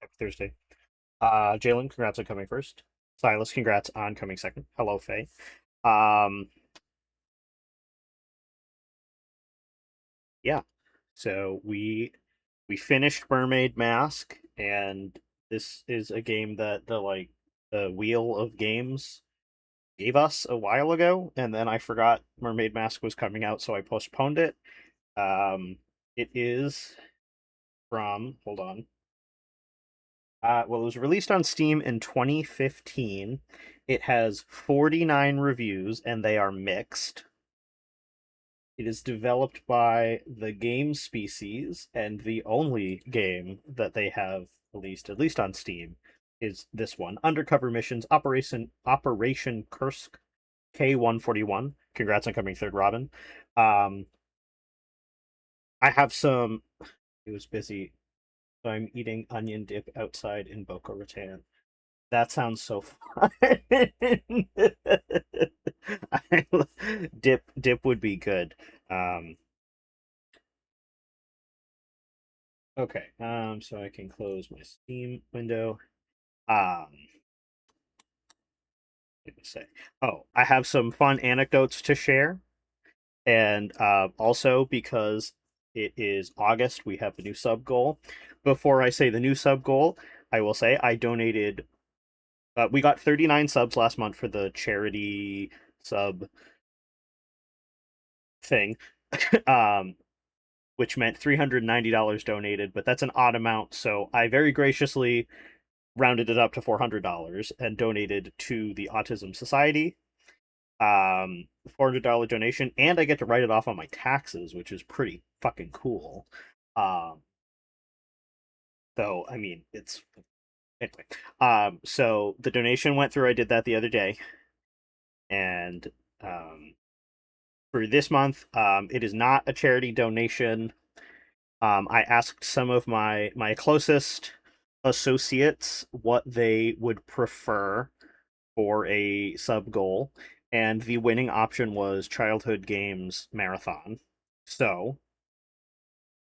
Happy Thursday. Jalen, congrats on coming first. Silas, congrats on coming second. Hello, Faye. Um, yeah. So we finished Mermaid Mask, and this is a game that the Wheel of Games gave us a while ago, and then I forgot Mermaid Mask was coming out, so I postponed it. It is from hold on. Well, it was released on Steam in 2015. It has 49 reviews, and they are mixed. It is developed by the Game Species, and the only game that they have released, at least on Steam, is this one: Undercover Missions Operation Kursk K141. Congrats on coming third, Robin. Um, I have some. It was busy, so I'm eating onion dip outside in Boca Raton. That sounds so fun. Dip would be good. Um, okay. So I can close my Steam window. Um, let me say. Oh, I have some fun anecdotes to share, and also because it is August, we have a new sub goal. Before I say the new sub goal, I will say I donated. We got 39 subs last month for the charity sub thing. um, which meant $390 donated, but that's an odd amount. So I very graciously rounded it up to $400 and donated to the Autism Society. $400 donation, and I get to write it off on my taxes, which is pretty fucking cool. Um, so I mean, it's anyway. So the donation went through. I did that the other day, and for this month, it is not a charity donation. I asked some of my closest associates what they would prefer for a sub goal, and the winning option was Childhood Games Marathon. So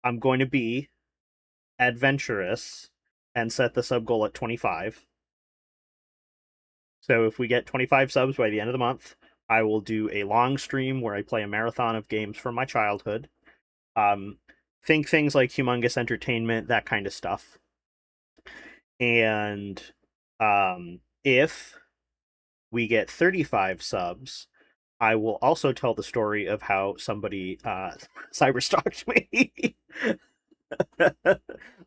I'm going to be adventurous and set the sub goal at 25. So if we get 25 subs by the end of the month, I will do a long stream where I play a marathon of games from my childhood. Um, think things like Humongous Entertainment, that kind of stuff. And if we get 35 subs, I will also tell the story of how somebody cyberstalked me.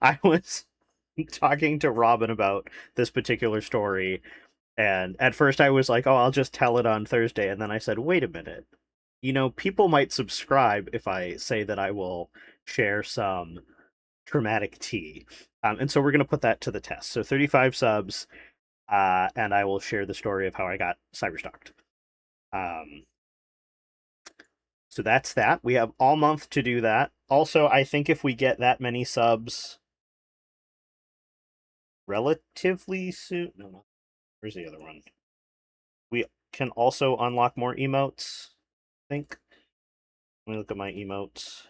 I was talking to Robin about this particular story, and at first I was like, oh, I'll just tell it on Thursday. And then I said, wait a minute. People might subscribe if I say that I will share some traumatic tea. And so we're going to put that to the test. So 35 subs, and I will share the story of how I got cyberstalked. Um, so that's that. We have all month to do that. Also, I think if we get that many subs relatively soon, no, where's the other one? We can also unlock more emotes. I think. Let me look at my emotes.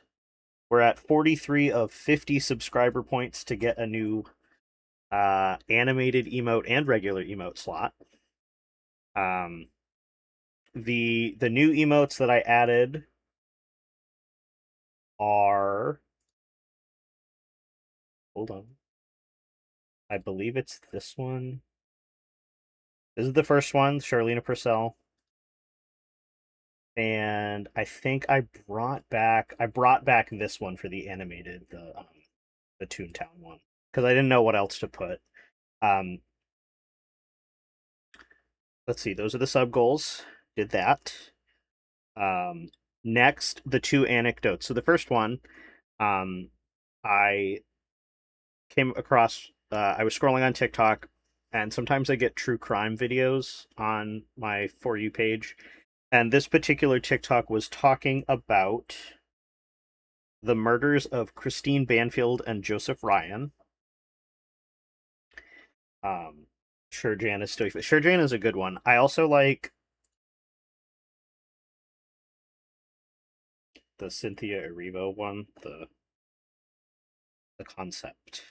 We're at 43 of 50 subscriber points to get a new animated emote and regular emote slot. Um, the new emotes that I added are, hold on, I believe it's this one. This is the first one, Charlena Purcell, and I think I brought back this one for the animated, the Toontown one, because I didn't know what else to put. Um, let's see, those are the sub goals. Did that. Um, Next, the two anecdotes. So the first one, um, I came across. I was scrolling on TikTok, and sometimes I get true crime videos on my For You page. And this particular TikTok was talking about the murders of Christine Banfield and Joseph Ryan. Um, Sherjan is still. Sherjan is a good one. I also like the Cynthia Erivo one. The concept.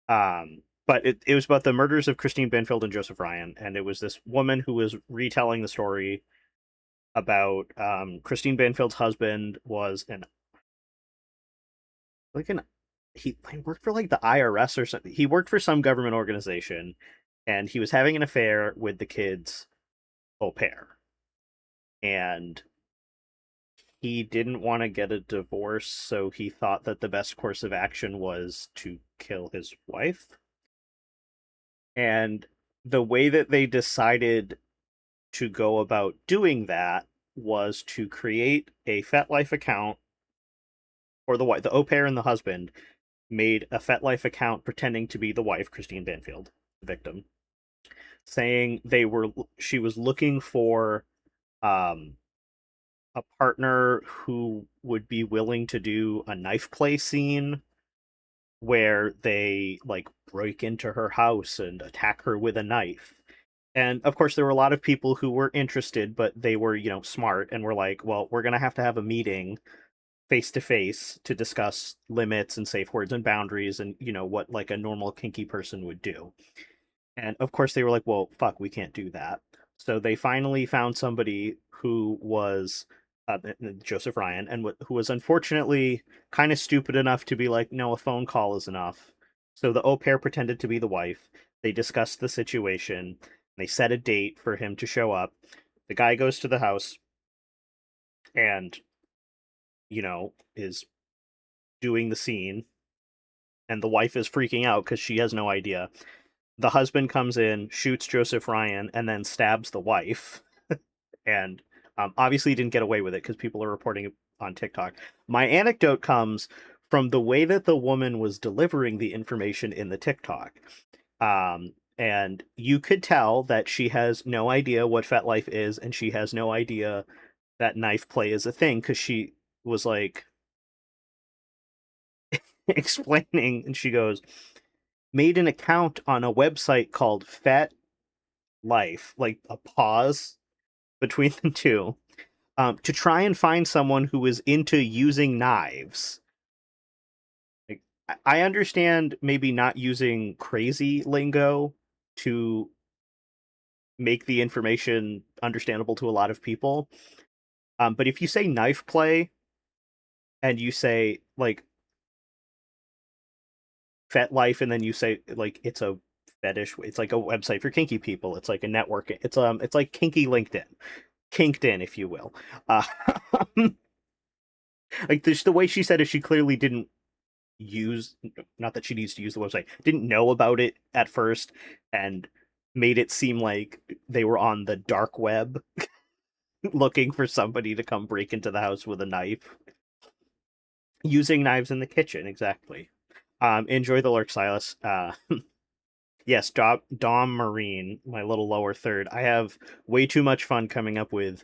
But it was about the murders of Christine Banfield and Joseph Ryan, and it was this woman who was retelling the story about Christine Banfield's husband was an like an he worked for like the IRS or something. He worked for some government organization, and he was having an affair with the kid's au pair, and he didn't want to get a divorce, so he thought that the best course of action was to kill his wife. And the way that they decided to go about doing that was to create a FetLife account, or the au pair and the husband made a FetLife account pretending to be the wife, Christine Banfield, the victim, saying she was looking for um, a partner who would be willing to do a knife play scene where they like break into her house and attack her with a knife. And of course, there were a lot of people who were interested, but they were, smart and were like, well, we're going to have a meeting face to face to discuss limits and safe words and boundaries and, what like a normal kinky person would do. And of course, they were like, well, fuck, we can't do that. So they finally found somebody who was Joseph Ryan, and who was unfortunately kind of stupid enough to be like, no, a phone call is enough. So the au pair pretended to be the wife. They discussed the situation. They set a date for him to show up. The guy goes to the house and, is doing the scene. And the wife is freaking out because she has no idea. The husband comes in, shoots Joseph Ryan, and then stabs the wife. And obviously he didn't get away with it because people are reporting it on TikTok. My anecdote comes from the way that the woman was delivering the information in the TikTok. And you could tell that she has no idea what FetLife is, and she has no idea that knife play is a thing, because she was like explaining, and she goes, made an account on a website called Fet Life, like a pause between the two, to try and find someone who is into using knives. Like, I understand maybe not using crazy lingo to make the information understandable to a lot of people. But if you say knife play and you say like fet life, and then you say like it's a fetish, it's like a website for kinky people, it's like a network, it's like kinky LinkedIn, kinked in, if you will. Uh, like the way she said it, she clearly didn't use, not that she needs to use the website, didn't know about it at first, and made it seem like they were on the dark web looking for somebody to come break into the house with a knife, using knives in the kitchen. Exactly. Enjoy the lurk, Silas. Yes, Dom Marine, my little lower third. I have way too much fun coming up with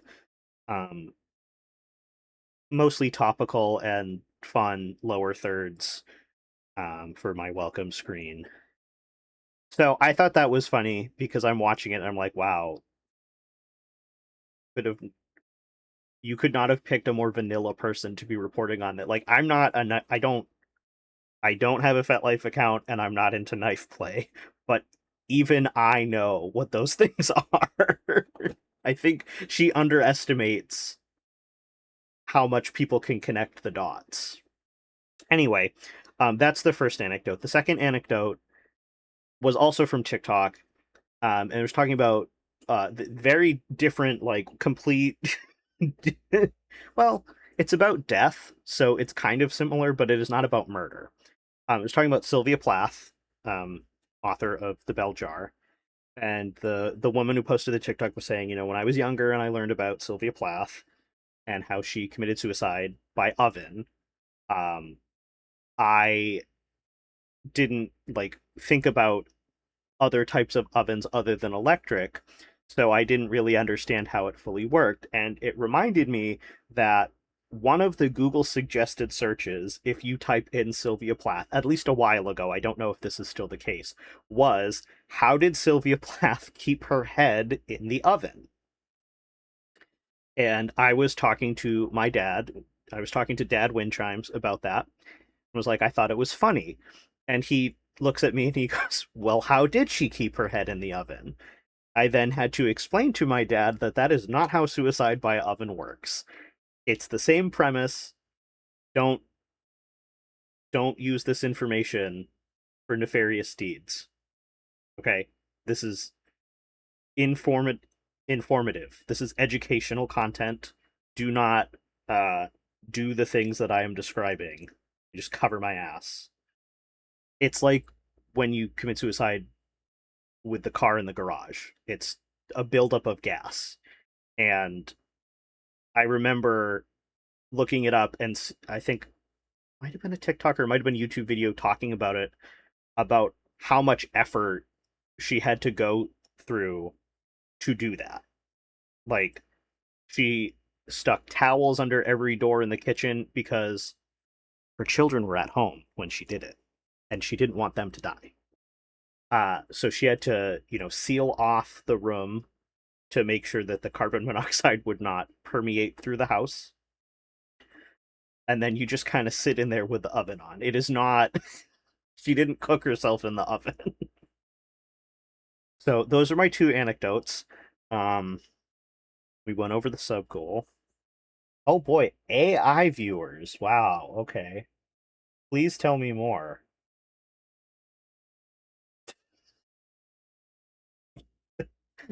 um, mostly topical and fun lower thirds for my welcome screen. So I thought that was funny because I'm watching it and I'm like, wow, could have you could not have picked a more vanilla person to be reporting on it. Like, I'm not a I don't have a FetLife account and I'm not into knife play, but even I know what those things are. I think she underestimates how much people can connect the dots. Anyway, that's the first anecdote. The second anecdote was also from TikTok, and it was talking about very different, like complete. Well, it's about death, so it's kind of similar, but it is not about murder. It was talking about Sylvia Plath, author of The Bell Jar, and the woman who posted the TikTok was saying, when I was younger and I learned about Sylvia Plath and how she committed suicide by oven, um, I didn't like think about other types of ovens other than electric, so I didn't really understand how it fully worked. And it reminded me that one of the Google suggested searches, if you type in Sylvia Plath, at least a while ago, I don't know if this is still the case, was how did Sylvia Plath keep her head in the oven? And I was talking to my dad. I was talking to Dad Windchimes about that. I was like, I thought it was funny. And he looks at me and he goes, "Well, how did she keep her head in the oven?" I then had to explain to my dad that that is not how suicide by oven works. It's the same premise. Don't don't use this information for nefarious deeds. Okay? This is informat informative. This is educational content. Do not uh do the things that I am describing. Just cover my ass. It's like when you commit suicide with the car in the garage. It's a buildup of gas. And I remember looking it up, and I think it might have been a TikTok or it might have been a YouTube video talking about it, about how much effort she had to go through to do that. Like, she stuck towels under every door in the kitchen because her children were at home when she did it, and she didn't want them to die. So she had to, seal off the room to make sure that the carbon monoxide would not permeate through the house. And then you just kind of sit in there with the oven on. It is not, she didn't cook herself in the oven. So those are my two anecdotes. Um, we went over the sub goal. Oh boy, AI viewers. Wow, okay. Please tell me more.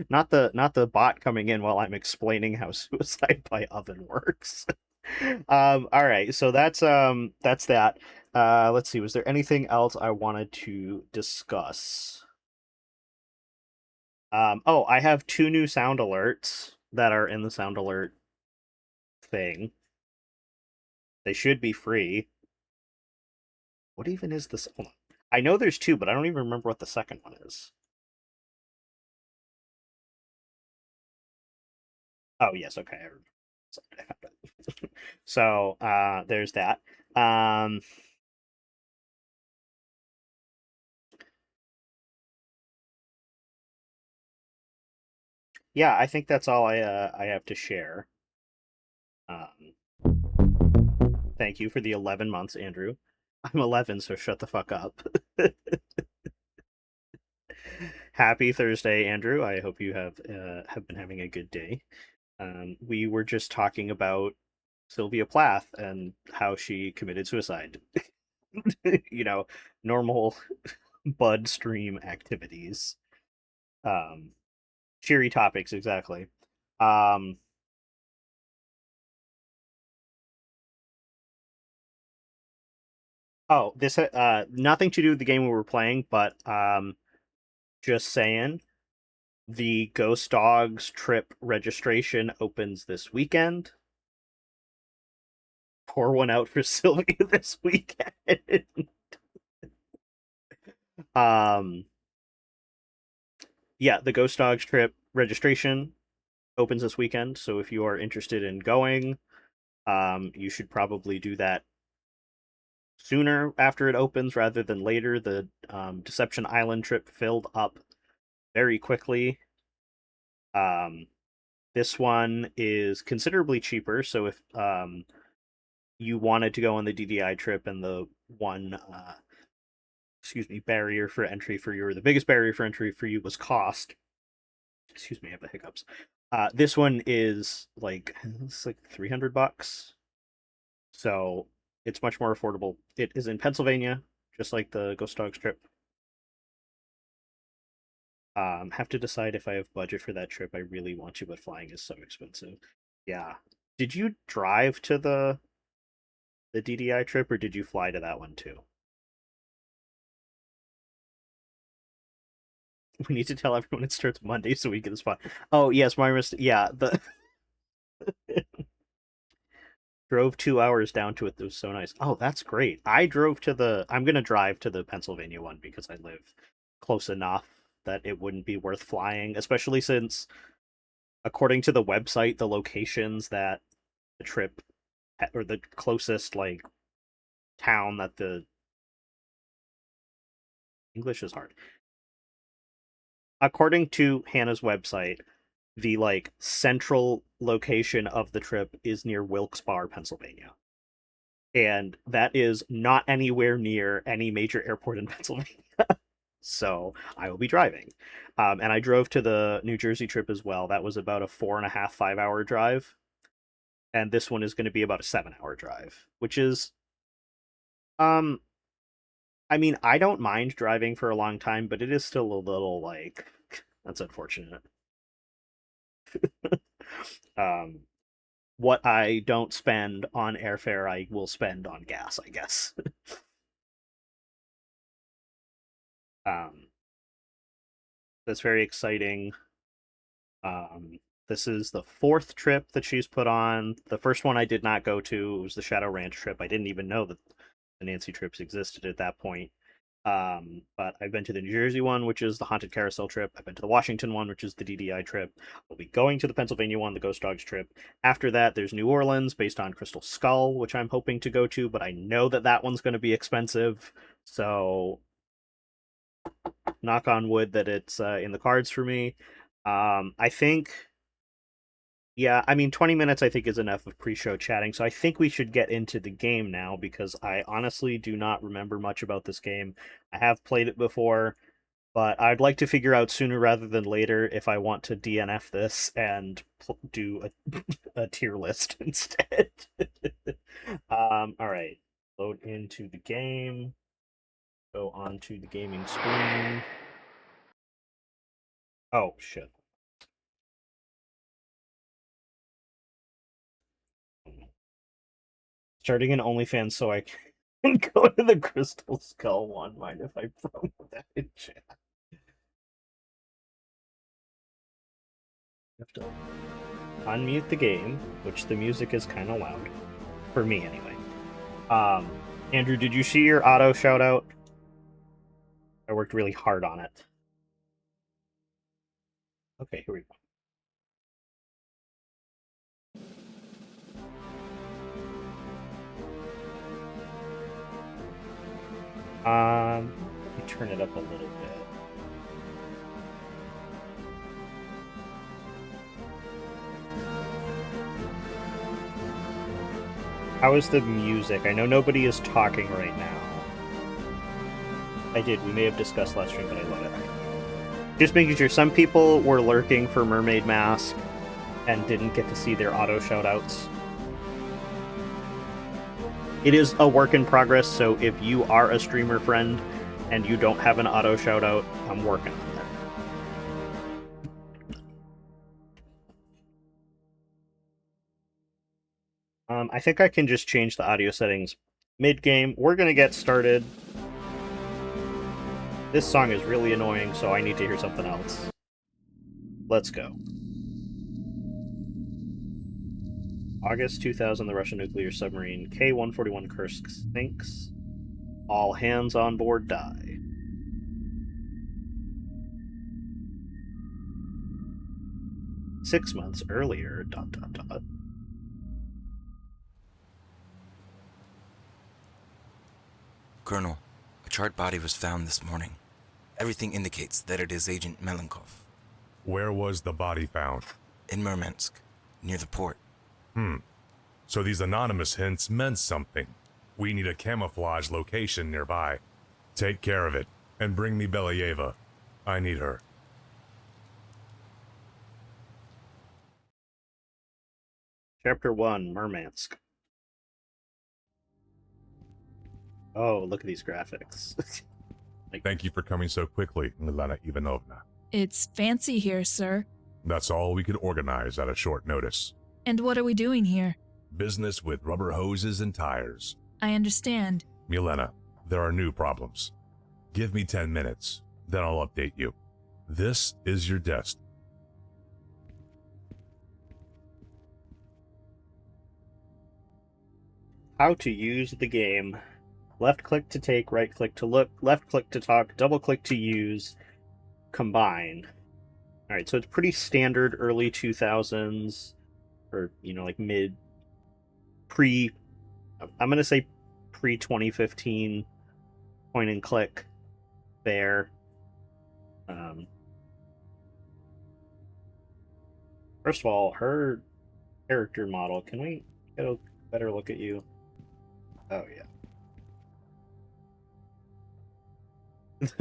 Not the bot coming in while I'm explaining how suicide by oven works. All right, so that's that. Let's see, was there anything else I wanted to discuss? Oh, I have two new sound alerts that are in the sound alert thing. They should be free. What even is this? Hold on. I know there's two, but I don't even remember what the second one is. Oh yes, okay. I found it. So there's that. Um, yeah, I think that's all I have to share. Um, thank you for the 11 months, Andrew. I'm 11, so shut the fuck up. Happy Thursday, Andrew. I hope you have been having a good day. We were just talking about Sylvia Plath and how she committed suicide. you know, normal bud stream activities. Um, cheery topics, exactly. Um, oh, this nothing to do with the game we were playing, but just saying, the Ghost Dogs trip registration opens this weekend. Pour one out for Sylvia this weekend. um, yeah, the Ghost Dogs trip registration opens this weekend. So if you are interested in going, you should probably do that sooner after it opens rather than later. The Deception Island trip filled up very quickly. Um, this one is considerably cheaper. So if you wanted to go on the DDI trip and the one, barrier for entry for you, or the biggest barrier for entry for you was cost. Excuse me, I have the hiccups. This one is like it's like $300, so it's much more affordable. It is in Pennsylvania, just like the Ghost Dogs trip. Have to decide if I have budget for that trip. I really want to, but flying is so expensive. Yeah. Did you drive to the DDI trip, or did you fly to that one too? We need to tell everyone it starts Monday so we get the spot. Oh yes, my mistake. Yeah, the drove 2 hours down to it. It was so nice. Oh, that's great. I drove to the. I'm gonna drive to the Pennsylvania one because I live close enough that it wouldn't be worth flying, especially since, according to the website, the locations that the trip or the closest like town that the English is hard. According to Hannah's website, the like central location of the trip is near Wilkes-Barre, Pennsylvania. and that is not anywhere near any major airport in Pennsylvania. So I will be driving. And I drove to the New Jersey trip as well. That was about a 4.5, 5 hour drive. And this one is going to be about a 7 hour drive, which is, um, I mean, I don't mind driving for a long time, but it is still a little like, that's unfortunate. um, what I don't spend on airfare, I will spend on gas, I guess. um, that's very exciting. Um, this is the fourth trip that she's put on. The first one I did not go to. It was the Shadow Ranch trip. I didn't even know that the Nancy trips existed at that point. But I've been to the New Jersey one, which is the Haunted Carousel trip. I've been to the Washington one, which is the DDI trip. I'll be going to the Pennsylvania one, the Ghost Dogs trip. After that, there's New Orleans, based on Crystal Skull, which I'm hoping to go to, but I know that that one's going to be expensive. So, knock on wood that it's in the cards for me. I think, yeah, I mean, 20 minutes I think is enough of pre-show chatting, so I think we should get into the game now because I honestly do not remember much about this game. I have played it before, but I'd like to figure out sooner rather than later if I want to DNF this and do a tier list instead. All right, load into the game, go onto the gaming screen. Oh, shit. Starting an OnlyFans so I can go to the Crystal Skull one. Mind if I promote that in chat? You have to unmute the game, which the music is kind of loud. For me, anyway. Andrew, did you see your auto shout out? I worked really hard on it. Okay, here we go. Let me turn it up a little bit. How is the music? I know nobody is talking right now. I did. We may have discussed last stream, but I love it. Just making sure. Some people were lurking for Mermaid Mask and didn't get to see their auto shoutouts. It is a work in progress, so if you are a streamer friend and you don't have an auto shoutout, I'm working on that. I think I can just change the audio settings mid-game. We're going to get started. This song is really annoying, so I need to hear something else. Let's go. August 2000, the Russian nuclear submarine K-141 Kursk sinks. All hands on board die. Six months earlier, ... Colonel, a charred body was found this morning. Everything indicates that it is Agent Melenkov. Where was the body found? In Murmansk, near the port. So these anonymous hints meant something. We need a camouflage location nearby. Take care of it, and bring me Belyeva. I need her. Chapter 1, Murmansk. Oh, look at these graphics. Thank you for coming so quickly, Milena Ivanovna. It's fancy here, sir. That's all we could organize at a short notice. And what are we doing here? Business with rubber hoses and tires. I understand. Milena, there are new problems. Give me 10 minutes, then I'll update you. This is your desk. How to use the game. Left click to take, right click to look, left click to talk, double click to use, combine. Alright, so it's pretty standard early 2000s, or, like I'm going to say pre-2015 point and click there. First of all, her character model, can we get a better look at you? Oh yeah.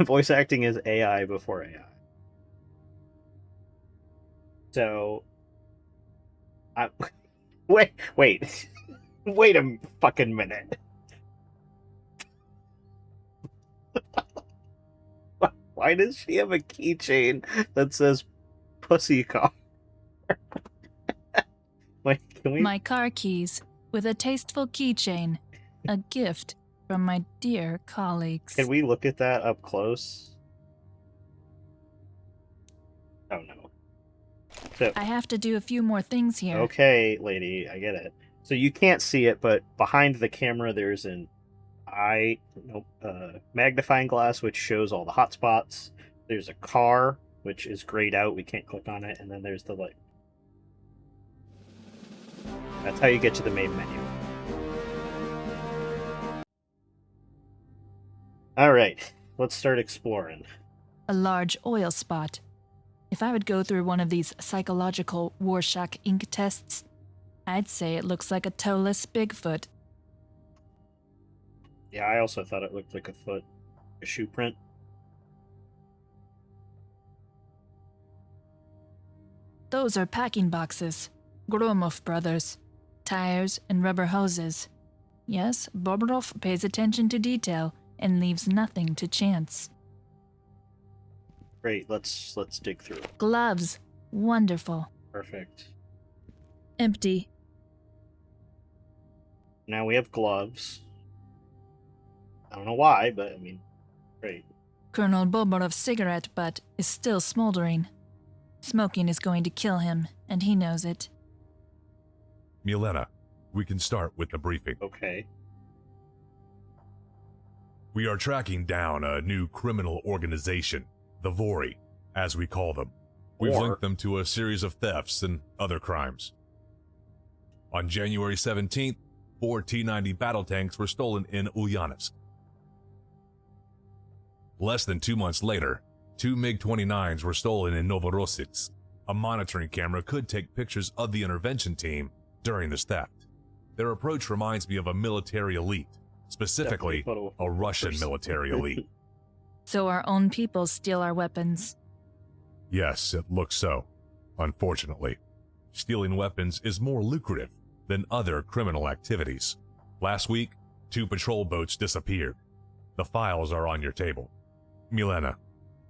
Voice acting is AI before AI. So, I wait, wait a fucking minute. Why does she have a keychain that says "pussy car"? Like, can we? My car keys with a tasteful keychain. A gift from my dear colleagues. Can we look at that up close? Oh no. So, I have to do a few more things here. okay, lady, I get it. So you can't see it, but behind the camera there's an magnifying glass which shows all the hotspots. There's a car which is grayed out. We can't click on it, and then there's the light. That's how you get to the main menu. All right, let's start exploring. A large oil spot. If I would go through one of these psychological Rorschach ink tests, I'd say it looks like a toeless Bigfoot. Yeah, I also thought it looked like a foot, a shoe print. Those are packing boxes. Gromov brothers. Tires and rubber hoses. Yes, Bobrov pays attention to detail and leaves nothing to chance. Great, let's dig through. Gloves. Wonderful. Perfect. Empty. Now we have gloves. I don't know why, but I mean, great. Colonel Boborov's cigarette butt is still smoldering. Smoking is going to kill him, and he knows it. Milena, we can start with the briefing. Okay. We are tracking down a new criminal organization, the Vori, as we call them. We've Or- linked them to a series of thefts and other crimes. On January 17th, 4 T-90 battle tanks were stolen in Ulyanovsk. Less than 2 months later, 2 MiG-29s were stolen in Novorossiysk. A monitoring camera could take pictures of the intervention team during this theft. Their approach reminds me of a military elite, specifically Definitely a Russian person. military elite. So our own people steal our weapons. Yes, it looks so. Unfortunately, stealing weapons is more lucrative than other criminal activities. Last week, 2 patrol boats disappeared. The files are on your table. Milena,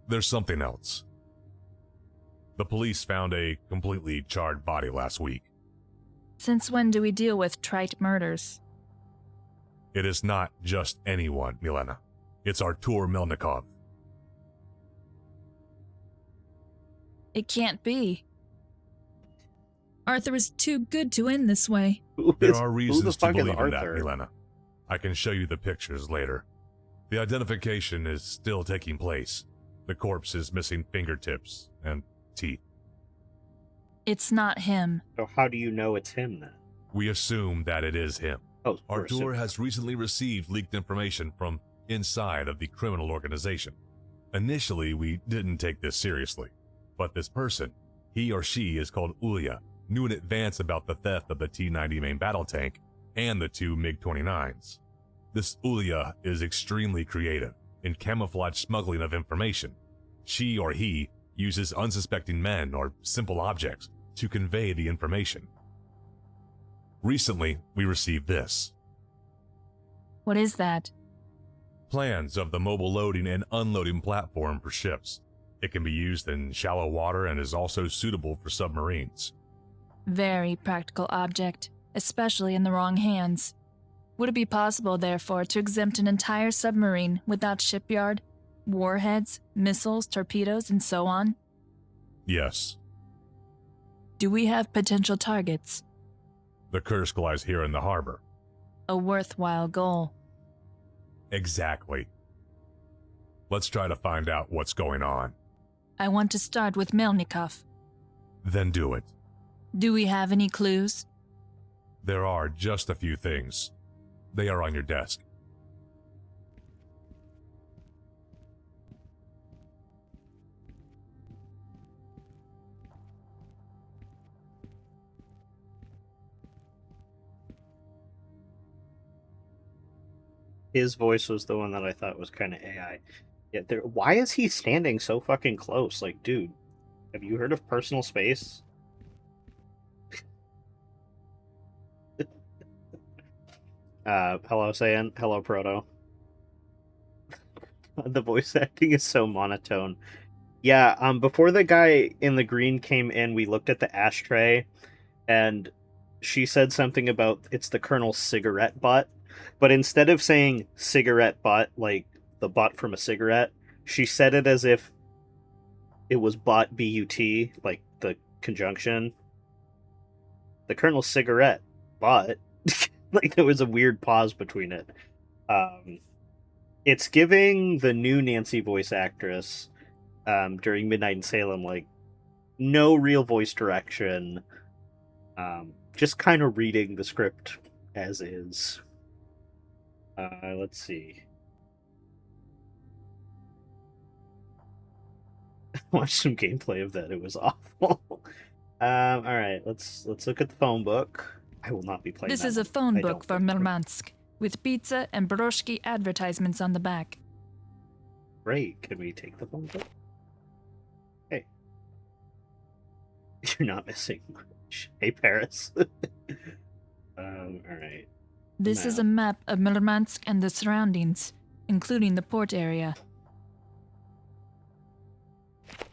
there's something else. The police found a completely charred body last week. Since when do we deal with trite murders? It is not just anyone, Milena. It's Artur Melnikov. It can't be. Arthur is too good to end this way. There are Who the reasons to fuck is believe in that, Arthur? Milena. I can show you the pictures later. The identification is still taking place. The corpse is missing fingertips and teeth. It's not him. So how do you know it's him then? We assume that it is him. Oh, Artur has recently received leaked information from inside of the criminal organization. Initially, we didn't take this seriously, but this person, he or she is called Ulya, knew in advance about the theft of the T-90 main battle tank and the 2 MiG-29s. This Ulya is extremely creative in camouflage smuggling of information. She or he uses unsuspecting men or simple objects to convey the information. Recently, we received this. What is that? Plans of the mobile loading and unloading platform for ships. It can be used in shallow water and is also suitable for submarines. Very practical object, especially in the wrong hands. Would it be possible, therefore, to exempt an entire submarine without shipyard, warheads, missiles, torpedoes, and so on? Yes, Do we have potential targets? the Kursk lies here in the harbor. A worthwhile goal. Exactly. Let's try to find out what's going on. I want to start with Melnikov. Then do it. Do we have any clues? There are just a few things. They are on your desk. His voice was the one that I thought was kind of AI. Yeah, why is he standing so fucking close? Like, dude, have you heard of personal space? Hello, Saiyan. Hello, Proto. The voice acting is so monotone. Yeah, before the guy in the green came in, we looked at the ashtray, and she said something about it's the Colonel's cigarette butt, but instead of saying cigarette butt, like the butt from a cigarette, she said it as if it was butt, B-U-T, like the conjunction. The Colonel's cigarette butt. Like there was a weird pause between it. It's giving the new Nancy voice actress during Midnight in Salem like no real voice direction, just kind of reading the script as is. Let's see. Watch some gameplay of that. It was awful. All right, let's look at the phone book. I will not be playing. This that is a one. phone I book don't for think so. Murmansk, with pizza and broshki advertisements on the back. Great. Can we take the phone book? Hey, you're not missing much. Hey, Paris. All right. This is a map of Murmansk and the surroundings, including the port area.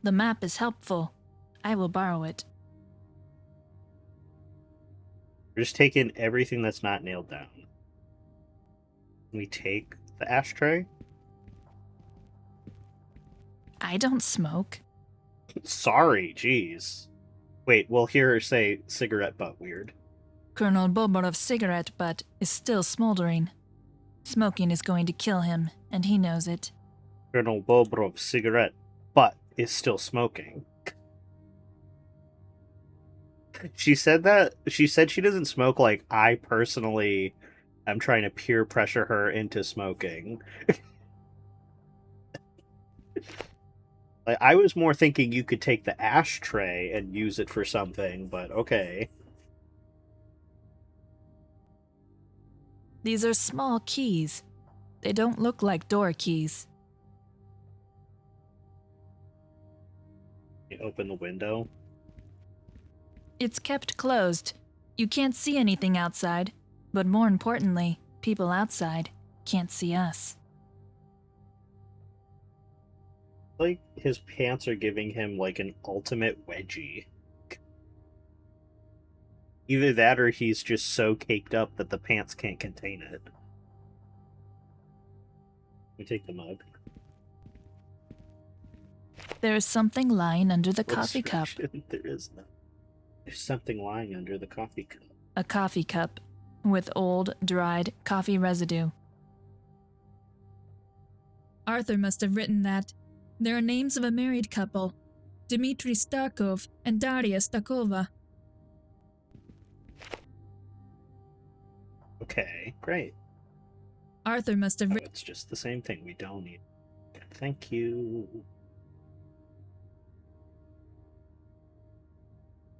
The map is helpful. I will borrow it. We're just taking everything that's not nailed down. Can we take the ashtray? I don't smoke. Sorry, jeez. Wait, we'll hear her say cigarette butt weird. Colonel Boborov's cigarette butt is still smoldering. Smoking is going to kill him, and he knows it. Colonel Bobrov's cigarette butt is still smoking. She said that. She said she doesn't smoke. Like, I personally am trying to peer pressure her into smoking. Like, I was more thinking you could take the ashtray and use it for something, but okay. These are small keys. They don't look like door keys. You open the window. It's kept closed. You can't see anything outside, but more importantly, people outside can't see us. Like, his pants are giving him, like, an ultimate wedgie. Either that or he's just so caked up that the pants can't contain it. Let me take the mug. There is something lying under the coffee cup. There is none. There's something lying under the coffee cup. A coffee cup with old, dried coffee residue. Arthur must have written that. There are names of a married couple, Dmitry Starkov and Daria Stakova. Okay, great. Arthur must have It's just the same thing. We don't need. Thank you.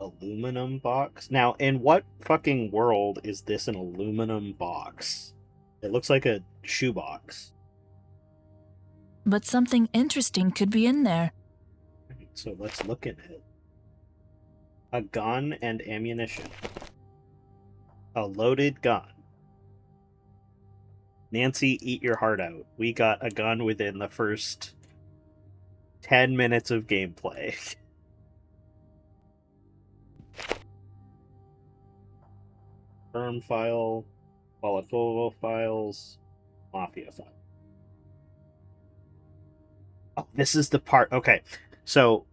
Aluminum box? Now, in what fucking world is this an aluminum box? It looks like a shoebox. But something interesting could be in there. So let's look at it. A gun and ammunition. A loaded gun. Nancy, eat your heart out. We got a gun within the first 10 minutes of gameplay. Firm file, Molotov files, Mafia file. Oh, this is the part. Okay, so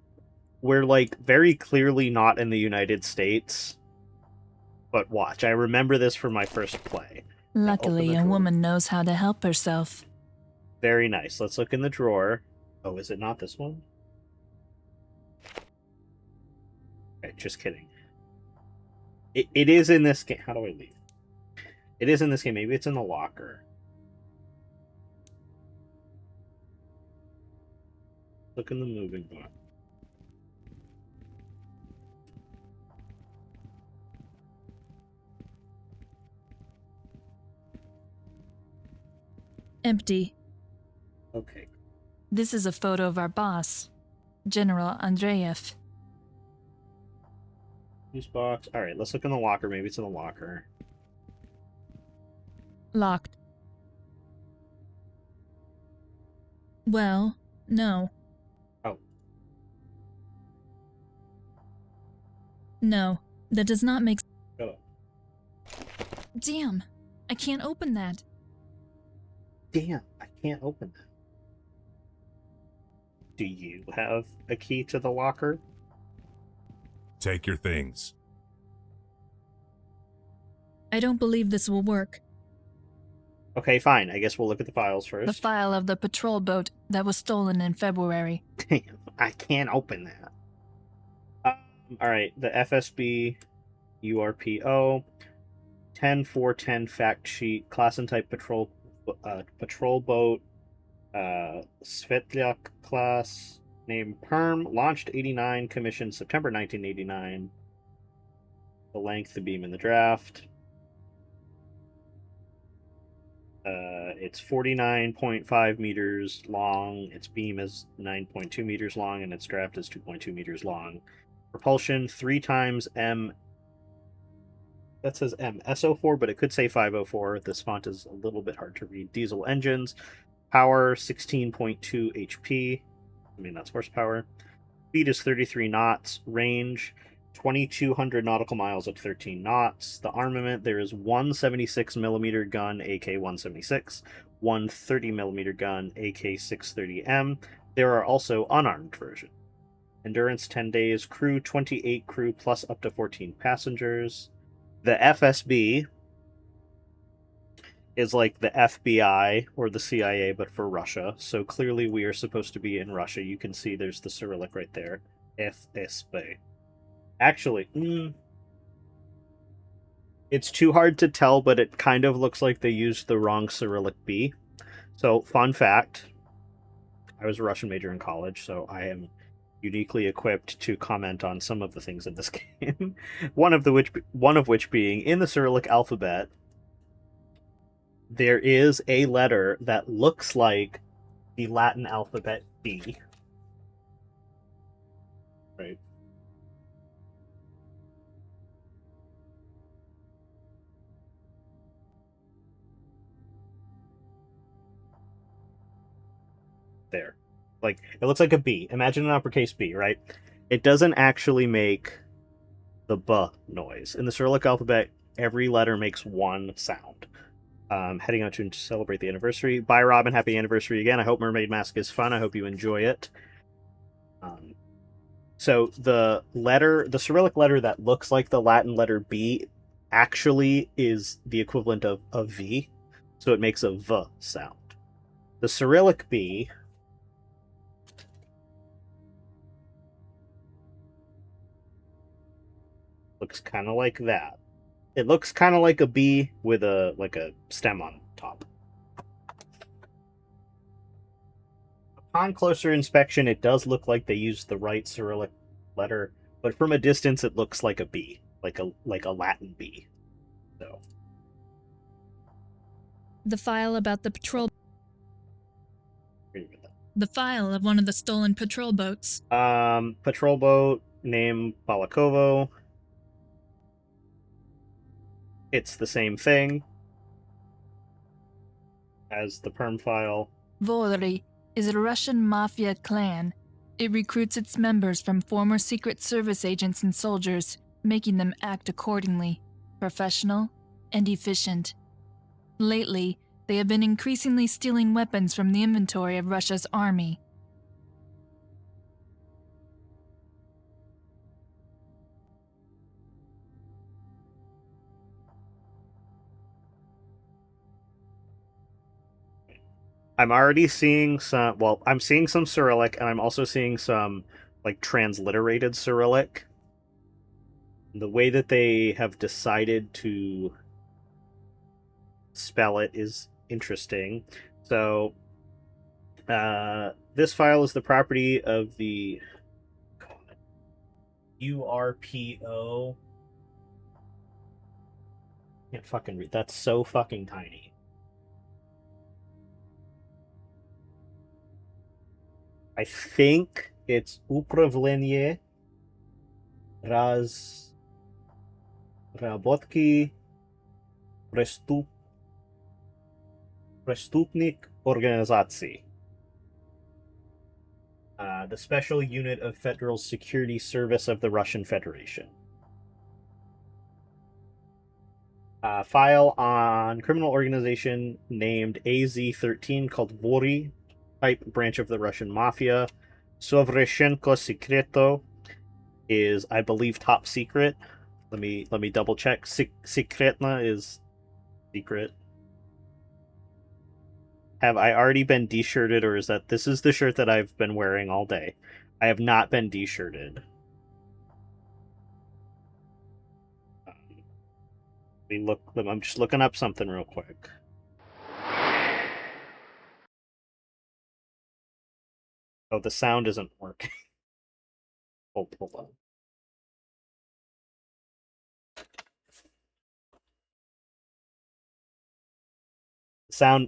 we're like very clearly not in the United States. But watch, I remember this from my first play. Luckily, a woman knows how to help herself. Very nice. Let's look in the drawer. Oh, is it not this one? Okay, just kidding. It is in this game. How do I leave? It is in this game. Maybe it's in the locker. Look in the moving box. Empty. Okay. This is a photo of our boss, General Andreev. Use box. Alright, let's look in the locker. Maybe it's in the locker. Locked. Well, no. Oh. No, that does not make Oh. Damn, I can't open that. Damn, I can't open that. Do you have a key to the locker? Take your things. I don't believe this will work. Okay, fine. I guess we'll look at the files first. The file of the patrol boat that was stolen in February. Damn, I can't open that. Alright, the FSB URPO 10410 fact sheet, class and type patrol boat, Svetlyak class, name Perm, launched 89, commissioned September 1989. The length, the beam, and the draft. It's 49.5 meters long. Its beam is 9.2 meters long, and its draft is 2.2 meters long. Propulsion 3 times M. That says MSO4, but it could say 504. This font is a little bit hard to read. Diesel engines. Power 16.2 HP. I mean, that's horsepower. Speed is 33 knots. Range 2,200 nautical miles at 13 knots. The armament, there is one 76mm gun, AK-176, one 30mm gun, AK-630M. There are also unarmed versions. Endurance 10 days. Crew 28 crew plus up to 14 passengers. The FSB is like the FBI or the CIA, but for Russia. So clearly we are supposed to be in Russia. You can see there's the Cyrillic right there. FSB. Actually, it's too hard to tell, but it kind of looks like they used the wrong Cyrillic B. So, fun fact, I was a Russian major in college, so I am uniquely equipped to comment on some of the things in this game. one of which being, in the Cyrillic alphabet, there is a letter that looks like the Latin alphabet B. Right. There. Like, it looks like a B. Imagine an uppercase B, right? It doesn't actually make the B noise. In the Cyrillic alphabet, every letter makes one sound. Heading out to celebrate the anniversary. Bye, Robin. Happy anniversary again. I hope Mermaid Mask is fun. I hope you enjoy it. So the Cyrillic letter that looks like the Latin letter B actually is the equivalent of a V. So it makes a V sound. The Cyrillic B looks kind of like that. It looks kind of like a B with a stem on top. Upon closer inspection, it does look like they used the right Cyrillic letter, but from a distance, it looks like a B, like a Latin B. So The file about the patrol. The file of one of the stolen patrol boats. Patrol boat name Balakovo. It's the same thing as the perm file. Vory is a Russian mafia clan. It recruits its members from former Secret Service agents and soldiers, making them act accordingly, professional and efficient. Lately, they have been increasingly stealing weapons from the inventory of Russia's army. I'm already seeing I'm seeing some Cyrillic, and I'm also seeing some, like, transliterated Cyrillic. The way that they have decided to spell it is interesting. So, this file is the property of the URPO. Can't fucking read. That's so fucking tiny. I think it's Upravlenie Razraботki Prestupnik Organizacji. The special unit of Federal Security Service of the Russian Federation. File on criminal organization named AZ-13 called Vori, type branch of the Russian Mafia. Sovreshenko Secreto is, I believe, top secret. Let me double check. Secretna is secret. Have I already been de-shirted, or is that this is the shirt that I've been wearing all day? I have not been de-shirted. I'm just looking up something real quick. Oh, the sound isn't working. hold on.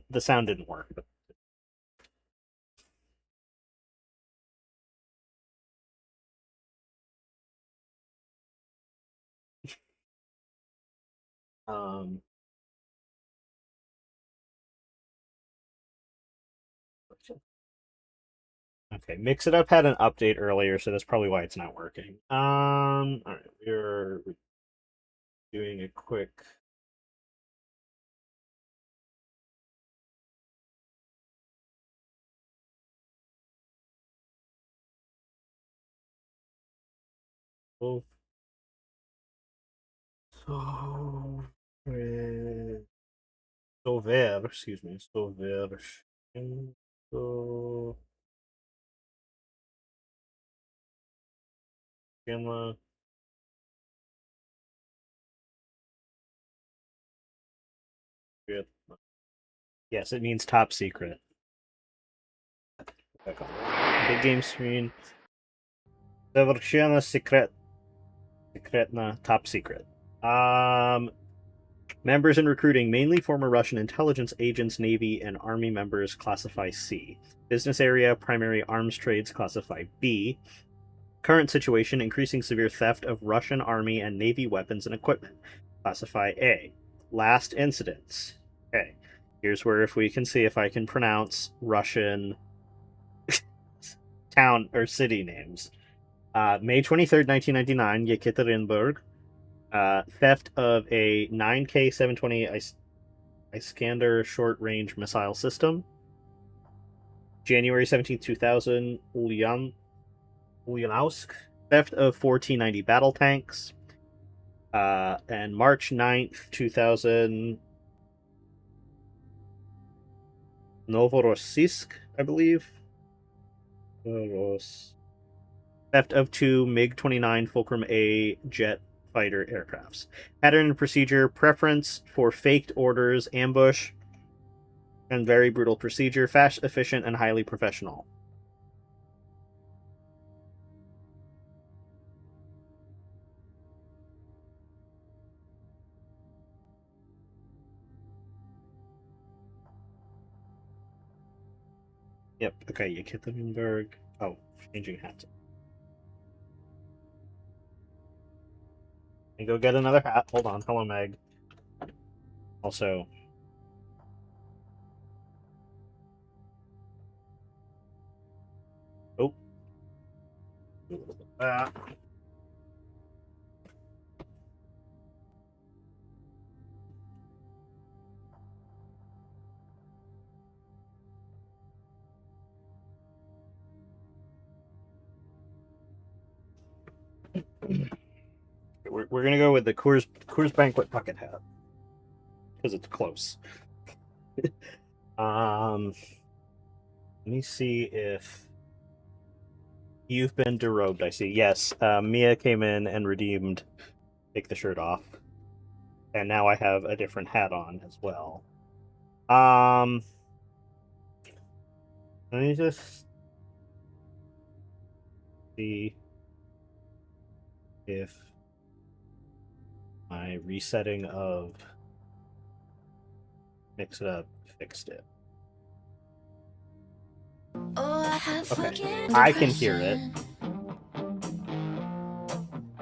The sound didn't work. Okay, Mix It Up had an update earlier, so that's probably why it's not working. All right, we're doing a quick. Oh. Stover, excuse me, Stover. Yes, it means top secret. Back on big game screen. Совершенно секретно, top secret. Members in recruiting, mainly former Russian intelligence agents, Navy, and Army members, classify C. Business area, primary arms trades, classify B. Current situation, increasing severe theft of Russian Army and Navy weapons and equipment, classify A. Last incidents. Okay, here's where if we can see if I can pronounce Russian town or city names. May 23rd, 1999, Yekaterinburg. Theft of a 9K 720 Iskander short-range missile system. January 17th, 2000, Ulyanovsk. Theft of 4 T-90 battle tanks. And March 9th, 2000, Novorossiysk, I believe. Theft of 2 MiG-29 Fulcrum A jet fighter aircrafts. Pattern and procedure, preference for faked orders, ambush, and very brutal procedure, fast, efficient, and highly professional. Yep, okay, Yekaterinburg. Oh, changing hats. And go get another hat. Hold on. Hello, Meg. Also. Oh. Do a little bit of that. We're gonna go with the Kursk Banquet bucket hat because it's close. Let me see if you've been derobed. I see. Yes, Mia came in and redeemed. Take the shirt off, and now I have a different hat on as well. Let me just see if my resetting of Mix It Up fixed it. Oh, Okay, I can hear it.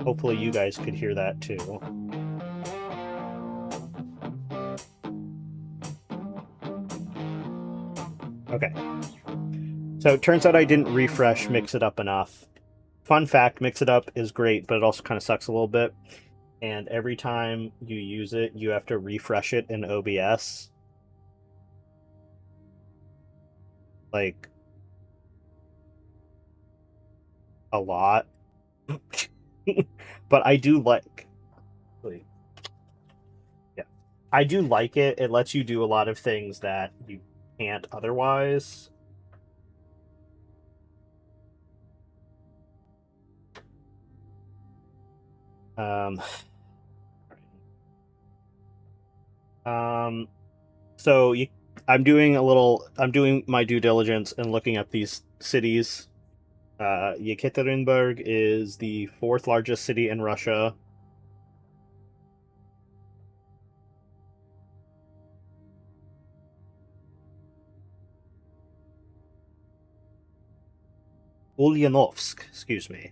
Hopefully you guys could hear that too. Okay. So it turns out I didn't refresh Mix It Up enough. Fun fact, Mix It Up is great, but it also kind of sucks a little bit. And every time you use it, you have to refresh it in OBS. Like, a lot. But I do like... Yeah. I do like it. It lets you do a lot of things that you can't otherwise. So I'm doing my due diligence and looking up these cities. Yekaterinburg is the 4th largest city in Russia. Ulyanovsk, excuse me.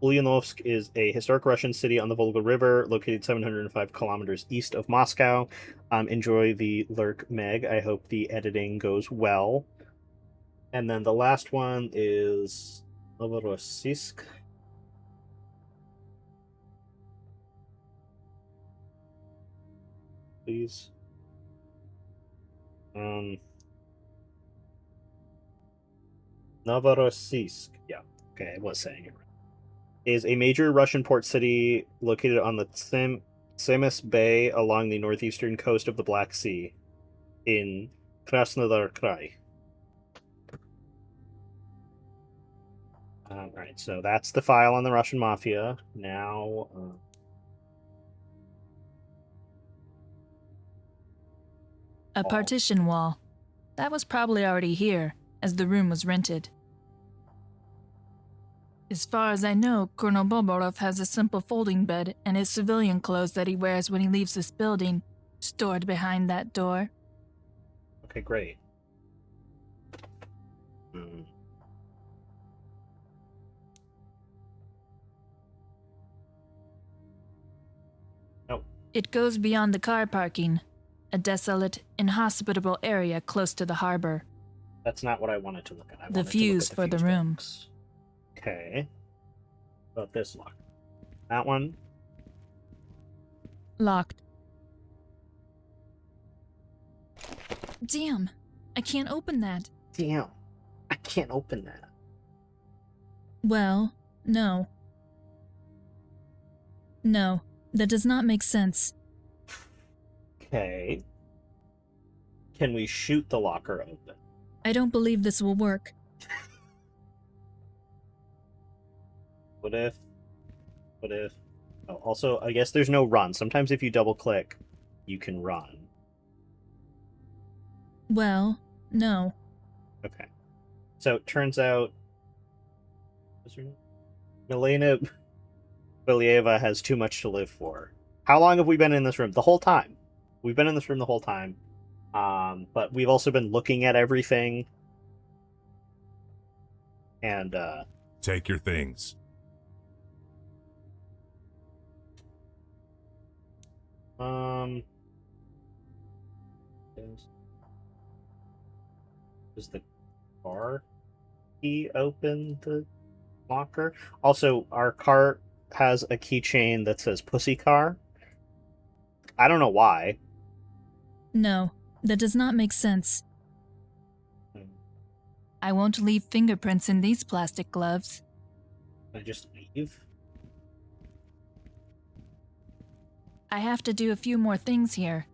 Ulyanovsk is a historic Russian city on the Volga River, located 705 kilometers east of Moscow. Enjoy the lurk, Meg. I hope the editing goes well. And then the last one is Novorossiysk. Please. Novorossiysk. Yeah. Okay, I was saying it right. Is a major Russian port city located on the Tsemis Bay along the northeastern coast of the Black Sea in Krasnodar Krai. Alright, so that's the file on the Russian Mafia. Now... A partition wall. That was probably already here, as the room was rented. As far as I know, Colonel Boborov has a simple folding bed and his civilian clothes that he wears when he leaves this building, stored behind that door. Okay, great. Oh. It goes beyond the car parking, a desolate, inhospitable area close to the harbor. That's not what I wanted to look at. The fuse for the room. Okay. What about this lock? That one? Locked. Damn, I can't open that. Damn, I can't open that. Well, no. No, that does not make sense. Okay. Can we shoot the locker open? I don't believe this will work. What if... Oh, also, I guess there's no run. Sometimes if you double-click, you can run. Well, no. Okay. So, it turns out... What's her name? Milena Bilyeva has too much to live for. How long have we been in this room? The whole time. We've been in this room the whole time. But we've also been looking at everything. And, Take your things. Does the car key open the locker? Also, our car has a keychain that says Pussy Car. I don't know why. No, that does not make sense. I won't leave fingerprints in these plastic gloves. Can I just leave? I have to do a few more things here.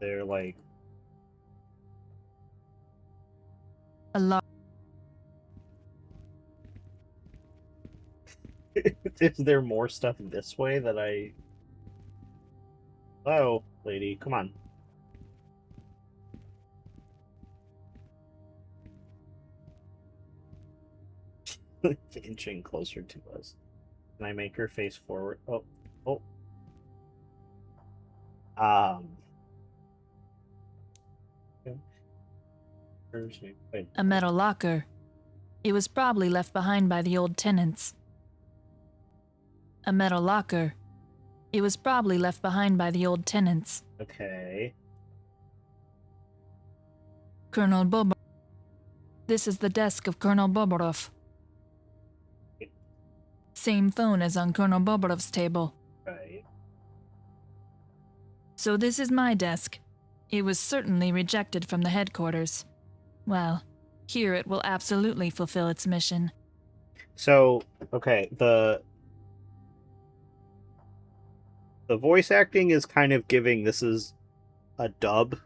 They're like... A lot. Is there more stuff this way that I... Hello, lady, come on. Inching closer to us. Can I make her face forward? Oh. Okay. A metal locker. It was probably left behind by the old tenants. A metal locker. It was probably left behind by the old tenants. Okay. Colonel Boborov. This is the desk of Colonel Boborov. Same phone as on Colonel Boborov's table. Right. So this is my desk. It was certainly rejected from the headquarters. Well, here it will absolutely fulfill its mission. So, okay, the voice acting is kind of giving this is a dub.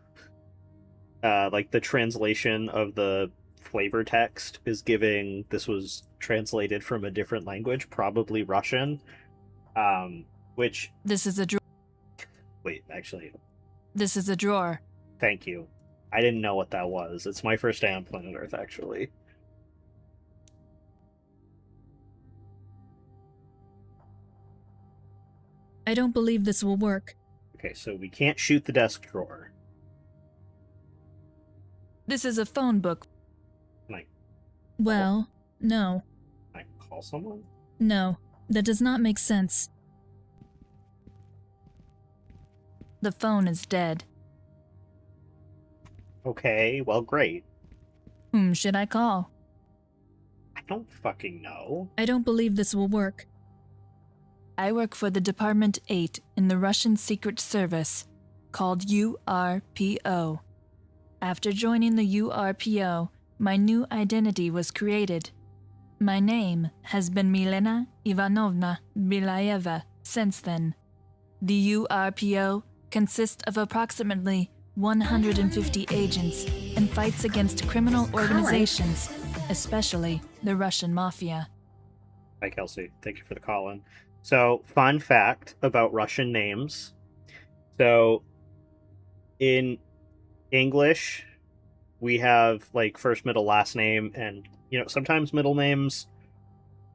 Like the translation of the flavor text is giving this was translated from a different language, probably Russian. Which This is a drawer. wait, actually, This is a drawer. thank you. I didn't know what that was. It's my first day on planet Earth, actually. I don't believe this will work. Okay, so we can't shoot the desk drawer. This is a phone book. Can I, Well, no. can I call someone? No, that does not make sense. The phone is dead. Okay, well, great. Whom should I call? I don't fucking know. I don't believe this will work. I work for the Department 8 in the Russian Secret Service, called URPO. After joining the URPO, my new identity was created. My name has been Milena Ivanovna Bilaeva since then. The URPO consists of approximately 150 agents and fights against criminal organizations, especially the Russian mafia. Hi, Kelsey. Thank you for the call-in. So, fun fact about Russian names. So, in English, we have like first, middle, last name, and sometimes middle names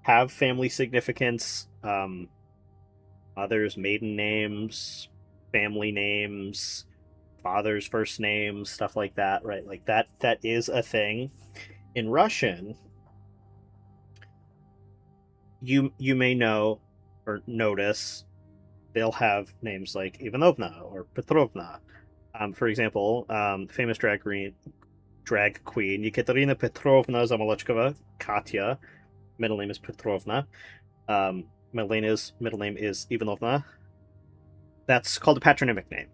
have family significance. Others, maiden names, family names, father's first names, stuff like that, right? Like that is a thing. In Russian, you may know or notice they'll have names like Ivanovna or Petrovna. For example, famous drag queen Yekaterina Petrovna Zamolodchikova, Katya, middle name is Petrovna. Milena's middle name is Ivanovna. That's called a patronymic name.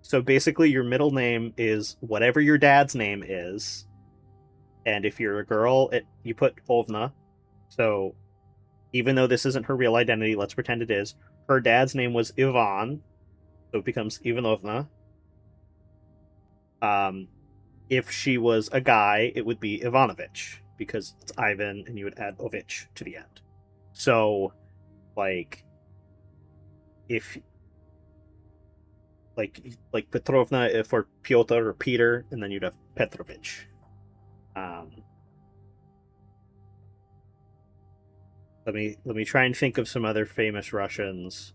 So basically, your middle name is whatever your dad's name is, and if you're a girl, you put Ovna. So even though this isn't her real identity, let's pretend it is. Her dad's name was Ivan, so it becomes Ivanovna. If she was a guy, it would be Ivanovich, because it's Ivan, and you would add Ovich to the end. So, like, if like Petrovna for Pyotr or Peter, and then you'd have Petrovich. Let me try and think of some other famous Russians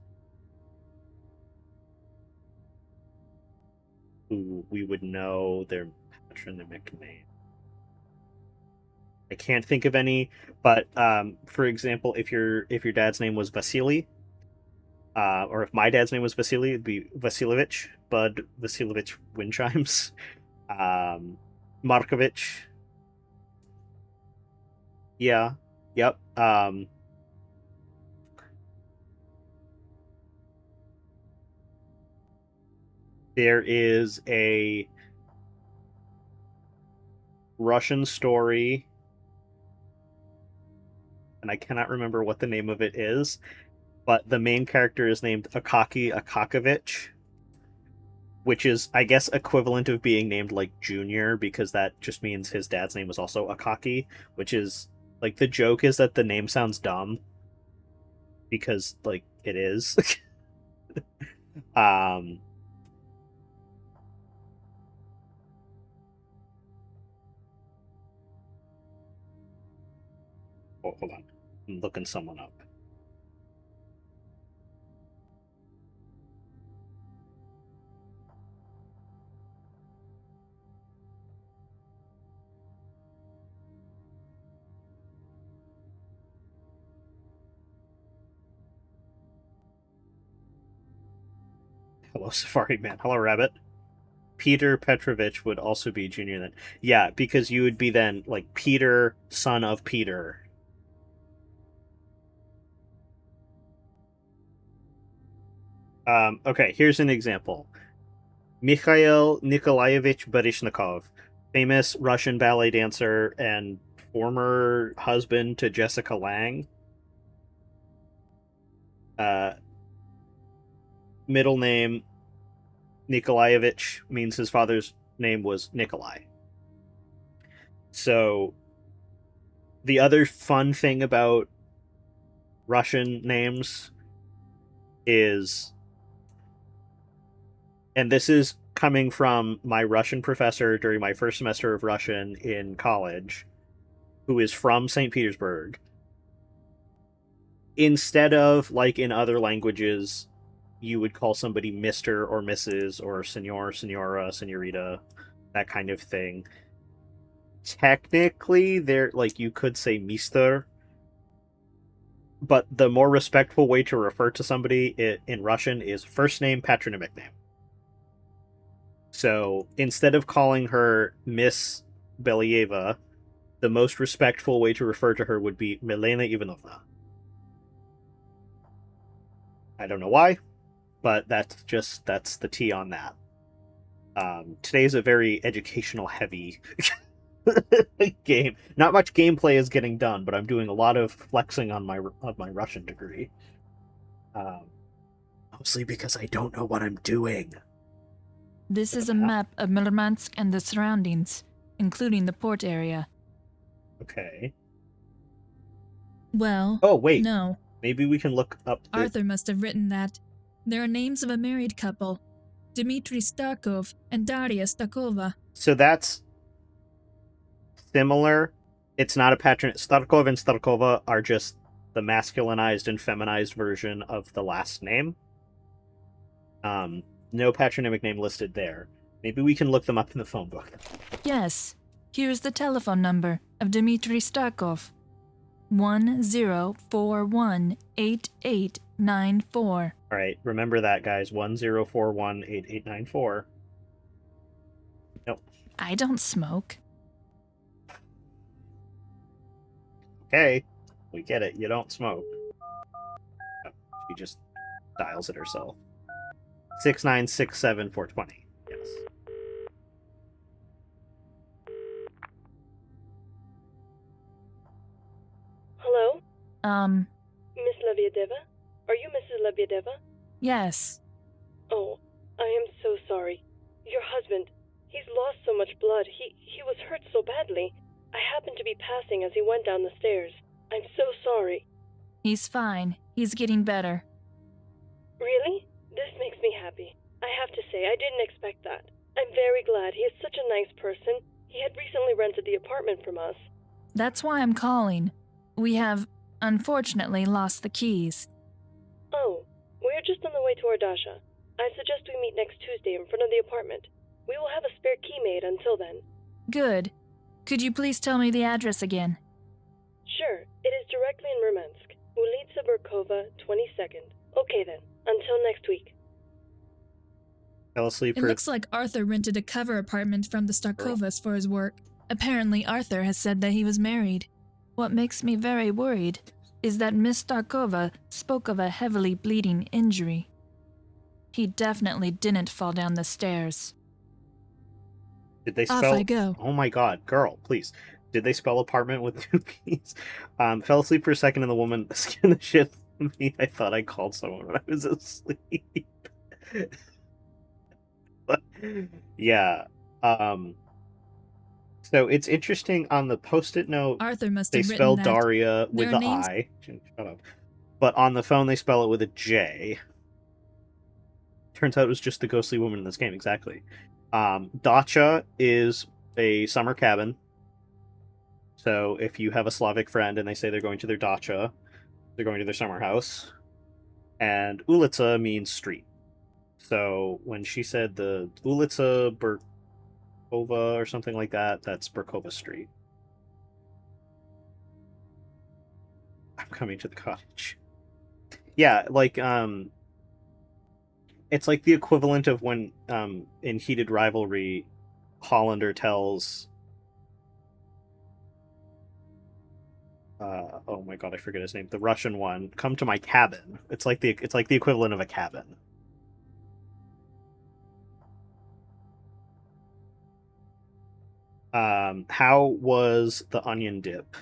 who we would know their patronymic name. I can't think of any, but for example, if your dad's name was Vasily, or if my dad's name was Vasily, it'd be Vasilovich, Bud Vasilovich Windchimes, Markovich. Yeah, yep. There is a Russian story, and I cannot remember what the name of it is, but the main character is named Akaki Akakovich, which is, I guess, equivalent of being named like Junior, because that just means his dad's name was also Akaki, which is like the joke is that the name sounds dumb because like it is. Hold on. I'm looking someone up. Hello, Safari Man. Hello, Rabbit. Peter Petrovich would also be junior then. Yeah, because you would be then like Peter, son of Peter. Okay, here's an example. Mikhail Nikolaevich Baryshnikov, famous Russian ballet dancer and former husband to Jessica Lange. Middle name Nikolaevich means his father's name was Nikolai. So the other fun thing about Russian names is, and this is coming from my Russian professor during my first semester of Russian in college, who is from St. Petersburg. Instead of, like in other languages, you would call somebody Mr. or Mrs. or Senor, Senora, Senorita, that kind of thing. Technically, they're like, you could say Mister, but the more respectful way to refer to somebody in Russian is first name, patronymic name. So instead of calling her Miss Belyeva, the most respectful way to refer to her would be Milena Ivanovna. I don't know why, but that's the tea on that. Today's a very educational heavy game. Not much gameplay is getting done, but I'm doing a lot of flexing on my Russian degree. Mostly because I don't know what I'm doing. This is a map of Murmansk and the surroundings, including the port area. Okay. Well, Oh, wait. no. Maybe we can look up... Arthur must have written that. There are names of a married couple, Dmitry Starkov and Daria Stakova. So that's similar. It's not a patron. Starkov and Starkova are just the masculinized and feminized version of the last name. No patronymic name listed there. Maybe we can look them up in the phone book. Yes. Here's the telephone number of Dmitry Starkov. 10418894. Alright, remember that, guys. 10418894. Nope. I don't smoke. Okay, we get it. You don't smoke. Oh, she just dials it herself. 6967420. Yes. Hello? Miss Leviadeva? Are you Mrs. Leviadeva? Yes. Oh, I am so sorry. Your husband, he's lost so much blood. He was hurt so badly. I happened to be passing as he went down the stairs. I'm so sorry. He's fine. He's getting better. Really? This makes me happy. I have to say, I didn't expect that. I'm very glad. He is such a nice person. He had recently rented the apartment from us. That's why I'm calling. We have, unfortunately, lost the keys. Oh, we're just on the way to Ardasha. I suggest we meet next Tuesday in front of the apartment. We will have a spare key made until then. Good. Could you please tell me the address again? Sure. It is directly in Murmansk. Ulitsa Burkova, 22nd. Okay then. Until next week. Fell asleep It for... looks like Arthur rented a cover apartment from the Starkovas for his work. Apparently, Arthur has said that he was married. What makes me very worried is that Miss Starkova spoke of a heavily bleeding injury. He definitely didn't fall down the stairs. Did they spell... Off I go. Oh my god, girl, please. Did they spell apartment with 2 P's? Fell asleep for a second and the woman skinned the shit out of me. I thought I called someone when I was asleep. But, yeah. So it's interesting on the post-it note, Arthur must they have spell written that. Daria with There are the names- I. Shut up. But on the phone, they spell it with a J. Turns out it was just the ghostly woman in this game, exactly. Dacha is a summer cabin. So if you have a Slavic friend and they say they're going to their dacha, they're going to their summer house. And Ulitsa means street. So when she said the Ulitsa Burkova or something like that, that's Burkova Street. I'm coming to the cottage. Yeah, like, It's like the equivalent of when, in Heated Rivalry, Hollander tells... oh my god, I forget his name. The Russian one. Come to my cabin. It's like the equivalent of a cabin. How was the onion dip?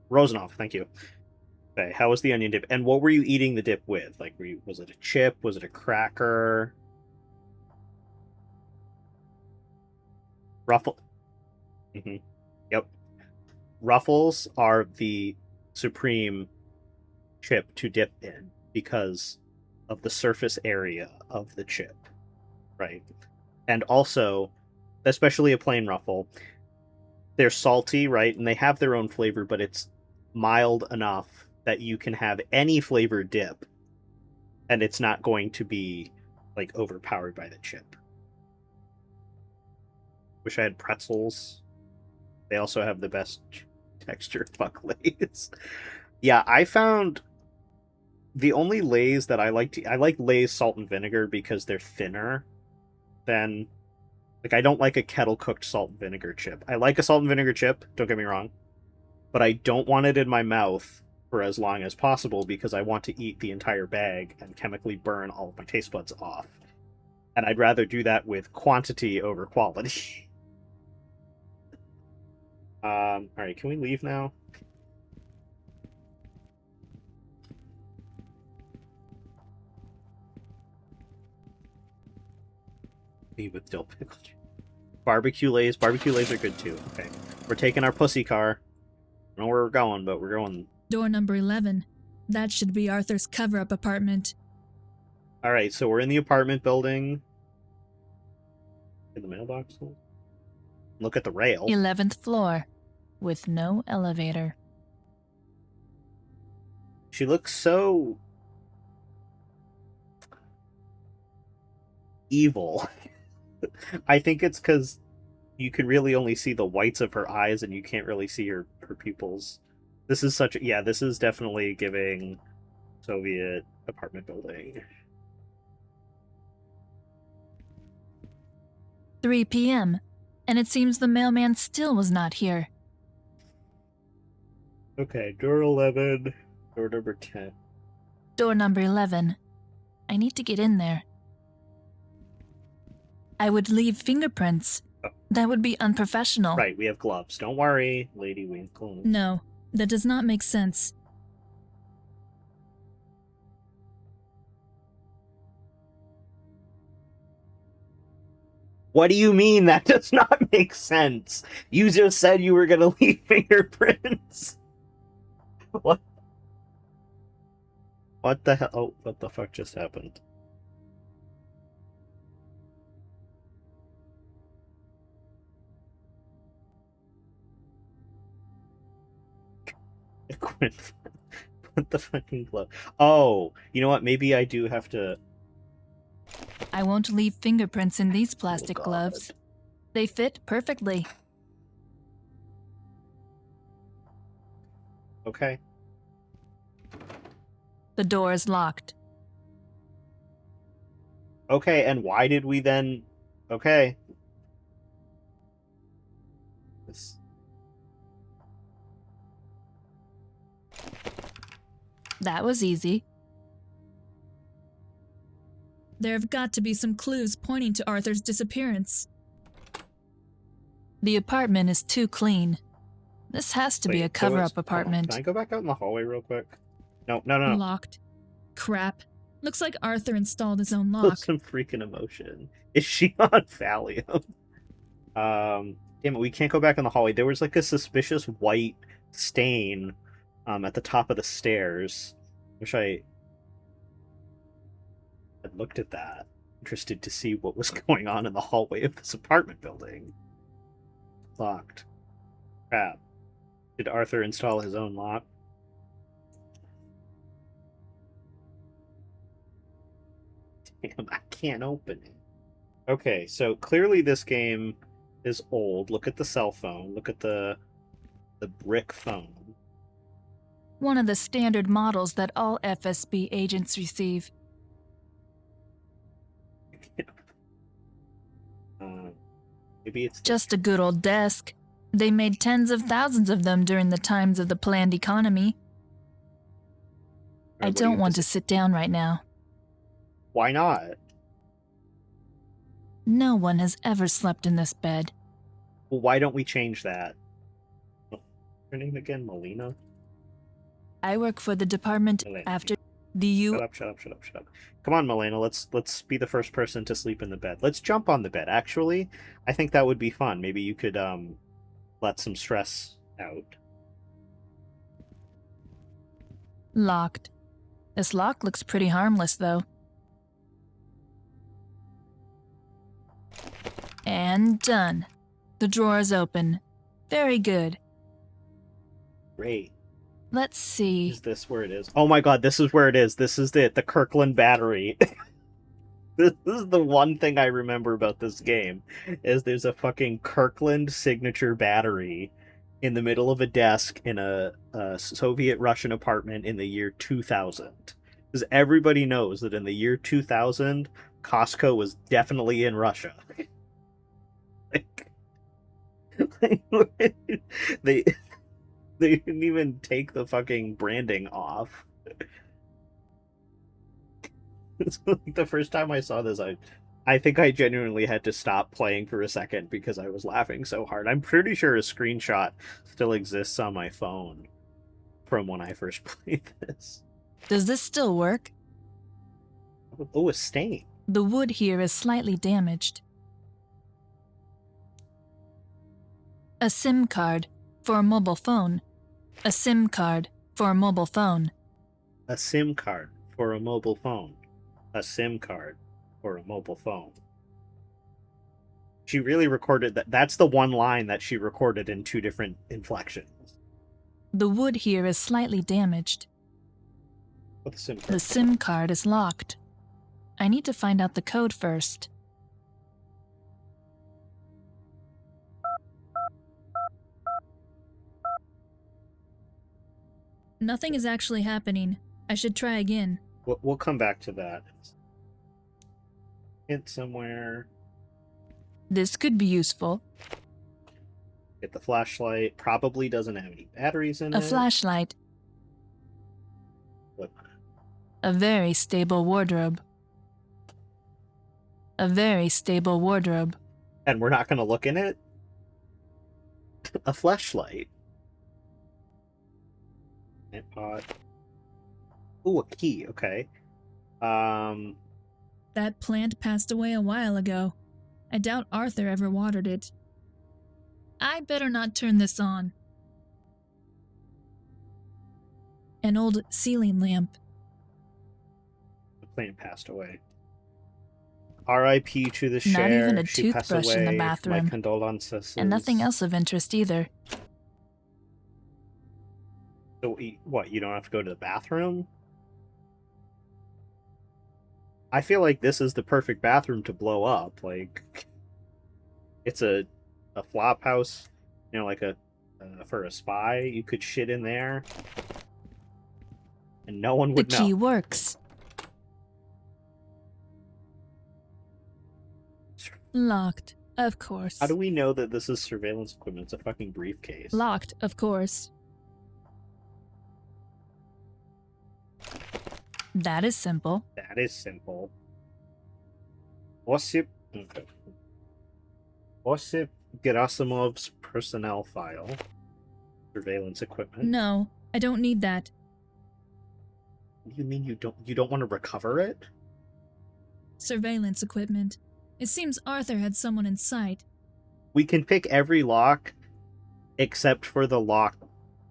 Rosanov, thank you. Okay, how was the onion dip? And what were you eating the dip with? Like, was it a chip? Was it a cracker? Ruffle. Yep. Ruffles are the supreme chip to dip in because of the surface area of the chip, right? And also, especially a plain Ruffle, they're salty, right? And they have their own flavor, but it's mild enough that you can have any flavored dip and it's not going to be like overpowered by the chip. Wish I had pretzels. They also have the best texture. Fuck Lay's. Yeah, I found the only Lay's that I like Lay's salt and vinegar because they're thinner than, like, I don't like a kettle cooked salt and vinegar chip. I like a salt and vinegar chip, don't get me wrong, but I don't want it in my mouth for as long as possible because I want to eat the entire bag and chemically burn all of my taste buds off. And I'd rather do that with quantity over quality. Alright, can we leave now? Leave with dill pickle. Barbecue Lays. Barbecue Lays are good too. Okay. We're taking our pussy car. I don't know where we're going, but we're going. Door number 11. That should be Arthur's cover-up apartment. Alright, so we're in the apartment building. In the mailbox? Look at the rail. 11th floor, with no elevator. She looks so evil. I think it's because you can really only see the whites of her eyes and you can't really see her pupils. This is such a... Yeah, this is definitely giving Soviet apartment building. 3 p.m., and it seems the mailman still was not here. Okay, door 11, door number 10. Door number 11. I need to get in there. I would leave fingerprints. Oh. That would be unprofessional. Right, we have gloves. Don't worry, Lady Winkle. No, that does not make sense. What do you mean that does not make sense? You just said you were gonna leave fingerprints. What? What the hell? Oh, what the fuck just happened? Put the fucking glove. Oh, you know what? Maybe I do have to... I won't leave fingerprints in these plastic God. gloves. They fit perfectly. Okay. The door is locked. Okay, and why did we then... Okay. This... That was easy. There have got to be some clues pointing to Arthur's disappearance. The apartment is too clean. This has to be a cover-up apartment. Can I go back out in the hallway real quick? No. Locked. Crap. Looks like Arthur installed his own lock. Some freaking emotion. Is she on Valium? Damn it, we can't go back in the hallway. There was like a suspicious white stain at the top of the stairs. Wish I had looked at that. Interested to see what was going on in the hallway of this apartment building. Locked. Crap. Did Arthur install his own lock? Damn, I can't open it. Okay, so clearly this game is old. Look at the cell phone. Look at the brick phone. One of the standard models that all FSB agents receive. Maybe it's Just a good old desk. They made tens of thousands of them during the times of the planned economy. I don't want to sit down right now. Why not? No one has ever slept in this bed. Well, why don't we change that? Her name again, Melina? I work for the department Melina. after the U. Shut up. Come on, Melina, let's be the first person to sleep in the bed. Let's jump on the bed, actually. I think that would be fun. Maybe you could, let some stress out. Locked. This lock looks pretty harmless, though. And done. The drawer is open. Very good. Great. Let's see. Is this where it is? Oh my god, this is where it is. This is it. The Kirkland battery. This is the one thing I remember about this game, is there's a fucking Kirkland signature battery in the middle of a desk in a Soviet-Russian apartment in the year 2000. Because everybody knows that in the year 2000, Costco was definitely in Russia. they didn't even take the fucking branding off. It's like the first time I saw this, I think I genuinely had to stop playing for a second because I was laughing so hard. I'm pretty sure a screenshot still exists on my phone from when I first played this. Does this still work? Oh, a stain. The wood here is slightly damaged. A SIM card for a mobile phone. A SIM card for a mobile phone. A SIM card for a mobile phone. A SIM card for a mobile phone. She really recorded that. That's the one line that she recorded in two different inflections. The wood here is slightly damaged. What the SIM card? The SIM card is locked. I need to find out the code first. Nothing is actually happening. I should try again. We'll come back to that. Hint somewhere. This could be useful. Get the flashlight. Probably doesn't have any batteries in it. A flashlight. What? A very stable wardrobe. A very stable wardrobe. And we're not going to look in it? A flashlight. Pot. Ooh, a key. Okay. That plant passed away a while ago. I doubt Arthur ever watered it. I better not turn this on. An old ceiling lamp. The plant passed away. R.I.P. to the Cher. Not even a She passed toothbrush in the away. bathroom. My condolences. And nothing else of interest either. So, what, you don't have to go to the bathroom? I feel like this is the perfect bathroom to blow up. Like, it's a flop house, you know, like a for a spy. You could shit in there, and no one would know. The key works. Locked, of course. How do we know that this is surveillance equipment? It's a fucking briefcase. Locked, of course. That is simple. That is simple. Osip Gerasimov's personnel file. Surveillance equipment. No, I don't need that. What do you mean you don't want to recover it? Surveillance equipment. It seems Arthur had someone in sight. We can pick every lock except for the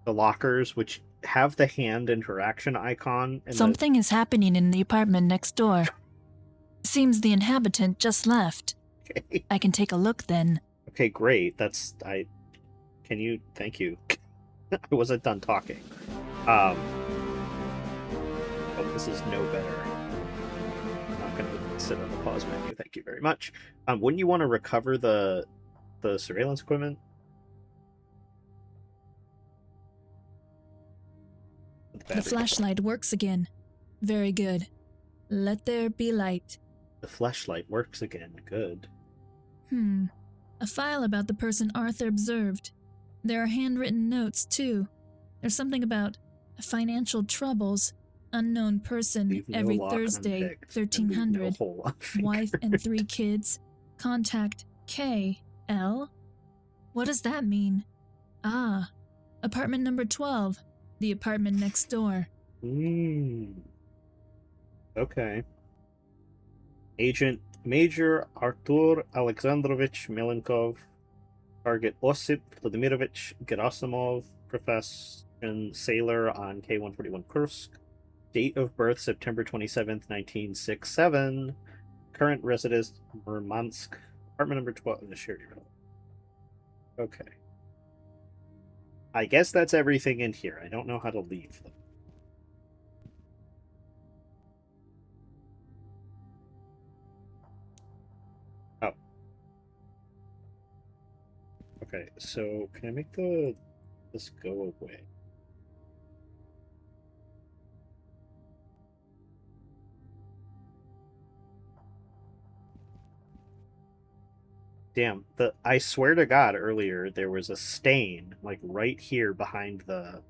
lockers which have the hand interaction icon. And Something is happening in the apartment next door. Seems the inhabitant just left. Okay. I can take a look then. Okay, great. Thank you. I wasn't done talking. Oh, this is no better. I'm not gonna sit on the pause menu. Thank you very much. Wouldn't you want to recover the surveillance equipment? The flashlight works again. Very good. Let there be light. The flashlight works again. Good. A file about the person Arthur observed. There are handwritten notes, too. There's something about financial troubles, unknown person, Leave no every lock Thursday, unpicked, and leave no 1300, hole wife and 3 unfingered. kids, contact K.L.? What does that mean? Ah, apartment number 12, the apartment next door. Okay. Agent Major Artur Alexandrovich Melenkov, target Osip Vladimirovich Gerasimov, profession sailor on K-141 Kursk, date of birth September 27th, 1967, current residence Murmansk, apartment number 12 in the shared unit. Okay. I guess that's everything in here. I don't know how to leave them. Oh. Okay, so can I make this go away? Damn, I swear to God, earlier there was a stain, like right here behind the...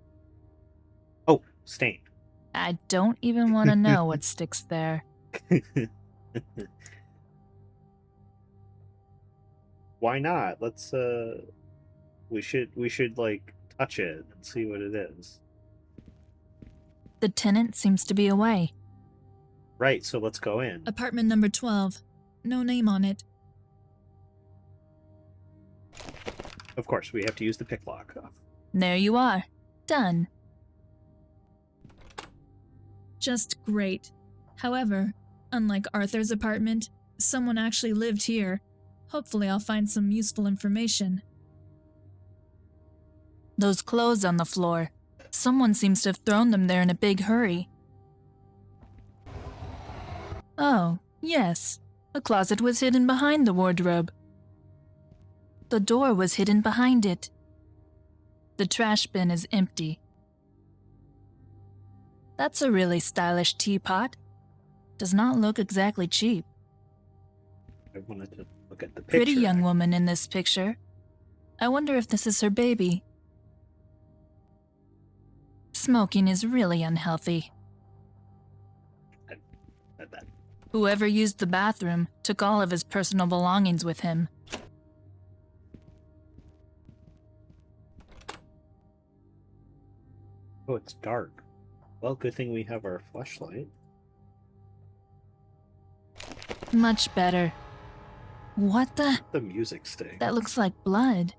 Oh, stain. I don't even want to know what sticks there. Why not? Let's, we should, like, touch it and see what it is. The tenant seems to be away. Right, so let's go in. Apartment number 12. No name on it. Of course, we have to use the pick lock. There you are. Done. Just great. However, unlike Arthur's apartment, someone actually lived here. Hopefully I'll find some useful information. Those clothes on the floor. Someone seems to have thrown them there in a big hurry. Oh, yes. A closet was hidden behind the wardrobe. The door was hidden behind it. The trash bin is empty. That's a really stylish teapot. Does not look exactly cheap. I wanted to look at the picture. Pretty young woman in this picture. I wonder if this is her baby. Smoking is really unhealthy. I bet. Whoever used the bathroom took all of his personal belongings with him. Oh, it's dark. Well, good thing we have our flashlight. Much better. What the? The music sting. That looks like blood.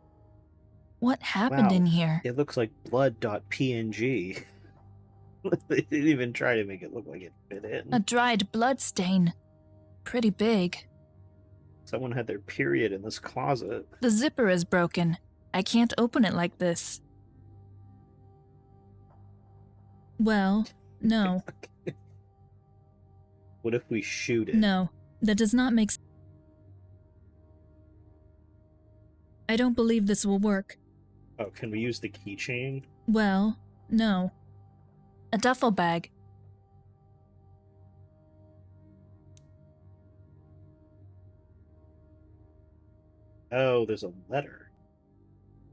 What happened Wow. in here? It looks like blood.png. They didn't even try to make it look like it fit in. A dried blood stain. Pretty big. Someone had their period in this closet. The zipper is broken. I can't open it like this. Well, no. What if we shoot it? No, that does not make sense. I don't believe this will work. Oh, can we use the keychain? Well, no. A duffel bag. Oh, there's a letter.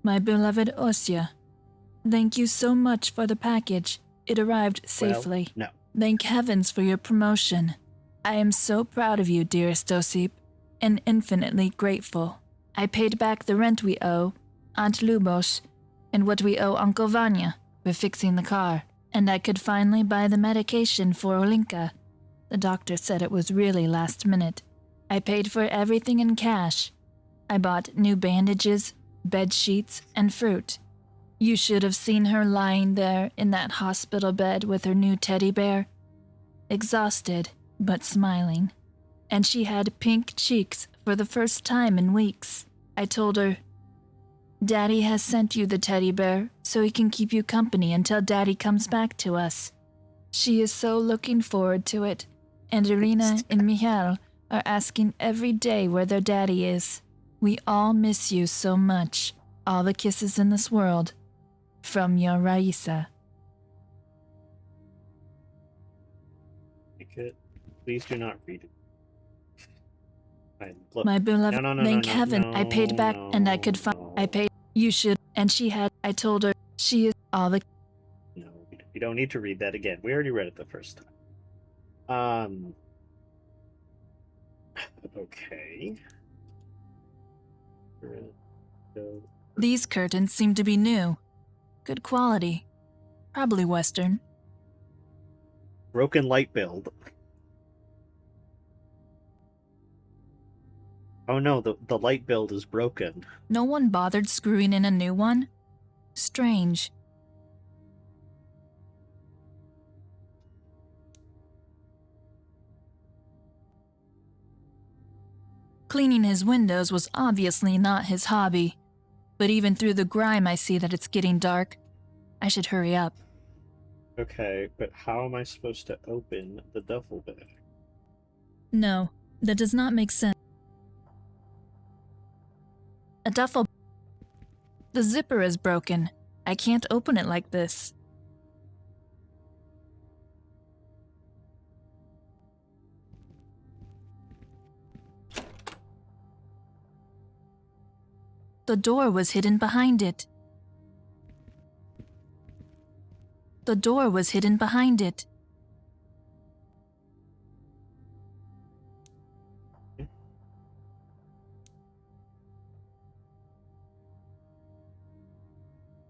My beloved Osya, thank you so much for the package. It arrived safely. Well, no. Thank heavens for your promotion. I am so proud of you, dearest Osip, and infinitely grateful. I paid back the rent we owe, Aunt Lubos, and what we owe Uncle Vanya for fixing the car, and I could finally buy the medication for Olinka. The doctor said it was really last minute. I paid for everything in cash. I bought new bandages, bed sheets, and fruit. You should have seen her lying there in that hospital bed with her new teddy bear. Exhausted, but smiling. And she had pink cheeks for the first time in weeks. I told her, Daddy has sent you the teddy bear so he can keep you company until Daddy comes back to us. She is so looking forward to it, and Irina and Mihail are asking every day where their daddy is. We all miss you so much. All the kisses in this world. From your Raisa. Take it. Please do not read it. Fine, look. My beloved, No, thank heaven, I paid back and I could find. I paid. You should. And she had. I told her she is all the. No, we don't need to read that again. We already read it the first time. Okay. These curtains seem to be new. Good quality. Probably Western. Broken light build. Oh no, the light build is broken. No one bothered screwing in a new one? Strange. Cleaning his windows was obviously not his hobby. But even through the grime I see that it's getting dark. I should hurry up. Okay, but how am I supposed to open the duffel bag? No, that does not make sense. A duffel. The zipper is broken. I can't open it like this. The door was hidden behind it. The door was hidden behind it.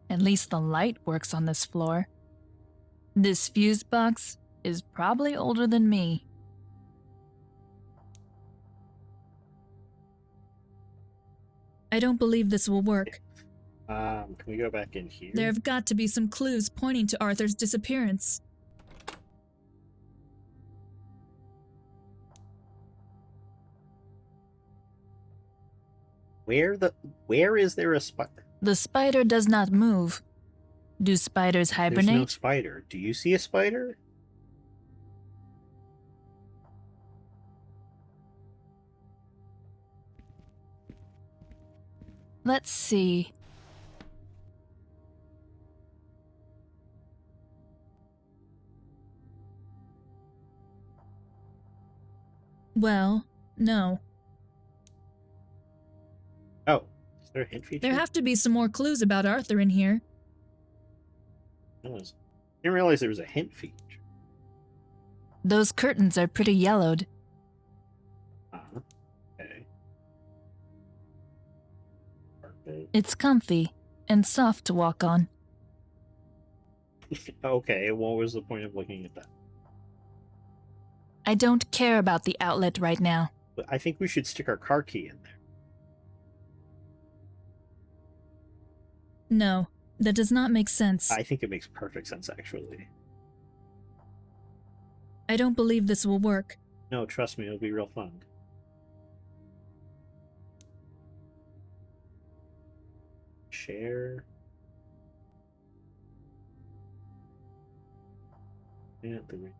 At least the light works on this floor. This fuse box is probably older than me. I don't believe this will work. Can we go back in here? There have got to be some clues pointing to Arthur's disappearance. Where is there a spider? The spider does not move. Do spiders hibernate? There's no spider. Do you see a spider? Let's see. Well, no. Oh, is there a hint feature? There have to be some more clues about Arthur in here. I didn't realize there was a hint feature. Those curtains are pretty yellowed. Okay. Perfect. It's comfy and soft to walk on. Okay, what was the point of looking at that? I don't care about the outlet right now. But I think we should stick our car key in there. No, that does not make sense. I think it makes perfect sense, actually. I don't believe this will work. No, trust me, it'll be real fun. Share. Yeah, the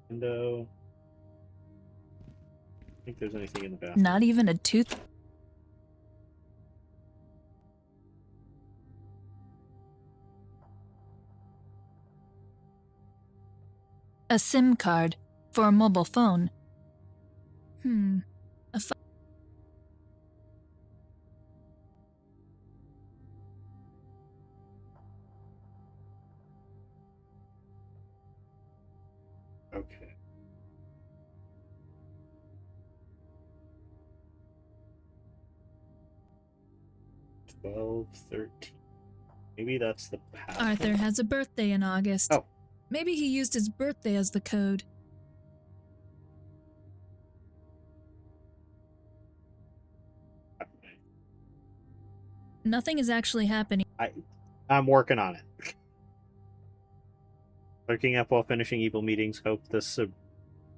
window. I think there's anything in the bathroom. Not even a tooth. A SIM card for a mobile phone. Okay. $12.13. Maybe that's the password. Arthur has a birthday in August. Oh. Maybe he used his birthday as the code. Nothing is actually happening. I'm working on it. Looking up while finishing evil meetings. Hope the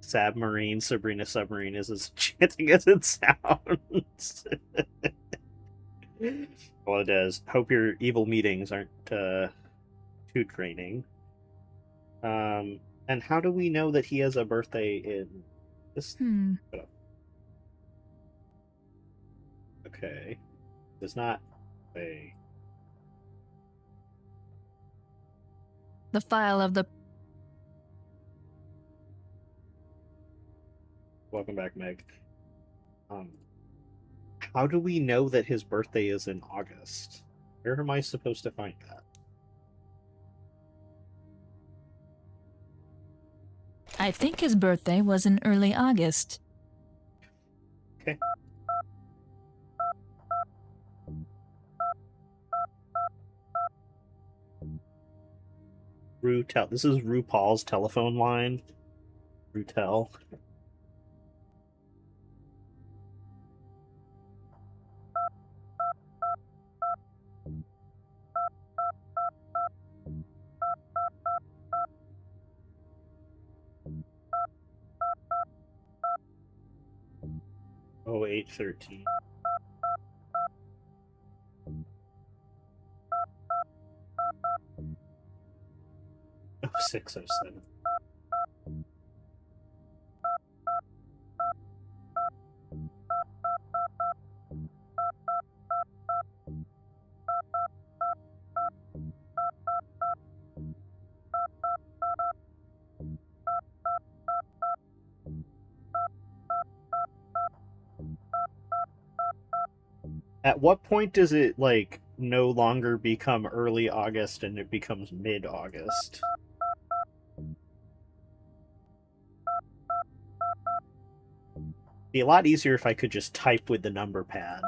Sabrina submarine is as chanting as it sounds. Well, it does. Hope your evil meetings aren't too draining. And how do we know that he has a birthday in this? Okay. Does not say. The file of the... Welcome back, Meg. How do we know that his birthday is in August? Where am I supposed to find that? I think his birthday was in early August. Okay. Rutel. This is RuPaul's telephone line. Rutel. Oh, 813. Oh, 607. At what point does it, like, no longer become early August and it becomes mid-August? Be a lot easier if I could just type with the number pad.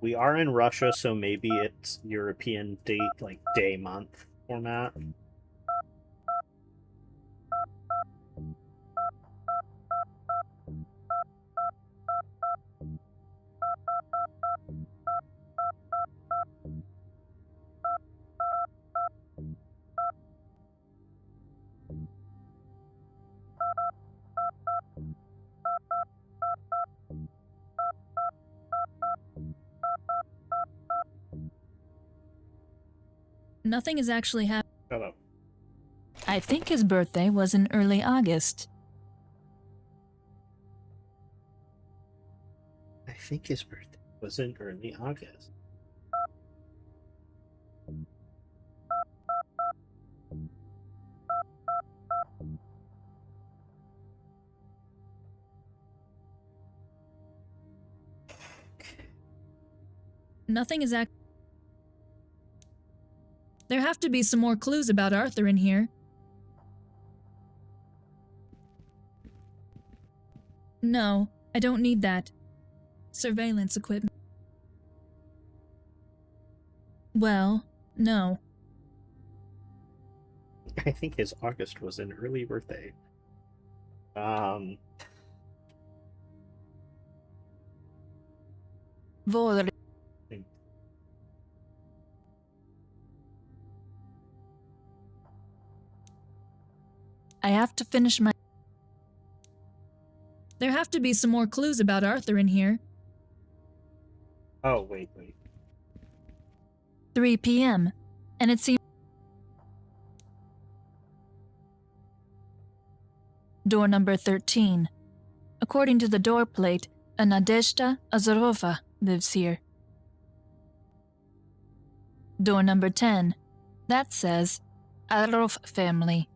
We are in Russia, so maybe it's European date, like day, month format. Nothing is actually happening. Shut up. I think his birthday was in early August. I think his birthday was in early August. Nothing is There have to be some more clues about Arthur in here. No, I don't need that. Surveillance equipment. Well, no. I think his August was an early birthday. Vår. I have to finish my... There have to be some more clues about Arthur in here. Oh, wait. 3 p.m. And it seems... Door number 13. According to the door plate, a Nadezhda Azarova lives here. Door number 10. That says, Azarov family.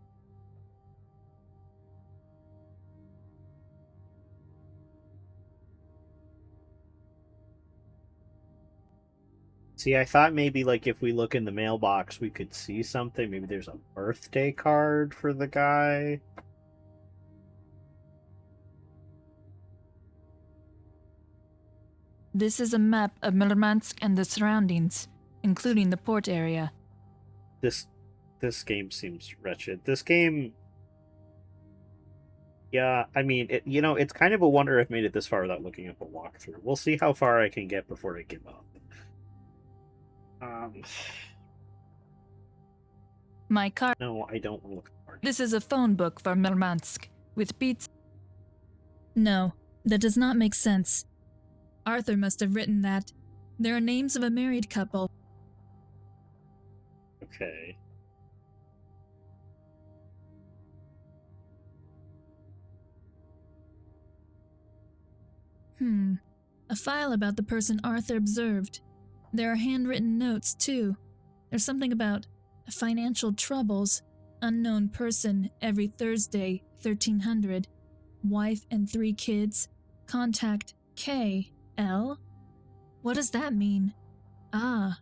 See, I thought maybe, like, if we look in the mailbox, we could see something. Maybe there's a birthday card for the guy. This is a map of Murmansk and the surroundings, including the port area. This game seems wretched. This game... Yeah, I mean, it's kind of a wonder I've made it this far without looking up a walkthrough. We'll see how far I can get before I give up. My car. No, I don't want to look hard. This is a phone book for Murmansk, with beats. No, that does not make sense. Arthur must have written that. There are names of a married couple. Okay. A file about the person Arthur observed. There are handwritten notes, too. There's something about financial troubles, unknown person every Thursday, 1300. wife and 3 kids. Contact K.L. What does that mean? Ah,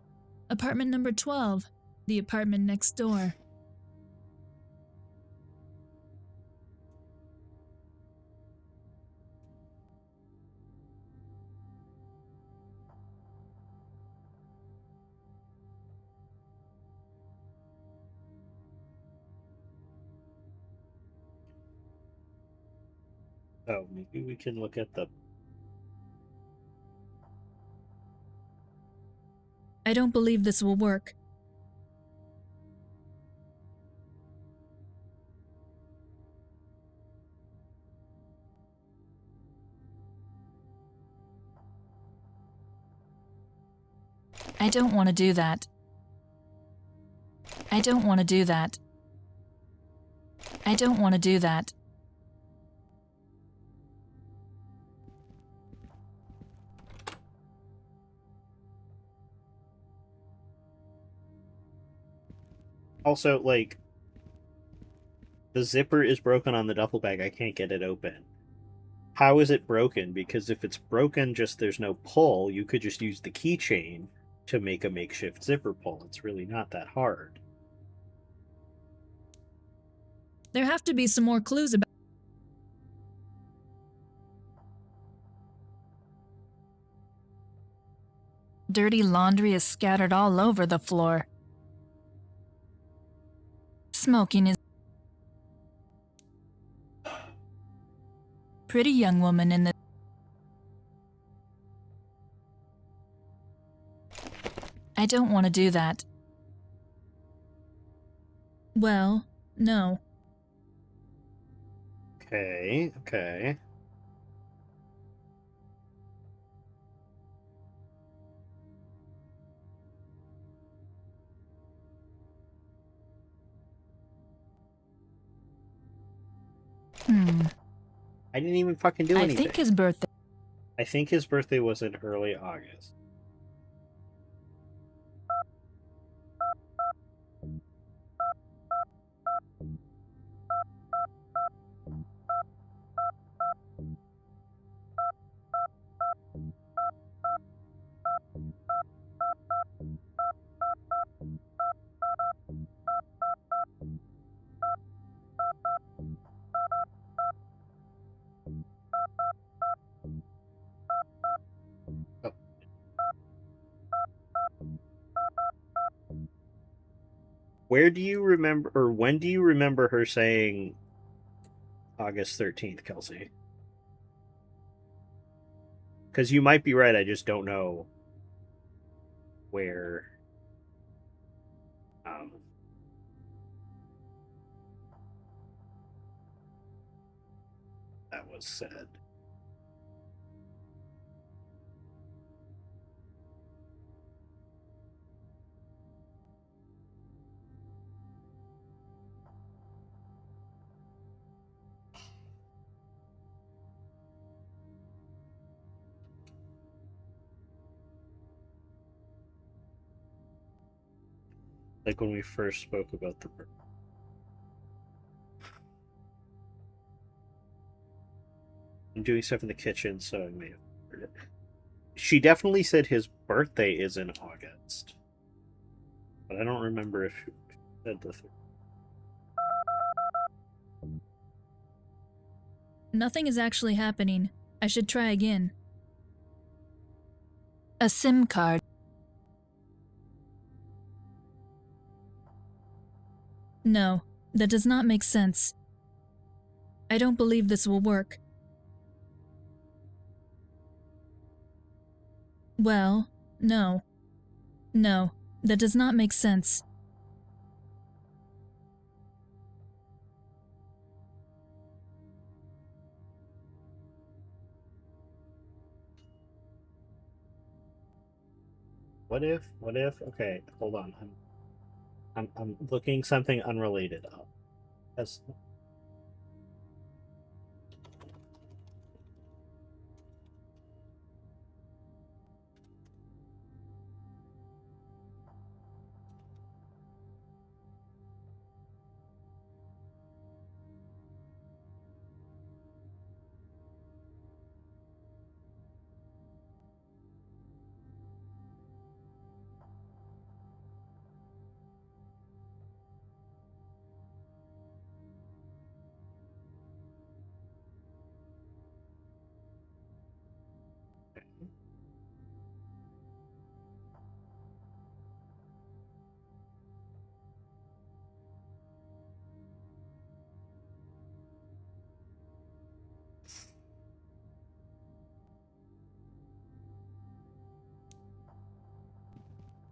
apartment number 12, the apartment next door. Oh, maybe we can look at the... I don't believe this will work. I don't want to do that. I don't want to do that. I don't want to do that. Also, like, the zipper is broken on the duffel bag. I can't get it open. How is it broken? Because if it's broken, just there's no pull, you could just use the keychain to make a makeshift zipper pull. It's really not that hard. There have to be some more clues about. Dirty laundry is scattered all over the floor. Smoking is. Pretty young woman in the. I don't want to do that. Well, no. Okay, okay. I didn't even fucking do anything. I think his birthday. I think his birthday was in early August. Oh. Where do you remember, or when do you remember her saying August 13th, Kelsey? Because you might be right, I just don't know where that was said. Like when we first spoke about the birth. I'm doing stuff in the kitchen, so I may have heard it. She definitely said his birthday is in August. But I don't remember if she said the thing. Nothing is actually happening. I should try again. A SIM card. No, that does not make sense. I don't believe this will work. Well, no. No, that does not make sense. What if? Okay, hold on. I'm looking something unrelated up. That's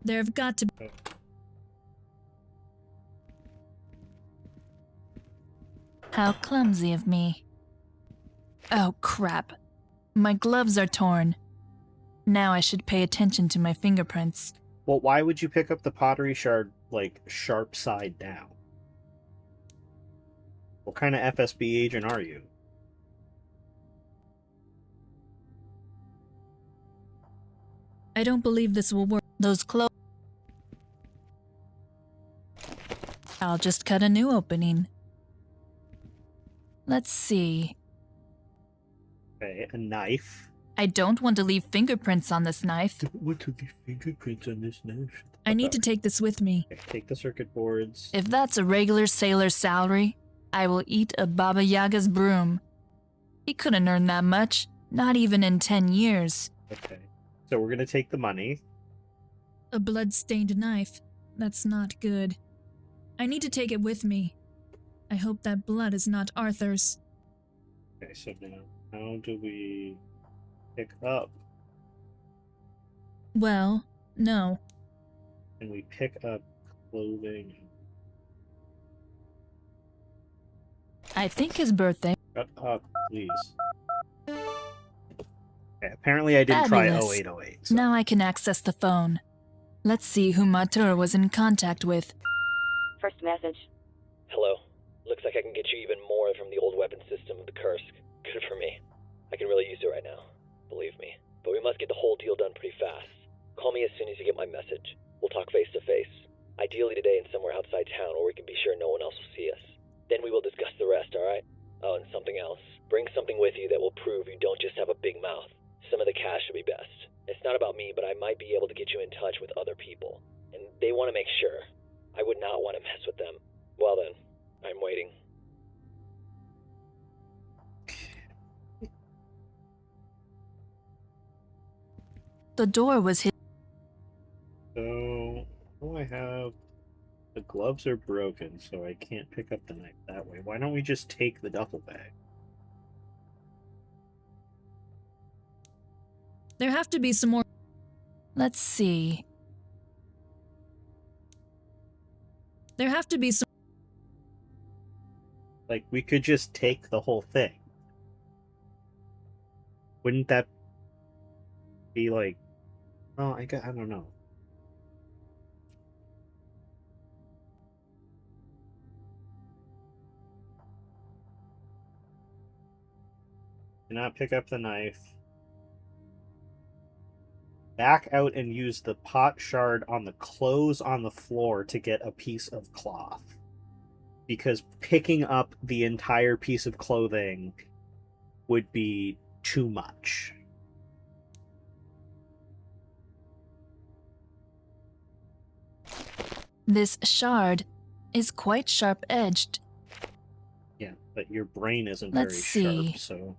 There have got to be. How clumsy of me. Oh, crap. My gloves are torn. Now I should pay attention to my fingerprints. Well, why would you pick up the pottery shard, like, sharp side down? What kind of FSB agent are you? I don't believe this will work. Those clothes. I'll just cut a new opening. Let's see. Okay, a knife. I don't want to leave fingerprints on this knife. What to leave fingerprints on this knife? I need to take this with me. Okay, take the circuit boards. If that's a regular sailor's salary, I will eat a Baba Yaga's broom. He couldn't earn that much, not even in 10 years. Okay, so we're gonna take the money. A blood-stained knife. That's not good. I need to take it with me. I hope that blood is not Arthur's. Okay, so now, how do we pick up? Well, no. Can we pick up clothing? I think his birthday. Shut up, please. Okay, apparently I didn't try Fabulous. 0808. So. Now I can access the phone. Let's see who Matur was in contact with. First message. Hello. Looks like I can get you even more from the old weapon system of the Kursk. Good for me. I can really use it right now. Believe me. But we must get the whole deal done pretty fast. Call me as soon as you get my message. We'll talk face to face. Ideally today and somewhere outside town where we can be sure no one else will see us. Then we will discuss the rest, alright? Oh, and something else. Bring something with you that will prove you don't just have a big mouth. Some of the cash should be best. It's not about me, but I might be able to get you in touch with other people. And they want to make sure. I would not want to mess with them. Well then, I'm waiting. The door was hit. So, what do I have? The gloves are broken, so I can't pick up the knife that way. Why don't we just take the duffel bag? There have to be some more. Let's see. There have to be some. Like, we could just take the whole thing. Wouldn't that be like... Oh, I don't know. Do not pick up the knife. Back out and use the pot shard on the clothes on the floor to get a piece of cloth. Because picking up the entire piece of clothing would be too much. This shard is quite sharp-edged. Yeah, but your brain isn't Let's very see. sharp, so...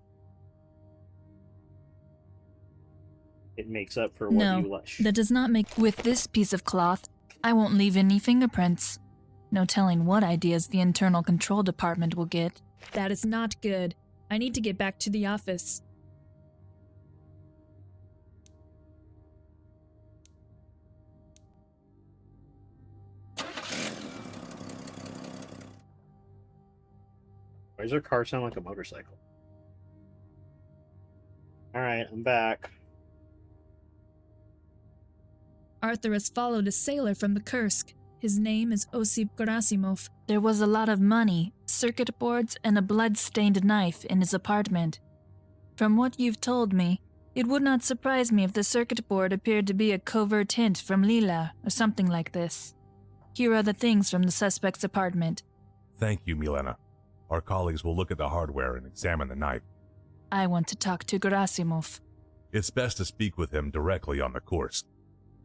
It makes up for what No, you lush. that does not make. With this piece of cloth, I won't leave any fingerprints. No telling what ideas the internal control department will get. That is not good. I need to get back to the office. Why does her car sound like a motorcycle? Alright, I'm back. Arthur has followed a sailor from the Kursk. His name is Osip Gerasimov. There was a lot of money, circuit boards, and a blood-stained knife in his apartment. From what you've told me, it would not surprise me if the circuit board appeared to be a covert hint from Lila, or something like this. Here are the things from the suspect's apartment. Thank you, Milena. Our colleagues will look at the hardware and examine the knife. I want to talk to Gerasimov. It's best to speak with him directly on the Kursk.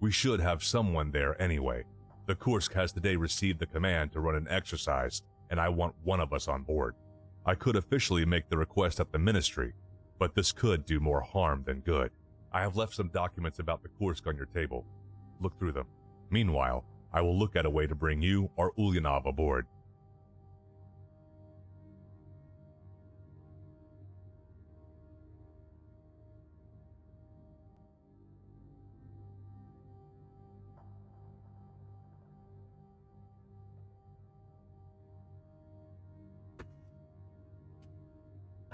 We should have someone there anyway. The Kursk has today received the command to run an exercise, and I want one of us on board. I could officially make the request at the ministry, but this could do more harm than good. I have left some documents about the Kursk on your table. Look through them. Meanwhile, I will look at a way to bring you or Ulyanov aboard.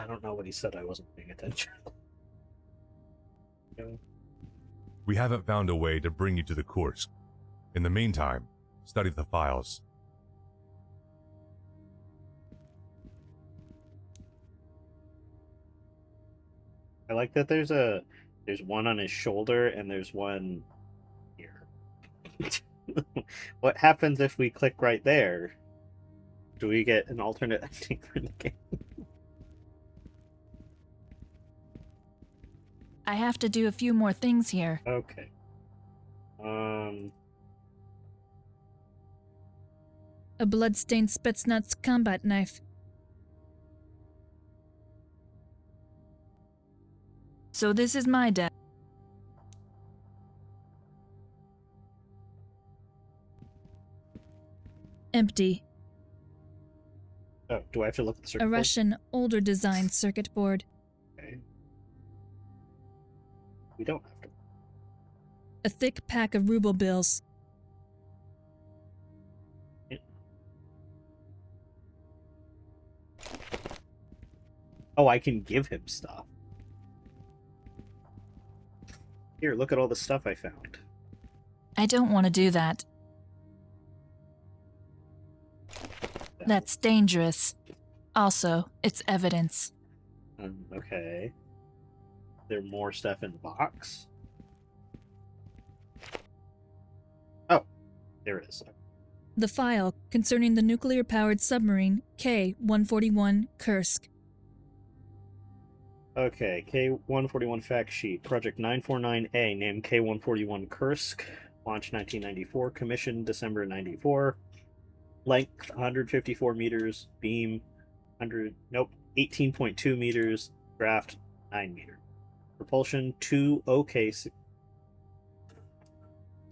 I don't know what he said. I wasn't paying attention. No. We haven't found a way to bring you to the Kursk. In the meantime, study the files. I like that there's one on his shoulder and there's one here. What happens if we click right there? Do we get an alternate ending for the game? I have to do a few more things here. Okay. A blood-stained Spetsnaz combat knife. So this is my death. Empty. Oh, do I have to look at the circuit A board? Russian, older design circuit board. Okay. We don't have to. A thick pack of ruble bills. Oh, I can give him stuff. Here, look at all the stuff I found. I don't want to do that. That's dangerous. Also, it's evidence. Okay. There more stuff in the box? Oh, there it is. The file concerning the nuclear-powered submarine K-141 Kursk. Okay, K-141 fact sheet. Project 949A, named K-141 Kursk. Launch 1994, commissioned December 94. Length 154 meters, beam 18.2 meters, draft 9 meters. Propulsion 2 OK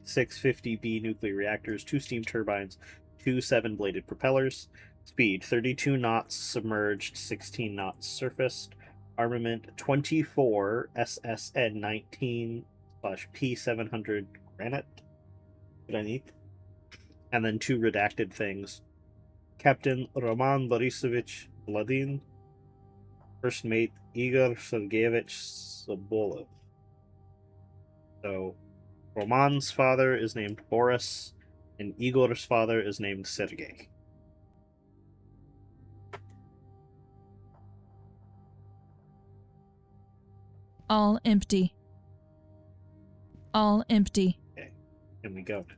650B nuclear reactors, 2 steam turbines, 2 7-bladed propellers. Speed 32 knots submerged, 16 knots surfaced. Armament 24 SSN 19/P700 Granite. What I need. And then 2 redacted things. Captain Roman Borisovich Vladin. First mate Igor Sergeyevich Sobolov. So, Roman's father is named Boris, and Igor's father is named Sergei. All empty. All empty. Okay, and we go now.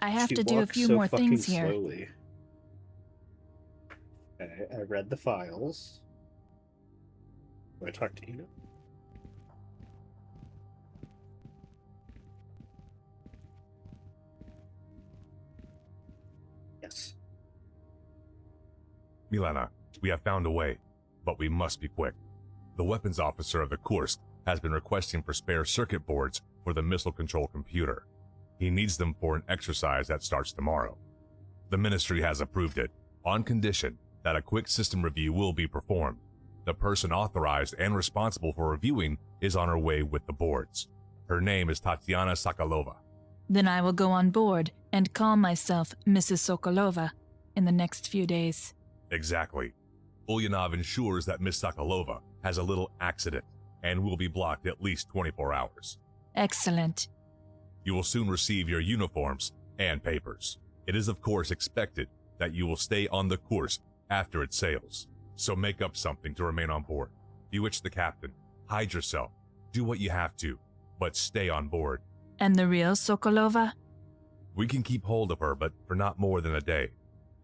I have She to do a walks few so more things fucking here. slowly. Okay, I read the files. Do I talk to Ina? Yes. Milena, we have found a way, but we must be quick. The weapons officer of the Kursk has been requesting for spare circuit boards for the missile control computer. He needs them for an exercise that starts tomorrow. The ministry has approved it, on condition that a quick system review will be performed. The person authorized and responsible for reviewing is on her way with the boards. Her name is Tatiana Sokolova. Then I will go on board and call myself Mrs. Sokolova in the next few days. Exactly. Ulyanov ensures that Miss Sokolova has a little accident and will be blocked at least 24 hours. Excellent. You will soon receive your uniforms and papers. It is of course expected that you will stay on the course after it sails, so make up something to remain on board. Bewitch the captain, hide yourself, do what you have to, but stay on board. And the real Sokolova? We can keep hold of her, but for not more than a day.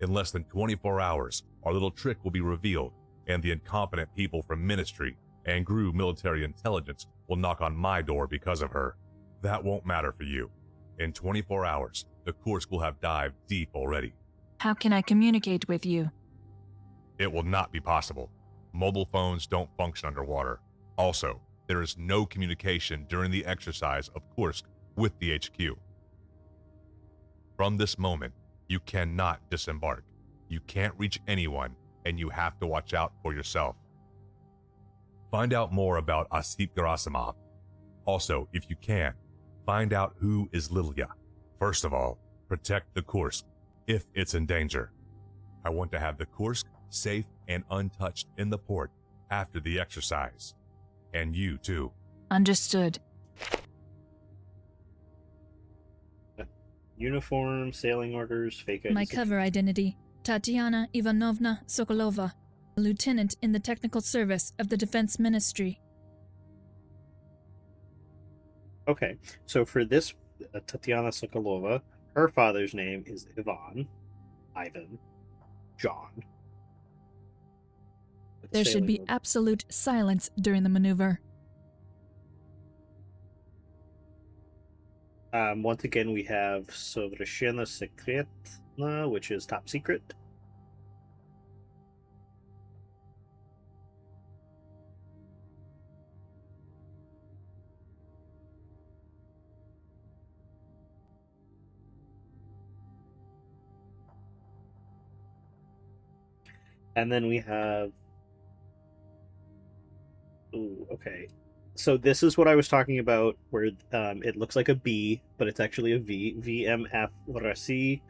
In less than 24 hours, our little trick will be revealed, and the incompetent people from Ministry and GRU military intelligence will knock on my door because of her. That won't matter for you. In 24 hours, the Kursk will have dived deep already. How can I communicate with you? It will not be possible. Mobile phones don't function underwater. Also, there is no communication during the exercise of Kursk with the HQ. From this moment, you cannot disembark. You can't reach anyone, and you have to watch out for yourself. Find out more about Osip Gerasimov. Also, if you can, Find out who is Lilia. First of all, protect the Kursk if it's in danger. I want to have the Kursk safe and untouched in the port after the exercise. And you too. Understood. Uniform, sailing orders, fake ID. My cover identity, Tatiana Ivanovna Sokolova, a lieutenant in the technical service of the Defense Ministry. Okay, so for this Tatiana Sokolova, her father's name is Ivan, John. There should be absolute silence during the maneuver. Once again, we have Sovrashena Sekretna, which is top secret. And then we have... Ooh, okay. So this is what I was talking about, where it looks like a B, but it's actually a V. VMF Россия.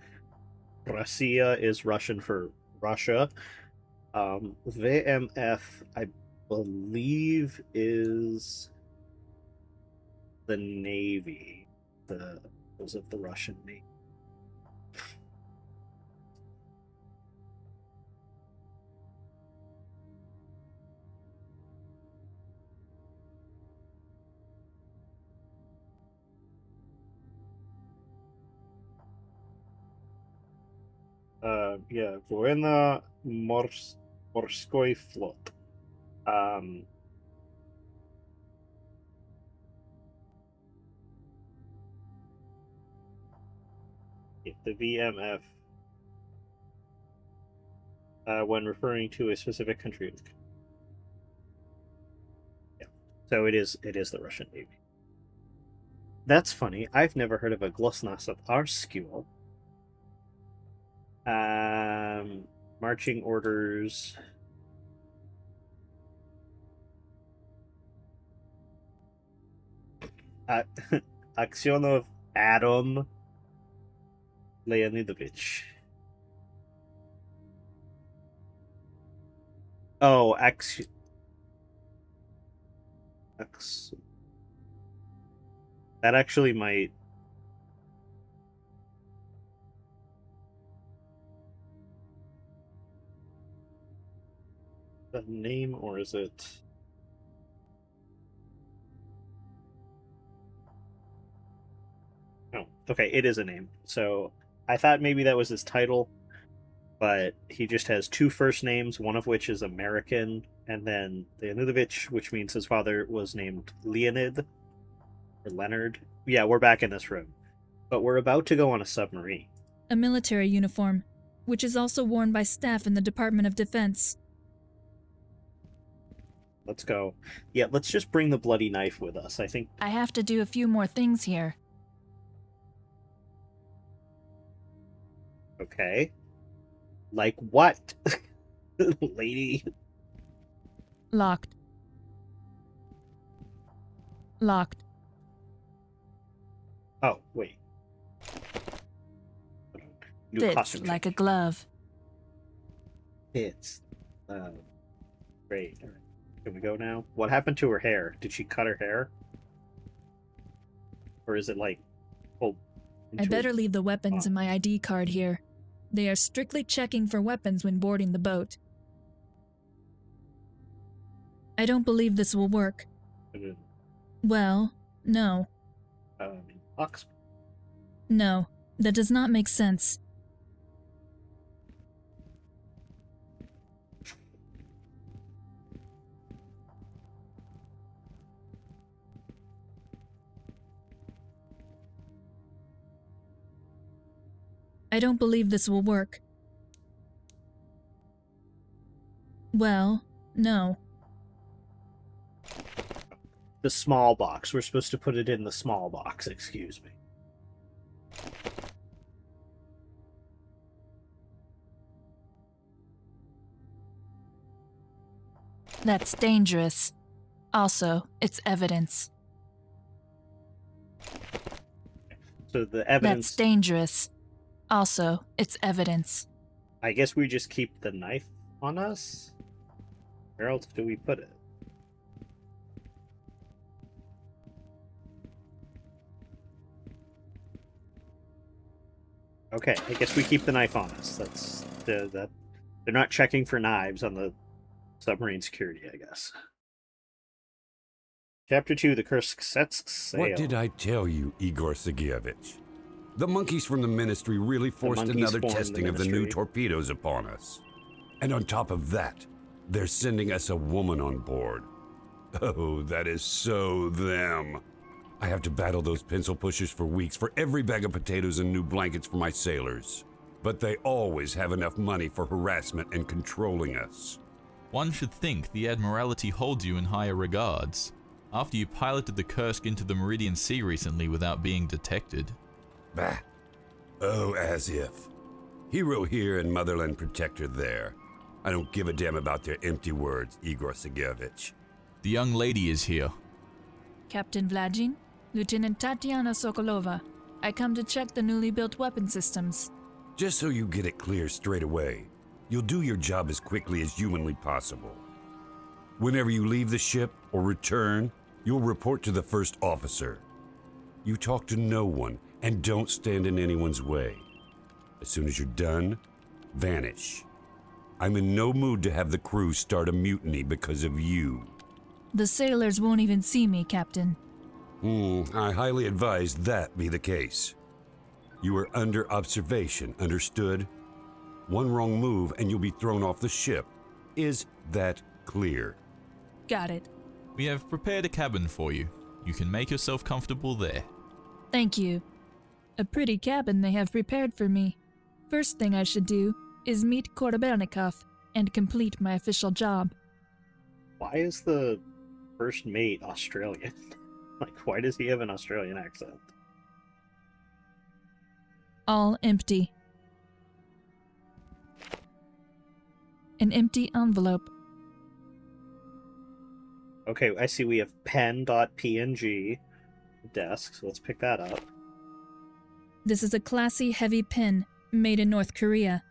Russia is Russian for Russia. VMF, I believe, is the Navy. Those of the Russian Navy. Yeah, Военно Морской флот. The VMF, when referring to a specific country. Yeah, so it is the Russian Navy. That's funny. I've never heard of a Glosnasat Arskul. Marching orders. Aksionov Adam Leonidovich. Oh, X. That actually might. The name, or is it? Oh, okay, it is a name. So I thought maybe that was his title, but he just has two first names, one of which is American, and then Leonidovich, which means his father was named Leonid or Leonard. Yeah, we're back in this room, but we're about to go on a submarine. A military uniform, which is also worn by staff in the Department of Defense. Let's go. Yeah, let's just bring the bloody knife with us. I think I have to do a few more things here. Okay. Like what? Lady. Locked. Locked. Oh, wait. New Fits costume like change. a glove. Fits. Great. All right. Can we go now? What happened to her hair? Did she cut her hair? Or is it like pulled I into better a- leave the weapons in my ID card here. They are strictly checking for weapons when boarding the boat. I don't believe this will work. Well, no. Box. No, that does not make sense. I don't believe this will work. Well, no. The small box. We're supposed to put it in the small box, excuse me. That's dangerous. Also, it's evidence. So the evidence. That's dangerous. Also, it's evidence. I guess we just keep the knife on us? Where else do we put it? Okay, I guess we keep the knife on us. That's that. They're not checking for knives on the submarine security, I guess. Chapter 2, the Kursk sets sail. What did I tell you, Igor Sergeyevich? The monkeys from the Ministry really forced another testing of the new torpedoes upon us. And on top of that, they're sending us a woman on board. Oh, that is so them. I have to battle those pencil pushers for weeks for every bag of potatoes and new blankets for my sailors. But they always have enough money for harassment and controlling us. One should think the Admiralty holds you in higher regards, after you piloted the Kursk into the Meridian Sea recently without being detected. Bah. Oh, as if. Hero here and motherland protector there. I don't give a damn about their empty words, Igor Sergeyevich. The young lady is here. Captain Vladin, Lieutenant Tatiana Sokolova. I come to check the newly built weapon systems. Just so you get it clear straight away, you'll do your job as quickly as humanly possible. Whenever you leave the ship or return, you'll report to the first officer. You talk to no one and don't stand in anyone's way. As soon as you're done, vanish. I'm in no mood to have the crew start a mutiny because of you. The sailors won't even see me, Captain. I highly advise that be the case. You are under observation, understood? One wrong move and you'll be thrown off the ship. Is that clear? Got it. We have prepared a cabin for you. You can make yourself comfortable there. Thank you. A pretty cabin they have prepared for me. First thing I should do is meet Korobernikov and complete my official job. Why is the first mate Australian? Like, why does he have an Australian accent? All empty. An empty envelope. Okay, I see we have pen.png desk, so let's pick that up. This is a classy heavy pen made in North Korea.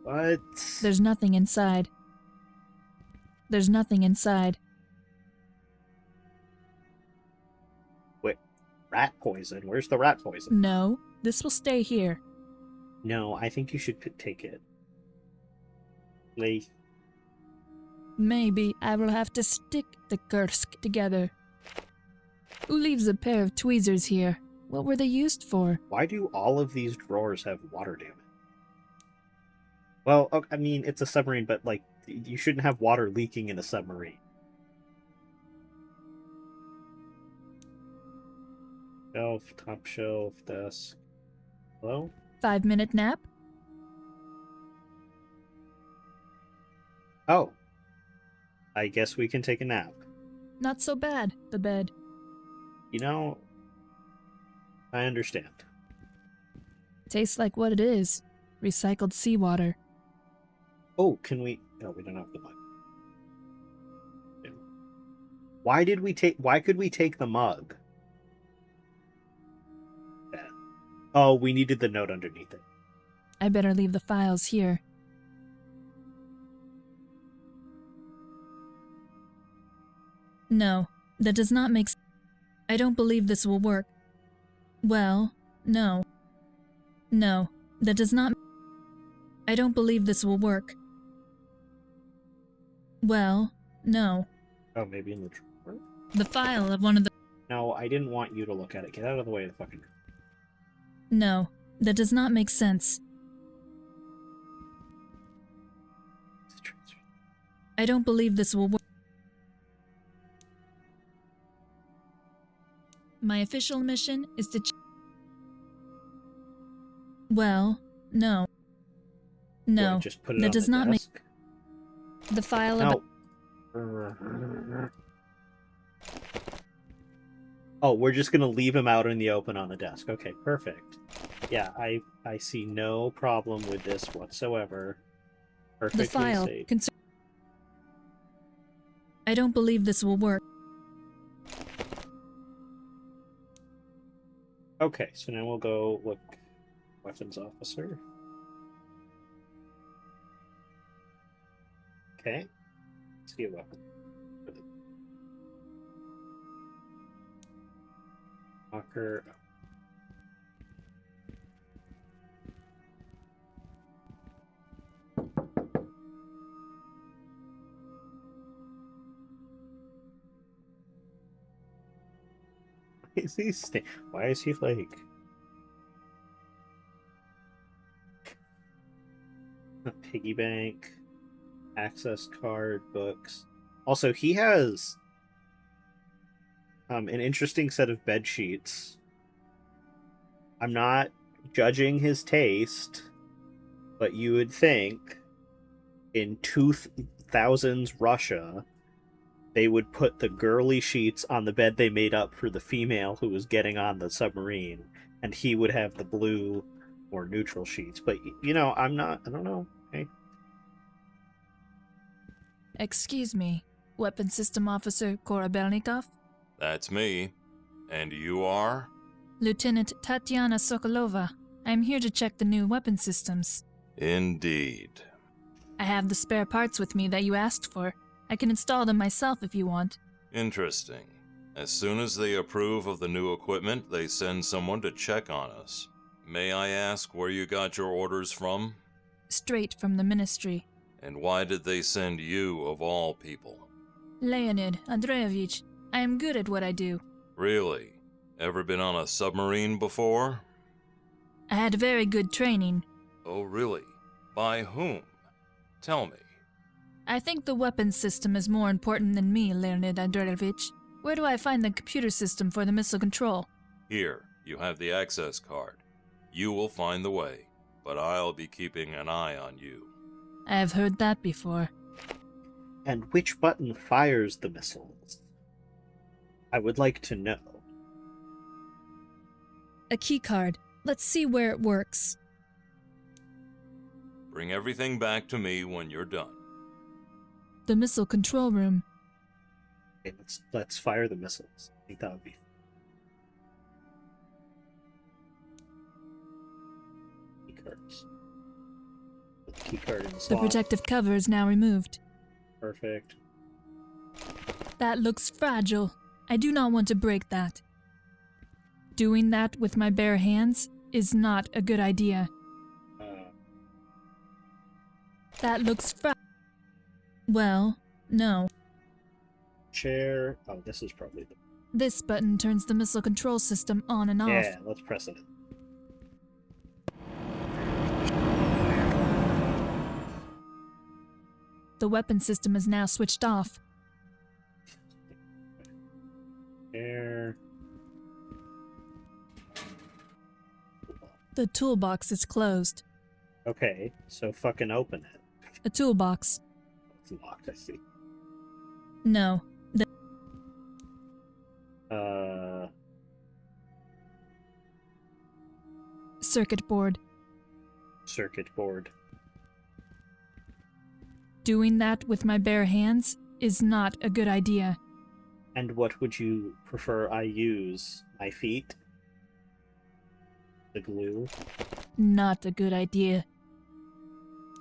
What? There's nothing inside. There's nothing inside. Wait, rat poison? Where's the rat poison? No, this will stay here. No, I think you should take it. Please. Maybe I will have to stick the Kursk together. Who leaves a pair of tweezers here? What were they used for? Why do all of these drawers have water damage? Well, I mean, it's a submarine, but, like, you shouldn't have water leaking in a submarine. Shelf, top shelf, desk. Hello? 5-minute nap? Oh. I guess we can take a nap. Not so bad, the bed. You know, I understand. Tastes like what it is. Recycled seawater. Oh, can we... No, we don't have the mug. Why could we take the mug? Yeah. Oh, we needed the note underneath it. I better leave the files here. No, that does not make sense. I don't believe this will work. Well, no. No, that does not... I don't believe this will work. Well, no. Oh, maybe in the drawer? The file of one of the... No, I didn't want you to look at it. Get out of the way of the fucking drawer. No, that does not make sense. I don't believe this will work. My official mission is to... Well, no. No, Just put it that on does the not make... desk? The file of... No. Oh, we're just gonna leave him out in the open on the desk. Okay, perfect. Yeah, I see no problem with this whatsoever. Perfectly The file... safe. I don't believe this will work. Okay, so now we'll go look weapons officer. Okay. Let's see a weapon. Walker. Why is he like a piggy bank, access card, books? Also, he has an interesting set of bed sheets. I'm not judging his taste, but you would think in 2000s Russia they would put the girly sheets on the bed they made up for the female who was getting on the submarine, and he would have the blue or neutral sheets. But, you know, I don't know. Okay. Excuse me, Weapon System Officer Korabelnikov? That's me. And you are? Lieutenant Tatiana Sokolova. I'm here to check the new weapon systems. Indeed. I have the spare parts with me that you asked for. I can install them myself if you want. Interesting. As soon as they approve of the new equipment, they send someone to check on us. May I ask where you got your orders from? Straight from the Ministry. And why did they send you, of all people? Leonid Andreevich, I am good at what I do. Really? Ever been on a submarine before? I had very good training. Oh, really? By whom? Tell me. I think the weapons system is more important than me, Leonid Andreevich. Where do I find the computer system for the missile control? Here, you have the access card. You will find the way, but I'll be keeping an eye on you. I have heard that before. And which button fires the missiles? I would like to know. A key card. Let's see where it works. Bring everything back to me when you're done. The missile control room. Okay, let's fire the missiles. I think that would be. Key cards. Put the key card in the The slot. protective cover is now removed. Perfect. That looks fragile. I do not want to break that. Doing that with my bare hands is not a good idea. That looks Well, no. Chair. Oh, this is probably the. This button turns the missile control system on and off. Yeah, let's press it. The weapon system is now switched off. Chair. The toolbox is closed. Okay, so fucking open it. A toolbox. It's locked, I see. No. Circuit board. Circuit board. Doing that with my bare hands is not a good idea. And what would you prefer I use? My feet? The glue? Not a good idea.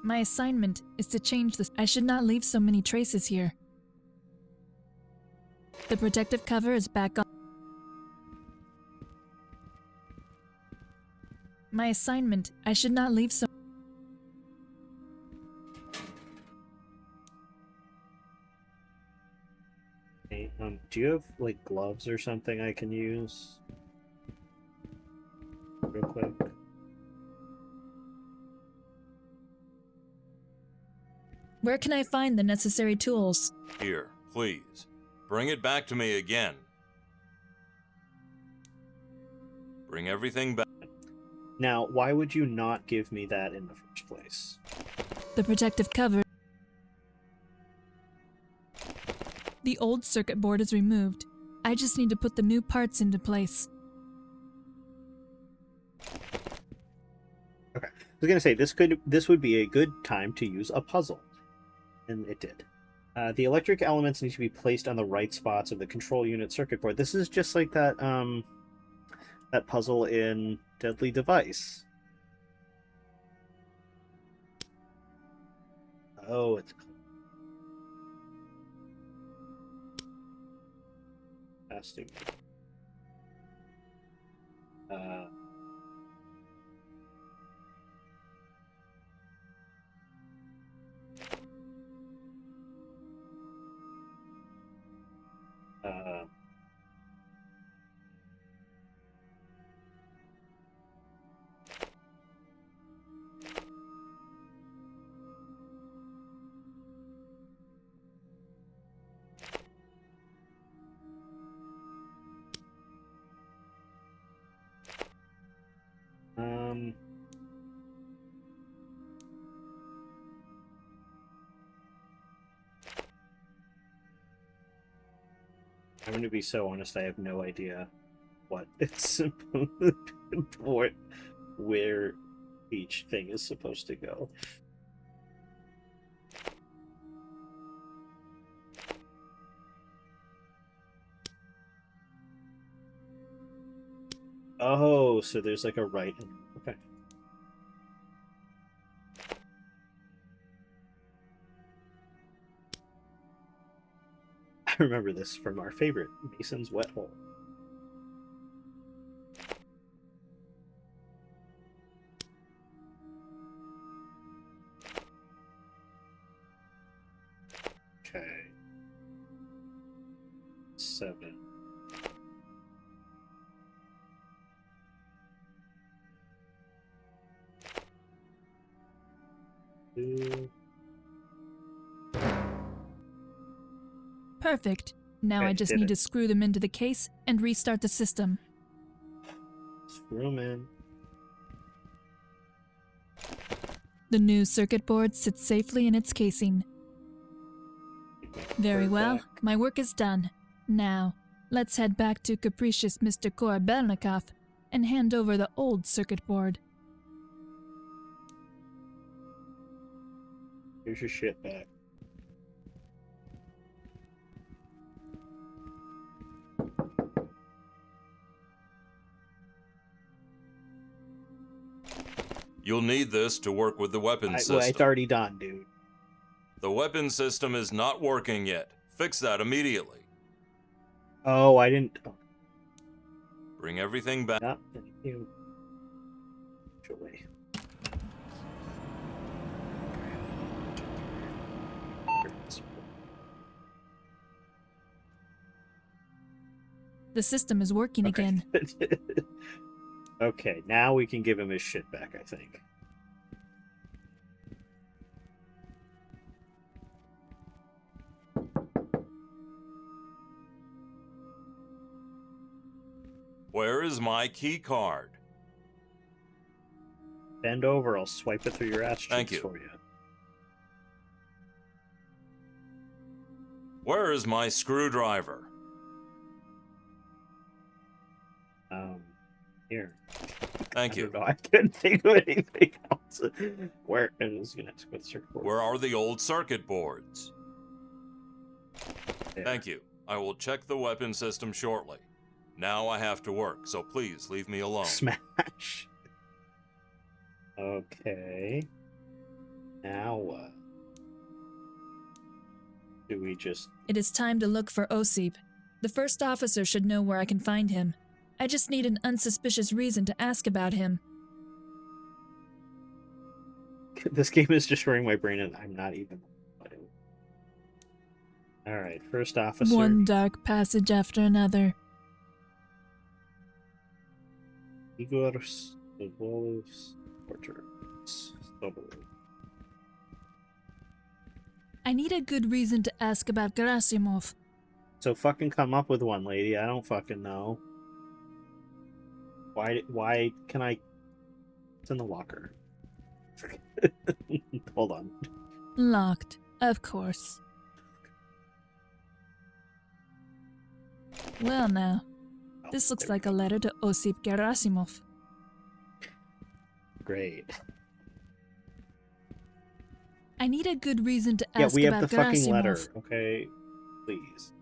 My assignment is to change this. I should not leave so many traces here. The protective cover is back on. My assignment, I should not leave so. Okay, do you have, like, gloves or something I can use? Real quick. Where can I find the necessary tools? Here, please. Bring it back to me again. Bring everything back. Now, why would you not give me that in the first place? The protective cover. The old circuit board is removed. I just need to put the new parts into place. Okay. I was gonna say this would be a good time to use a puzzle. And it did. The electric elements need to be placed on the right spots of the control unit circuit board. This is just like that that puzzle in Deadly Device. Oh, it's casting. I'm going to be so honest, I have no idea what it's where each thing is supposed to go. Oh, so there's like a right and okay. I remember this from our favorite, Mason's Wet Hole. Okay. 7. Perfect. Now Okay, I just need to screw them into the case and restart the system. Screw them in. The new circuit board sits safely in its casing. Very well, my work is done. Now, let's head back to capricious Mr. Korobelnikov and hand over the old circuit board. Here's your shit back. You'll need this to work with the weapons system. Well, it's already done, dude. The weapon system is not working yet. Fix that immediately. Oh, I didn't... Oh. Bring everything back. Yeah, thank you. Actually. The system is working again. Okay, now we can give him his shit back, I think. Where is my key card? Bend over, I'll swipe it through your ass Thank cheeks you. for you. Where is my screwdriver? Here. Thank I you. don't know, I couldn't think of anything else. Where is gonna with circuit board. Where are the old circuit boards? There. Thank you. I will check the weapon system shortly. Now I have to work, so please leave me alone. Smash. Okay. Now what? Do we just... It is time to look for Osip. The first officer should know where I can find him. I just need an unsuspicious reason to ask about him. This game is destroying my brain and I'm not even... Alright, first officer. One dark passage after another. Igor Stovolov's quarters. I need a good reason to ask about Gerasimov. So fucking come up with one, lady. I don't fucking know. Why can I... It's in the locker. Hold on. Locked, of course. Well now, this looks like a letter to Osip Gerasimov. Great. I need a good reason to ask we have about the fucking Gerasimov. letter, okay? Please.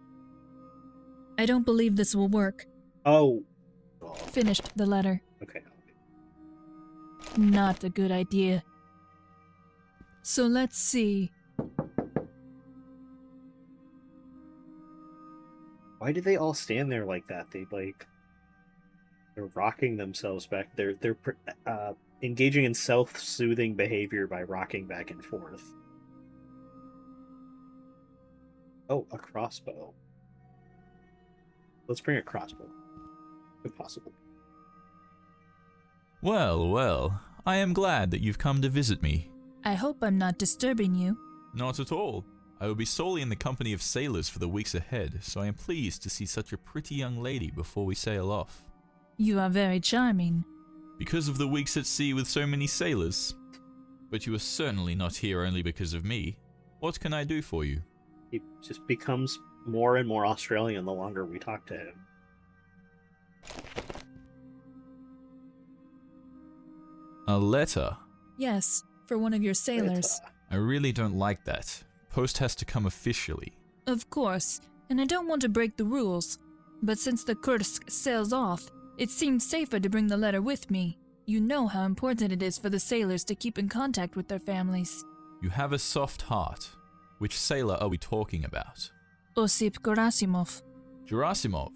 I don't believe this will work. Oh. finished the letter. Okay. Not a good idea. So let's see. Why do they all stand there like that? They're rocking themselves back. They're engaging in self-soothing behavior by rocking back and forth. Oh, a crossbow. Let's bring a crossbow, if possible. Well, well, I am glad that you've come to visit me. I hope I'm not disturbing you. Not at all. I will be solely in the company of sailors for the weeks ahead, so I am pleased to see such a pretty young lady before we sail off. You are very charming. Because of the weeks at sea with so many sailors. But you are certainly not here only because of me. What can I do for you? He just becomes more and more Australian the longer we talk to him. A letter? Yes, for one of your sailors. I really don't like that. Post has to come officially. Of course, and I don't want to break the rules. But since the Kursk sails off, it seems safer to bring the letter with me. You know how important it is for the sailors to keep in contact with their families. You have a soft heart. Which sailor are we talking about? Osip Gerasimov. Gerasimov?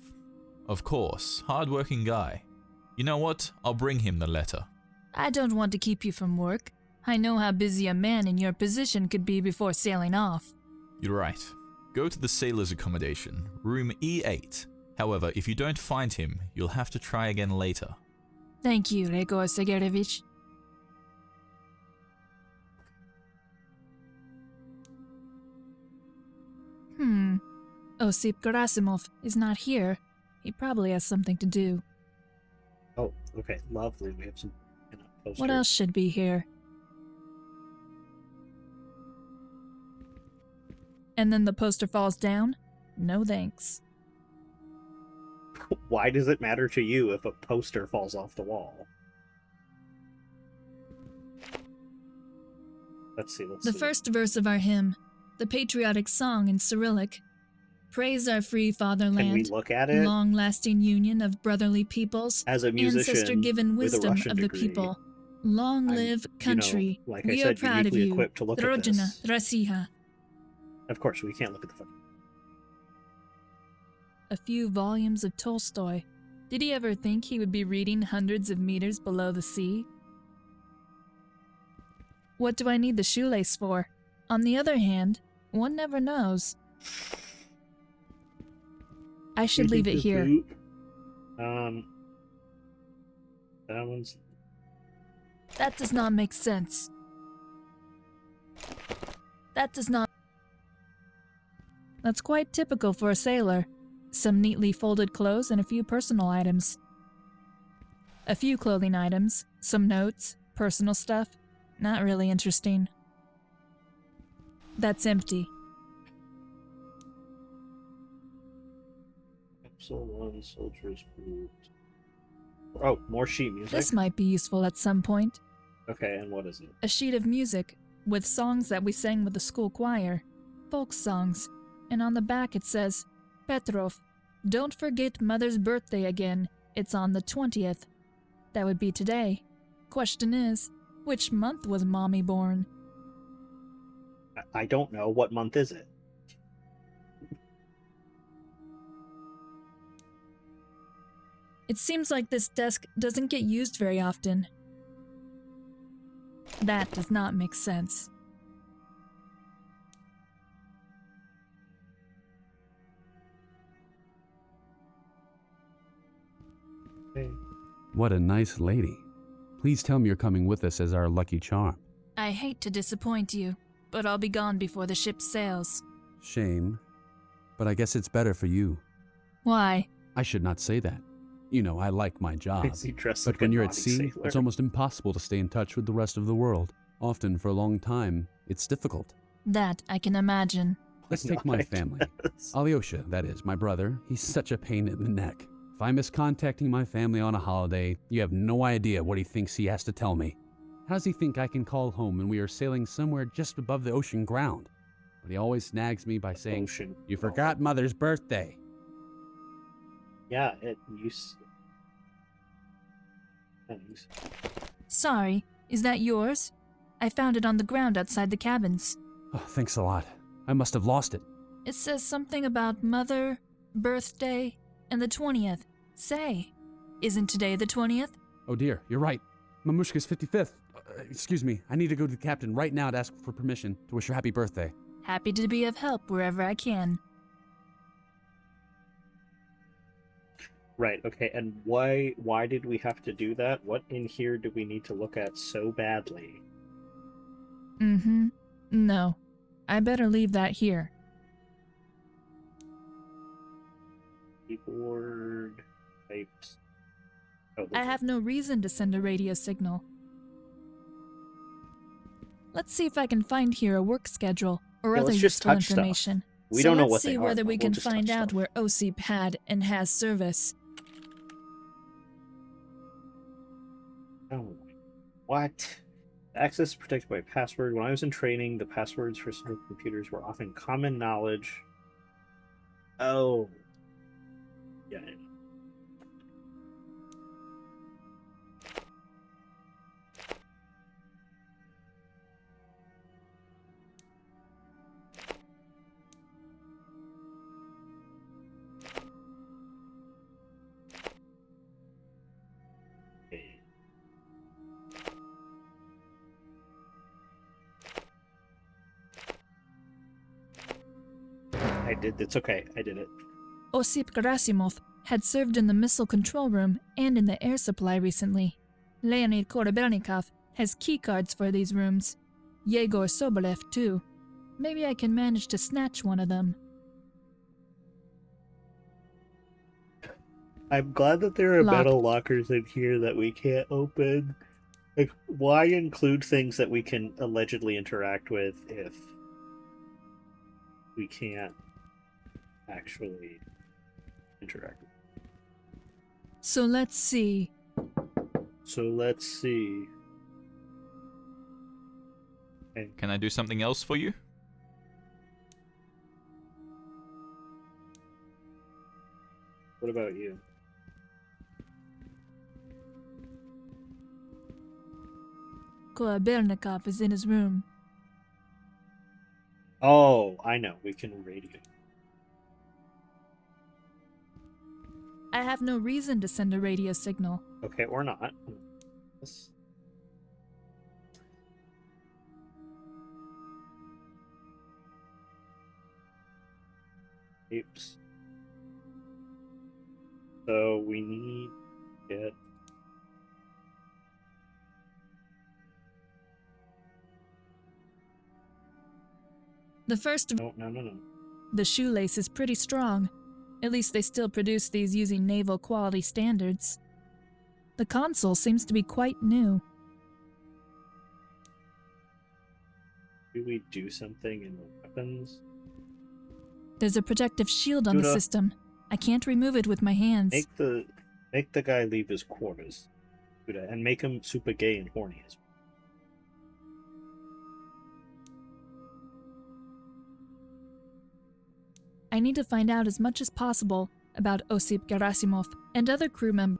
Of course, hard-working guy. You know what? I'll bring him the letter. I don't want to keep you from work. I know how busy a man in your position could be before sailing off. You're right. Go to the sailor's accommodation, room E8. However, if you don't find him, you'll have to try again later. Thank you, Regor Sergeyevich. Osip Gerasimov is not here. He probably has something to do. Oh, okay, lovely. We have some posters. What else should be here? And then the poster falls down? No thanks. Why does it matter to you if a poster falls off the wall? Let's see. The first verse of our hymn, the patriotic song in Cyrillic. Praise our free fatherland. Can we look at it? Long-lasting union of brotherly peoples. As a musician ancestor-given with a wisdom Russian of the degree, people. Long live country. like we I said, are proud of uniquely you. equipped to look at Rodina, this. Rossiya. Of course, we can't look at the fucking... A few volumes of Tolstoy. Did he ever think he would be reading hundreds of meters below the sea? What do I need the shoelace for? On the other hand, one never knows. I should leave it here. That one's... That does not make sense. That does not... That's quite typical for a sailor. Some neatly folded clothes and a few personal items. A few clothing items, some notes, personal stuff. Not really interesting. That's empty. Capsule 1, Soldier's Boot. Oh, more sheet music. This might be useful at some point. Okay, and what is it? A sheet of music, with songs that we sang with the school choir. Folk songs. And on the back it says, Petrov, don't forget Mother's birthday again. It's on the 20th. That would be today. Question is, which month was Mommy born? I don't know. What month is it? It seems like this desk doesn't get used very often. That does not make sense. What a nice lady. Please tell me you're coming with us as our lucky charm. I hate to disappoint you, but I'll be gone before the ship sails. Shame. But I guess it's better for you. Why? I should not say that. You know, I like my job. Is he dressed But like when a you're at naughty sea, sailor? it's almost impossible to stay in touch with the rest of the world. Often, for a long time, it's difficult. That I can imagine. Let's take my family. Alyosha, that is, my brother. He's such a pain in the neck. If I miss contacting my family on a holiday, you have no idea what he thinks he has to tell me. How does he think I can call home when we are sailing somewhere just above the ocean ground? But he always snags me by saying, "You forgot Mother's birthday." Yeah, Thanks. Sorry, is that yours? I found it on the ground outside the cabins. Oh, thanks a lot. I must have lost it. It says something about mother, birthday, and the 20th. Say, isn't today the 20th? Oh dear, you're right. Mamushka's 55th. Excuse me, I need to go to the captain right now to ask for permission to wish her happy birthday. Happy to be of help wherever I can. Right, okay, and why did we have to do that? What in here do we need to look at so badly? No. I better leave that here. Keyboard, pipes. Oh, I have no reason to send a radio signal. Let's see if I can find here a work schedule or Yeah, other let's just useful touch stuff. information. We So don't know let's what see they are, whether but we we'll can just find touch out stuff. where OSEEP had and has service. Oh, what? Access is protected by password. When I was in training, the passwords for some computers were often common knowledge. Oh. Yeah. I did. It's okay. I did it. Osip Gerasimov had served in the missile control room and in the air supply recently. Leonid Korobelnikov has keycards for these rooms. Yegor Sobolev, too. Maybe I can manage to snatch one of them. I'm glad that there are Lock. metal lockers in here that we can't open. Like, why include things that we can allegedly interact with if we can't actually interact? So let's see. Okay. Can I do something else for you? What about you? Korobelnikov is in his room. Oh, I know. We can radio. I have no reason to send a radio signal. Okay, or not. Yes. Oops. So we need to get... The first... No. The shoelace is pretty strong. At least they still produce these using naval quality standards. The console seems to be quite new. Do we do something in the weapons? There's a protective shield on the Judah. system. I can't remove it with my hands. Make the guy leave his quarters, Judah, and make him super gay and horny as well. I need to find out as much as possible about Osip Gerasimov and other crew members.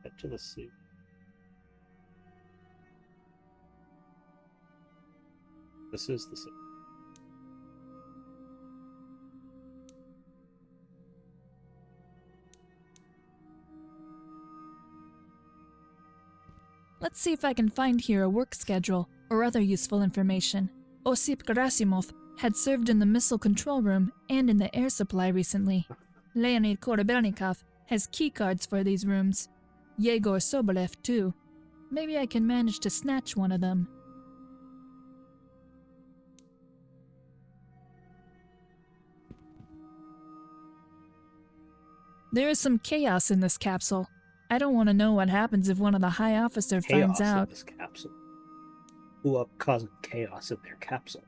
Get to the suit. This is the suit. Let's see if I can find here a work schedule or other useful information. Osip Gerasimov had served in the missile control room and in the air supply recently. Leonid Korobelnikov has keycards for these rooms. Yegor Sobolev, too. Maybe I can manage to snatch one of them. There is some chaos in this capsule. I don't want to know what happens if one of the high officers finds out. In this capsule. Who up causing chaos in their capsule?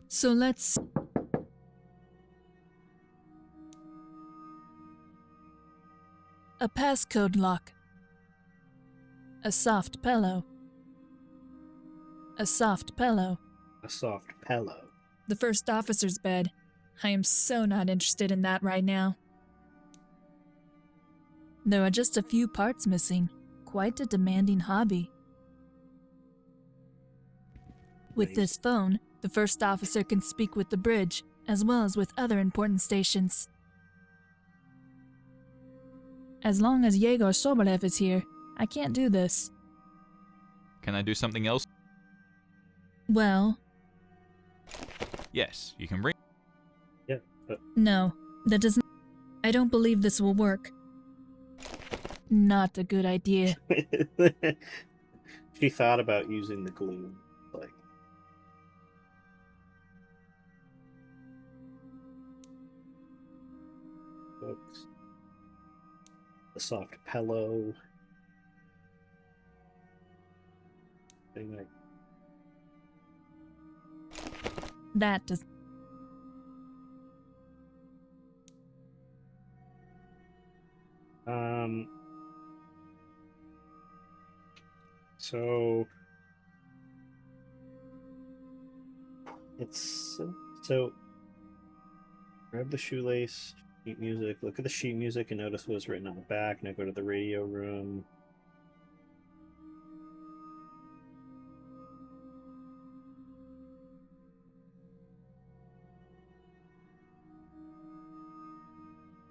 So let's... A passcode lock. A soft pillow. A soft pillow. A soft pillow. The first officer's bed. I am so not interested in that right now. There are just a few parts missing. Quite a demanding hobby. With this phone, the first officer can speak with the bridge, as well as with other important stations. As long as Yegor Sobolev is here, I can't do this. Can I do something else? Well... Yes, you can bring... Yeah, but... No, that doesn't... I don't believe this will work. Not a good idea. She thought about using the glue, like... Books. The soft pillow. Thing like... That does... So... It's... So... Grab the shoelace, sheet music, look at the sheet music and notice what was written on the back. Now go to the radio room.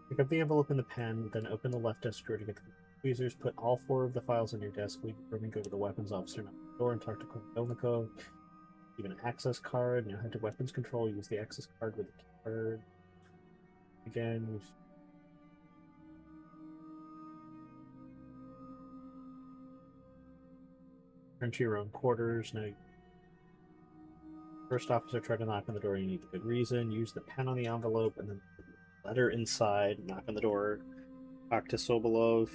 Pick up the envelope and the pen, then open the left desk drawer to get the tweezers. Put all 4 of the files in your desk. Leave the room and go to the weapons officer, knock on the door, and talk to Kornilnikov. Give an access card. Now head to weapons control. Use the access card with the card. Again, use... Turn to your own quarters. Now, first officer tried to knock on the door. You need a good reason. Use the pen on the envelope and then put the letter inside. Knock on the door. Talk to Sobolov.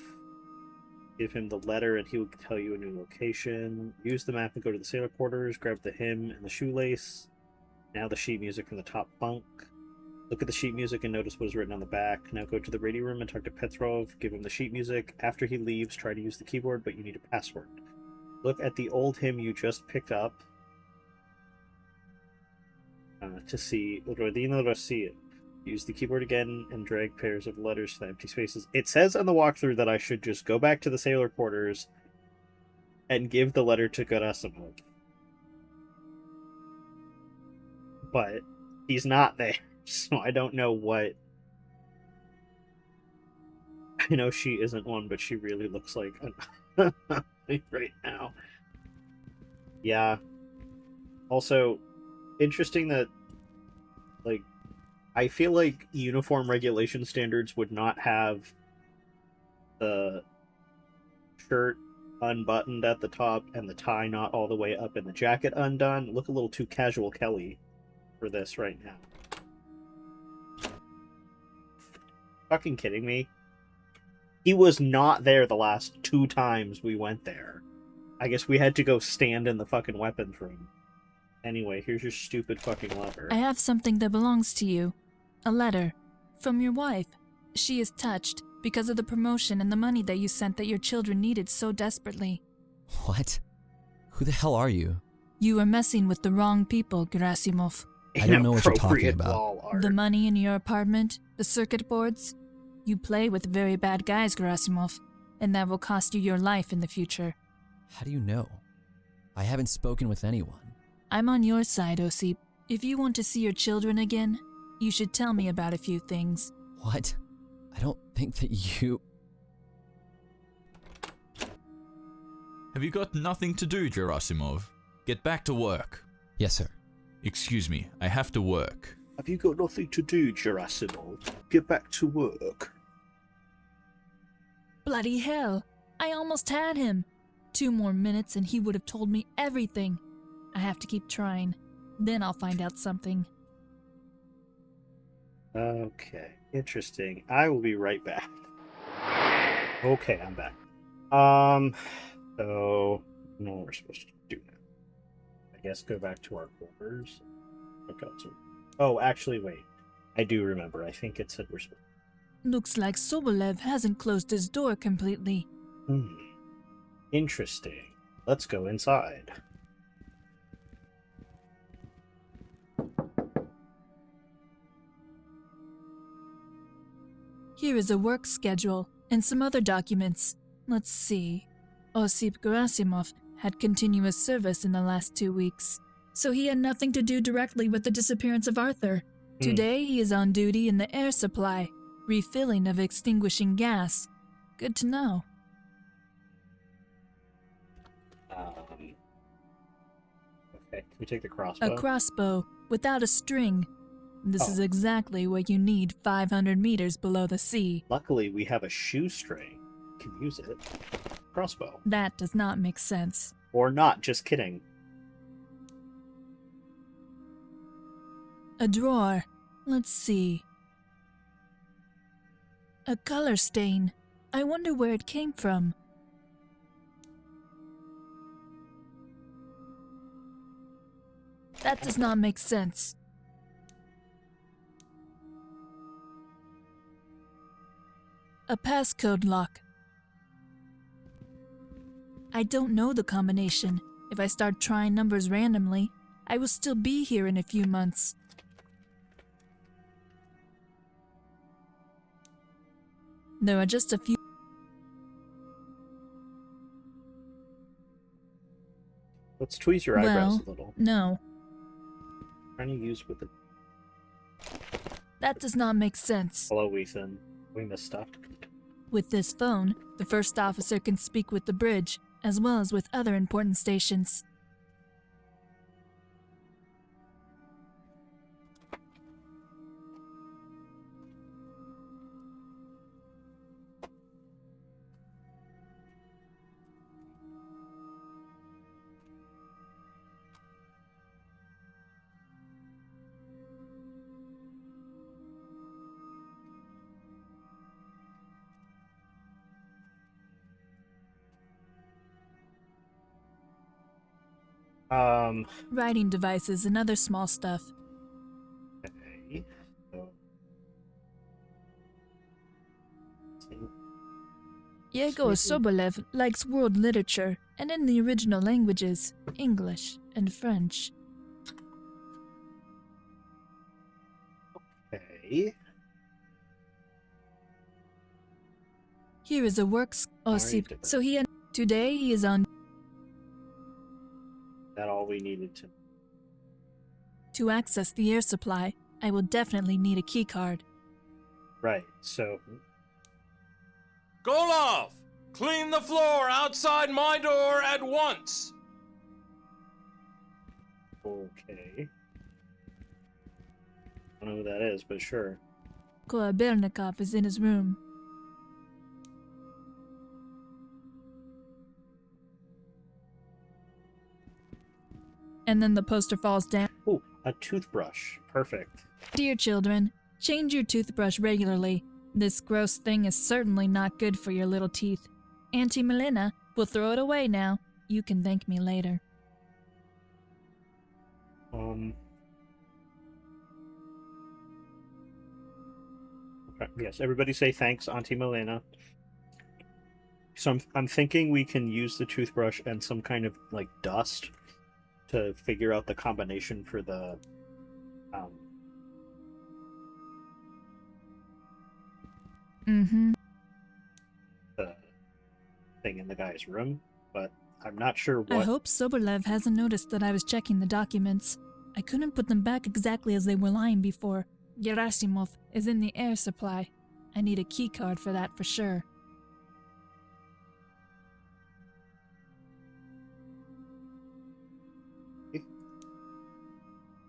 Give him the letter and he will tell you a new location. Use the map and go to the sailor quarters. Grab the hymn and the shoelace. Now the sheet music from the top bunk. Look at the sheet music and notice what is written on the back. Now go to the radio room and talk to Petrov. Give him the sheet music. After he leaves, try to use the keyboard, but you need a password. Look at the old hymn you just picked up to see Rodina Rossiya. Use the keyboard again and drag pairs of letters to the empty spaces. It says on the walkthrough that I should just go back to the sailor quarters and give the letter to Gerasimov. But he's not there, so I don't know what... I know she isn't one, but she really looks like right now. Yeah. Also, interesting that, like, I feel like uniform regulation standards would not have the shirt unbuttoned at the top and the tie not all the way up and the jacket undone. Look a little too casual Kelly for this right now. Fucking kidding me? He was not there the last 2 times we went there. I guess we had to go stand in the fucking weapons room. Anyway, here's your stupid fucking letter. I have something that belongs to you. A letter. From your wife. She is touched because of the promotion and the money that you sent that your children needed so desperately. What? Who the hell are you? You are messing with the wrong people, Gerasimov. I don't know what you're talking about. The money in your apartment, the circuit boards. You play with very bad guys, Gerasimov, and that will cost you your life in the future. How do you know? I haven't spoken with anyone. I'm on your side, Osip. If you want to see your children again, you should tell me about a few things. What? I don't think that you... Have you got nothing to do, Gerasimov? Get back to work. Yes, sir. Excuse me, I have to work. Have you got nothing to do, Gerasimov? Get back to work. Bloody hell! I almost had him! 2 more minutes and he would have told me everything. I have to keep trying. Then I'll find out something. Okay, interesting. I will be right back. Okay, I'm back. So, I know what we're supposed to do now. I guess go back to our quarters. Look out some. Oh, actually, wait. I do remember. I think it said we're supposed to. Looks like Sobolev hasn't closed his door completely. Interesting. Let's go inside. Here is a work schedule and some other documents. Let's see. Osip Gerasimov had continuous service in the last 2 weeks, so he had nothing to do directly with the disappearance of Arthur. Today he is on duty in the air supply, refilling of extinguishing gas. Good to know. Okay, can we take the crossbow? A crossbow without a string. This is exactly what you need 500 meters below the sea. Luckily, we have a shoestring. Can use it. Crossbow. That does not make sense. Or not, just kidding. A drawer. Let's see. A color stain. I wonder where it came from. That does not make sense. A passcode lock. I don't know the combination. If I start trying numbers randomly, I will still be here in a few months. There are just a few. Let's tweeze your eyebrows a little. No. Trying to use with it. That does not make sense. Hello, Ethan. We missed stuff. With this phone, the first officer can speak with the bridge, as well as with other important stations. Writing devices and other small stuff. Okay. Yegor Sobolev likes world literature, and in the original languages, English and French. Okay. Here is a works Osip. So today he is on. That all we needed to. To access the air supply, I will definitely need a keycard. Right. So. Golov! Clean the floor outside my door at once! Okay. I don't know who that is, but sure. Koabernikov is in his room. And then the poster falls down. Oh, a toothbrush. Perfect. Dear children, change your toothbrush regularly. This gross thing is certainly not good for your little teeth. Auntie Melina will throw it away now. You can thank me later. Okay. Yes, everybody say thanks, Auntie Melina. So I'm thinking we can use the toothbrush and some kind of like dust to figure out the combination for the the thing in the guy's room, but I'm not sure what. I hope Sobolev hasn't noticed that I was checking the documents. I couldn't put them back exactly as they were lying before. Gerasimov is in the air supply. I need a keycard for that for sure.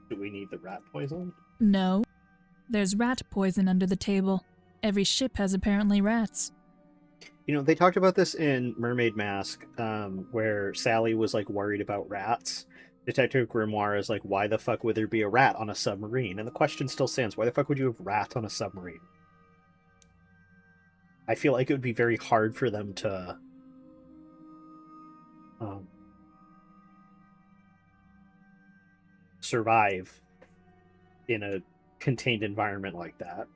Do we need the rat poison? No. There's rat poison under the table. Every ship has apparently rats. You know, they talked about this in Mermaid Mask, where Sally was like worried about rats. Detective Grimoire is like, why the fuck would there be a rat on a submarine? And the question still stands, why the fuck would you have rat on a submarine? I feel like it would be very hard for them to survive in a contained environment like that.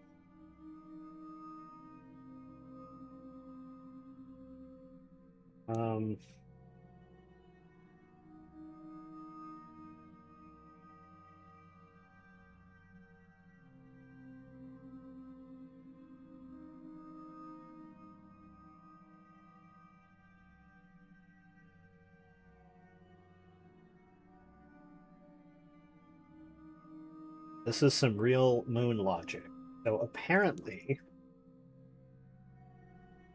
This is some real moon logic. So apparently,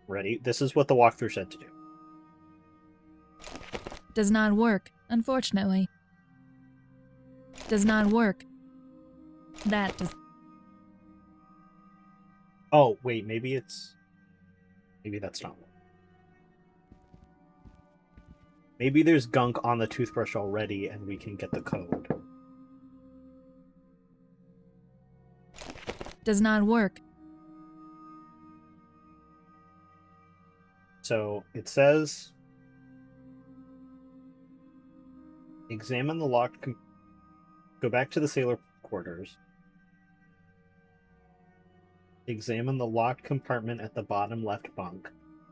ready? This is what the walkthrough said to do. Does not work, unfortunately. Does not work. That does. Oh, wait, maybe that's not one. Maybe there's gunk on the toothbrush already and we can get the code. Does not work. So it says, examine the locked. Go back to the sailor quarters. Examine the locked compartment at the bottom left bunk.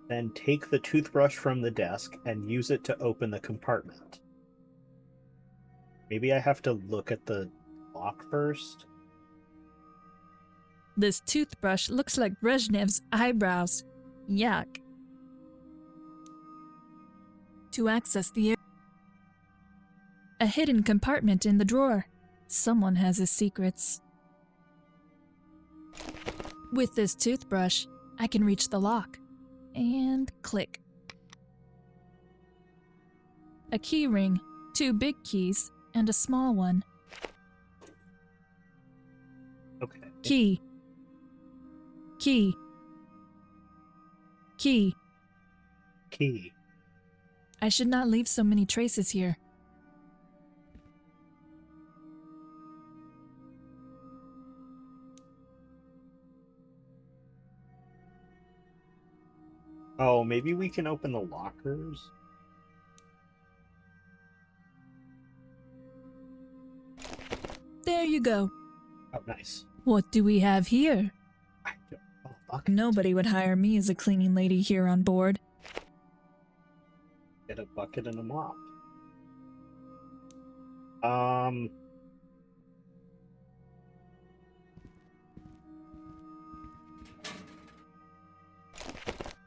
Then take the toothbrush from the desk and use it to open the compartment. Maybe I have to look at the lock first. This toothbrush looks like Brezhnev's eyebrows. Yuck. To access the a hidden compartment in the drawer. Someone has his secrets. With this toothbrush, I can reach the lock. And click. A key ring, 2 big keys, and a small one. Okay. Key. Key. Key. Key. I should not leave so many traces here. Oh, maybe we can open the lockers? There you go. Oh, nice. What do we have here? Oh, bucket. Nobody would hire me as a cleaning lady here on board. Get a bucket and a mop.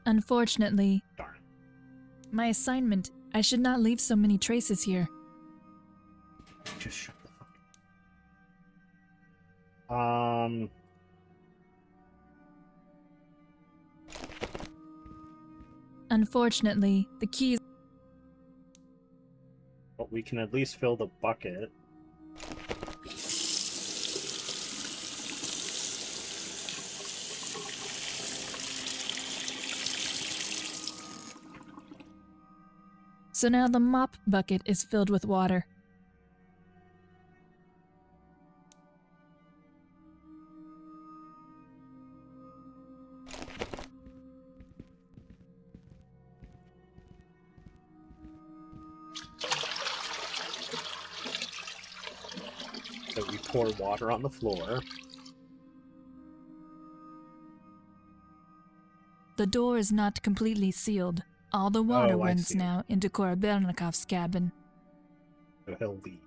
Unfortunately, Darn. my assignment, I should not leave so many traces here. Just shut the fuck. Unfortunately, the keys. But we can at least fill the bucket. So now the mop bucket is filled with water. So we pour water on the floor. The door is not completely sealed. All the water Oh, I runs see. now into Korobelnikov's cabin. So he'll leave.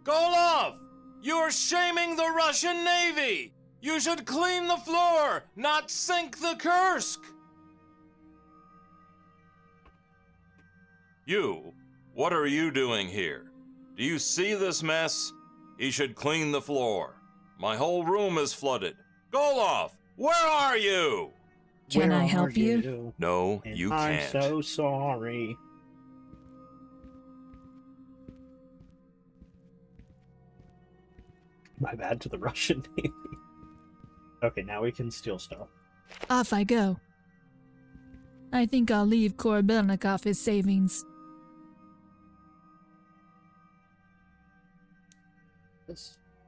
Golov! You're shaming the Russian Navy! You should clean the floor, not sink the Kursk! You, what are you doing here? Do you see this mess? He should clean the floor. My whole room is flooded. Golov, where are you? Can Where I help are you? No, And you I'm can't. so sorry. My bad to the Russian Navy. Okay, now we can steal stuff. Off I go. I think I'll leave Korobelnikov his savings.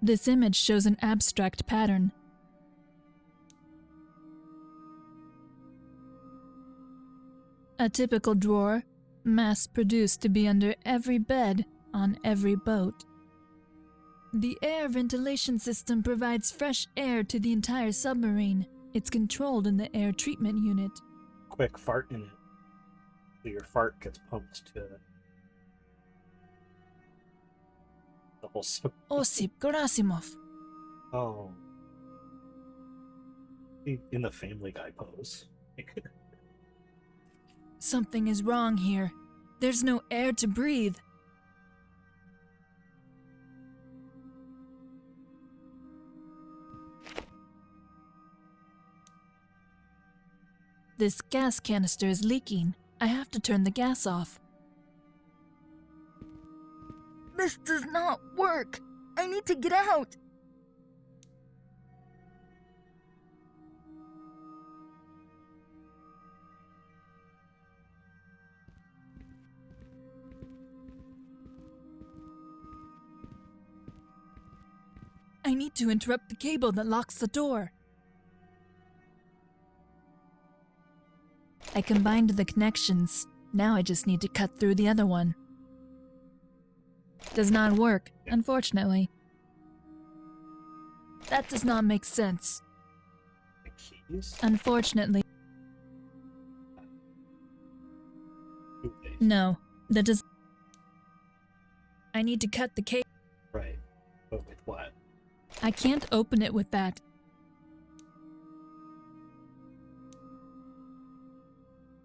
This image shows an abstract pattern. A typical drawer, mass-produced to be under every bed on every boat. The air ventilation system provides fresh air to the entire submarine. It's controlled in the air treatment unit. Quick fart in it. So your fart gets pumped to the whole Osip Gerasimov. Oh. In the Family Guy pose. Something is wrong here. There's no air to breathe. This gas canister is leaking. I have to turn the gas off. This does not work. I need to get out. I need to interrupt the cable that locks the door. I combined the connections. Now I just need to cut through the other one. Does not work, unfortunately. That does not make sense. The keys? Unfortunately. No, that does. I need to cut the cable. Right. But with what? I can't open it with that.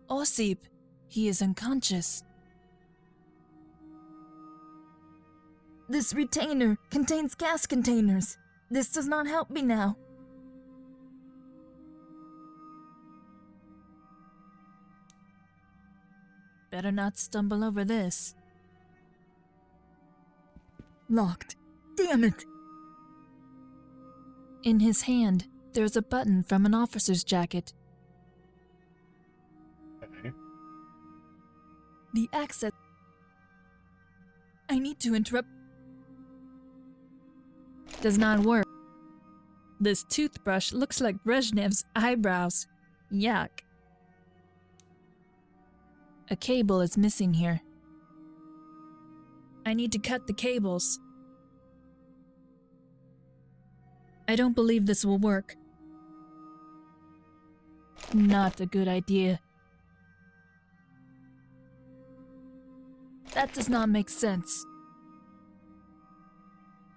Osip, he is unconscious. This retainer contains gas containers. This does not help me now. Better not stumble over this. Locked. Damn it! In his hand, there's a button from an officer's jacket. Okay. The access. I need to interrupt. Does not work. This toothbrush looks like Brezhnev's eyebrows. Yuck. A cable is missing here. I need to cut the cables. I don't believe this will work. Not a good idea. That does not make sense.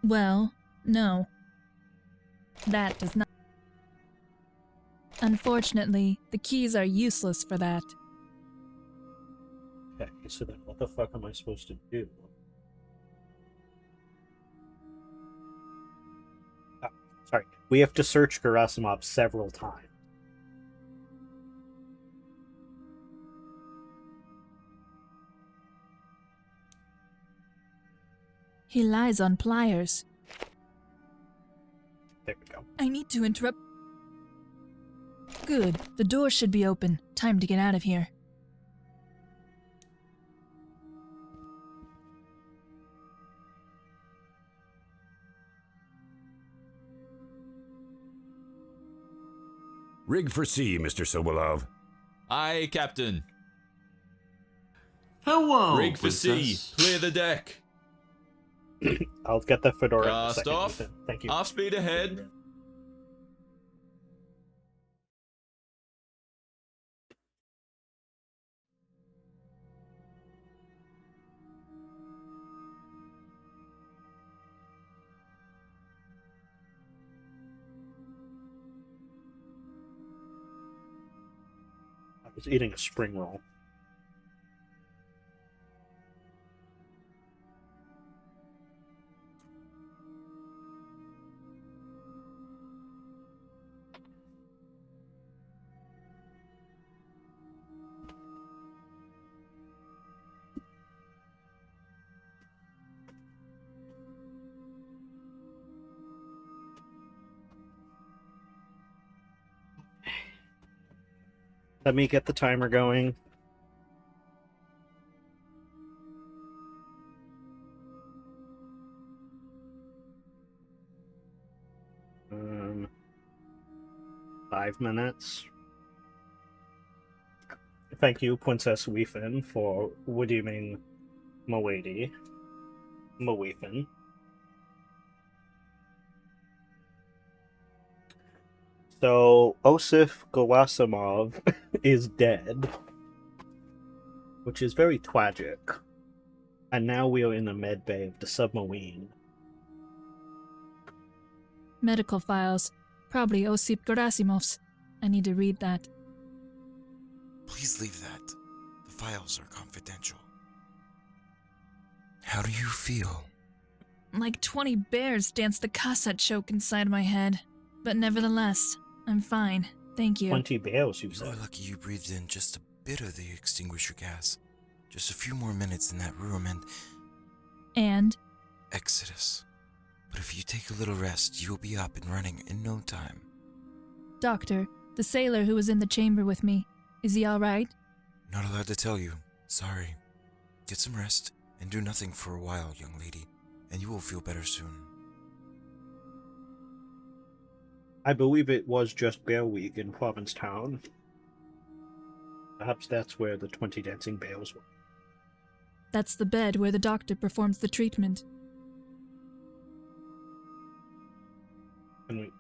Well, no. That does not. Unfortunately, the keys are useless for that. Okay, so then what the fuck am I supposed to do? Oh, sorry. We have to search Gerasimov several times. He lies on pliers. There we go. I need to interrupt. Good. The door should be open. Time to get out of here. Rig for sea, Mr. Sobolov. Aye, Captain. Hello, Rig for sea. Clear the deck. I'll get the fedora in a Cast second. off. Ethan. Thank you. Half speed ahead. I was eating a spring roll. Let me get the timer going. Um, 5 minutes. Thank you, Princess Weefin, for redeeming Moeidi. Moeefin. So, Osif Gerasimov is dead, which is very tragic. And now we are in the med bay of the submarine. Medical files. Probably Osip Gerasimov's. I need to read that. Please leave that. The files are confidential. How do you feel? Like 20 bears danced the Cossack choke inside my head. But nevertheless, I'm fine. Thank you. 20 bears, you said. You're lucky you breathed in just a bit of the extinguisher gas. Just a few more minutes in that room And? Exodus. But if you take a little rest, you'll be up and running in no time. Doctor, the sailor who was in the chamber with me, is he alright? Not allowed to tell you. Sorry. Get some rest and do nothing for a while, young lady, and you will feel better soon. I believe it was just Bear Week in Provincetown. Perhaps that's where the 20 dancing bears were. That's the bed where the doctor performs the treatment. Can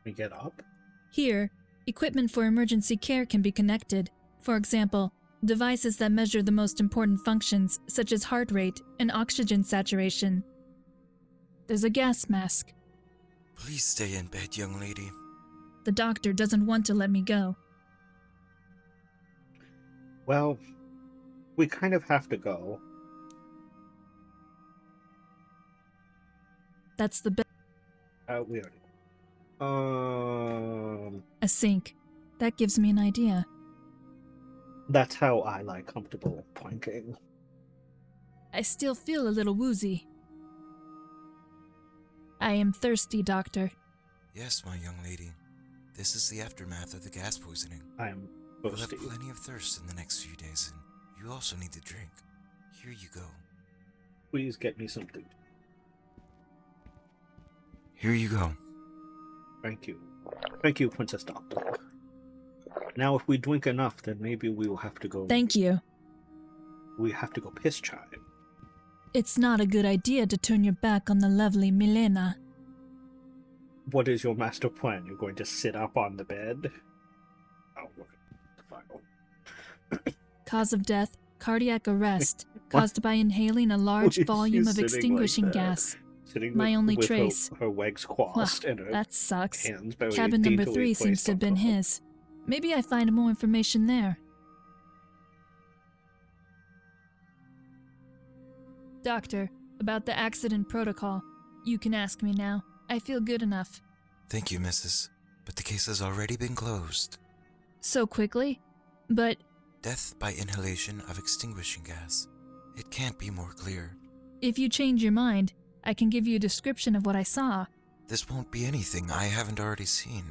we get up? Here, equipment for emergency care can be connected. For example, devices that measure the most important functions, such as heart rate and oxygen saturation. There's a gas mask. Please stay in bed, young lady. The doctor doesn't want to let me go. Well, we kind of have to go. That's the bed. We already. A sink. That gives me an idea. That's how I lie comfortable planking. I still feel a little woozy. I am thirsty, Doctor. Yes, my young lady. This is the aftermath of the gas poisoning. I am You'll thirsty. have plenty of thirst in the next few days, and you also need to drink. Here you go. Please get me something. Here you go. Thank you. Thank you, Princess Doctor. Now, if we drink enough, then maybe we will have to go... Thank you. We have to go piss chime. It's not a good idea to turn your back on the lovely Milena. What is your master plan? You're going to sit up on the bed? Oh, look at the file. Cause of death, cardiac arrest, caused by inhaling a large volume of extinguishing gas. My only trace. Her legs crossed and her that sucks. hands very Cabin number daintily 3 seems placed to have on been top. his. Maybe I find more information there. Doctor, about the accident protocol. You can ask me now. I feel good enough. Thank you, Mrs. But the case has already been closed. So quickly? But... Death by inhalation of extinguishing gas. It can't be more clear. If you change your mind, I can give you a description of what I saw. This won't be anything I haven't already seen.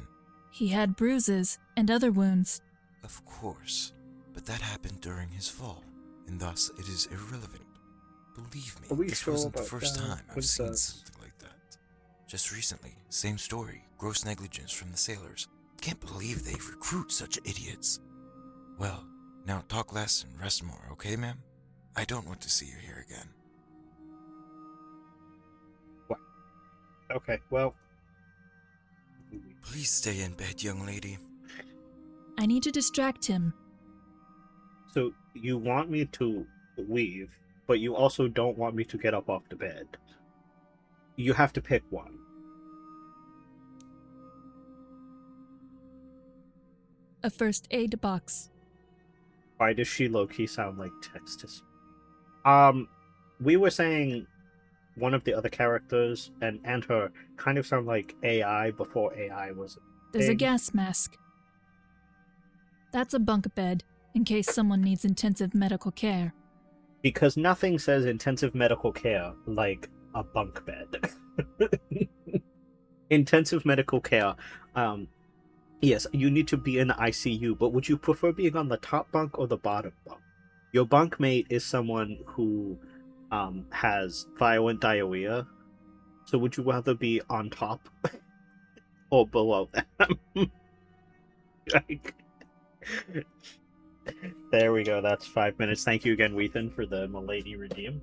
He had bruises and other wounds. Of course. But that happened during his fall, and thus it is irrelevant. Believe me, this wasn't the first time I've seen something like that. Just recently, same story, gross negligence from the sailors. Can't believe they recruit such idiots. Well, now talk less and rest more, okay, ma'am? I don't want to see you here again. What? Okay, well... Please stay in bed, young lady. I need to distract him. So, you want me to leave, but you also don't want me to get up off the bed. You have to pick one. A first aid box. Why does she low-key sound like Texas? We were saying one of the other characters and her kind of sound like AI before AI was There's a big. gas mask. That's a bunk bed, in case someone needs intensive medical care. Because nothing says intensive medical care like a bunk bed. Intensive medical care Yes, you need to be in the ICU, but would you prefer being on the top bunk or the bottom bunk? Your bunkmate is someone who has violent diarrhea, so would you rather be on top or below them? There we go, that's 5 minutes. Thank you again, Weethan, for the Milady Redeem.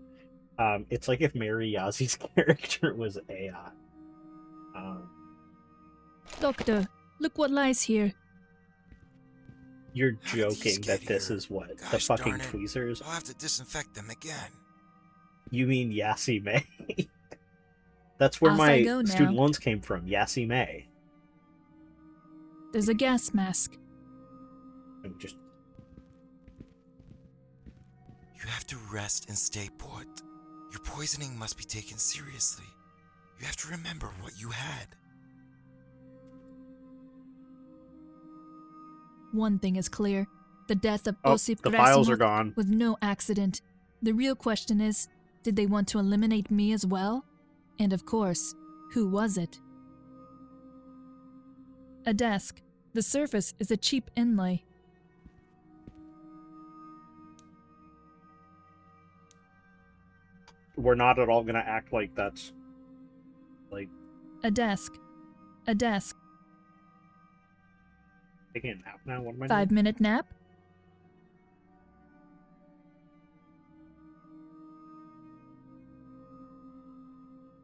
It's like if Mary Yazi's character was AI. Doctor, look what lies here. You're joking that this is what? Gosh, the fucking darn it. tweezers? I'll have to disinfect them again. You mean Yassi May? That's where Off my I go now. student loans came from, Yassi May. There's a gas mask. I'm just... You have to rest and stay put. Your poisoning must be taken seriously. You have to remember what you had. One thing is clear. The death of Oh, Osip the files are Gerasimov gone. was no accident. The real question is, did they want to eliminate me as well? And of course, who was it? A desk. The surface is a cheap inlay. We're not at all gonna act like that's... like... A desk. A desk. taking a nap now? What am I doing? 5-minute nap?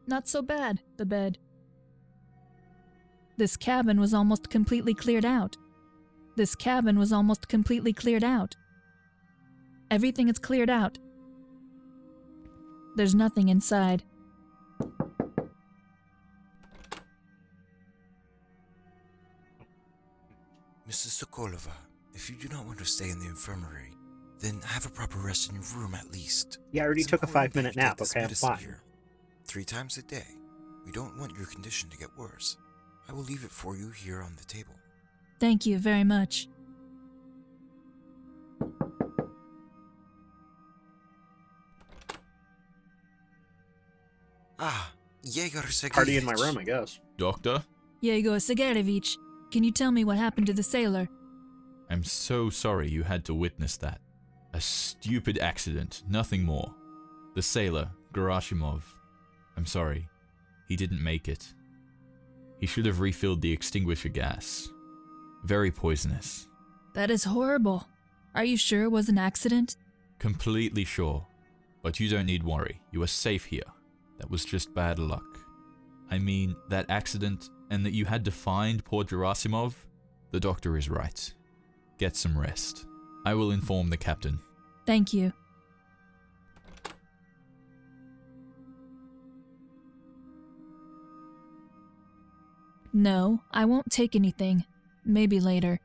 Not so bad, the bed. This cabin was almost completely cleared out. This cabin was almost completely cleared out. Everything is cleared out. There's nothing inside. Mrs. Sokolova, if you do not want to stay in the infirmary, then have a proper rest in your room at least. Yeah, I already took a 5-minute nap, okay, I'm fine. Here 3 times a day. We don't want your condition to get worse. I will leave it for you here on the table. Thank you very much. Ah, Yegor Sergeyevich. Party in my room, I guess. Doctor? Yegor Sergeyevich, can you tell me what happened to the sailor? I'm so sorry you had to witness that. A stupid accident, nothing more. The sailor, Gerasimov. I'm sorry. He didn't make it. He should have refilled the extinguisher gas. Very poisonous. That is horrible. Are you sure it was an accident? Completely sure. But you don't need worry. You are safe here. That was just bad luck. I mean, that accident, and that you had to find poor Gerasimov? The doctor is right. Get some rest. I will inform the captain. Thank you. No, I won't take anything. Maybe later.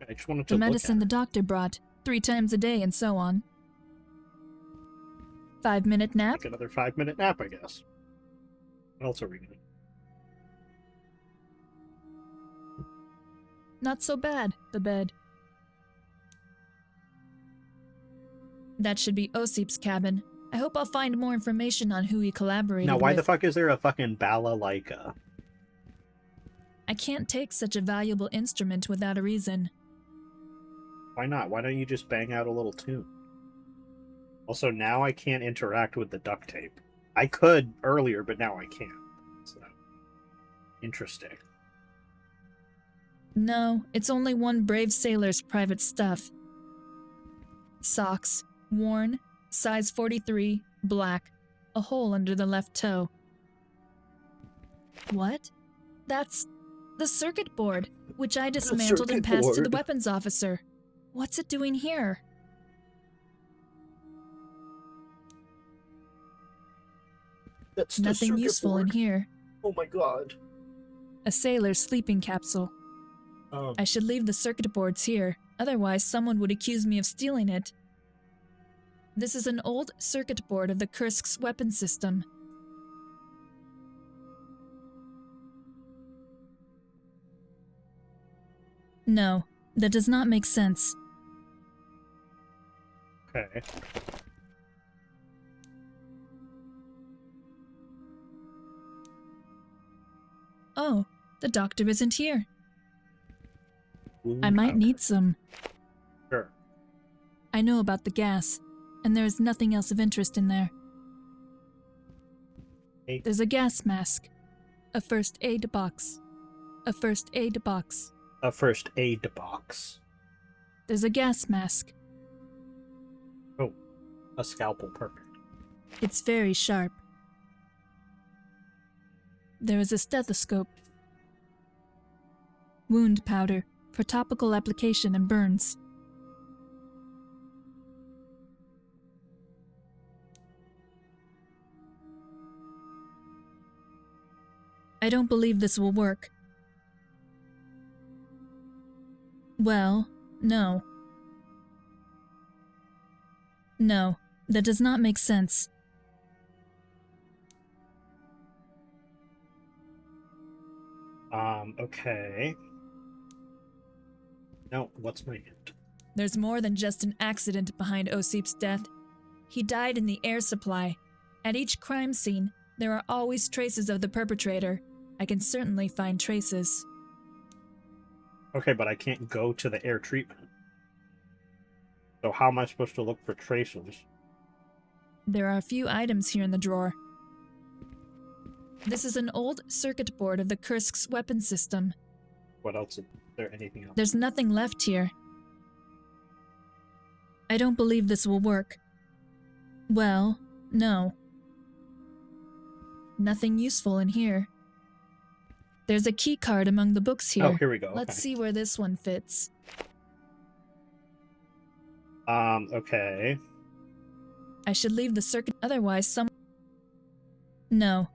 I just wanted to The look medicine at the doctor brought, 3 times a day and so on. 5-minute nap? Take another 5-minute nap, I guess. What else are we doing? Not so bad, the bed. That should be Osip's cabin. I hope I'll find more information on who he collaborated Now, why with. the fuck is there a fucking balalaika? I can't take such a valuable instrument without a reason. Why not? Why don't you just bang out a little tune? Also, now I can't interact with the duct tape. I could earlier, but now I can't. So, interesting. No, it's only one brave sailor's private stuff. Socks, worn, size 43, black, a hole under the left toe. What? That's the circuit board, which I dismantled and passed to the weapons officer. What's it doing here? That's nothing useful in here. Oh my god. A sailor's sleeping capsule. I should leave the circuit boards here, otherwise someone would accuse me of stealing it. This is an old circuit board of the Kursk's weapon system. No, that does not make sense. Okay. Oh, the doctor isn't here. I might need some. Sure. I know about the gas, and there is nothing else of interest in there. Hey. There's a gas mask, a first aid box, a first aid box. A first aid box. There's a gas mask. Oh, a scalpel, perfect. It's very sharp. There is a stethoscope. Wound powder for topical application and burns. I don't believe this will work. Well, no. No, that does not make sense. Okay. No, what's my hint? There's more than just an accident behind Osip's death. He died in the air supply. At each crime scene, there are always traces of the perpetrator. I can certainly find traces. Okay, but I can't go to the air treatment. So how am I supposed to look for traces? There are a few items here in the drawer. This is an old circuit board of the Kursk's weapon system. What else? Is there anything else? There's nothing left here. I don't believe this will work. Well, no. Nothing useful in here. There's a key card among the books here. Oh, here we go. Let's see where this one fits. Okay. I should leave the circuit, otherwise some... No.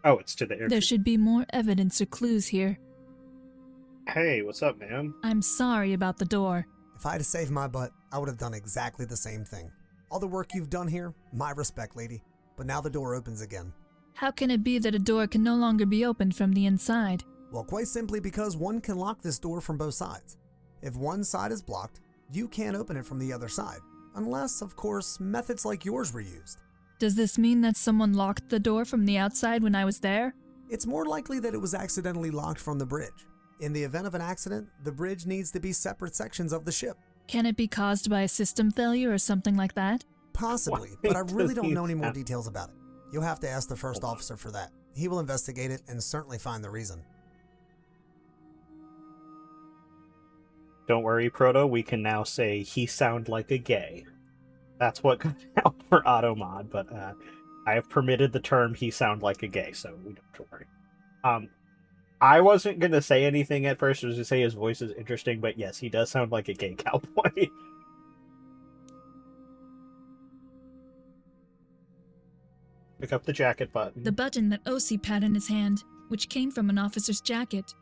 Oh, it's to the air. There should be more evidence or clues here. Hey, what's up, man? I'm sorry about the door. If I had to save my butt, I would have done exactly the same thing. All the work you've done here, my respect, lady. But now the door opens again. How can it be that a door can no longer be opened from the inside? Well, quite simply because one can lock this door from both sides. If one side is blocked, you can't open it from the other side. Unless, of course, methods like yours were used. Does this mean that someone locked the door from the outside when I was there? It's more likely that it was accidentally locked from the bridge. In the event of an accident, the bridge needs to be separate sections of the ship. Can it be caused by a system failure or something like that? Possibly, but I really don't know any more details about it. You'll have to ask the first officer for that. He will investigate it and certainly find the reason. Don't worry, Proto, we can now say he sound like a gay. That's what comes out for Automod, but I have permitted the term he sound like a gay, so we don't have to worry. I wasn't going to say anything at first. I was going to say his voice is interesting, but yes, he does sound like a gay cowboy. Pick up the jacket button. The button that Osip had in his hand, which came from an officer's jacket.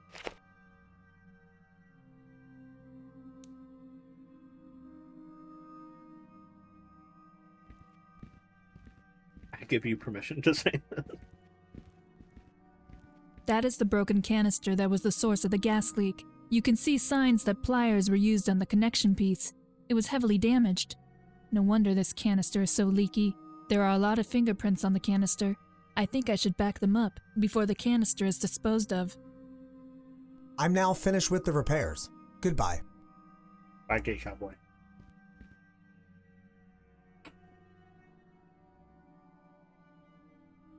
I give you permission to say that. That is the broken canister that was the source of the gas leak. You can see signs that pliers were used on the connection piece. It was heavily damaged. No wonder this canister is so leaky. There are a lot of fingerprints on the canister. I think I should back them up before the canister is disposed of. I'm now finished with the repairs. Goodbye. Bye, gay cowboy.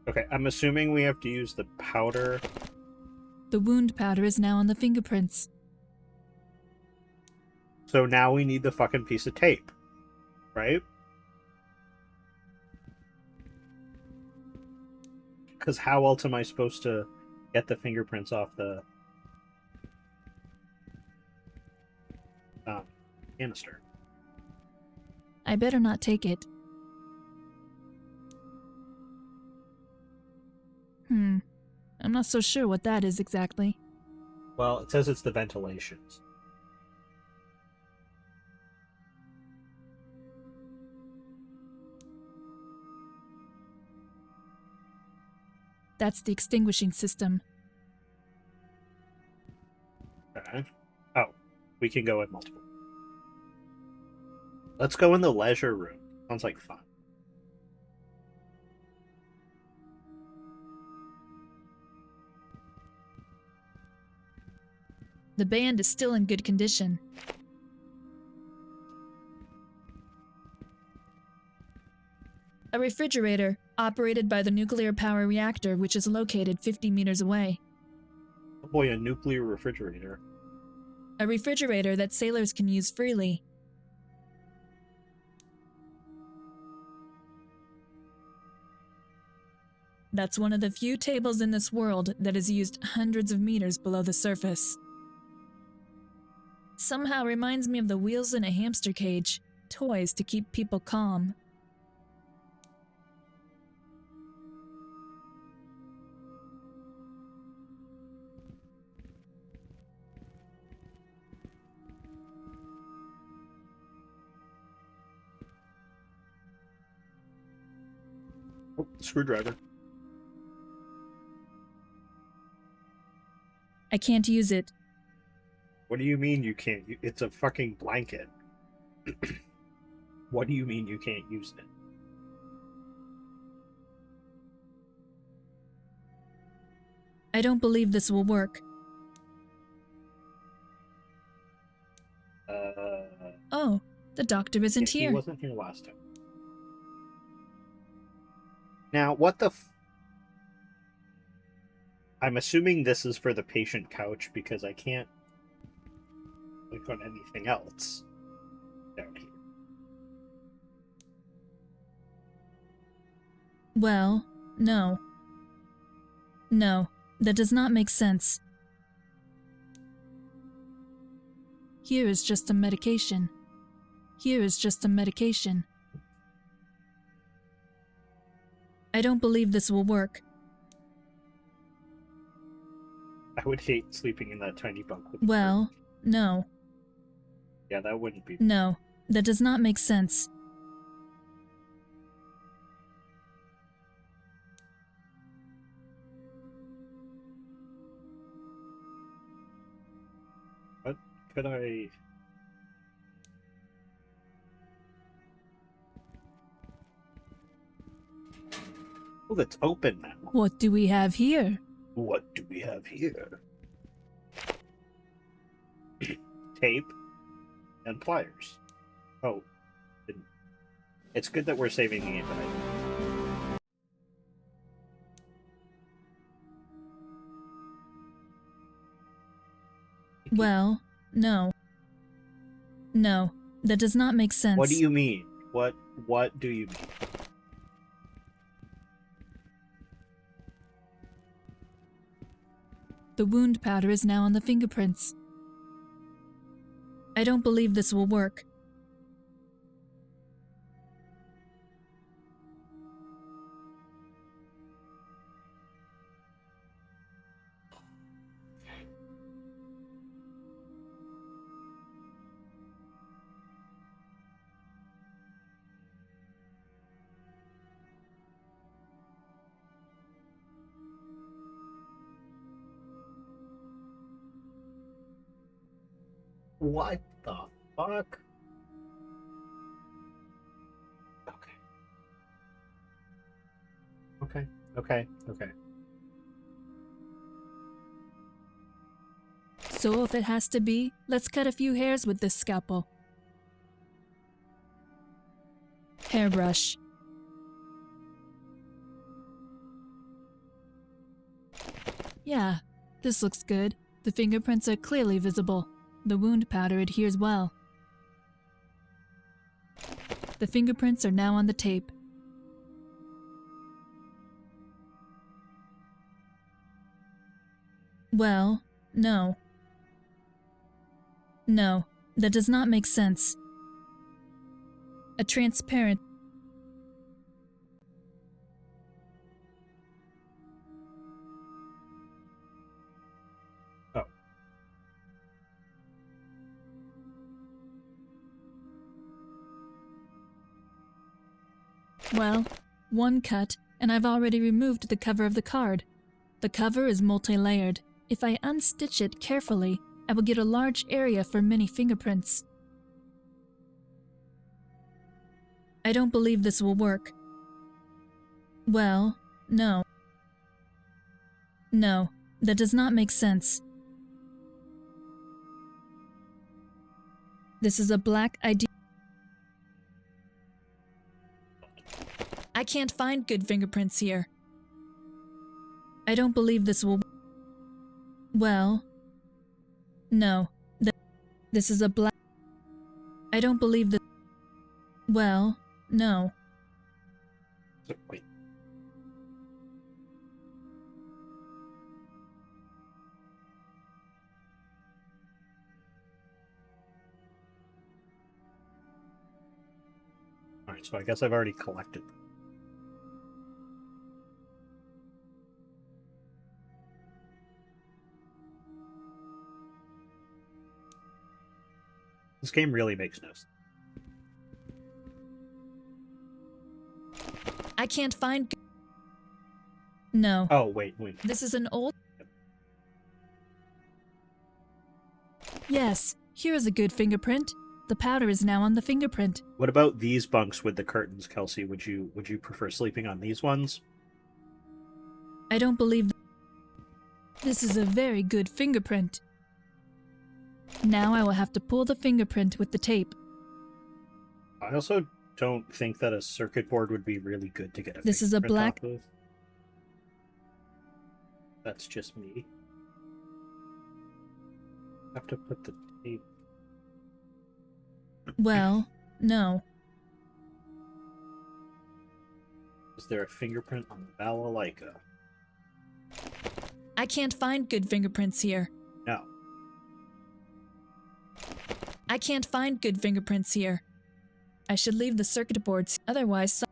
Okay, I'm assuming we have to use the powder. The wound powder is now on the fingerprints. So now we need the fucking piece of tape, right? Because how else am I supposed to get the fingerprints off the canister? I better not take it. I'm not so sure what that is exactly. Well, it says it's the ventilations. That's the extinguishing system. Okay. Oh, we can go in multiple. Let's go in the leisure room. Sounds like fun. The band is still in good condition. A refrigerator, operated by the nuclear power reactor, which is located 50 meters away. Oh boy, a nuclear refrigerator. A refrigerator that sailors can use freely. That's one of the few tables in this world that is used hundreds of meters below the surface. Somehow reminds me of the wheels in a hamster cage, toys to keep people calm. Oh, screwdriver. I can't use it. What do you mean you can't? It's a fucking blanket. What do you mean you can't use it? I don't believe this will work. Oh, the doctor isn't here. He wasn't here last time. Now, what the I'm assuming this is for the patient couch because I can't click on anything else down here. Well, no. No, that does not make sense. Here is just a medication. Here is just a medication. I don't believe this will work. I would hate sleeping in that tiny bunk. Well, no. Yeah, that wouldn't be. No, that does not make sense. What could I... Oh, that's open now. What do we have here? What do we have here? Tape and pliers. Oh. It's good that we're saving the game, Well, no. No, that does not make sense. What do you mean? What do you mean? The wound powder is now on the fingerprints. I don't believe this will work. What the fuck? Okay. So if it has to be, let's cut a few hairs with this scalpel. Hairbrush. Yeah, this looks good. The fingerprints are clearly visible. The wound powder adheres well. The fingerprints are now on the tape. Well, no. No, that does not make sense. A transparent... Oh. Well, one cut, and I've already removed the cover of the card. The cover is multi-layered. If I unstitch it carefully, I will get a large area for many fingerprints. I don't believe this will work. Well, no. No, that does not make sense. This is a black ID. I can't find good fingerprints here. I don't believe this will... Well... No. This is a black... I don't believe that... Well... No. Wait. Alright, so I guess I've already collected them. This game really makes no sense. I can't find... No. Oh, wait. This is an old... Yes, here is a good fingerprint. The powder is now on the fingerprint. What about these bunks with the curtains, Kelsey? Would you prefer sleeping on these ones? I don't believe... This is a very good fingerprint. Now I will have to pull the fingerprint with the tape. I also don't think that a circuit board would be really good to get a This is a black... off of. That's just me. I have to put the tape... Well, no. Is there a fingerprint on the balalaika? I can't find good fingerprints here. No. I can't find good fingerprints here. I should leave the circuit boards, otherwise...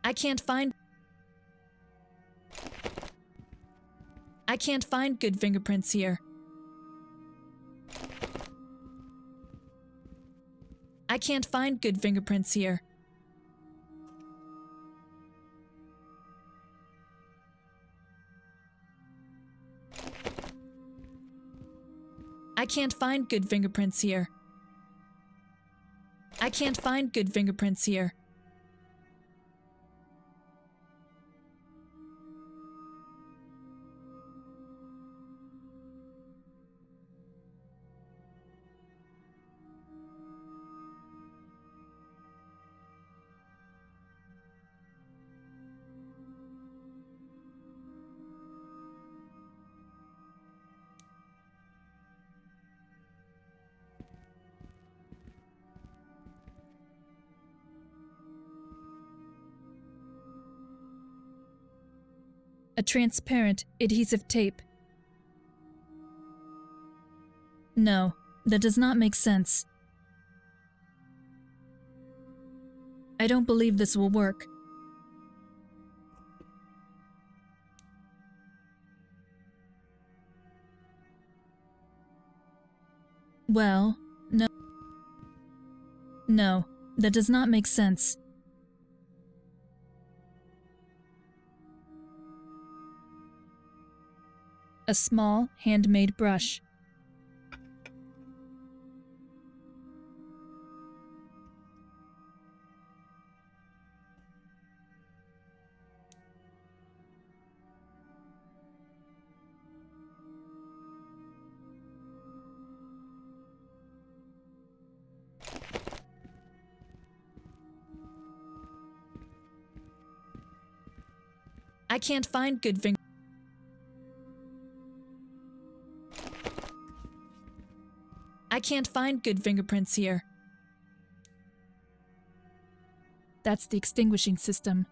I can't find... I can't find good fingerprints here. I can't find good fingerprints here. I can't find good fingerprints here. I can't find good fingerprints here. A transparent, adhesive tape. No, that does not make sense. I don't believe this will work. Well, no. No, that does not make sense. A small, handmade brush. I can't find good finger. I can't find good fingerprints here. That's the extinguishing system.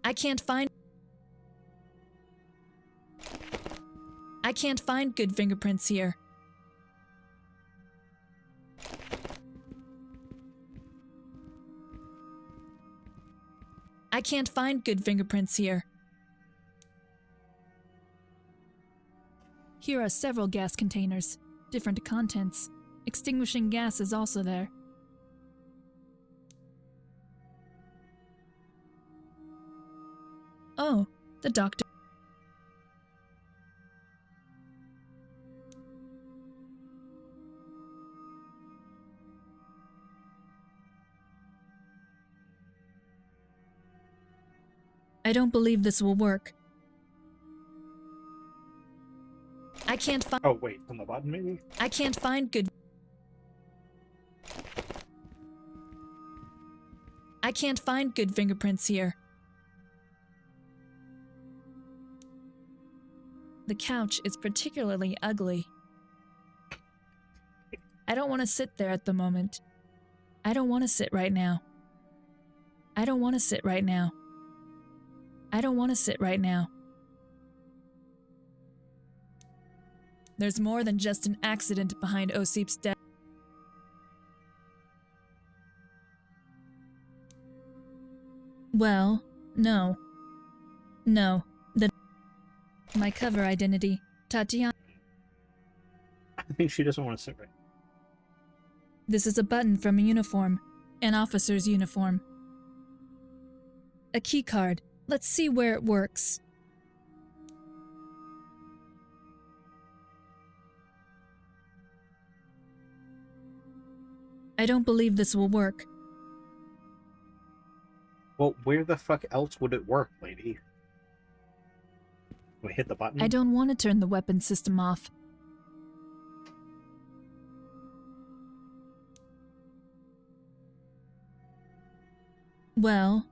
I can't find good fingerprints here. I can't find good fingerprints here. Here are several gas containers, different contents. Extinguishing gas is also there. Oh, the doctor. I don't believe this will work. I can't find. Oh, wait, on the button, maybe? I can't find good. I can't find good fingerprints here. The couch is particularly ugly. I don't want to sit there at the moment. I don't want to sit right now. I don't want to sit right now. I don't want to sit right now. There's more than just an accident behind Osip's death. Well, no. No, my cover identity, Tatiana. I think she doesn't want to sit right. This is a button from a uniform, an officer's uniform. A key card. Let's see where it works. I don't believe this will work. Well, where the fuck else would it work, lady? We hit the button? I don't want to turn the weapon system off. Well,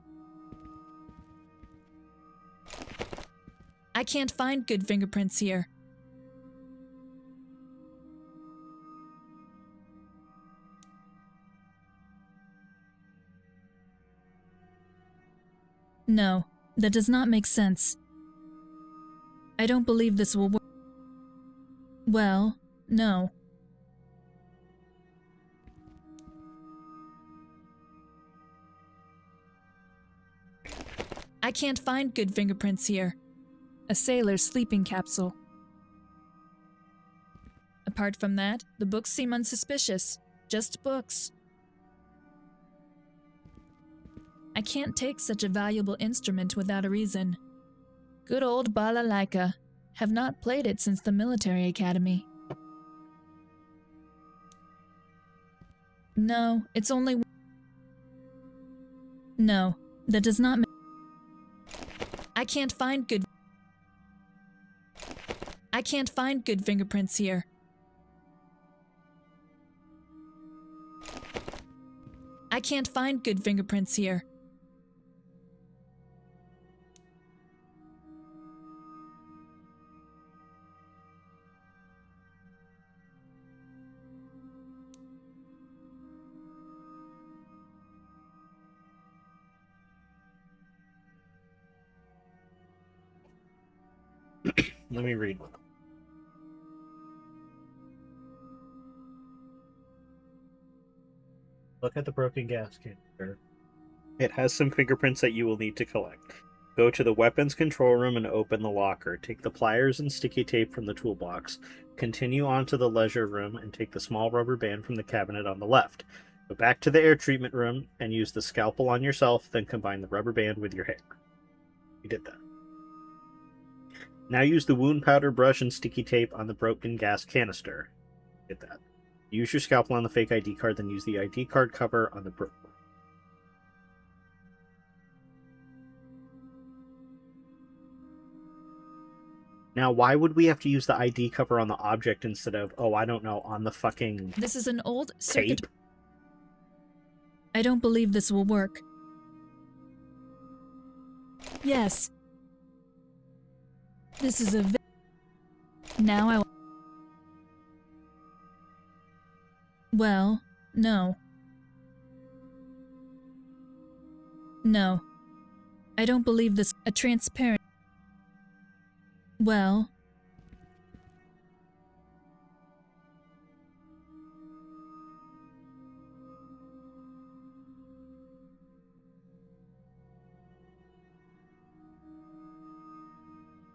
I can't find good fingerprints here. No, that does not make sense. I don't believe this will work. Well, no. I can't find good fingerprints here. A sailor's sleeping capsule. Apart from that, the books seem unsuspicious. Just books. I can't take such a valuable instrument without a reason. Good old balalaika. Have not played it since the military academy. No, it's only... No, that does not... I can't find good... I can't find good fingerprints here. I can't find good fingerprints here. Let me read. Look at the broken gas canister. It has some fingerprints that you will need to collect. Go to the weapons control room and open the locker. Take the pliers and sticky tape from the toolbox. Continue on to the leisure room and take the small rubber band from the cabinet on the left. Go back to the air treatment room and use the scalpel on yourself, then combine the rubber band with your hair. You did that. Now use the wound powder brush and sticky tape on the broken gas canister. Get that. Use your scalpel on the fake ID card, then use the ID card cover on the Now, why would we have to use the ID cover on the object instead of, oh, I don't know, on the fucking This is an old circuit. tape? I don't believe this will work. Yes. This is a... Now I... Well, no. No. I don't believe this... A transparent... Well...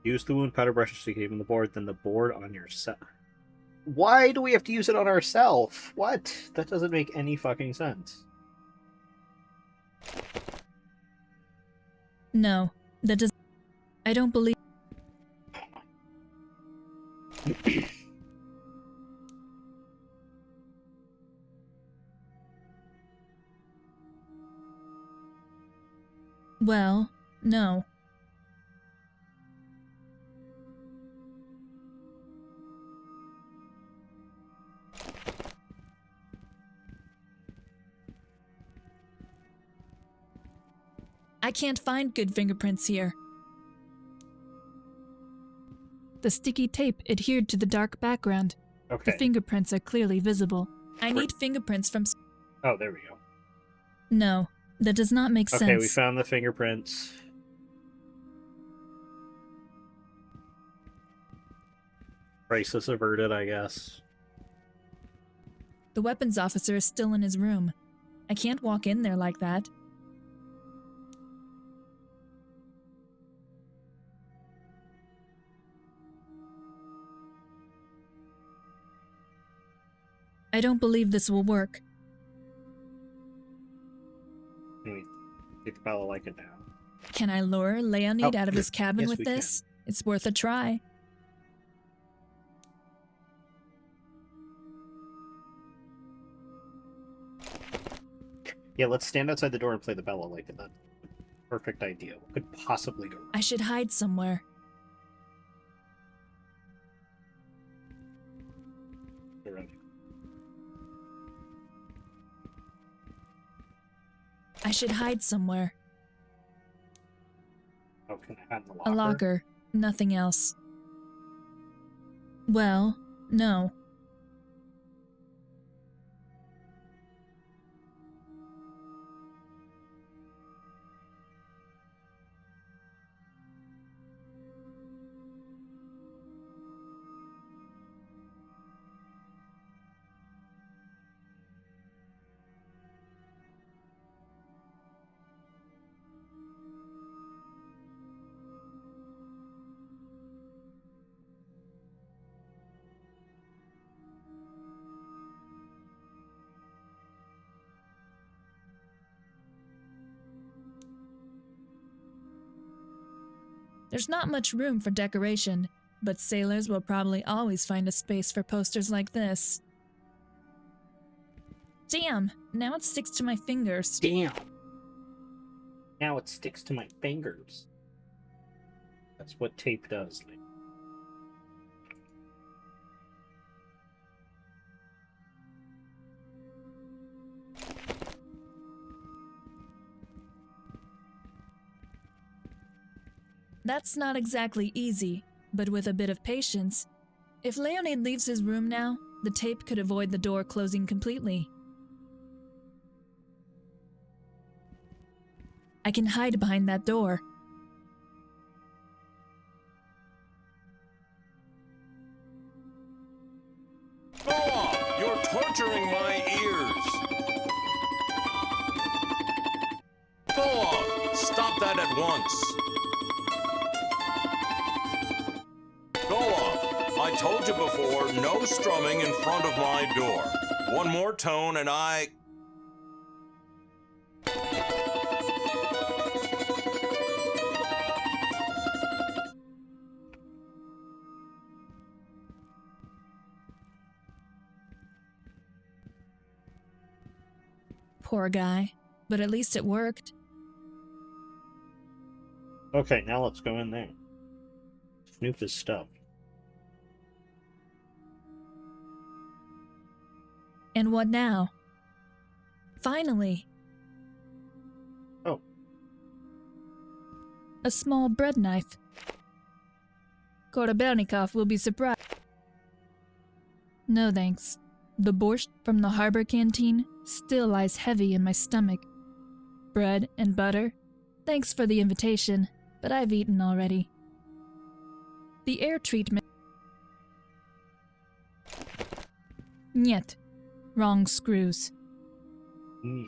Use the wound powder brush to stick it on the board, then the board on yourself. Why do we have to use it on ourselves? What? That doesn't make any fucking sense. No, that does... I don't believe... Well, no. I can't find good fingerprints here. The sticky tape adhered to the dark background. Okay. The fingerprints are clearly visible. I need fingerprints from... Oh, there we go. No, that does not make sense. Okay, we found the fingerprints. Crisis averted, I guess. The weapons officer is still in his room. I can't walk in there like that. I don't believe this will work. Take the balalaika down. Can I lure Leonid out of his cabin yes, with we this? It's worth a try. Yeah, let's stand outside the door and play the balalaika then. Perfect idea. What could possibly go wrong? I should hide somewhere. I should hide somewhere. Oh, can I hide in the locker? A locker, nothing else. Well, no. There's not much room for decoration, but sailors will probably always find a space for posters like this. Damn, now it sticks to my fingers. Damn. Now it sticks to my fingers. That's what tape does. That's not exactly easy, but with a bit of patience. If Leonid leaves his room now, the tape could avoid the door closing completely. I can hide behind that door. Go off! You're torturing my ears! Go off! Stop that at once! Go off! I told you before, no strumming in front of my door. One more tone and I... Poor guy, but at least it worked. Okay, now let's go in there. Snoop his stuff. And what now? Finally! Oh. A small bread knife. Korobernikov will be surprised. No thanks. The borscht from the harbor canteen still lies heavy in my stomach. Bread and butter? Thanks for the invitation, but I've eaten already. The air treatment... Niet. Wrong screws. Niet.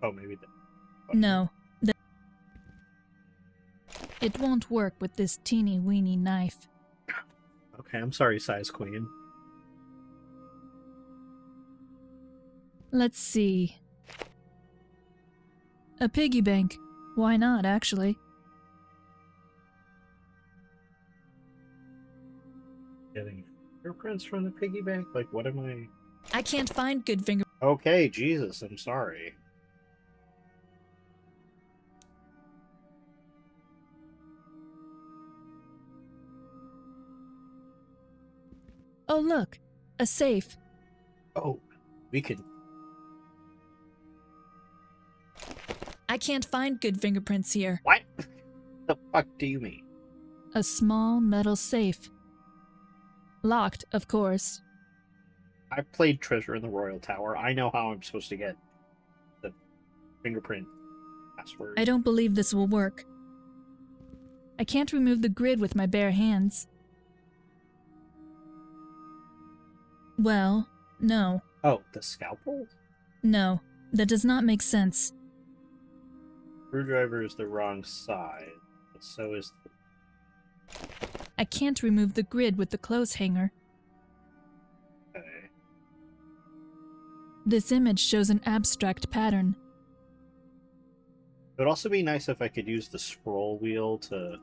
Oh, maybe that. No. It won't work with this teeny-weeny knife. Okay, I'm sorry, Size Queen. Let's see. A piggy bank. Why not, actually? Fingerprints from the piggy bank? Like, what am I... I can't find good finger... Okay, Jesus, I'm sorry. Oh, look. A safe. Oh, we can... I can't find good fingerprints here. What the fuck do you mean? A small metal safe. Locked, of course. I've played Treasure in the Royal Tower. I know how I'm supposed to get the fingerprint password. I don't believe this will work. I can't remove the grid with my bare hands. Well, no. Oh, the scalpel? No, that does not make sense. Screwdriver is the wrong side, but so is the... I can't remove the grid with the clothes hanger. Okay. This image shows an abstract pattern. It would also be nice if I could use the scroll wheel to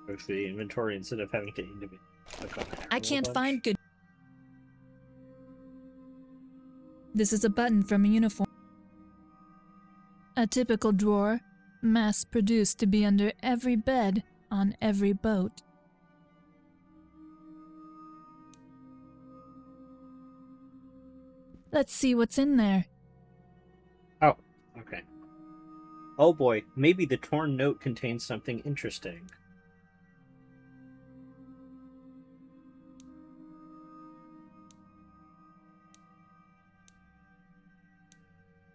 go through the inventory instead of having to individually click on the arrow. I can't find good... This is a button from a uniform. A typical drawer, mass-produced to be under every bed on every boat. Let's see what's in there. Oh, okay. Oh boy, maybe the torn note contains something interesting.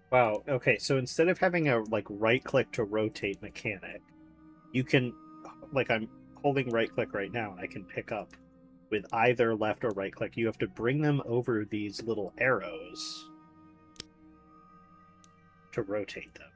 Wow, okay, so instead of having a, like, right-click to rotate mechanic, you can, like, I'm holding right-click right now, and I can pick up with either left or right-click. You have to bring them over these little arrows to rotate them.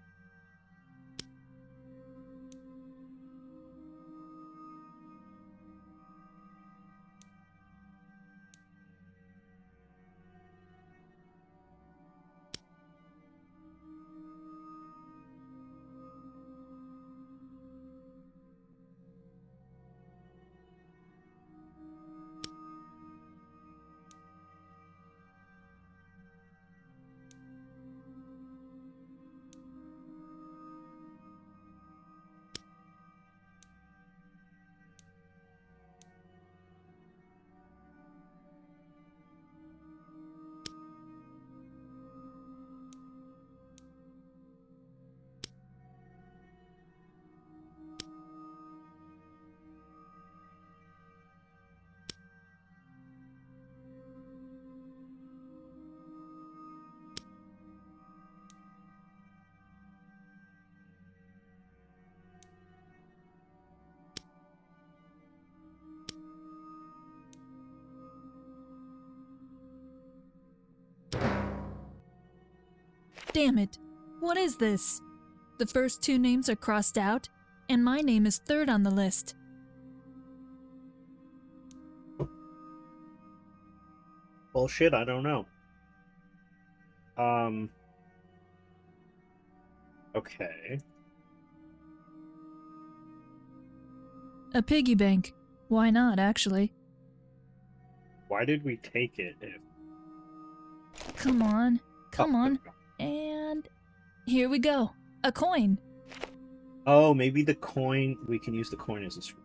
Damn it. What is this? The first two names are crossed out, and my name is third on the list. Bullshit, I don't know. Okay. A piggy bank. Why not, actually? Why did we take it if... Come on. Come on. And here we go. A coin. Oh, maybe the coin... We can use the coin as a screw.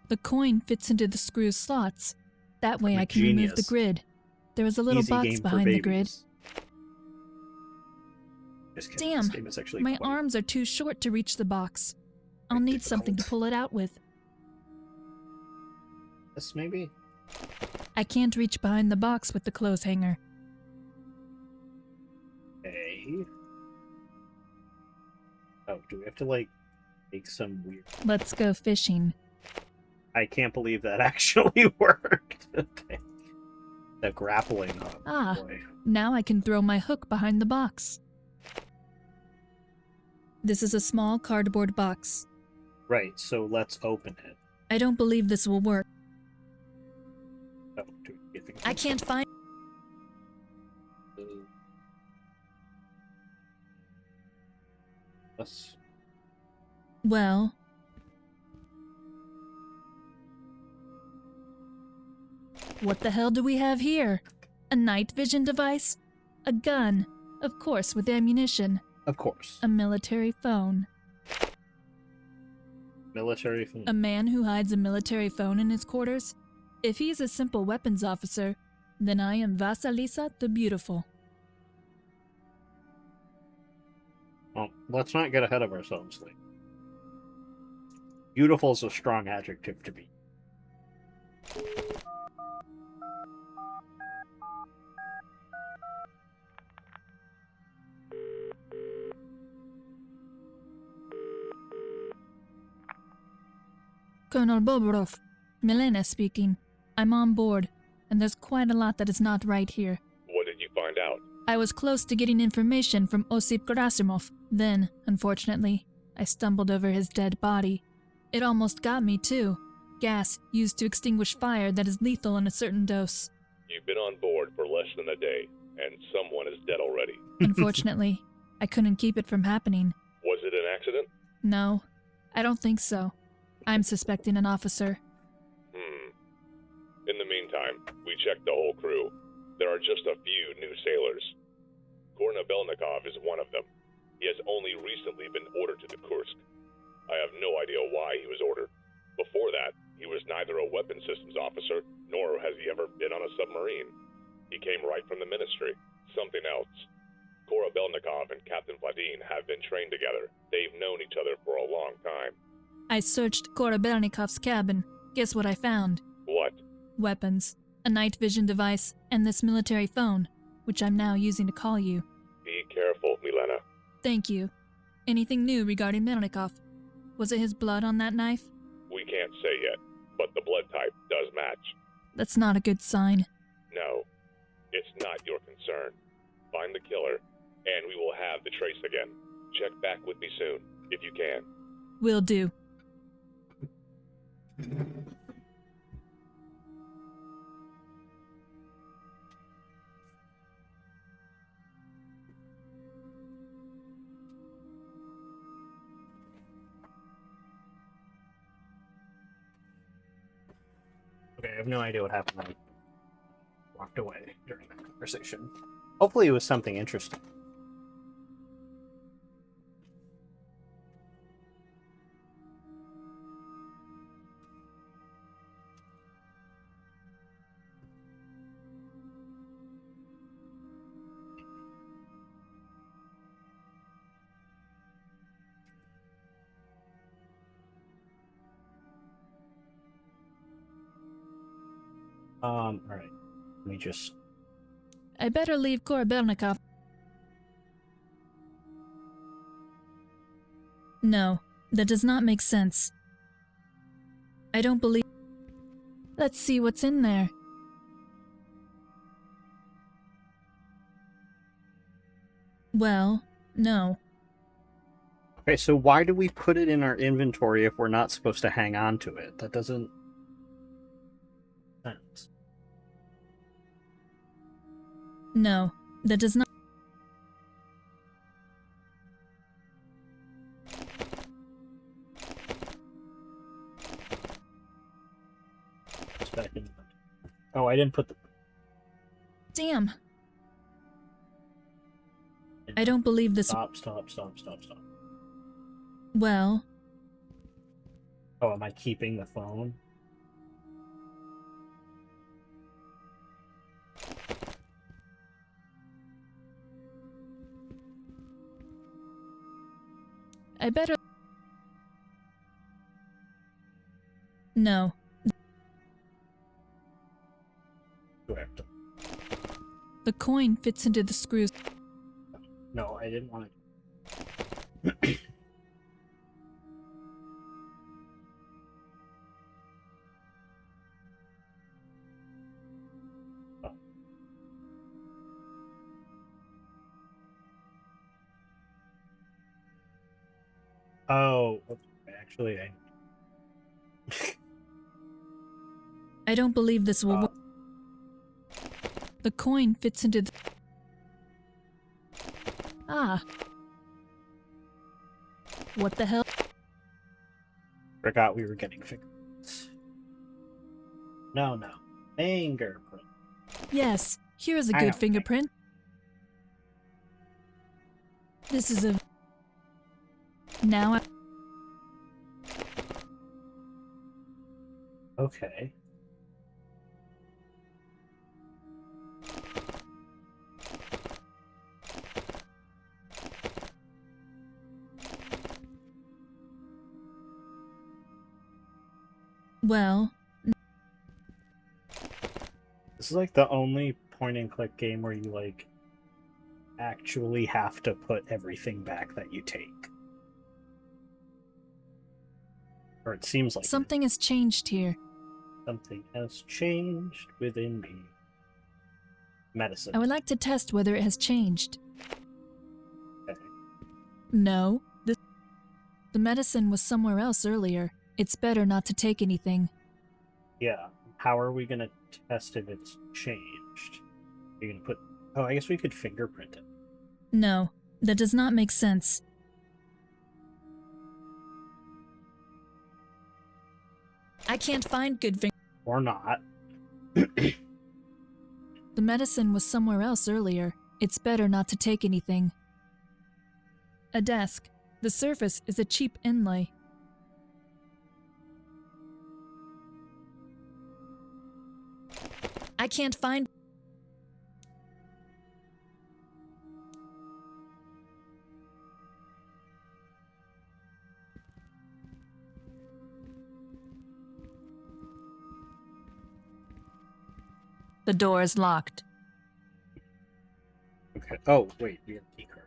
The coin fits into the screw slots. That way I can remove the grid. There is a little box behind the grid. Damn, my arms are too short to reach the box. I'll need something to pull it out with. This maybe? I can't reach behind the box with the clothes hanger. Okay. Oh, do we have to, like, make some weird... Let's go fishing. I can't believe that actually worked. Okay. The grappling. Oh, boy. Now I can throw my hook behind the box. This is a small cardboard box. Right, so let's open it. I don't believe this will work. Oh, do you think I can't find... Let's... Well... What the hell do we have here? A night vision device? A gun? Of course, with ammunition. Of course. A military phone. Military phone. A man who hides a military phone in his quarters? If he's a simple weapons officer, then I am Vasilisa the Beautiful. Well, let's not get ahead of ourselves, Lee. Beautiful is a strong adjective to be. Colonel Boborov, Milena speaking. I'm on board, and there's quite a lot that is not right here. What did you find out? I was close to getting information from Osip Gerasimov. Then, unfortunately, I stumbled over his dead body. It almost got me, too. Gas used to extinguish fire that is lethal in a certain dose. You've been on board for less than a day, and someone is dead already. Unfortunately, I couldn't keep it from happening. Was it an accident? No, I don't think so. I'm suspecting an officer. In the meantime, we checked the whole crew. There are just a few new sailors. Kornabelnikov is one of them. He has only recently been ordered to the Kursk. I have no idea why he was ordered. Before that, he was neither a weapons systems officer, nor has he ever been on a submarine. He came right from the ministry. Something else. Korabelnikov and Captain Vladin have been trained together. They've known each other for a long time. I searched Korabelnikov's cabin. Guess what I found? What? Weapons, a night vision device, and this military phone, which I'm now using to call you. Be careful, Milena. Thank you. Anything new regarding Melnikov? Was it his blood on that knife? We can't say yet, but the blood type does match. That's not a good sign. No, it's not your concern. Find the killer, and we will have the trace again. Check back with me soon, if you can. Will do. Okay, I have no idea what happened when I walked away during that conversation. Hopefully it was something interesting. Alright. Let me just... I better leave Korabelnikov. No, that does not make sense. I don't believe... Let's see what's in there. Well, no. Okay, so why do we put it in our inventory if we're not supposed to hang on to it? That doesn't... sense. No, that does not. Oh, I didn't put the... Damn. I don't believe this. Stop. Well. Oh, am I keeping the phone? I better... No. The coin fits into the screws. No, I didn't want to... Oh, actually, I don't believe this will work. The coin fits into the... Ah. What the hell? Forgot we were getting fingers. No. Fingerprint. Yes, here is a I good know. fingerprint. This is a... Now I... Okay. Well... This is like the only point and click game where you like actually have to put everything back that you take. Or it seems like Something has changed here. something has changed within me. Medicine. I would like to test whether it has changed. Okay. No. The medicine was somewhere else earlier. It's better not to take anything. Yeah. How are we gonna test if it's changed? Are you gonna put... Oh, I guess we could fingerprint it. No, that does not make sense. I can't find good Or not. The medicine was somewhere else earlier. It's better not to take anything. A desk. The surface is a cheap inlay. I can't find... The door is locked. Okay. Oh, wait, we have a key card.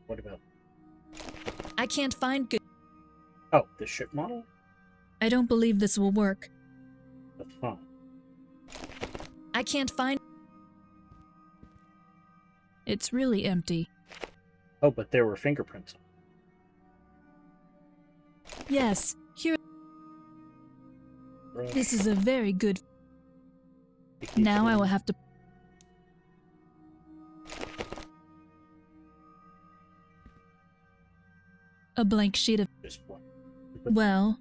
What about... I can't find good... Oh, the ship model? I don't believe this will work. That's fine. I can't find... It's really empty. Oh, but there were fingerprints. Yes, here... This is a very good... Now I will have to... A blank sheet of... Well...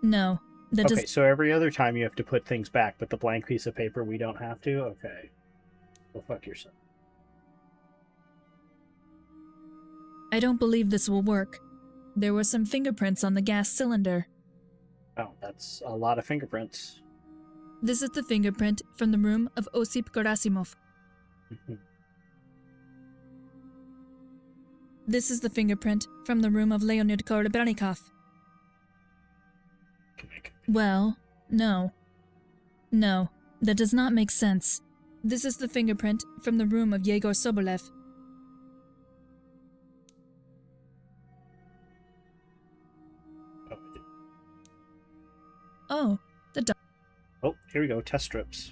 No, that Okay, does... so every other time you have to put things back, but the blank piece of paper we don't have to? Okay. Go fuck yourself. I don't believe this will work. There were some fingerprints on the gas cylinder. Oh, that's a lot of fingerprints. This is the fingerprint from the room of Osip Gerasimov. This is the fingerprint from the room of Leonid Korybernikov. Well, no. No, that does not make sense. This is the fingerprint from the room of Yegor Sobolev. Oh, Oh, here we go, test strips.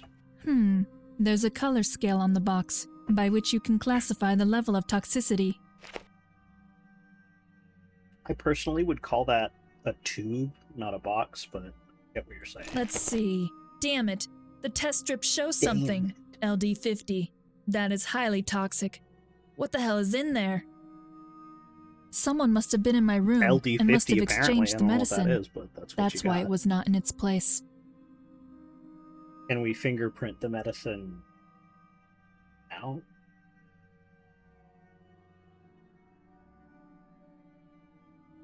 There's a color scale on the box, by which you can classify the level of toxicity. I personally would call that a tube, not a box, but I get what you're saying. Let's see. Damn it. The test strip shows something. LD50. That is highly toxic. What the hell is in there? Someone must have been in my room LD50 and must have apparently, exchanged I the don't know what medicine. that is, but that's what That's you why got. it was not in its place. Can we fingerprint the medicine now?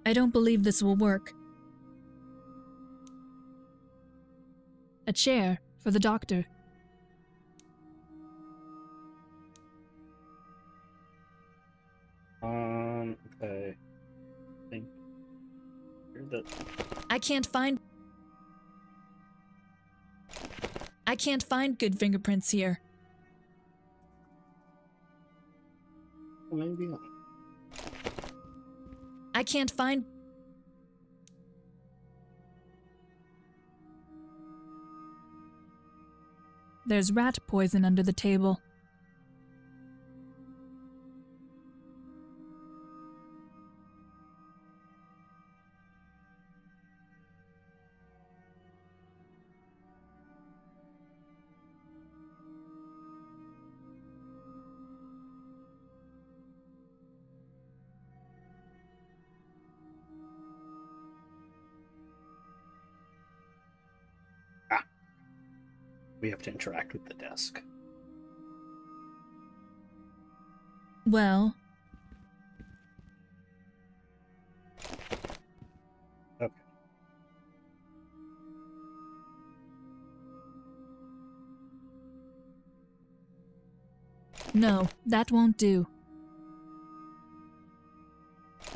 I don't believe this will work. A chair for the doctor. Okay. I think I can't find good fingerprints here. Maybe not. I can't find... There's rat poison under the table. We have to interact with the desk. Well... Okay. No, that won't do.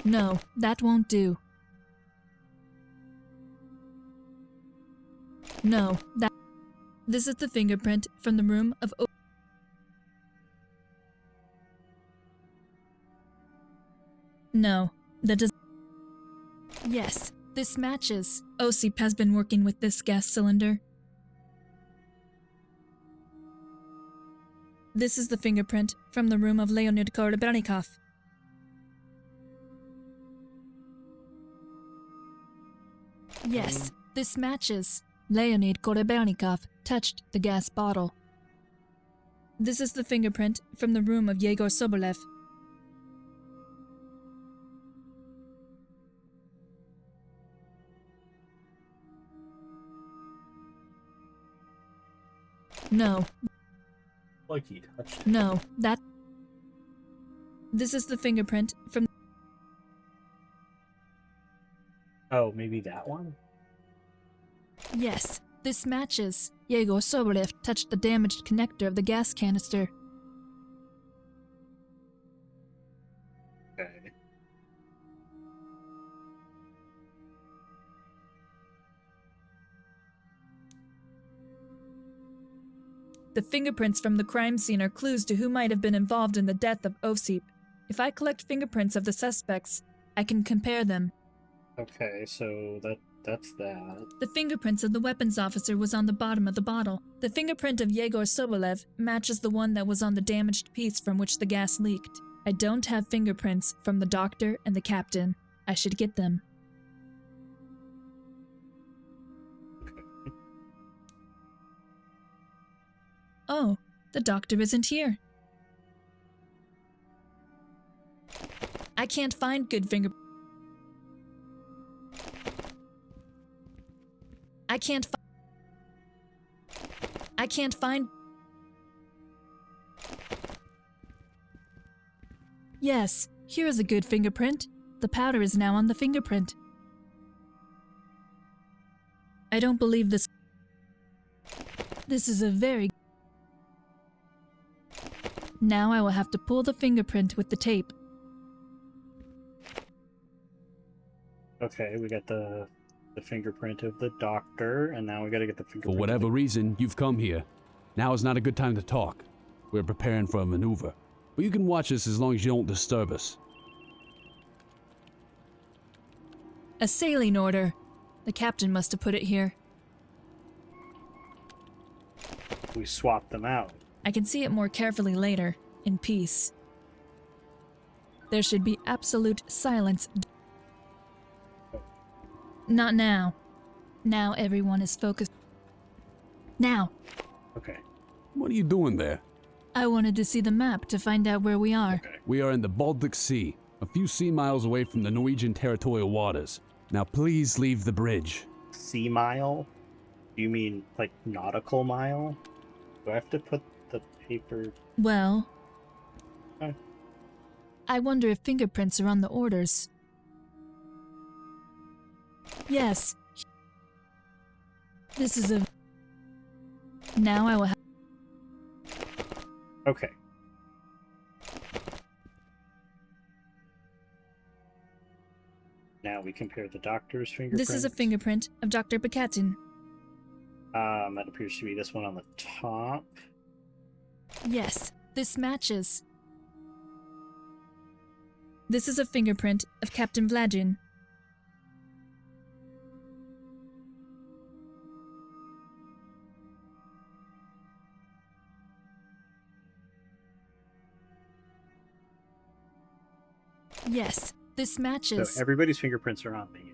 No, that won't do. No, that... This is the fingerprint from the room of... No, that does... Yes, this matches. Osip has been working with this gas cylinder. This is the fingerprint from the room of Leonid Korybernikov. Yes, this matches. Leonid Korybernikov touched the gas bottle. This is the fingerprint from the room of Yegor Sobolev. No. Like he touched it. No, that... This is the fingerprint from... Oh, maybe that one? Yes, this matches. Yegor Sobolev touched the damaged connector of the gas canister. Okay. The fingerprints from the crime scene are clues to who might have been involved in the death of Osip. If I collect fingerprints of the suspects, I can compare them. Okay, so that's that. The fingerprints of the weapons officer was on the bottom of the bottle. The fingerprint of Yegor Sobolev matches the one that was on the damaged piece from which the gas leaked. I don't have fingerprints from the doctor and the captain. I should get them. Oh, the doctor isn't here. I can't find good fingerprints. I can't find... Yes, here is a good fingerprint. The powder is now on the fingerprint. I don't believe this. This is a very... Now I will have to pull the fingerprint with the tape. Okay, we got the fingerprint of the doctor, and now we gotta get the fingerprint. For whatever reason, you've come here. Now is not a good time to talk. We're preparing for a maneuver. But you can watch us as long as you don't disturb us. A sailing order. The captain must have put it here. We swapped them out. I can see it more carefully later, in peace. There should be absolute silence. Not now. Now everyone is focused. Now. Okay. What are you doing there? I wanted to see the map to find out where we are. Okay. We are in the Baltic Sea, a few sea miles away from the Norwegian territorial waters. Now please leave the bridge. Sea mile? Do you mean like nautical mile? Do I have to put the paper... Well... Okay. I wonder if fingerprints are on the orders. Yes. This is a... Now I will have... Okay. Now we compare the doctor's fingerprint. This is a fingerprint of Dr. Bakatin. That appears to be this one on the top. Yes, this matches. This is a fingerprint of Captain Vladin. Yes, this matches. So everybody's fingerprints are on me.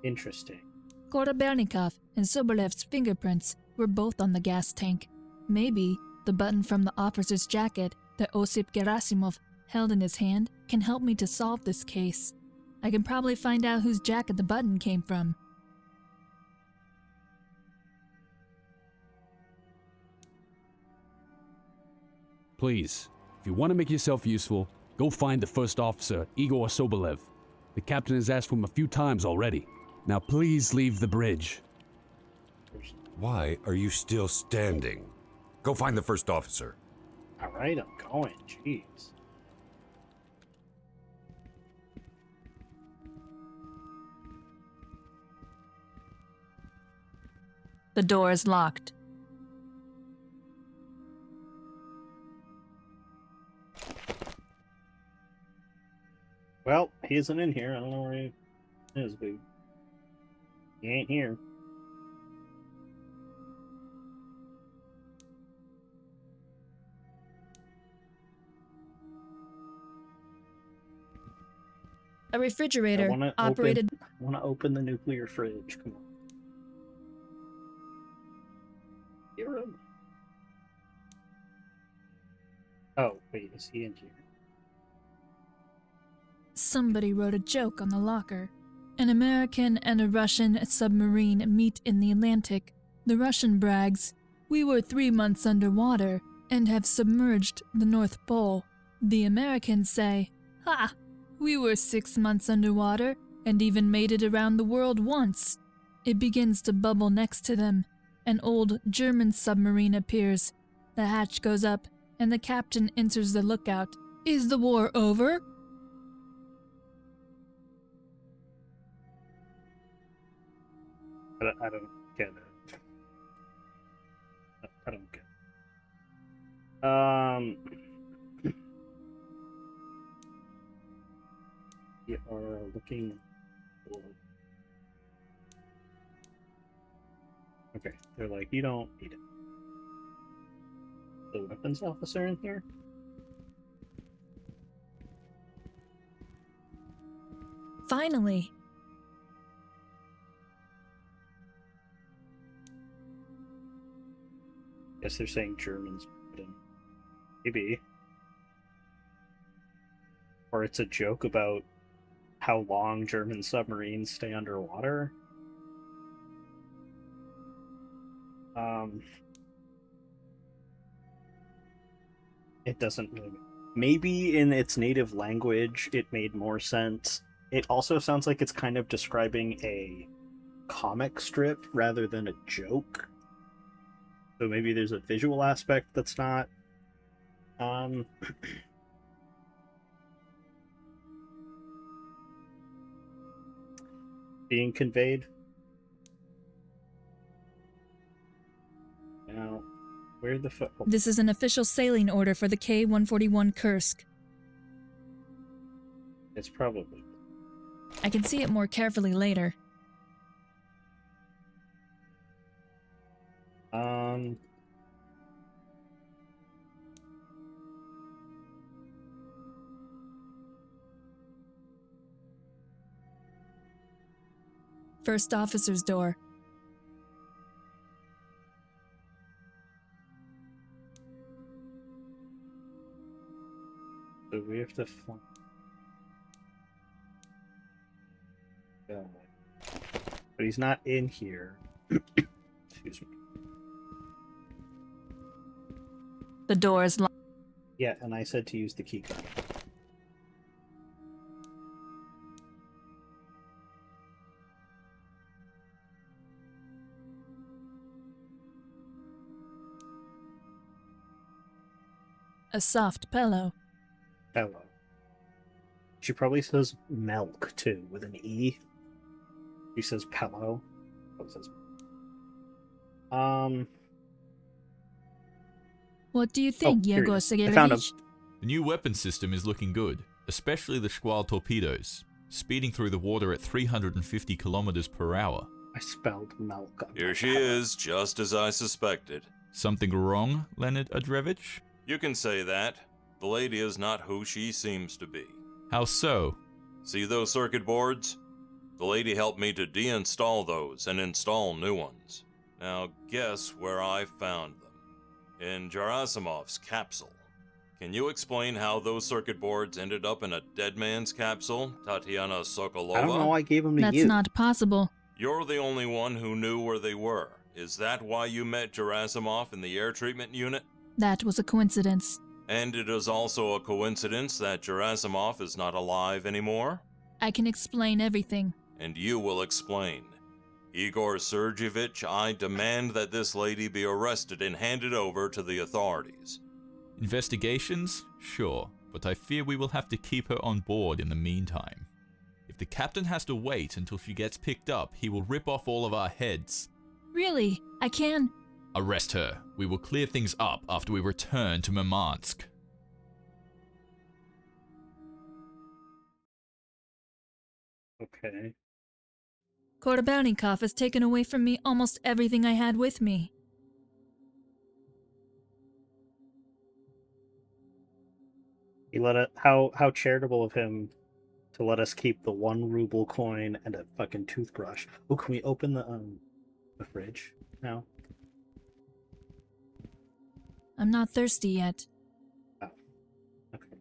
Interesting. Korybernikov and Sobolev's fingerprints were both on the gas tank. Maybe the button from the officer's jacket that Osip Gerasimov held in his hand can help me to solve this case. I can probably find out whose jacket the button came from. Please, if you want to make yourself useful, go find the first officer, Igor Sobolev. The captain has asked for him a few times already. Now please leave the bridge. Why are you still standing? Go find the first officer. All right, I'm going. Jeez. The door is locked. Well, he isn't in here. I don't know where he is, but he ain't here. A refrigerator operated. I want to open the nuclear fridge. Come on. Hear him. Oh, wait, is he in here? Somebody wrote a joke on the locker. An American and a Russian submarine meet in the Atlantic. The Russian brags, "We were 3 months underwater and have submerged the North Pole." The Americans say, "Ha! We were 6 months underwater and even made it around the world once." It begins to bubble next to them. An old German submarine appears. The hatch goes up and the captain enters the lookout. "Is the war over?" I don't get it. I don't get it. We are looking for... Okay, they're like, you don't need it. The weapons officer in here? Finally. Guess they're saying Germans. Maybe. Or it's a joke about how long German submarines stay underwater. It doesn't really... Maybe in its native language it made more sense. It also sounds like it's kind of describing a comic strip rather than a joke. So maybe there's a visual aspect that's not being conveyed. Now, where the fuck? This is an official sailing order for the K-141 Kursk. It's probably... I can see it more carefully later. First officer's door. So we have to find... But he's not in here. Excuse me. The door is locked. Yeah, and I said to use the key card. A soft pillow. Pillow. She probably says milk too, with an E. She says pillow. What says? What do you think, Yegor I found him. Sergeyevich? The new weapon system is looking good, especially the Squall torpedoes, speeding through the water at 350 kilometers per hour. I spelled milk. Here she is, just as I suspected. Something wrong, Leonard Andreevich? You can say that. The lady is not who she seems to be. How so? See those circuit boards? The lady helped me to deinstall those and install new ones. Now guess where I found them. In Gerasimov's capsule. Can you explain how those circuit boards ended up in a dead man's capsule, Tatiana Sokolova? I don't know, I gave them to you. That's not possible. You're the only one who knew where they were. Is that why you met Gerasimov in the air treatment unit? That was a coincidence. And it is also a coincidence that Gerasimov is not alive anymore? I can explain everything. And you will explain. Igor Sergeyevich, I demand that this lady be arrested and handed over to the authorities. Investigations? Sure, but I fear we will have to keep her on board in the meantime. If the captain has to wait until she gets picked up, he will rip off all of our heads. Really? I can... Arrest her. We will clear things up after we return to Murmansk. Okay. Korobelnikov has taken away from me almost everything I had with me. He let it. How charitable of him to let us keep the 1 ruble coin and a fucking toothbrush. Oh, can we open the fridge now? I'm not thirsty yet. Oh. Okay.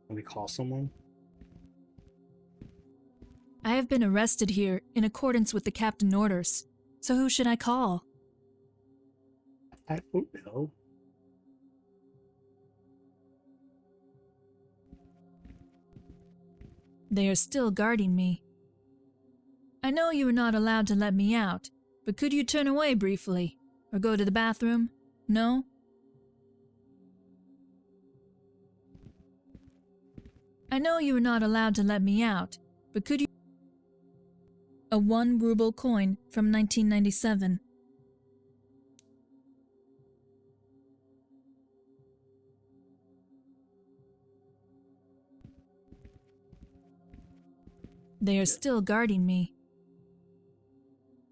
Can we call someone? I have been arrested here in accordance with the captain orders. So who should I call? I don't know. They are still guarding me. I know you are not allowed to let me out, but could you turn away briefly? Or go to the bathroom? No? I know you are not allowed to let me out, but could you... A 1 ruble coin from 1997. They are still guarding me.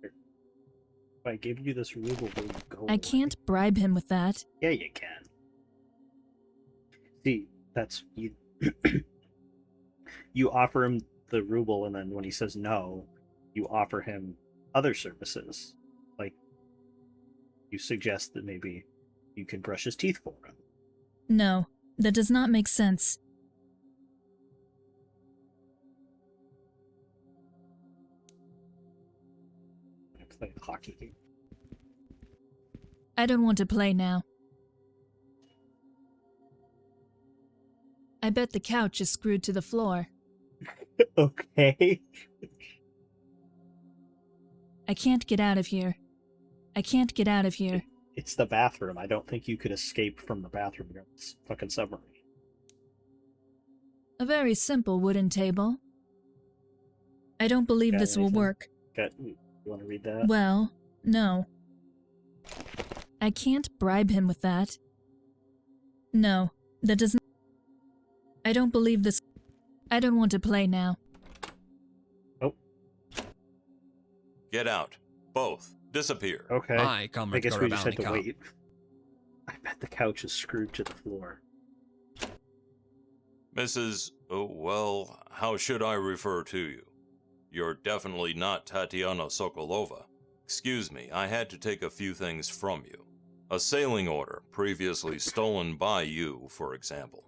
If I give you this ruble, will you go I away? can't bribe him with that. Yeah, you can. See, that's you. You offer him the ruble, and then when he says no, you offer him other services. Like, you suggest that maybe you can brush his teeth for him. No, that does not make sense. Play a hockey game. I don't want to play now. I bet the couch is screwed to the floor. Okay. I can't get out of here. I can't get out of here. It's the bathroom. I don't think you could escape from the bathroom. You're on this fucking submarine. A very simple wooden table. I don't believe Got this will anything? work. You want to read that? Well, no. I can't bribe him with that. No, that doesn't... I don't believe this... I don't want to play now. Oh. Get out. Both. Disappear. Okay. Hi, I Comrade guess we just had to Korobelnikov. wait. I bet the couch is screwed to the floor. Mrs. Oh, well, how should I refer to you? You're definitely not Tatiana Sokolova. Excuse me, I had to take a few things from you. A sailing order previously stolen by you, for example.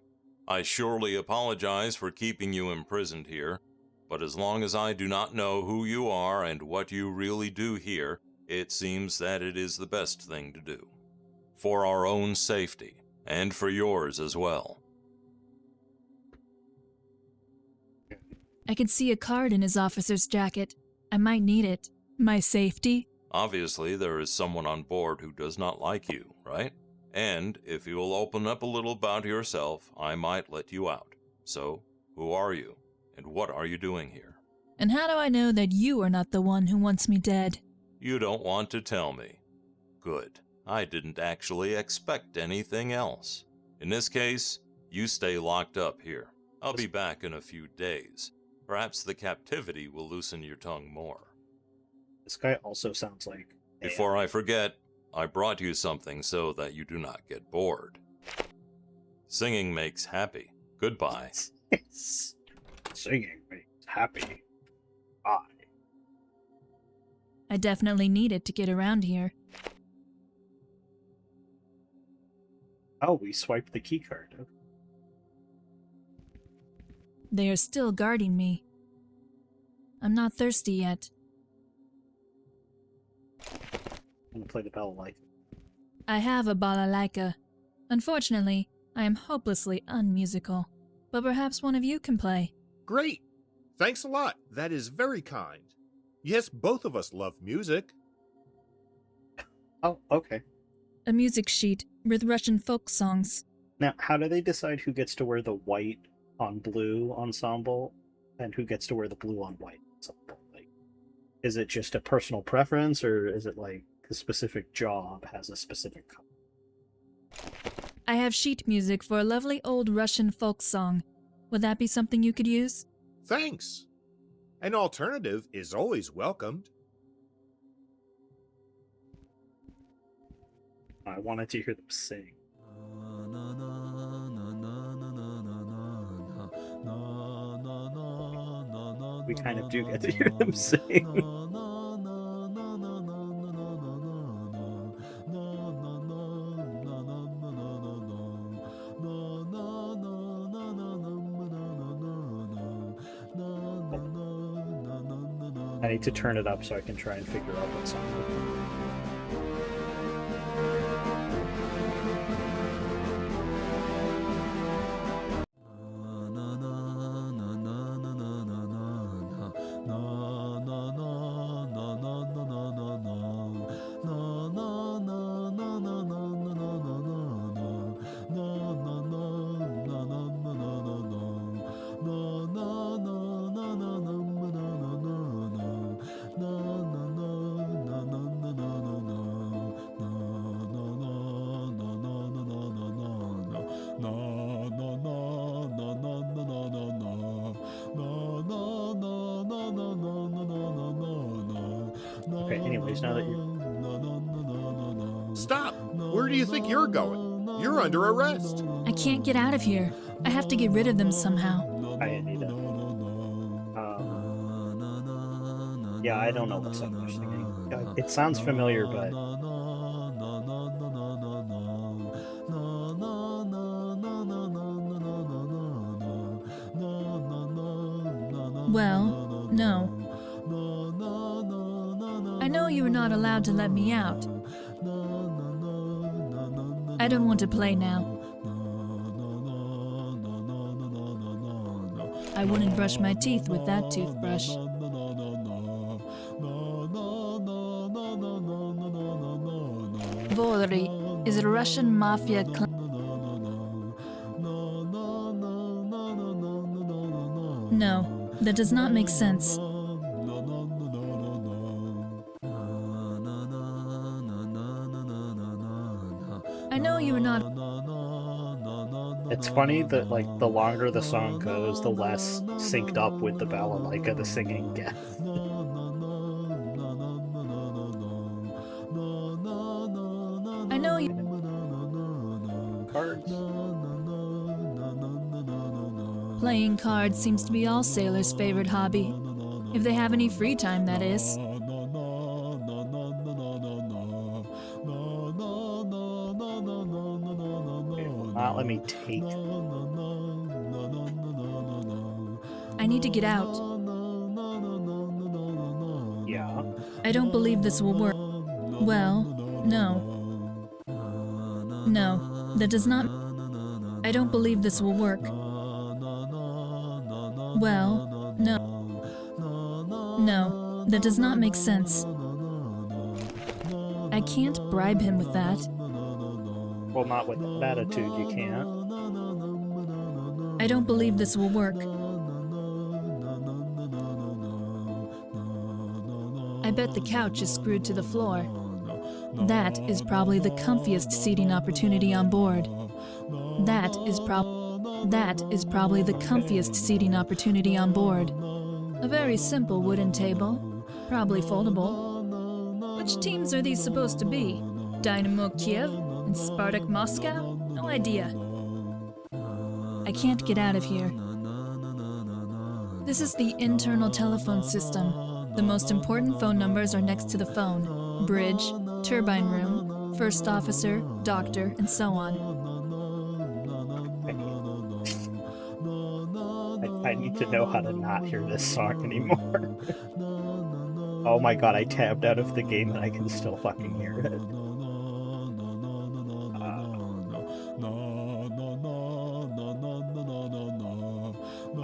I surely apologize for keeping you imprisoned here, but as long as I do not know who you are and what you really do here, it seems that it is the best thing to do. For our own safety, and for yours as well. I can see a card in his officer's jacket. I might need it. My safety? Obviously, there is someone on board who does not like you, right? And if you will open up a little about yourself, I might let you out. So, who are you? And what are you doing here? And how do I know that you are not the one who wants me dead? You don't want to tell me. Good. I didn't actually expect anything else. In this case, you stay locked up here. I'll be back in a few days. Perhaps the captivity will loosen your tongue more. This guy also sounds like... Before I forget, I brought you something so that you do not get bored. Singing makes happy. Goodbye. Singing makes happy. Bye. I definitely need it to get around here. Oh, we swiped the keycard. Okay. They are still guarding me. I'm not thirsty yet. I'm gonna play the balalaika. I have a balalaika. Unfortunately, I am hopelessly unmusical. But perhaps one of you can play. Great! Thanks a lot. That is very kind. Yes, both of us love music. Oh, okay. A music sheet with Russian folk songs. Now, how do they decide who gets to wear the white on blue ensemble and who gets to wear the blue on white ensemble? Like, is it just a personal preference, or is it like a specific job has a specific color? I have sheet music for a lovely old Russian folk song. Would that be something you could use? Thanks. An alternative is always welcomed. I wanted to hear them sing. We kind of do get to hear them sing. I need to turn it up so I can try and figure out what song we're playing. Okay, anyways, now that you... Stop! Where do you think you're going? You're under arrest. I can't get out of here. I have to get rid of them somehow. Hi, Anita. Yeah, I don't know what song they're singing. It sounds familiar, but... Well, no. I know you are not allowed to let me out. I don't want to play now. I wouldn't brush my teeth with that toothbrush. Vory is a Russian mafia clan. No, that does not make sense. I know you are not. It's funny that, like, the longer the song goes, the less synced up with the balalaika the singing gets. I know you. Cards. Playing cards seems to be all sailors' favorite hobby. If they have any free time, that is. Not let me take. I need to get out. Yeah. I don't believe this will work. Well, no. No, that does not. I don't believe this will work. Well, no. No, that does not make sense. I can't bribe him with that. Well, not with that attitude, you can't. I don't believe this will work. I bet the couch is screwed to the floor. That is probably the comfiest seating opportunity on board. That is probably the comfiest seating opportunity on board. A very simple wooden table, probably foldable. Which teams are these supposed to be? Dynamo Kiev and Spartak Moscow? No idea. I can't get out of here. This is the internal telephone system. The most important phone numbers are next to the phone. Bridge, turbine room, first officer, doctor, and so on. I need to know how to not hear this song anymore. Oh my god, I tabbed out of the game and I can still fucking hear it.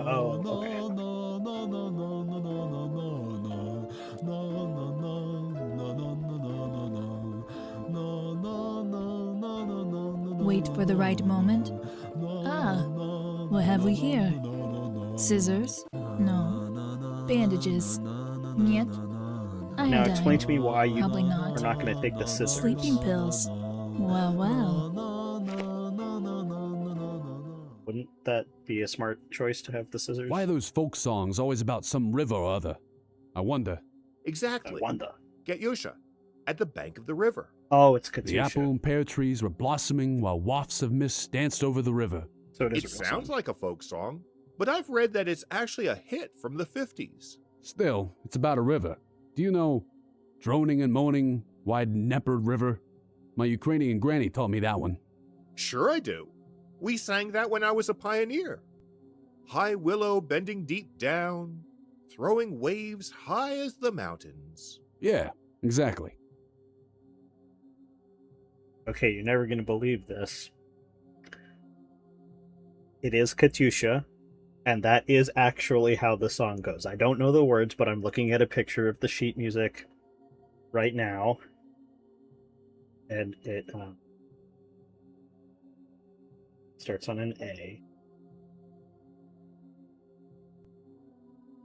Oh, okay. Wait for the right moment. Ah, what have we here? Scissors? No. Bandages? Niet. Iodine? Now explain to me why you Probably not. are not going to take the scissors. Sleeping pills? Well, well. Wouldn't that be a smart choice to have the scissors? Why are those folk songs always about some river or other? I wonder. Exactly. I wonder. Get Yosha. At the bank of the river. Oh, it's Katusha. The apple and pear trees were blossoming while wafts of mist danced over the river. So It sounds like a folk song, but I've read that it's actually a hit from the 50s. Still, it's about a river. Do you know Droning and Moaning, Wide Dnepr River? My Ukrainian granny taught me that one. Sure I do. We sang that when I was a pioneer. High willow bending deep down, throwing waves high as the mountains. Yeah, exactly. Okay, you're never going to believe this. It is Katusha, and that is actually how the song goes. I don't know the words, but I'm looking at a picture of the sheet music right now. And it starts on an A.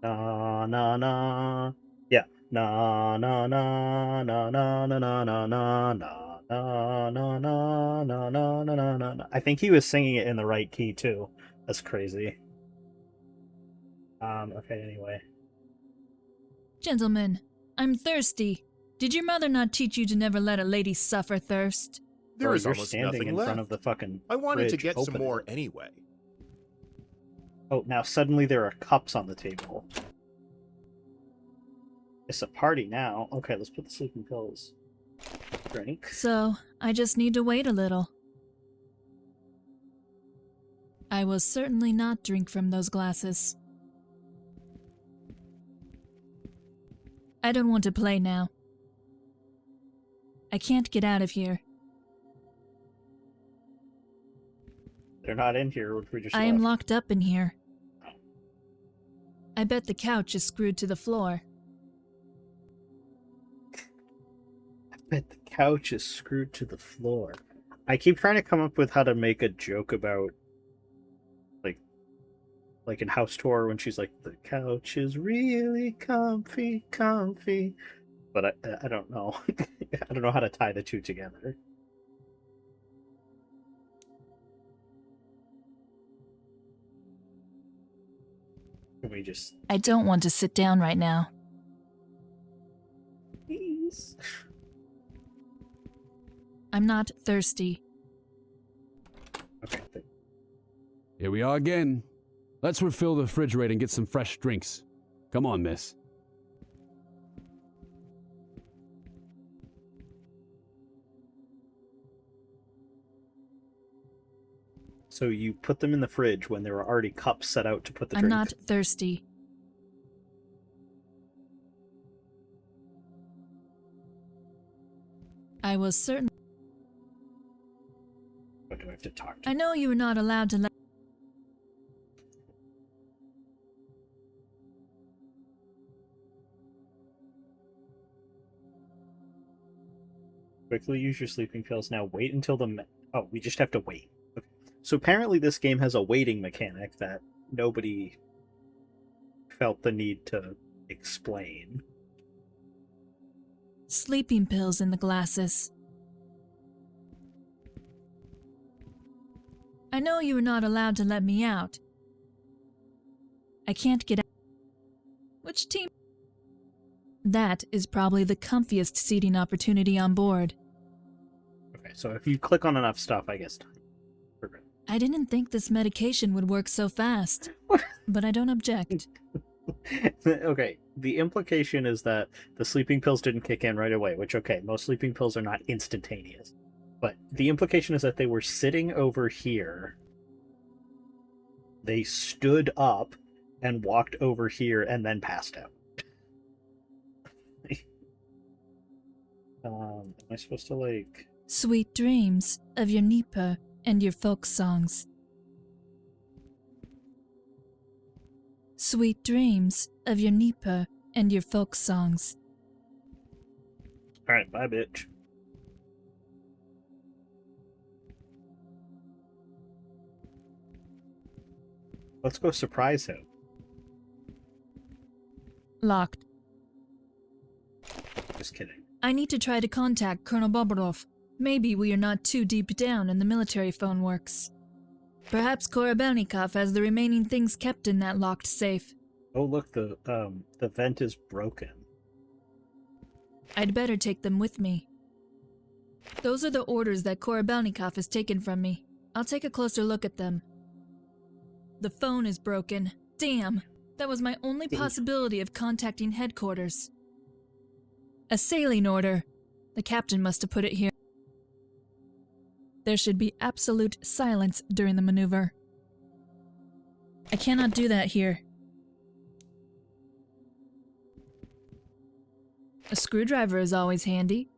Na na na. Yeah. Na na na na na na na na na na. Na na na na na na na na. I think he was singing it in the right key too. That's crazy. Okay, anyway. Gentlemen, I'm thirsty. Did your mother not teach you to never let a lady suffer thirst? There is you're almost standing nothing in left. front of the fucking I wanted to fridge, get some open more it. anyway. Oh, now suddenly there are cups on the table. It's a party now. Okay, let's put the sleeping pills. Drink. So, I just need to wait a little. I will certainly not drink from those glasses. I don't want to play now. I can't get out of here. They're not in here, which we just I am left. locked up in here. I bet the couch is screwed to the floor. I bet the couch is screwed to the floor. I keep trying to come up with how to make a joke about like in House Tour when she's like, the couch is really comfy. But I don't know. I don't know how to tie the two together. Can we just... I don't want to sit down right now. Please. I'm not thirsty. Okay. Here we are again. Let's refill the refrigerator and get some fresh drinks. Come on, miss. So you put them in the fridge when there were already cups set out to put the I'm drink. not thirsty. I was certain. What do I have to talk to? I know you were not allowed to let. Quickly use your sleeping pills. Now wait until the... Oh, we just have to wait. Okay. So apparently this game has a waiting mechanic that nobody felt the need to explain. Sleeping pills in the glasses. I know you were not allowed to let me out. I can't get out. Which team? That is probably the comfiest seating opportunity on board. Okay, so if you click on enough stuff, I guess we're good. I didn't think this medication would work so fast, but I don't object. Okay, the implication is that the sleeping pills didn't kick in right away, which, okay, most sleeping pills are not instantaneous. But the implication is that they were sitting over here, they stood up and walked over here and then passed out. Am I supposed to, like... Sweet dreams of your Nipa and your folk songs. Sweet dreams of your Nipa and your folk songs. Alright, bye, bitch. Let's go surprise him. Locked. Just kidding. I need to try to contact Colonel Boborov. Maybe we are not too deep down in the military phone works. Perhaps Korobelnikov has the remaining things kept in that locked safe. Oh look, the vent is broken. I'd better take them with me. Those are the orders that Korobelnikov has taken from me. I'll take a closer look at them. The phone is broken. Damn! That was my only possibility of contacting headquarters. A sailing order. The captain must have put it here. There should be absolute silence during the maneuver. I cannot do that here. A screwdriver is always handy.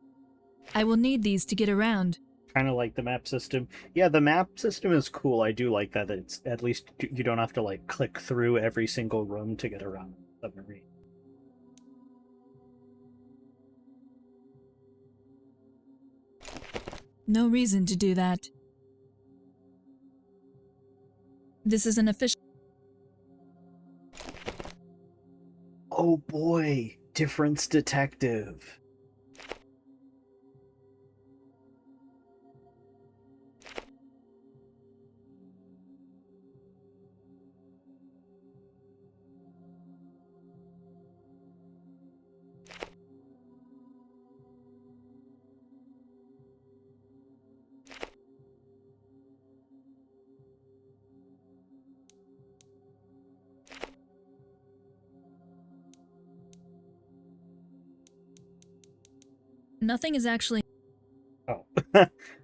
I will need these to get around. Kind of like the map system. Yeah, the map system is cool. I do like that. It's at least you don't have to like click through every single room to get around the submarine. No reason to do that. This is an official... Oh boy, difference detective. Nothing is actually... Oh.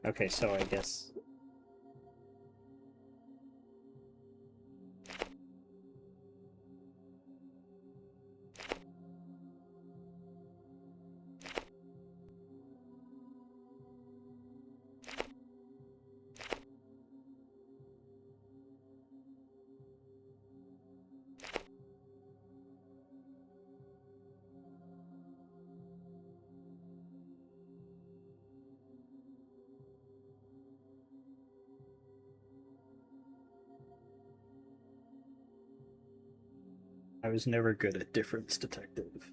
Okay, so I guess... I was never good at difference detective.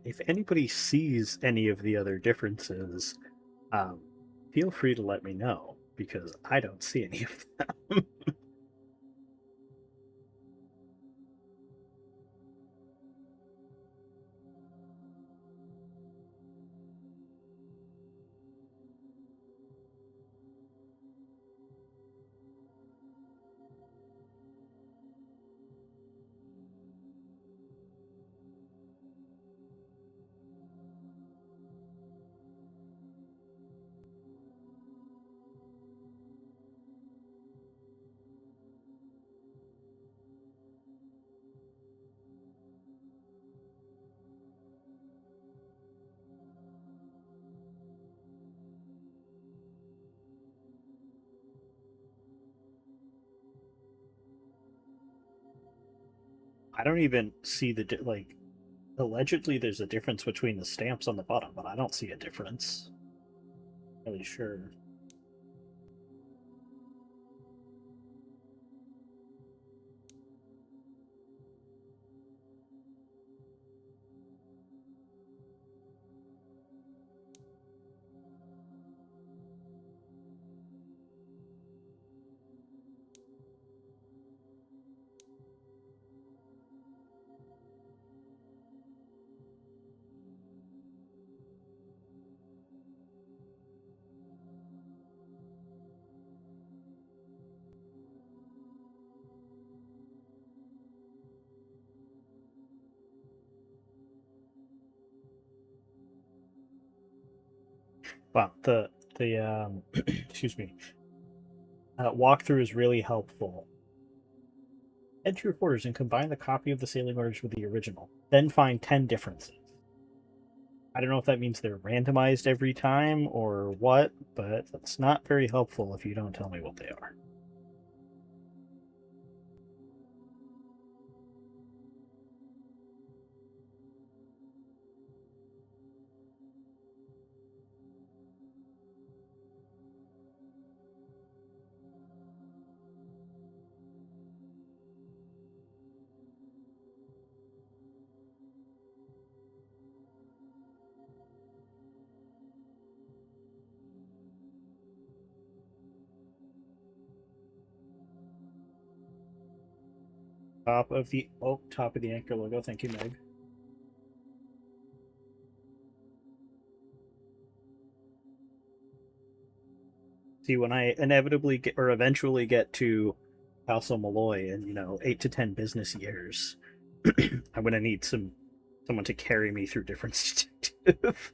If anybody sees any of the other differences, feel free to let me know, because I don't see any of them. I don't even see the like. Allegedly, there's a difference between the stamps on the bottom, but I don't see a difference. Really sure. Wow, the excuse me, walkthrough is really helpful. Head to your quarters and combine the copy of the sailing orders with the original. Then find 10 differences. I don't know if that means they're randomized every time or what, but that's not very helpful if you don't tell me what they are. Top of the anchor logo. Thank you, Meg. See, when I inevitably get, or eventually get to Castle Malloy in 8 to 10 business years, I'm gonna need someone to carry me through different detective.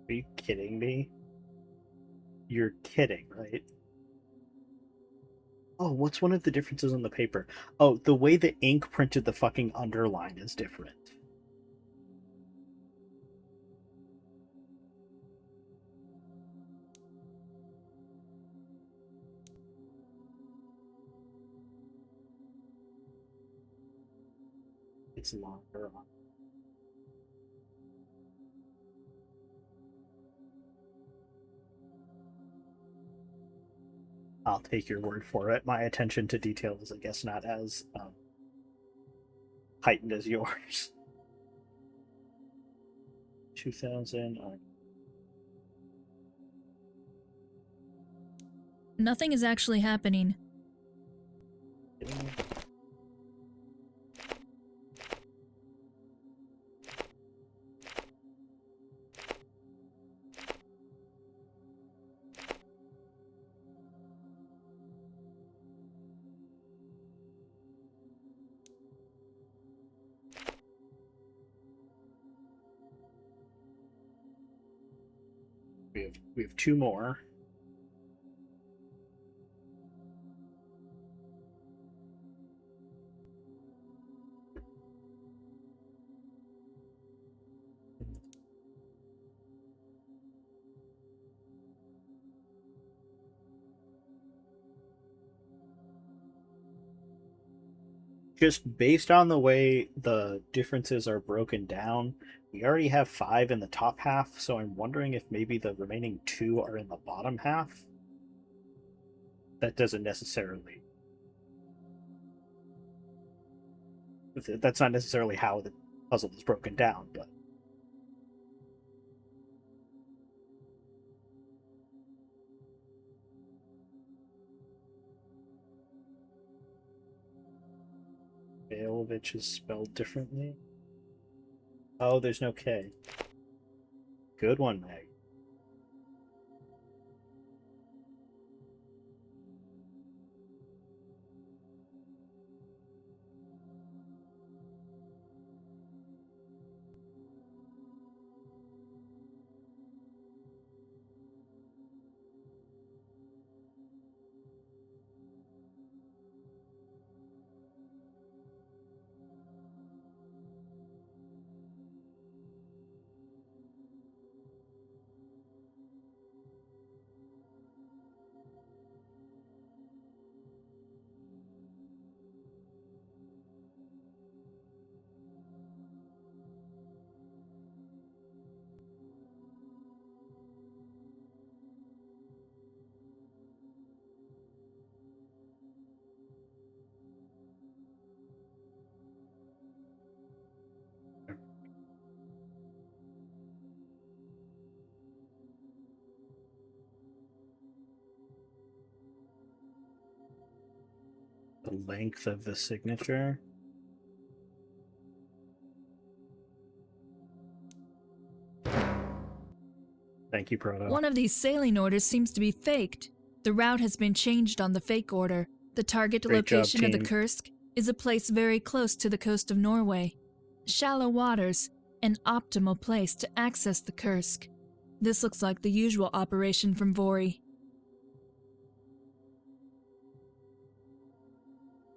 Are you kidding me? You're kidding, right? Oh, what's one of the differences on the paper? Oh, the way the ink printed the fucking underline is different. It's longer on. I'll take your word for it. My attention to detail is, I guess, not as heightened as yours. 2000. Nothing is actually happening. We have two more. Just based on the way the differences are broken down, we already have 5 in the top half, so I'm wondering if maybe the remaining 2 are in the bottom half. That doesn't necessarily... That's not necessarily how the puzzle is broken down, but... Bailovich is spelled differently. Oh, there's no K. Good one, Meg. The length of the signature. Thank you, Proto. One of these sailing orders seems to be faked. The route has been changed on the fake order. The target location of the Kursk is a place very close to the coast of Norway. Shallow waters, an optimal place to access the Kursk. This looks like the usual operation from Vori.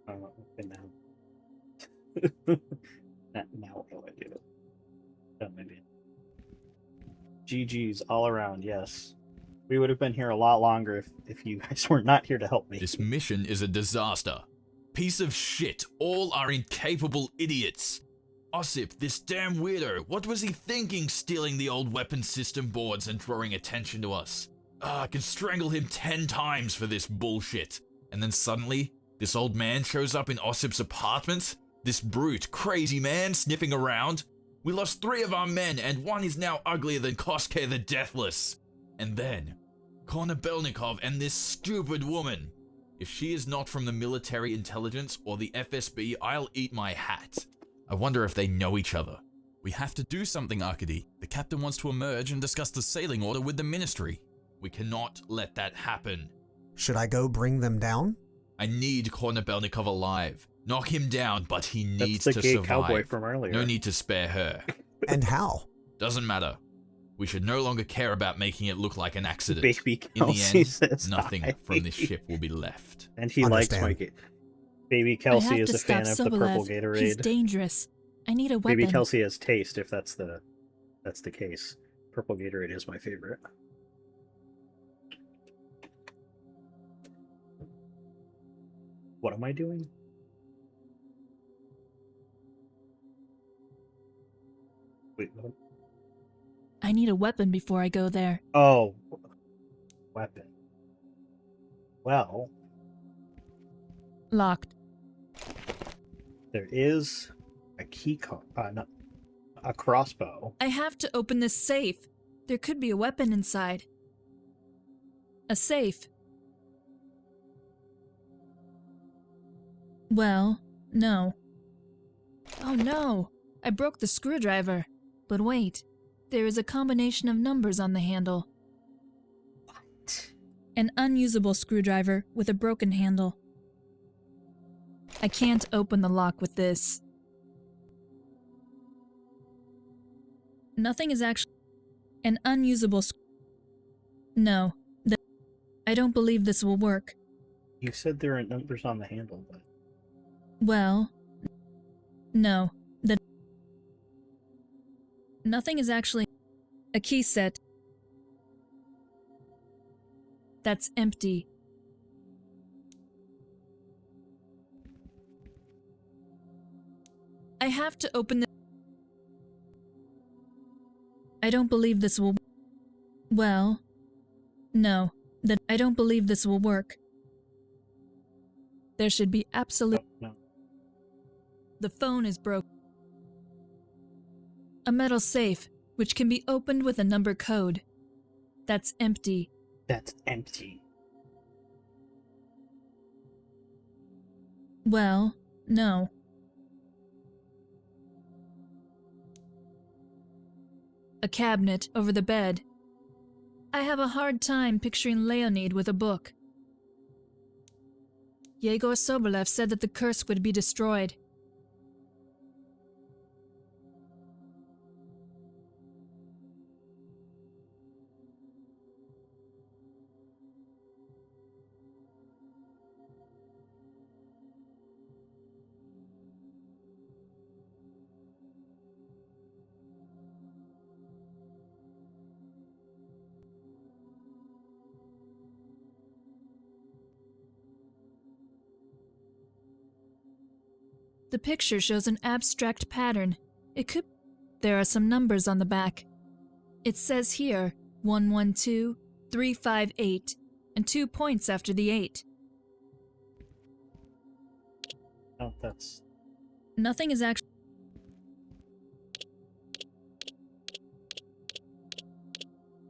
Okay, now. Now what do I do? Oh, maybe. GG's all around, yes. We would have been here a lot longer if you guys were not here to help me. This mission is a disaster. Piece of shit. All are incapable idiots. Ossip, this damn weirdo, what was he thinking stealing the old weapon system boards and drawing attention to us? I can strangle him 10 times for this bullshit. And then suddenly, this old man shows up in Ossip's apartment? This brute, crazy man sniffing around? We lost 3 of our men and 1 is now uglier than Koske the Deathless. And then, Kornebelnikov and this stupid woman. If she is not from the military intelligence or the FSB, I'll eat my hat. I wonder if they know each other. We have to do something, Arkady. The captain wants to emerge and discuss the sailing order with the ministry. We cannot let that happen. Should I go bring them down? I need Kornebelnikov alive. Knock him down, but he needs That's the to gay survive. cowboy from earlier. No need to spare her. And how? Doesn't matter. We should no longer care about making it look like an accident. Baby In the Kelsey end, says nothing hi. from this ship will be left. And he likes my Baby Kelsey is a fan of the purple Gatorade. He's dangerous. I need a weapon. Baby Kelsey has taste, if that's the case. Purple Gatorade is my favorite. What am I doing? Wait, what? I need a weapon before I go there. Oh, weapon. Well, Locked. there is a key card, no, a crossbow. I have to open this safe. There could be a weapon inside. A safe. Well, no. Oh no! I broke the screwdriver. But wait, there is a combination of numbers on the handle. What? An unusable screwdriver with a broken handle. I can't open the lock with this. Nothing is actually... An unusable No. I don't believe this will work. You said there are numbers on the handle, but... Well... No. Nothing is actually... A key set. That's empty. I have to open the... I don't believe this will... Well... No. I don't believe this will work. There should be absolute... No. The phone is broken. A metal safe, which can be opened with a number code. That's empty. That's empty. Well, no. A cabinet over the bed. I have a hard time picturing Leonid with a book. Yegor Sobolev said that the Kursk would be destroyed. The picture shows an abstract pattern. It could... There are some numbers on the back. It says here, 112, 358, and 2 points after the 8. Oh, that's... Nothing is actually...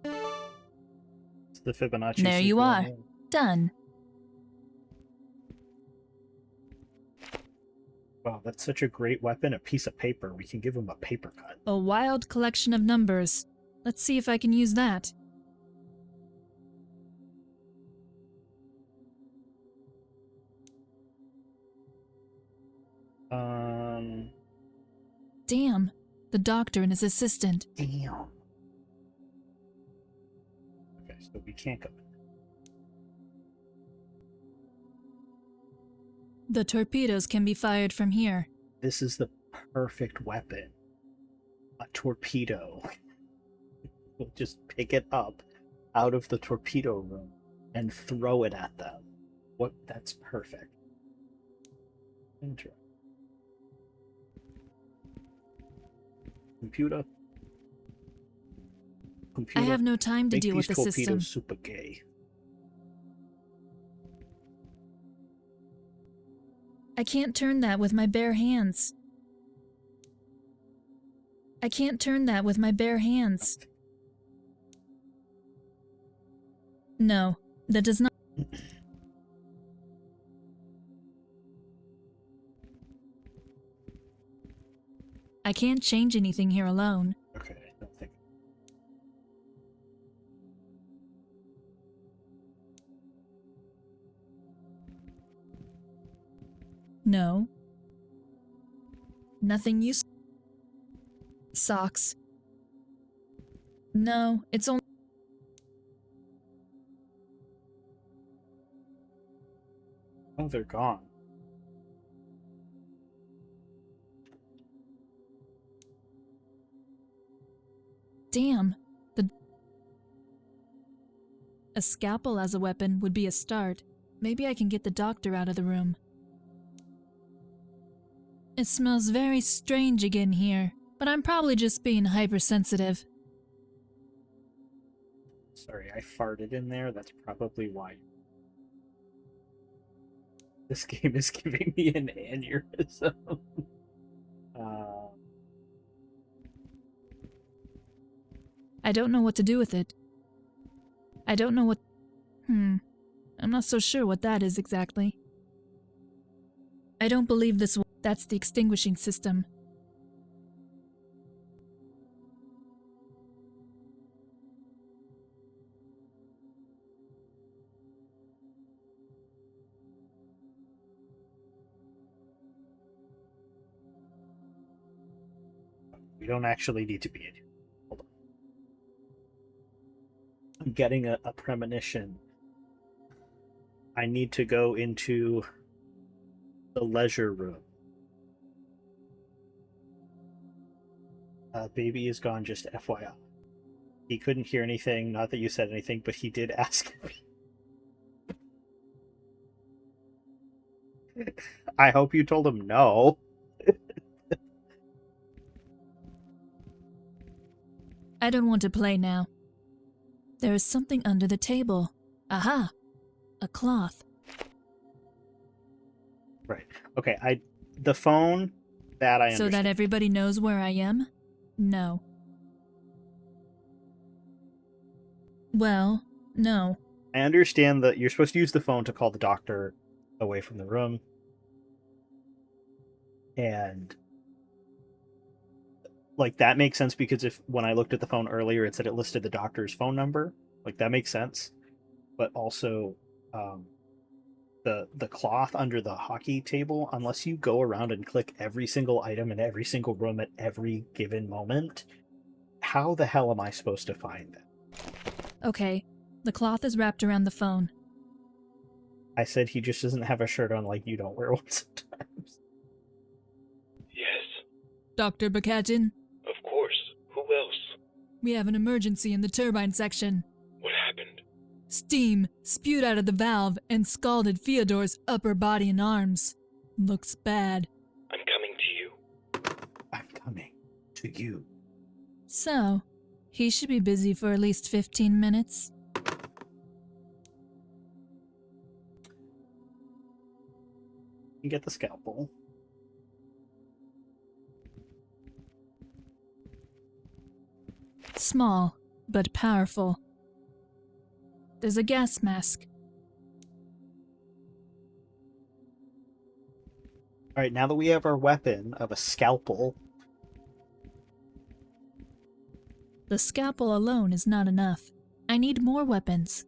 It's the Fibonacci There you sequence. are. Done. Wow, that's such a great weapon. A piece of paper. We can give him a paper cut. A wild collection of numbers. Let's see if I can use that. Damn. The doctor and his assistant. Damn. Okay, so we can't go. The torpedoes can be fired from here. This is the perfect weapon. A torpedo. We'll just pick it up out of the torpedo room and throw it at them. What? That's perfect. Interesting. Computer. I have no time to deal with the system. Torpedoes super gay. I can't turn that with my bare hands. I can't turn that with my bare hands. No, that does not. I can't change anything here alone. Okay, I think. No. Nothing useful. Socks. No, it's only. Oh, they're gone. Damn. A scalpel as a weapon would be a start. Maybe I can get the doctor out of the room. It smells very strange again here, but I'm probably just being hypersensitive. Sorry, I farted in there. That's probably why. This game is giving me an aneurysm. I don't know what to do with it. I don't know what... I'm not so sure what that is exactly. I don't believe this... That's the extinguishing system. We don't actually need to be in here. Hold on. I'm getting a premonition. I need to go into the leisure room. Baby is gone, just FYI. He couldn't hear anything, not that you said anything, but he did ask me. I hope you told him no. I don't want to play now. There is something under the table. Aha! A cloth. Right. Okay, the phone, that I understand. So that everybody knows where I am? No. Well, no. I understand that you're supposed to use the phone to call the doctor away from the room. And like that makes sense because when I looked at the phone earlier, it said it listed the doctor's phone number. Like that makes sense. But also the cloth under the hockey table, unless you go around and click every single item in every single room at every given moment, how the hell am I supposed to find that? Okay, the cloth is wrapped around the phone. I said he just doesn't have a shirt on like you don't wear one sometimes. Yes. Dr. Bakatin? Of course. Who else? We have an emergency in the turbine section. What happened? Steam spewed out of the valve and scalded Fyodor's upper body and arms. Looks bad. I'm coming to you. I'm coming to you. So, he should be busy for at least 15 minutes. You get the scalpel. Small, but powerful. There's a gas mask. Alright, now that we have our weapon of a scalpel... The scalpel alone is not enough. I need more weapons.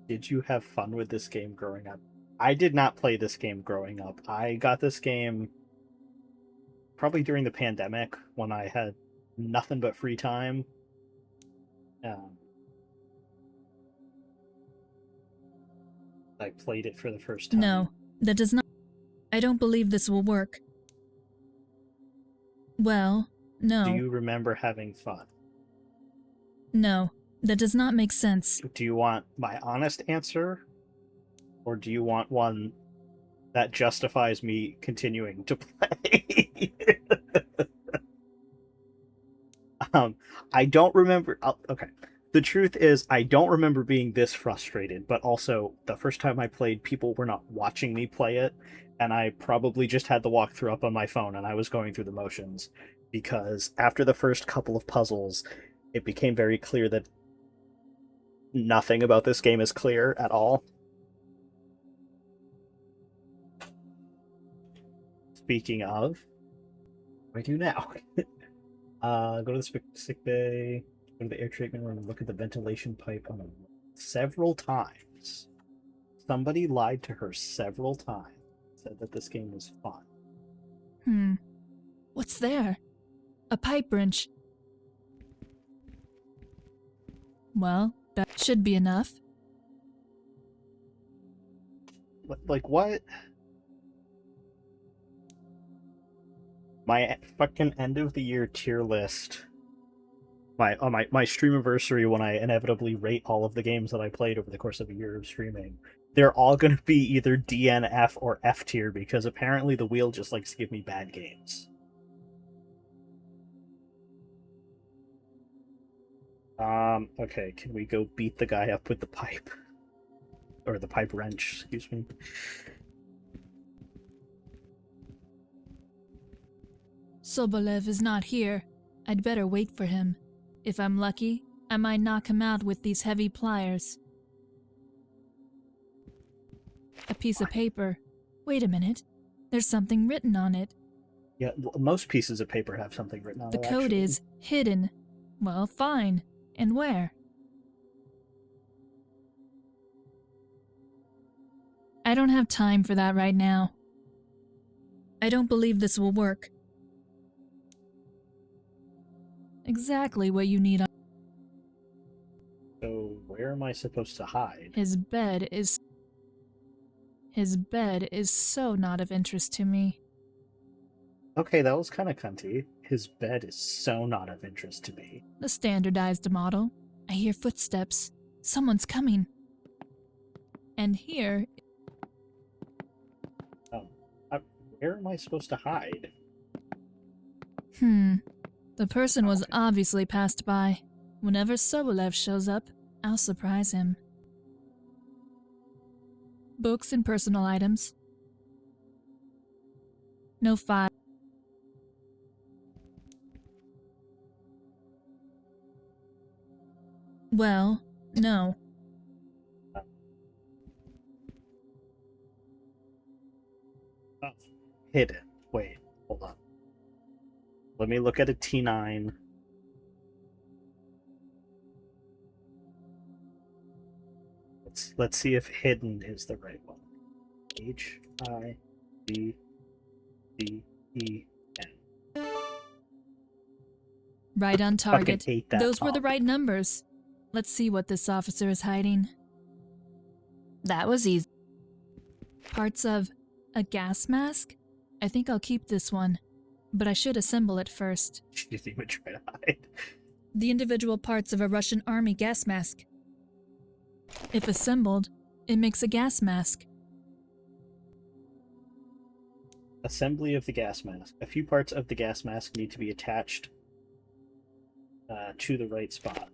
Did you have fun with this game growing up? I did not play this game growing up. I got this game probably during the pandemic when I had nothing but free time. I played it for the first time. No, that does not... I don't believe this will work. Well, no. Do you remember having fun? No, that does not make sense. Do you want my honest answer? Or do you want one that justifies me continuing to play? I don't remember... okay. The truth is, I don't remember being this frustrated, but also, the first time I played, people were not watching me play it, and I probably just had the walkthrough up on my phone, and I was going through the motions, because after the first couple of puzzles, it became very clear that nothing about this game is clear at all. Speaking of, what do I do now? Go to the sick bay, go to the air treatment room, and look at the ventilation pipe on the wall. Several times. Somebody lied to her several times. Said that this game was fun. What's there? A pipe wrench. Well, that should be enough. Like, what? My fucking end of the year tier list. My streamiversary, when I inevitably rate all of the games that I played over the course of a year of streaming, they're all going to be either DNF or F tier, because apparently the wheel just likes to give me bad games. Okay, can we go beat the guy up with the pipe? Or the pipe wrench, excuse me. Sobolev is not here. I'd better wait for him. If I'm lucky, I might knock him out with these heavy pliers. A piece of paper. Wait a minute. There's something written on it. Yeah, most pieces of paper have something written on it. The code is hidden. Well, fine. And where? I don't have time for that right now. I don't believe this will work. Exactly what you need. So, where am I supposed to hide? His bed is so not of interest to me. Okay, that was kind of cunty. His bed is so not of interest to me. The standardized model. I hear footsteps. Someone's coming. And here... where am I supposed to hide? The person was obviously passed by. Whenever Sobolev shows up, I'll surprise him. Books and personal items. No file. Well, no. Oh, hidden. Wait, hold on. Let me look at a T9. Let's see if hidden is the right one. H-I-D-D-E-N. Right on target. Hate that Those were pop. the right numbers. Let's see what this officer is hiding. That was easy. Parts of a gas mask? I think I'll keep this one, but I should assemble it first. She didn't even try to hide. The individual parts of a Russian army gas mask. If assembled, it makes a gas mask. Assembly of the gas mask. A few parts of the gas mask need to be attached to the right spot.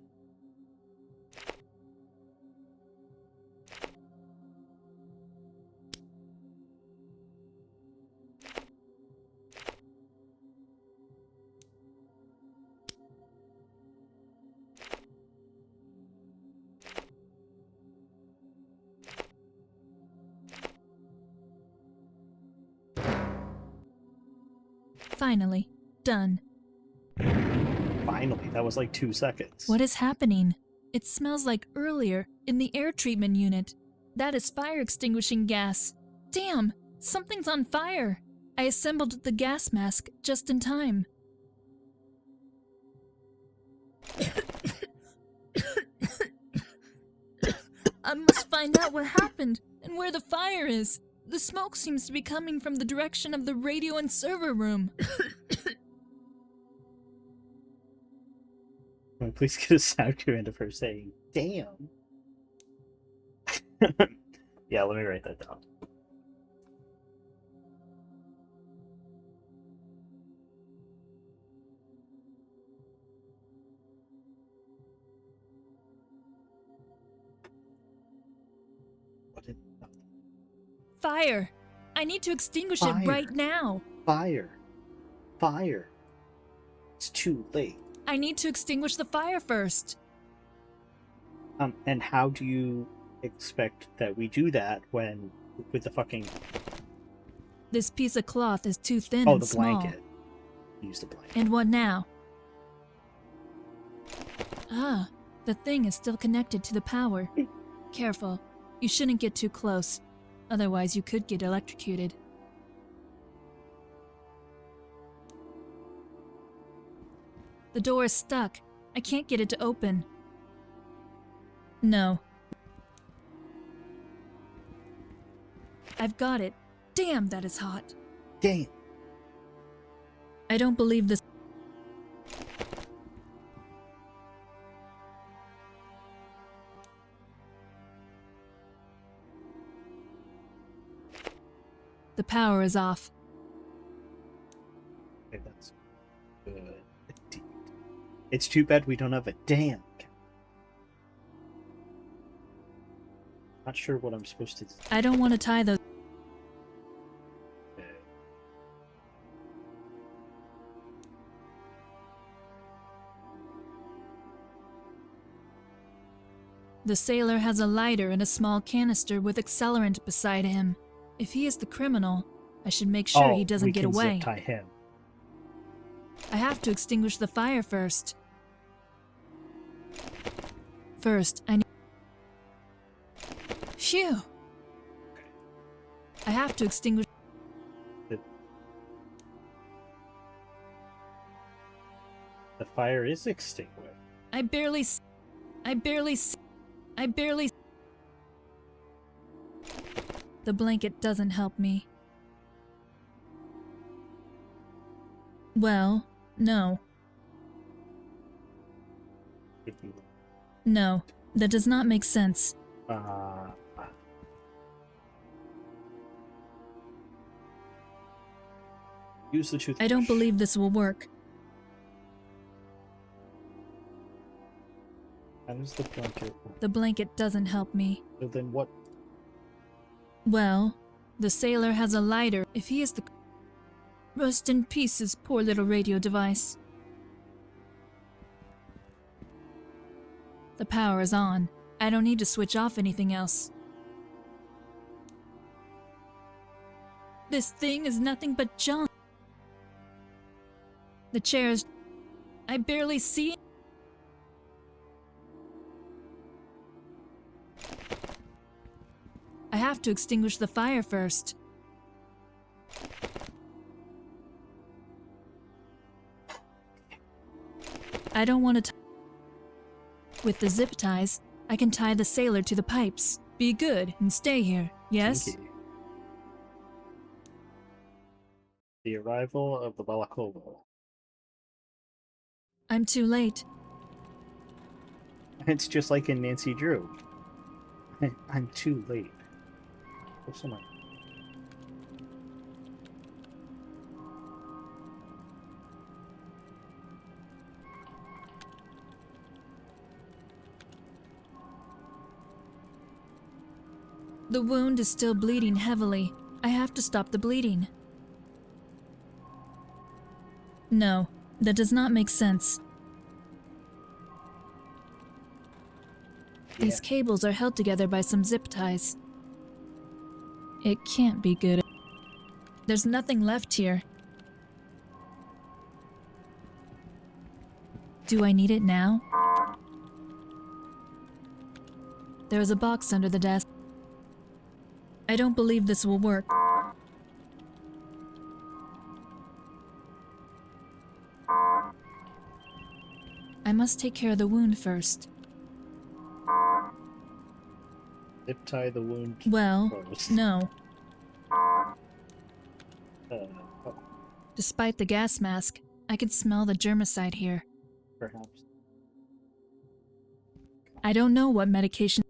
Finally. Done. Finally, that was like 2 seconds. What is happening? It smells like earlier, in the air treatment unit. That is fire extinguishing gas. Damn! Something's on fire! I assembled the gas mask just in time. I must find out what happened and where the fire is. The smoke seems to be coming from the direction of the radio and server room. Please get a sound command of her saying, damn. Yeah, let me write that down. Fire! I need to extinguish it right now. Fire. Fire. It's too late. I need to extinguish the fire first. And how do you expect that we do that when with the fucking... This piece of cloth is too thin and and small. Oh, the blanket. Use the blanket. And what now? Ah, the thing is still connected to the power. Careful. You shouldn't get too close. Otherwise, you could get electrocuted. The door is stuck. I can't get it to open. No. I've got it. Damn, that is hot. Damn. I don't believe this. The power is off. Okay, that's good. It's too bad we don't have a damn. Not sure what I'm supposed to do. I don't want to tie those. The sailor has a lighter and a small canister with accelerant beside him. If he is the criminal, I should make sure he doesn't get away. Zip tie him. I have to extinguish the fire first. First, I need... Phew! I have to extinguish... The fire is extinguished. I barely... The blanket doesn't help me. Well, no. No, that does not make sense. Use the toothbrush. I don't believe this will work. How does the blanket work? The blanket doesn't help me. So then what? Well, the sailor has a lighter. If he is the... Rest in pieces, poor little radio device. The power is on. I don't need to switch off anything else. This thing is nothing but junk. The chairs... I barely see it. I have to extinguish the fire first. I don't want to... With the zip ties, I can tie the sailor to the pipes. Be good and stay here, yes? The arrival of the balaclava. I'm too late. It's just like in Nancy Drew. I'm too late. What's the mic? The wound is still bleeding heavily. I have to stop the bleeding. No, that does not make sense. These cables are held together by some zip ties. It can't be good. There's nothing left here. Do I need it now? There is a box under the desk. I don't believe this will work. I must take care of the wound first. Zip tie the wound. Well, closed. no. Oh. Despite the gas mask, I can smell the germicide here. Perhaps. I don't know what medication.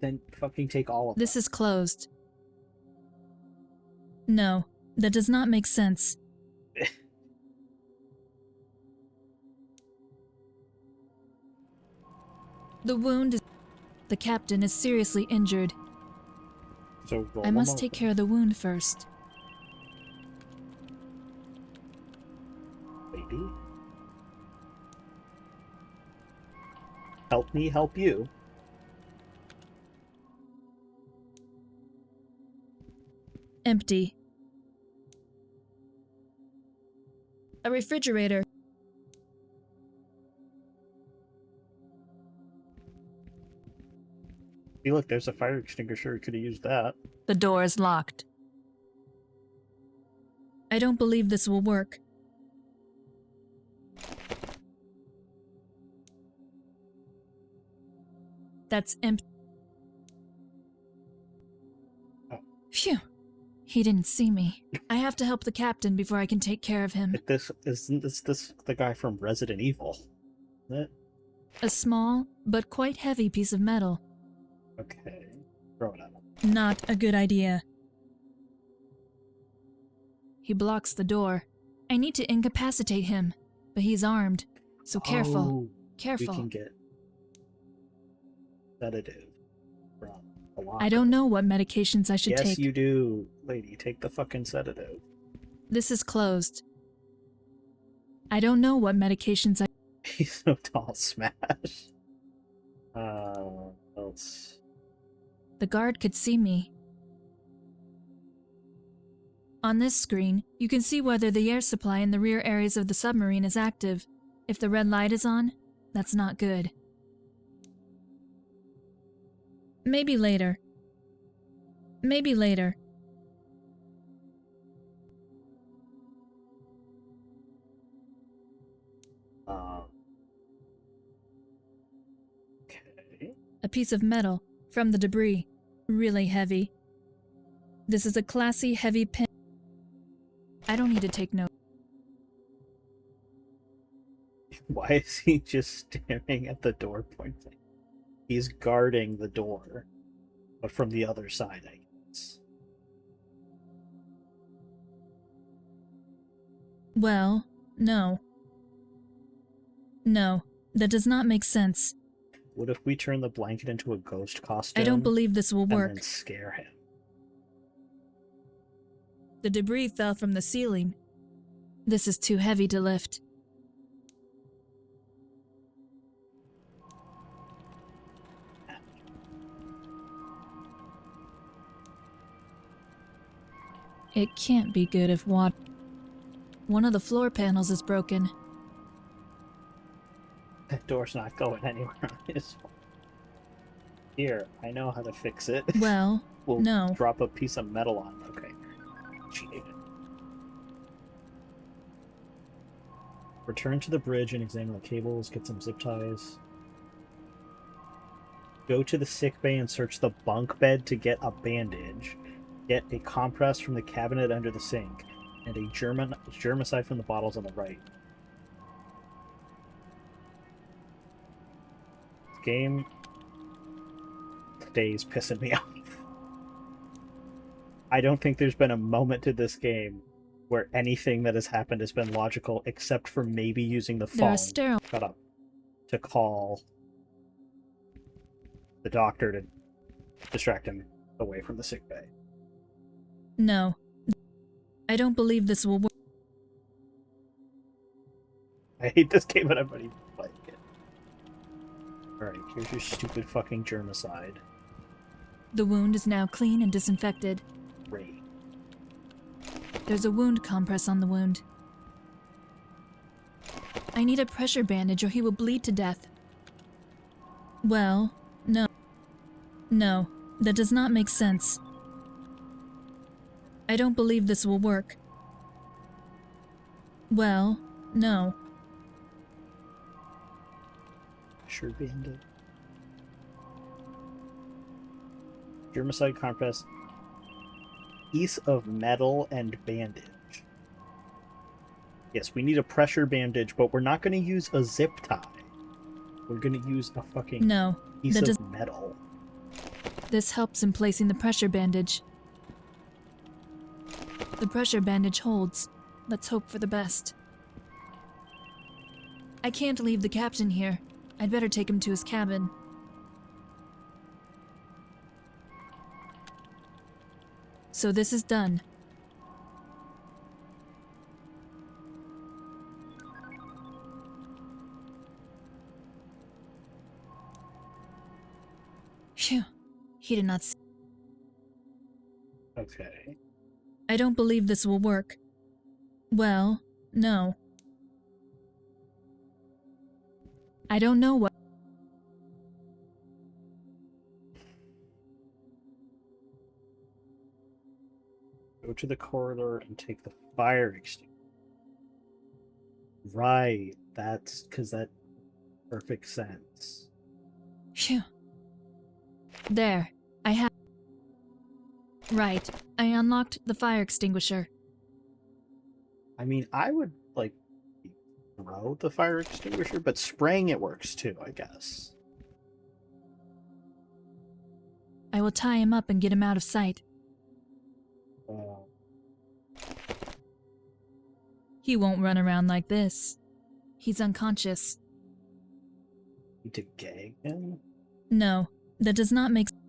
Then fucking take all of This is closed. No, that does not make sense. The wound is... The captain is seriously injured. So I must take care of the wound first. Maybe. Help me help you. Empty. A refrigerator. See, look, there's a fire extinguisher. We could have used that. The door is locked. I don't believe this will work. That's empty. Oh. Phew. He didn't see me. I have to help the captain before I can take care of him. Isn't this the guy from Resident Evil? Isn't it? A small, but quite heavy piece of metal. Okay. Throw it at him. Not a good idea. He blocks the door. I need to incapacitate him, but he's armed. So careful. Careful. We can get sedative from the locker. I don't know what medications I should take. Yes, you do, lady. Take the fucking sedative. This is closed. I don't know what medications I... He's so tall, smash. Else. The guard could see me. On this screen, you can see whether the air supply in the rear areas of the submarine is active. If the red light is on, that's not good. Maybe later. Maybe later. Okay. A piece of metal from the debris. Really heavy. This is a classy heavy pin. I don't need to take notes. Why is he just staring at the door pointing? He's guarding the door, but from the other side, I guess. Well, no. No, that does not make sense. What if we turn the blanket into a ghost costume? I don't believe this will work. And then scare him. The debris fell from the ceiling. This is too heavy to lift. It can't be good if water... One of the floor panels is broken. That door's not going anywhere on this one. Here, I know how to fix it. Well, we'll no. Drop a piece of metal on. Okay. Cheating. Return to the bridge and examine the cables, get some zip ties. Go to the sick bay and search the bunk bed to get a bandage. Get a compress from the cabinet under the sink, and a germicide from the bottles on the right. This game today is pissing me off. I don't think there's been a moment to this game where anything that has happened has been logical, except for maybe using the phone. Shut up. To call the doctor to distract him away from the sick bay. No. I don't believe this will work. I hate this game, but I'm ready to play it. Alright, here's your stupid fucking germicide. The wound is now clean and disinfected. Great. There's a wound compress on the wound. I need a pressure bandage or he will bleed to death. Well, no. No, that does not make sense. I don't believe this will work. Well, no. Pressure bandage. Germicide compress. Piece of metal and bandage. Yes, we need a pressure bandage, but we're not going to use a zip tie. We're going to use a fucking piece of metal. This helps in placing the pressure bandage. The pressure bandage holds. Let's hope for the best. I can't leave the captain here. I'd better take him to his cabin. So this is done. Phew. He did not see. Okay. I don't believe this will work. Well, no. I don't know what. Go to the corridor and take the fire extinguisher. Right, that's because that perfect sense. Phew. There, I have. Right, I unlocked the fire extinguisher. I mean, I would, like, throw the fire extinguisher, but spraying it works too, I guess. I will tie him up and get him out of sight. He won't run around like this. He's unconscious. Need to gag him? No, that does not make sense.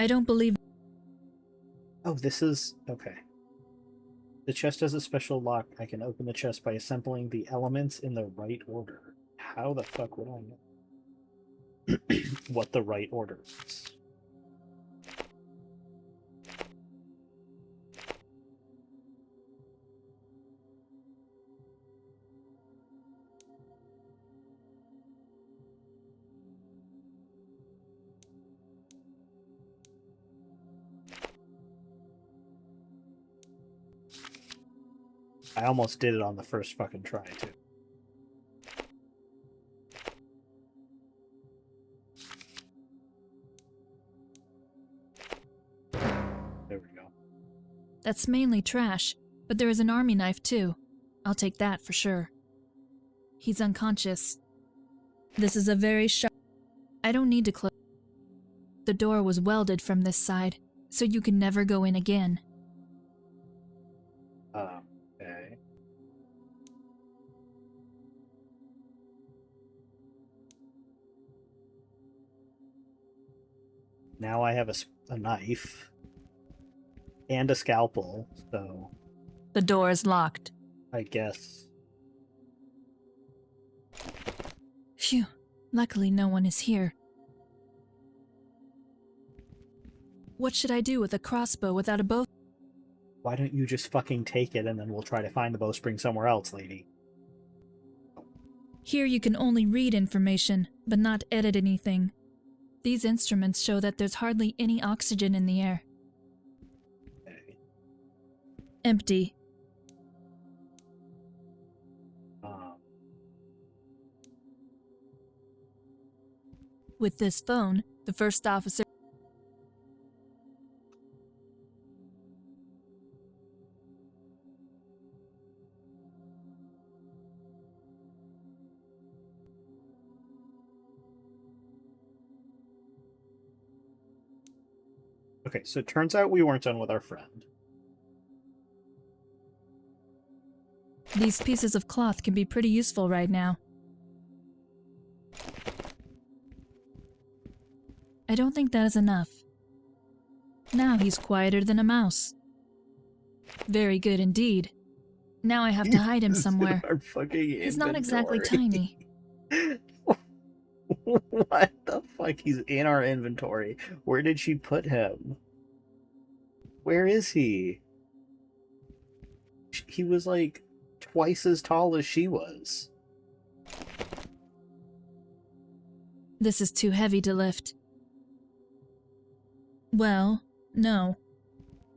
I don't believe. Oh, this is... okay. The chest has a special lock. I can open the chest by assembling the elements in the right order. How the fuck would I know what the right order is? I almost did it on the first fucking try, too. There we go. That's mainly trash, but there is an army knife too. I'll take that for sure. He's unconscious. This is a very sharp... I don't need to close. The door was welded from this side, so you can never go in again. Okay. Now I have a knife and a scalpel, so The door is locked. I guess. Phew. Luckily no one is here. What should I do with a crossbow without a bow? Why don't you just fucking take it and then we'll try to find the bowstring somewhere else, lady? Here you can only read information, but not edit anything. These instruments show that there's hardly any oxygen in the air. Okay. Empty. With this phone, the first officer... Okay, so it turns out we weren't done with our friend. These pieces of cloth can be pretty useful right now. I don't think that is enough. Now he's quieter than a mouse. Very good indeed. Now I have to hide him somewhere. He's not exactly tiny. What the fuck? He's in our inventory. Where did she put him? Where is he? He was like twice as tall as she was. This is too heavy to lift. Well, no.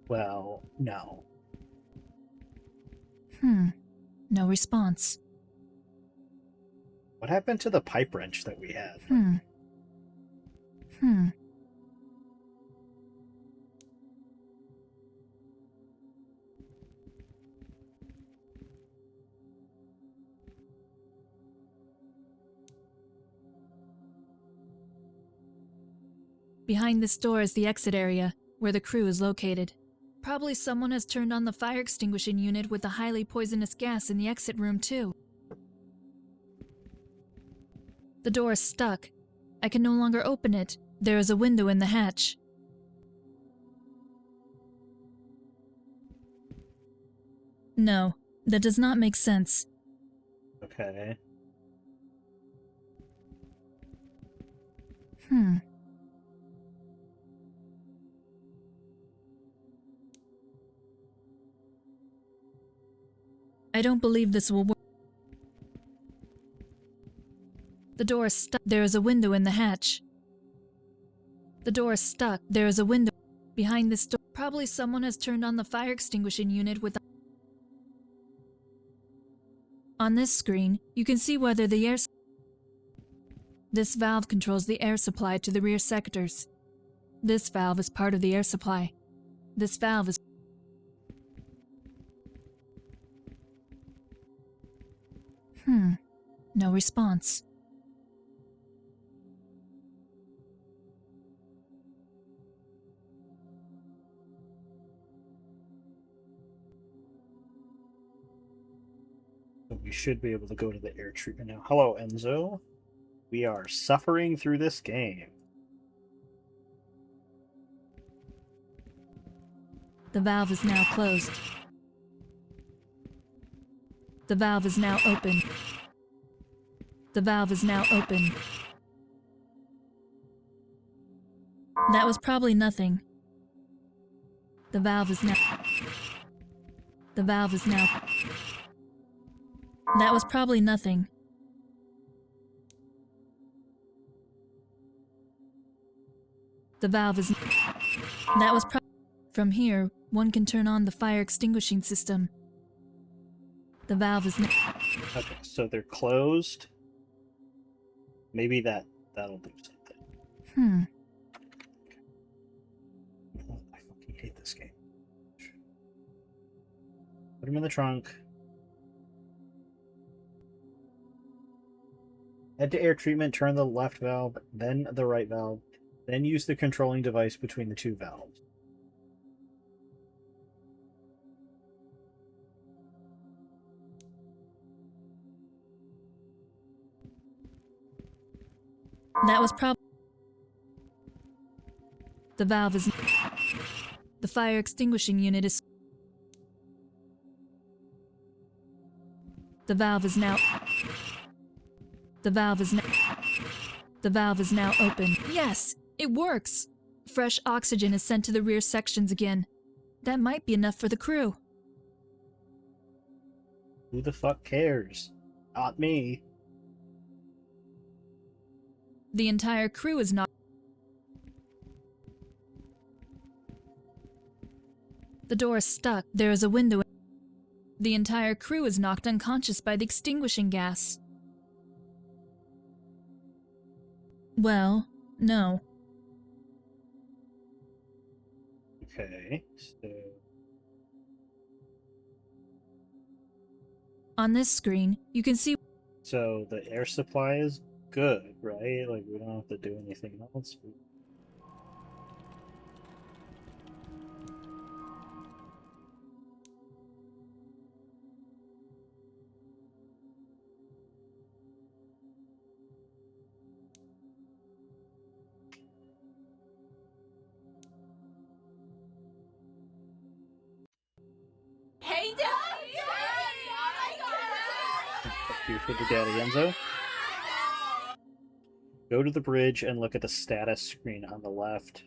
Well, no. No response. What happened to the pipe wrench that we had? Behind this door is the exit area, where the crew is located. Probably someone has turned on the fire extinguishing unit with the highly poisonous gas in the exit room too. The door is stuck. I can no longer open it. There is a window in the hatch. No, that does not make sense. Okay. I don't believe this will work. The door is stuck. There is a window in the hatch. The door is stuck. There is a window behind this door. Probably someone has turned on the fire extinguishing unit with the... On this screen, you can see whether the air... This valve controls the air supply to the rear sectors. This valve is part of the air supply. This valve is... No response. So we should be able to go to the air treatment now. Hello, Enzo. We are suffering through this game. The valve is now closed. The valve is now open. The valve is now open. That was probably nothing. The valve is now... The valve is now... That was probably nothing. The valve is... That was From here, one can turn on the fire extinguishing system. The valve is... Okay, so they're closed. Maybe that'll do something. I fucking hate this game. Put him in the trunk. Head to air treatment, turn the left valve, then the right valve, then use the controlling device between the two valves. That was probably... The valve is... The fire extinguishing unit is... The valve is now... The valve is now... The valve is now open. Yes! It works! Fresh oxygen is sent to the rear sections again. That might be enough for the crew. Who the fuck cares? Not me. The entire crew is not... The door is stuck. There is a window. The entire crew is knocked unconscious by the extinguishing gas. Well, no. Okay, so... On this screen, you can see... So the air supply is good, right? Like, we don't have to do anything else. Hey, Daddy! Fuck you for the daddy, Enzo. Go to the bridge and look at the status screen on the left.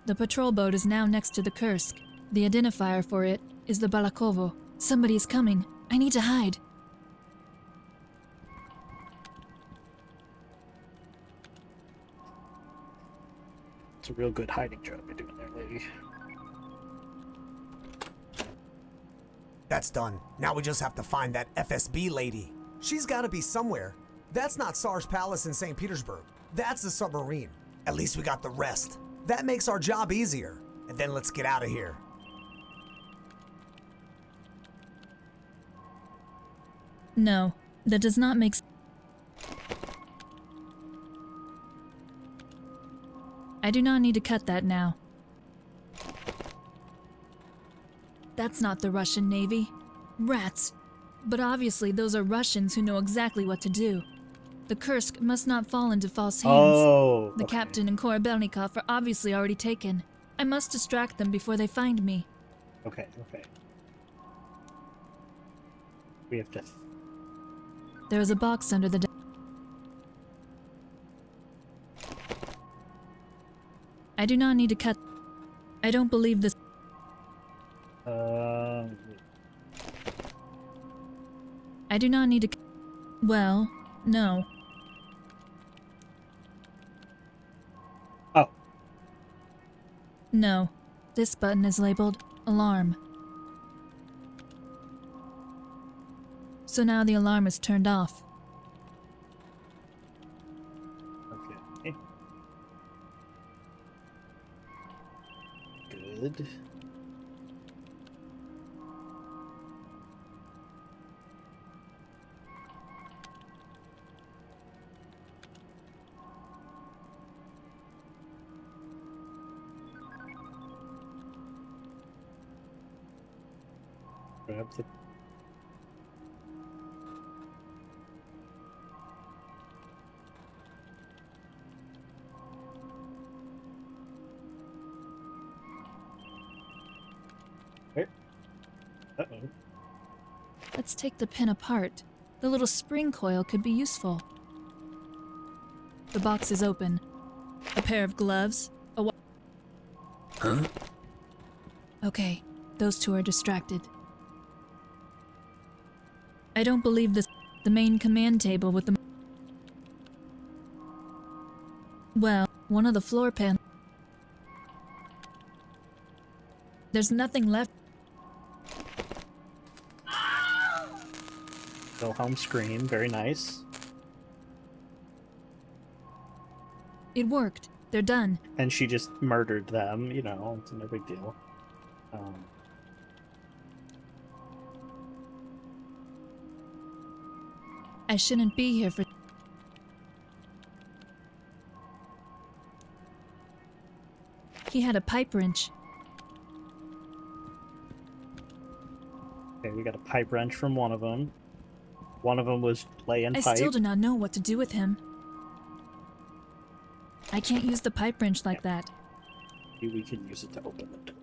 The patrol boat is now next to the Kursk. The identifier for it is the Balakovo. Somebody is coming. I need to hide. It's a real good hiding job you're doing there, lady. That's done. Now we just have to find that FSB lady. She's gotta be somewhere. That's not Tsar's Palace in St. Petersburg. That's the submarine. At least we got the rest. That makes our job easier. And then let's get out of here. No, that does not make sense. I do not need to cut that now. That's not the Russian Navy. Rats. But obviously those are Russians who know exactly what to do. The Kursk must not fall into false hands. Oh, the captain and Korabelnikov are obviously already taken. I must distract them before they find me. Okay. We have to... There is a box under the desk. I do not need to cut. I don't believe this. I do not need to. Well, no. Oh. No. This button is labeled alarm. So now the alarm is turned off. Okay. Good. Grab the... Uh-oh. Let's take the pin apart. The little spring coil could be useful. The box is open. A pair of gloves, Huh? Okay, those two are distracted. I don't believe this. The main command table with the... Well, one of the floor panels. There's nothing left. Wilhelm scream, very nice. It worked. They're done. And she just murdered them, you know, it's no big deal. I shouldn't be here for... He had a pipe wrench. Okay, we got a pipe wrench from one of them. One of them was laying pipe. I still do not know what to do with him. I can't use the pipe wrench like that. Maybe we can use it to open the door.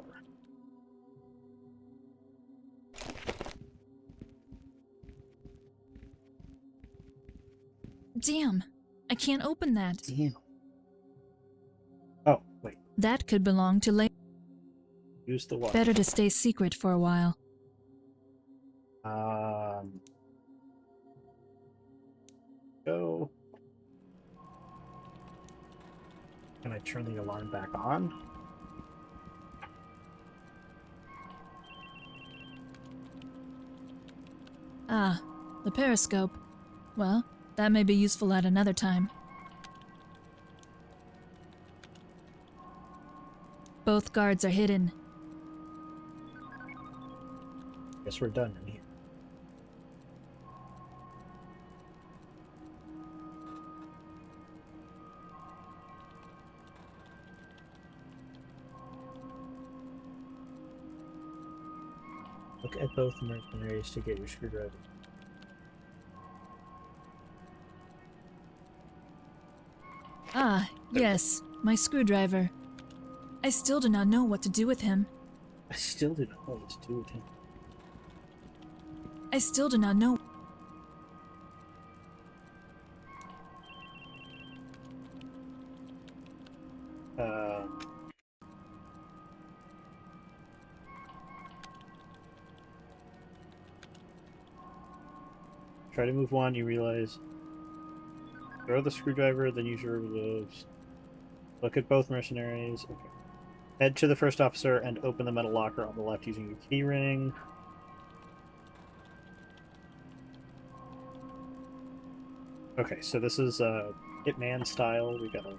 Damn, I can't open that. Damn. Oh, wait. That could belong to Use the what? Better to stay secret for a while. Go. Can I turn the alarm back on? Ah, the periscope. Well, that may be useful at another time. Both guards are hidden. Guess we're done in here. Look at both mercenaries to get your screwdriver. Ah, yes, my screwdriver. I still do not know what to do with him. I still do not know what to do with him. I still do not know. Try to move one, you realize. Throw the screwdriver, then use your reserves. Look at both mercenaries. Okay. Head to the first officer and open the metal locker on the left using your key ring. Okay, so this is Hitman style. We gotta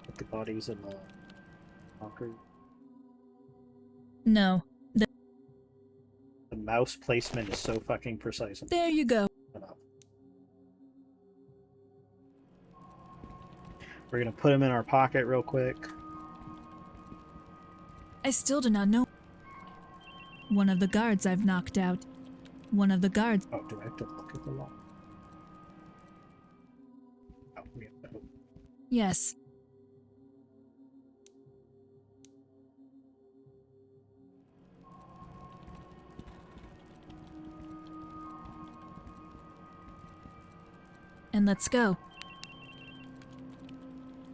put the bodies in the locker. No. The mouse placement is so fucking precise. There you go. We're gonna put him in our pocket real quick. I still do not know. One of the guards I've knocked out. One of the guards. Oh, do I have to look at the lock? Oh, we have to open. Yes. And let's go.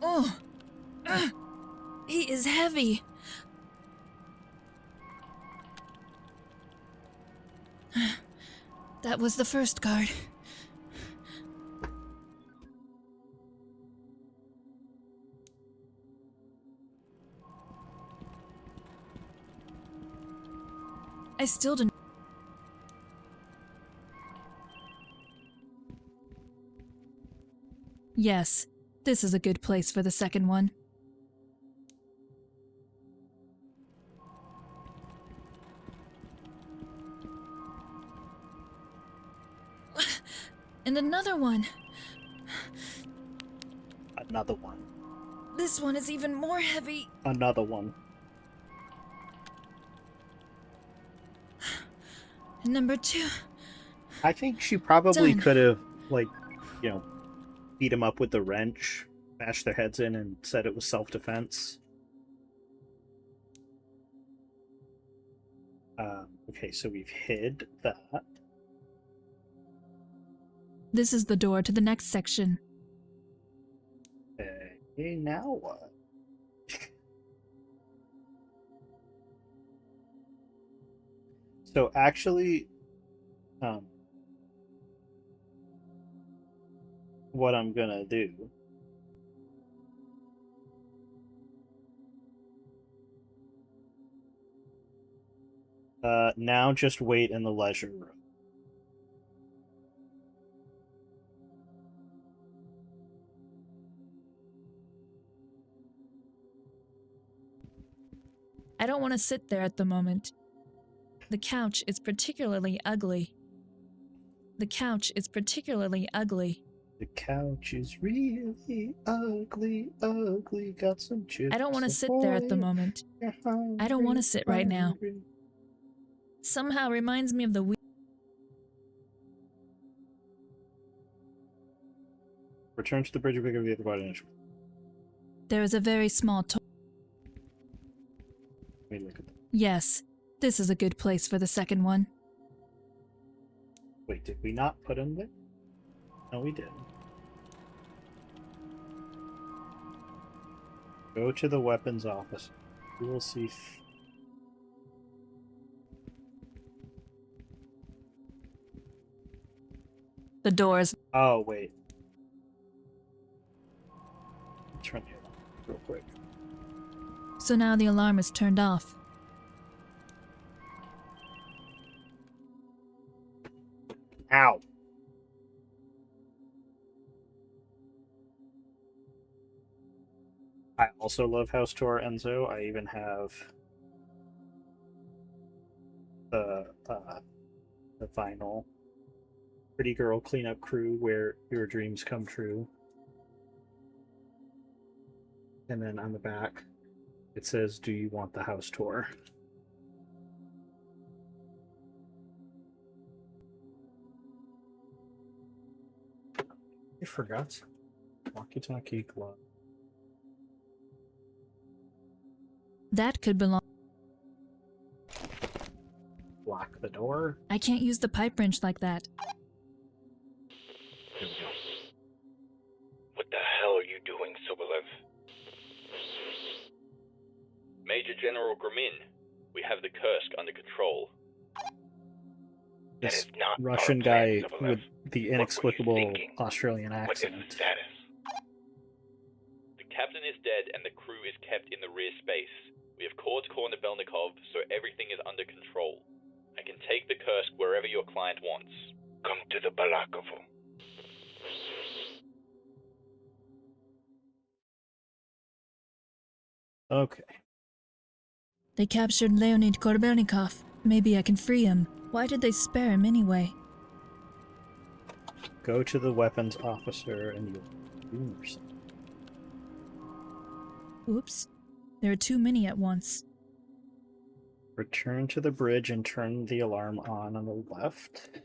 Oh! He is heavy. That was the first guard. I still don't. Yes, this is a good place for the second one. And another one. Another one. This one is even more heavy. Another one. Number 2. I think she probably Done. could have, like, you know, beat him up with the wrench, bashed their heads in, and said it was self-defense. Okay, so we've hid that. This is the door to the next section. Okay, now what? So actually, what I'm gonna do now just wait in the leisure room. I don't want to sit there at the moment. The couch is particularly ugly. The couch is particularly ugly. The couch is really ugly, ugly. Got some chips. I don't want to sit there at the moment. I don't want to sit right now. Somehow reminds me of the Return to the bridge and pick up the other body initially. There is a very small Let me look at that. Yes, this is a good place for the second one. Wait, did we not put him there? No, we didn't. Go to the weapons office. You will see. The doors. Oh, wait. Turn the alarm real quick. So now the alarm is turned off. Ow. I also love House Tour Enzo. I even have the vinyl Pretty Girl Cleanup Crew where your dreams come true. And then on the back it says, "Do you want the house tour?" I forgot. Walkie-talkie glove. That could belong. Lock the door. I can't use the pipe wrench like that. What the hell are you doing, Sobolev? Major General Gramin, we have the Kursk under control. This That is not Russian our plan, guy Sobolev. with the inexplicable Australian What is accent. the status? The captain is dead and the crew is kept in the rear space. We have caught Kornabelnikov, so everything is under control. I can take the Kursk wherever your client wants. Come to the Balakovo. Okay. They captured Leonid Korobelnikov. Maybe I can free him. Why did they spare him anyway? Go to the weapons officer and you'll do something. Oops. There are too many at once. Return to the bridge and turn the alarm on the left.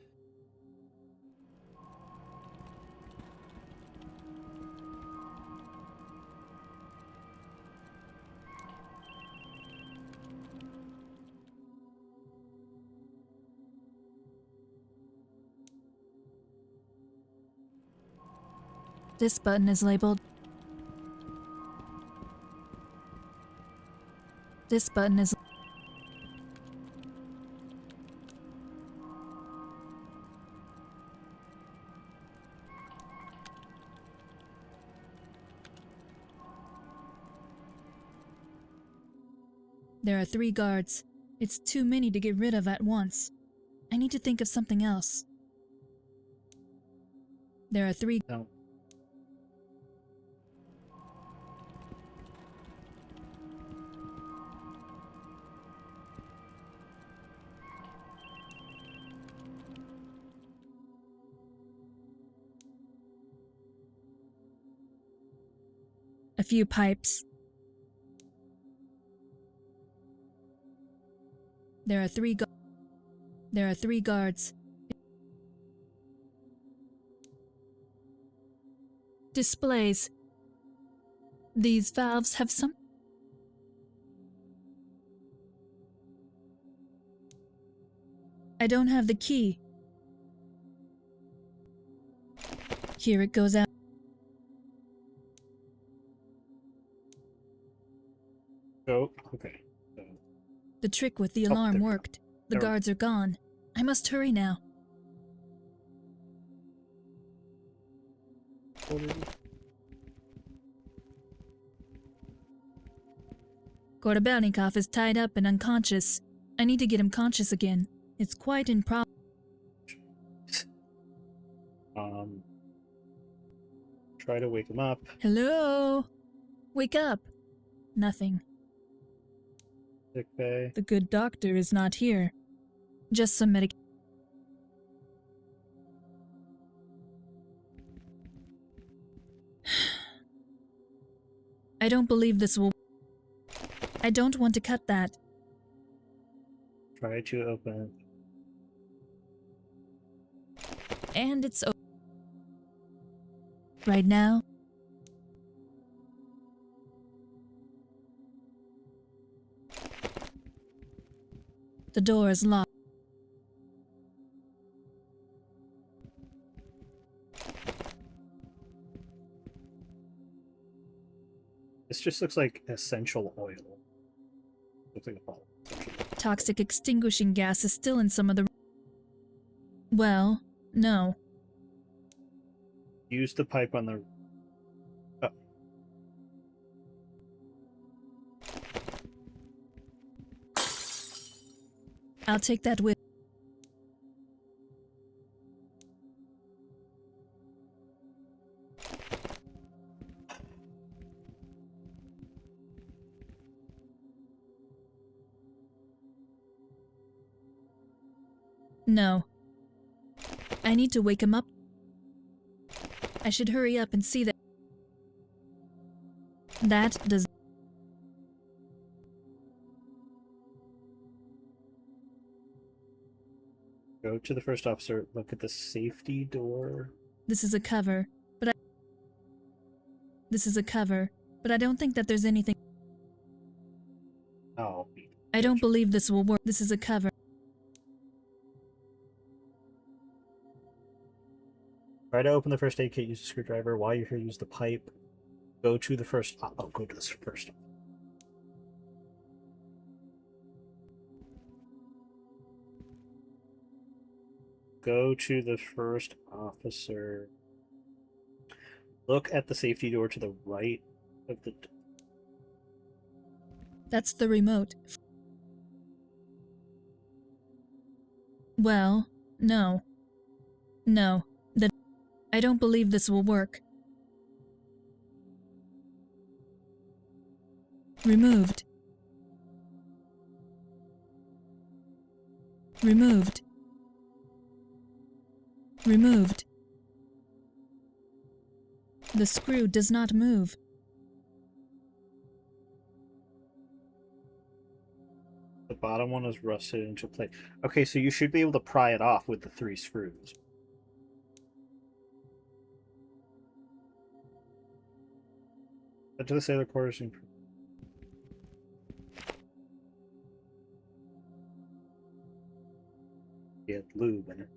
This button is labeled. This button is. There are 3 guards. It's too many to get rid of at once. I need to think of something else. There are 3. No. A few pipes. There are 3 guards. Displays. These valves have some. I don't have the key. Here it goes out. Oh, okay. The trick with the alarm worked. The guards are gone. I must hurry now. Korobelnikov is tied up and unconscious. I need to get him conscious again. It's quite improper. Try to wake him up. Hello? Wake up. Nothing. Sick bay. The good doctor is not here. Just some medication. I don't believe this will. I don't want to cut that. Try to open. And it's open. Right now. The door is locked. This just looks like essential oil. Looks like a bottle. Toxic extinguishing gas is still in some of the. Well, no. Use the pipe on the. Oh. I'll take that with. No. I need to wake him up. I should hurry up and see that. That does. Go to the first officer, look at the safety door. This is a cover, but I don't think that there's anything. Oh. I don't believe this will work. This is a cover. Try to open the first aid kit, use a screwdriver. While you're here, use the pipe. Go to the first. Oh, go to this first. go to the first officer. Look at the safety door to the right of the... That's the remote. Well, no. No, I don't believe this will work. Removed. Removed. Removed. The screw does not move. The bottom one is rusted into place. Okay, so you should be able to pry it off with the 3 screws. Head to the sailor quarters and... Get lube in it.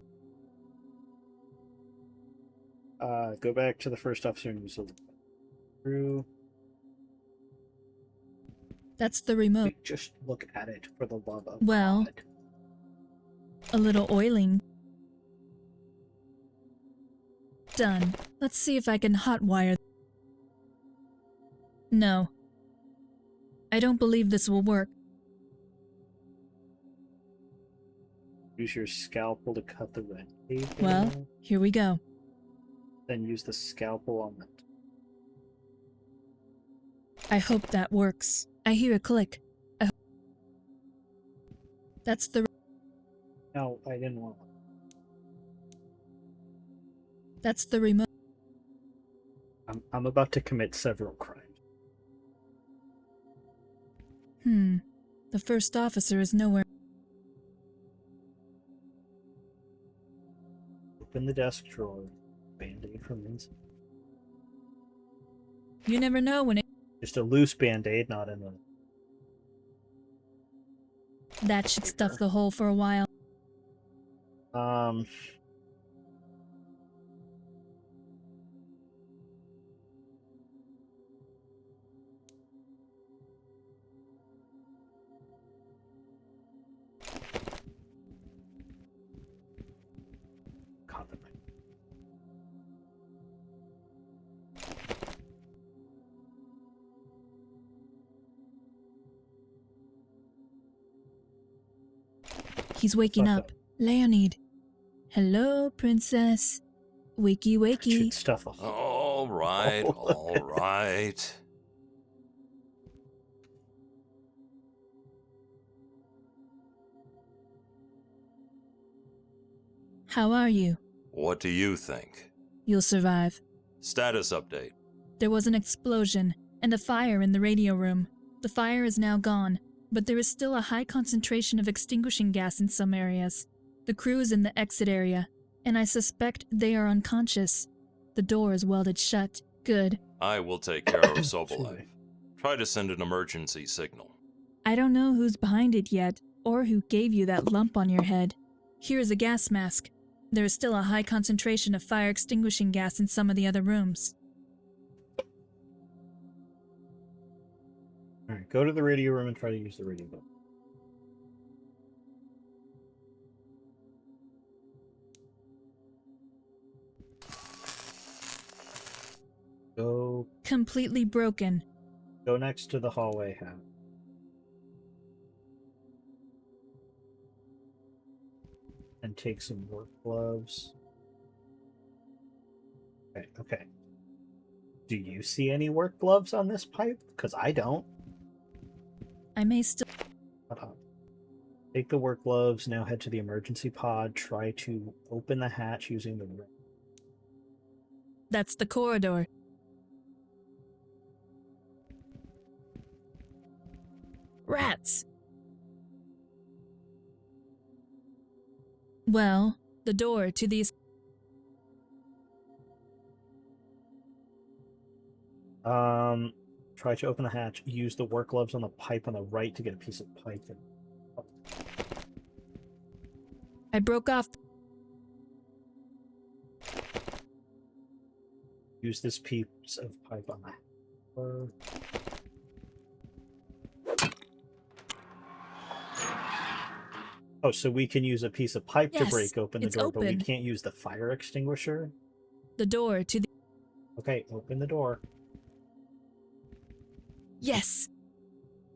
Go back to the first officer and use the screw. That's the remote. Just look at it for the love of God. A little oiling. Done. Let's see if I can hotwire. No. I don't believe this will work. Use your scalpel to cut the red cable. Well, here we go. Then use the scalpel on it. I hope that works. I hear a click. That's the... No, I didn't want one. That's the remote. I'm about to commit several crimes. The first officer is nowhere. Open the desk drawer. Band-aid from inside. You never know when it... Just a loose band-aid, not in the... That should stuff the hole for a while. He's waking up. Leonid. Hello, princess. Wakey, wakey. Stuff. All right, all right. How are you? What do you think? You'll survive. Status update. There was an explosion and a fire in the radio room. The fire is now gone, but there is still a high concentration of extinguishing gas in some areas. The crew is in the exit area, and I suspect they are unconscious. The door is welded shut. Good. I will take care of Sobolev. Try to send an emergency signal. I don't know who's behind it yet, or who gave you that lump on your head. Here is a gas mask. There is still a high concentration of fire extinguishing gas in some of the other rooms. Alright, go to the radio room and try to use the radio button. Go... Completely broken. Go next to the hallway hat. And take some work gloves. Okay, okay. Do you see any work gloves on this pipe? Because I don't. I may still... Take the work gloves, now head to the emergency pod. Try to open the hatch using the ring. That's the corridor. Rats! Well, the door to these... Try to open the hatch. Use the work gloves on the pipe on the right to get a piece of pipe. I broke off... Use this piece of pipe on that. Oh, so we can use a piece of pipe to Yes, break open the it's door, but we open. can't use the fire extinguisher? The door to the... Okay, open the door. Yes.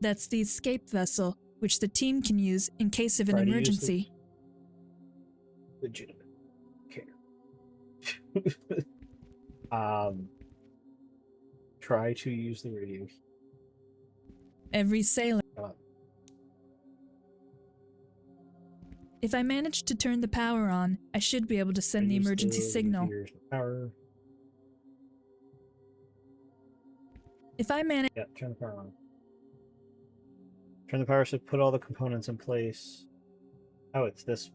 That's the escape vessel, which the team can use in case of an emergency. Legitimate care. Try to use the radio. Every sailor... If I manage to turn the power on, I should be able to send the emergency signal. Power. If I manage... Yeah, turn the power on. Turn the power to put all the components in place. Oh, it's this.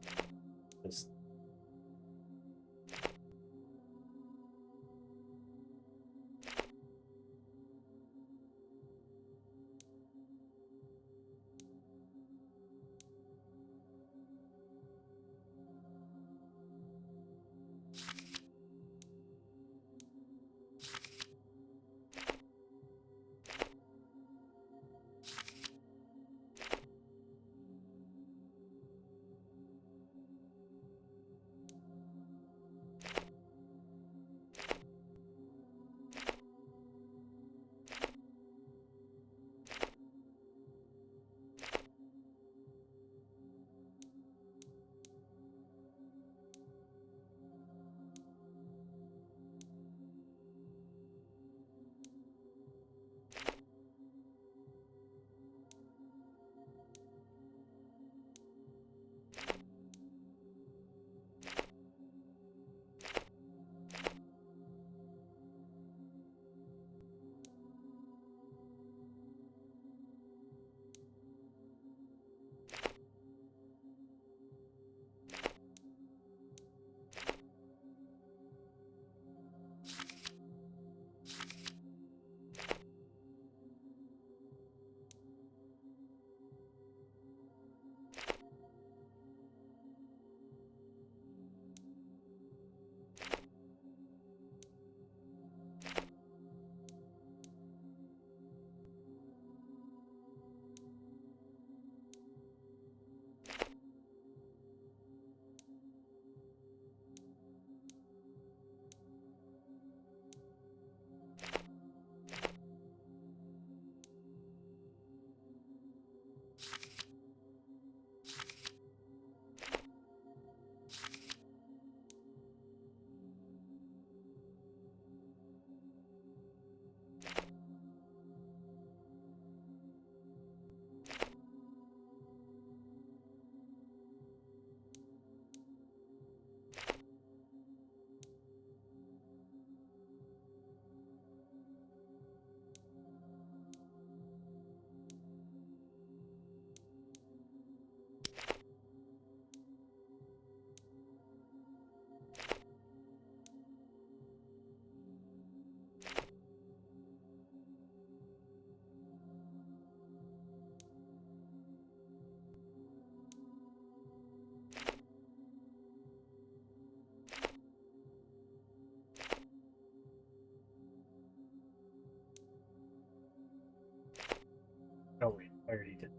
Oh wait, I already did.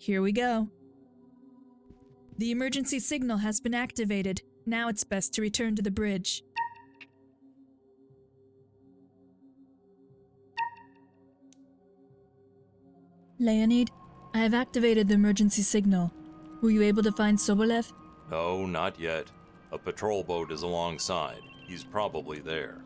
Here we go. The emergency signal has been activated. Now it's best to return to the bridge. Leonid, I have activated the emergency signal. Were you able to find Sobolev? No, not yet. A patrol boat is alongside. He's probably there.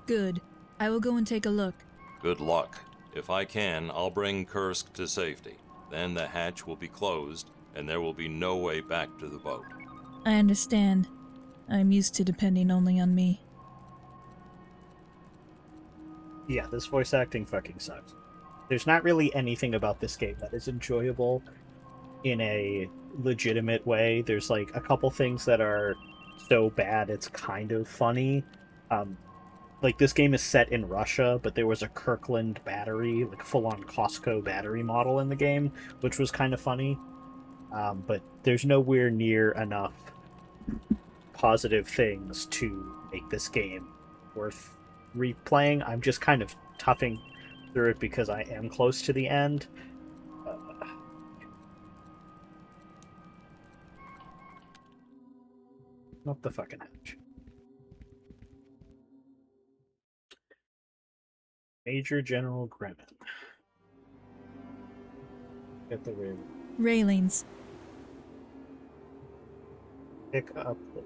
Good. I will go and take a look. Good luck. If I can, I'll bring Kursk to safety. Then the hatch will be closed, and there will be no way back to the boat. I understand. I'm used to depending only on me. Yeah, this voice acting fucking sucks. There's not really anything about this game that is enjoyable in a legitimate way. There's like a couple things that are so bad it's kind of funny. Like this game is set in Russia, but there was a Kirkland battery, like full-on Costco battery model in the game, which was kind of funny. But there's nowhere near enough positive things to make this game worth replaying. I'm just kind of toughing through it because I am close to the end. Not the fucking hatch. Major General Grennan. Get the railings. Pick up the...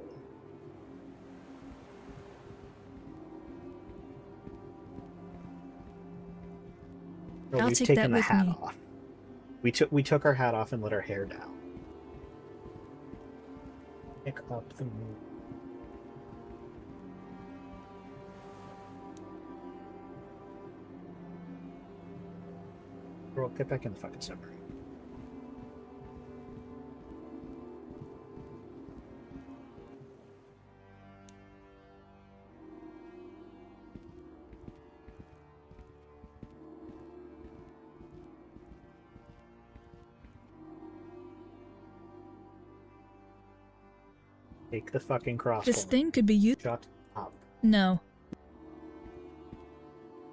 I'll we've take taken that the with hat me. off. We took our hat off and let our hair down. Pick up the moon. Girl, get back in the fucking submarine. Take the fucking crossbow. This thing could be used. Shut up. No.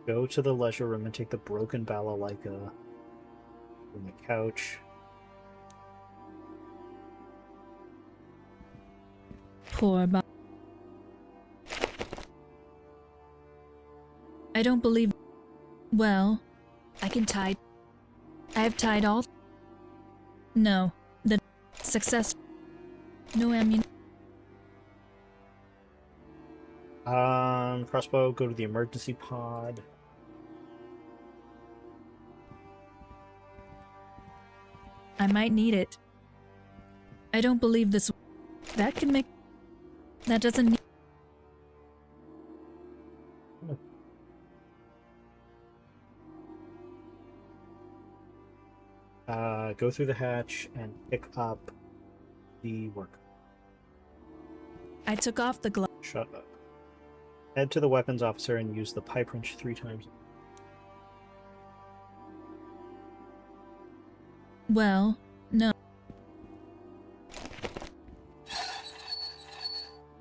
Go to the leisure room and take the broken balalaika from the couch. Poor Bob. I don't believe... Well, I can tie... I have tied all... No. The... Success... No ammunition... Crossbow, go to the emergency pod. I might need it. I don't believe this... That can make... That doesn't need... Go through the hatch and pick up the work. I took off the glove. Shut up. Head to the weapons officer and use the pipe wrench 3 times. Well, no.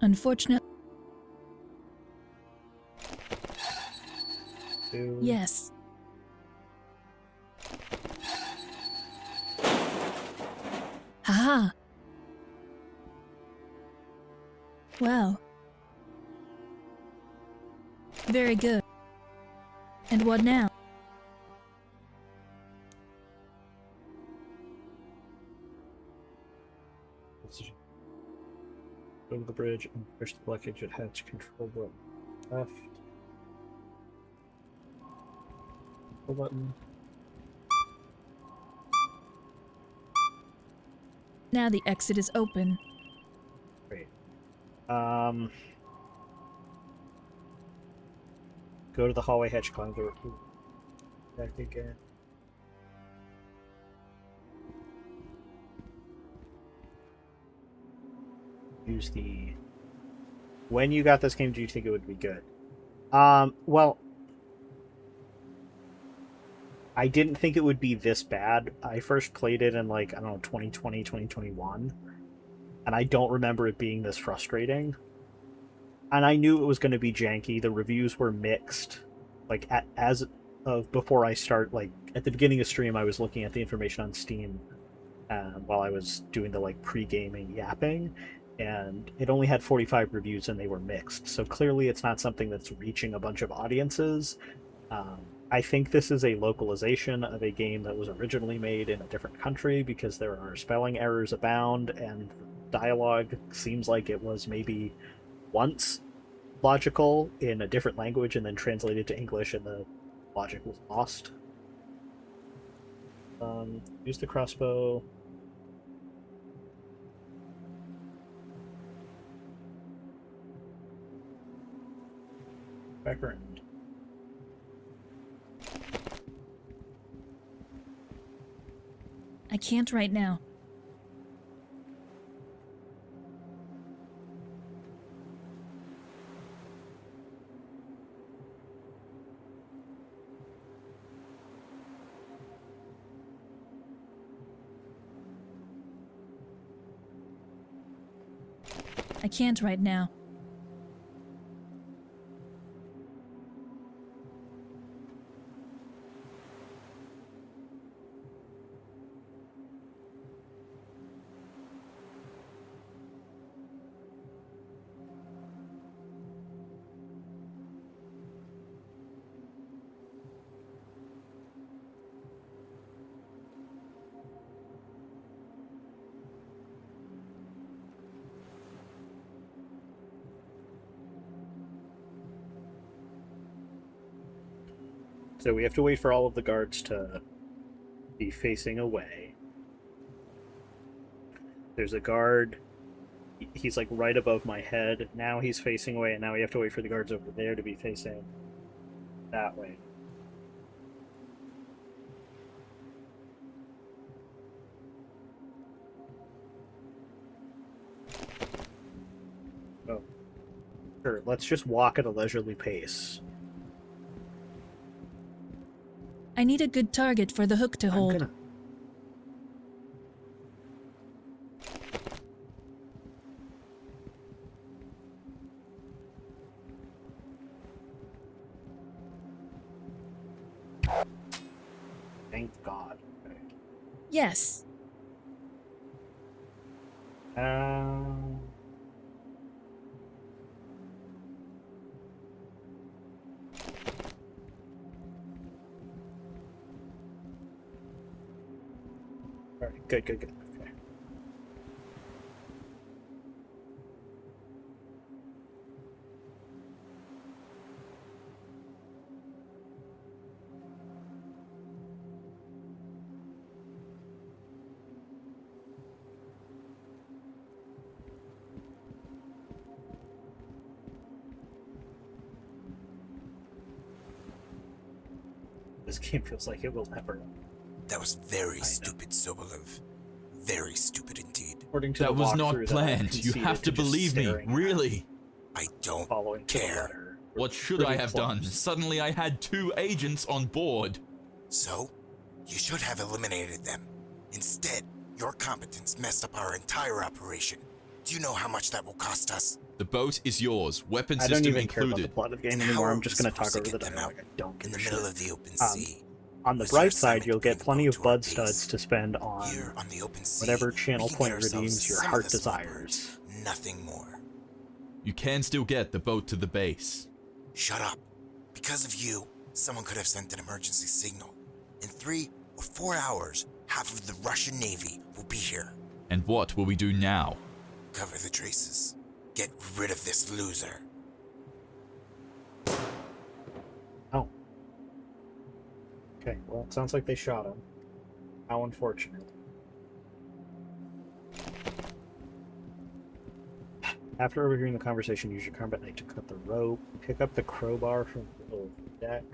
Unfortunately... Yes. Haha. Well. Very good. And what now? Go to the bridge and push the black exit hatch control button. Left. Control button. Now the exit is open. Great. Go to the hallway hatch, climb the back again. Use the... When you got this game, do you think it would be good? Well, I didn't think it would be this bad. I first played it in, like, I don't know, 2020, 2021. And I don't remember it being this frustrating. And I knew it was going to be janky. The reviews were mixed. Like, as of before I start, like, at the beginning of stream, I was looking at the information on Steam while I was doing the, like, pre-gaming yapping, and it only had 45 reviews and they were mixed. So clearly it's not something that's reaching a bunch of audiences. I think this is a localization of a game that was originally made in a different country because there are spelling errors abound, and dialogue seems like it was maybe once logical in a different language and then translated to English and the logic was lost. Use the crossbow. Back around. I can't right now. I can't right now. So we have to wait for all of the guards to be facing away. There's a guard. He's like right above my head. Now he's facing away, and now we have to wait for the guards over there to be facing that way. Oh. Sure, let's just walk at a leisurely pace. I need a good target for the hook to hold. Thank God. Okay. Yes. Alright, good. Okay. This game feels like it will never. That was very stupid, Sobolov. Very stupid indeed. According to that was not planned. You have to believe me, really. I don't care. What should I have done? Suddenly I had 2 agents on board. So, you should have eliminated them. Instead, your competence messed up our entire operation. Do you know how much that will cost us? The boat is yours, weapon I don't system even included. care about the plot of the game anymore. I'm just going to talk over the dialogue. I don't give a shit. In the middle of the open sea. On the bright side, you'll get plenty of bud studs to spend on whatever channel point redeems your heart desires. Nothing more. You can still get the boat to the base. Shut up. Because of you, someone could have sent an emergency signal. In 3 or 4 hours, half of the Russian Navy will be here. And what will we do now? Cover the traces. Get rid of this loser. Oh. Okay, well, it sounds like they shot him. How unfortunate. After overhearing the conversation, use your combat knife to cut the rope. Pick up the crowbar from the middle of the deck.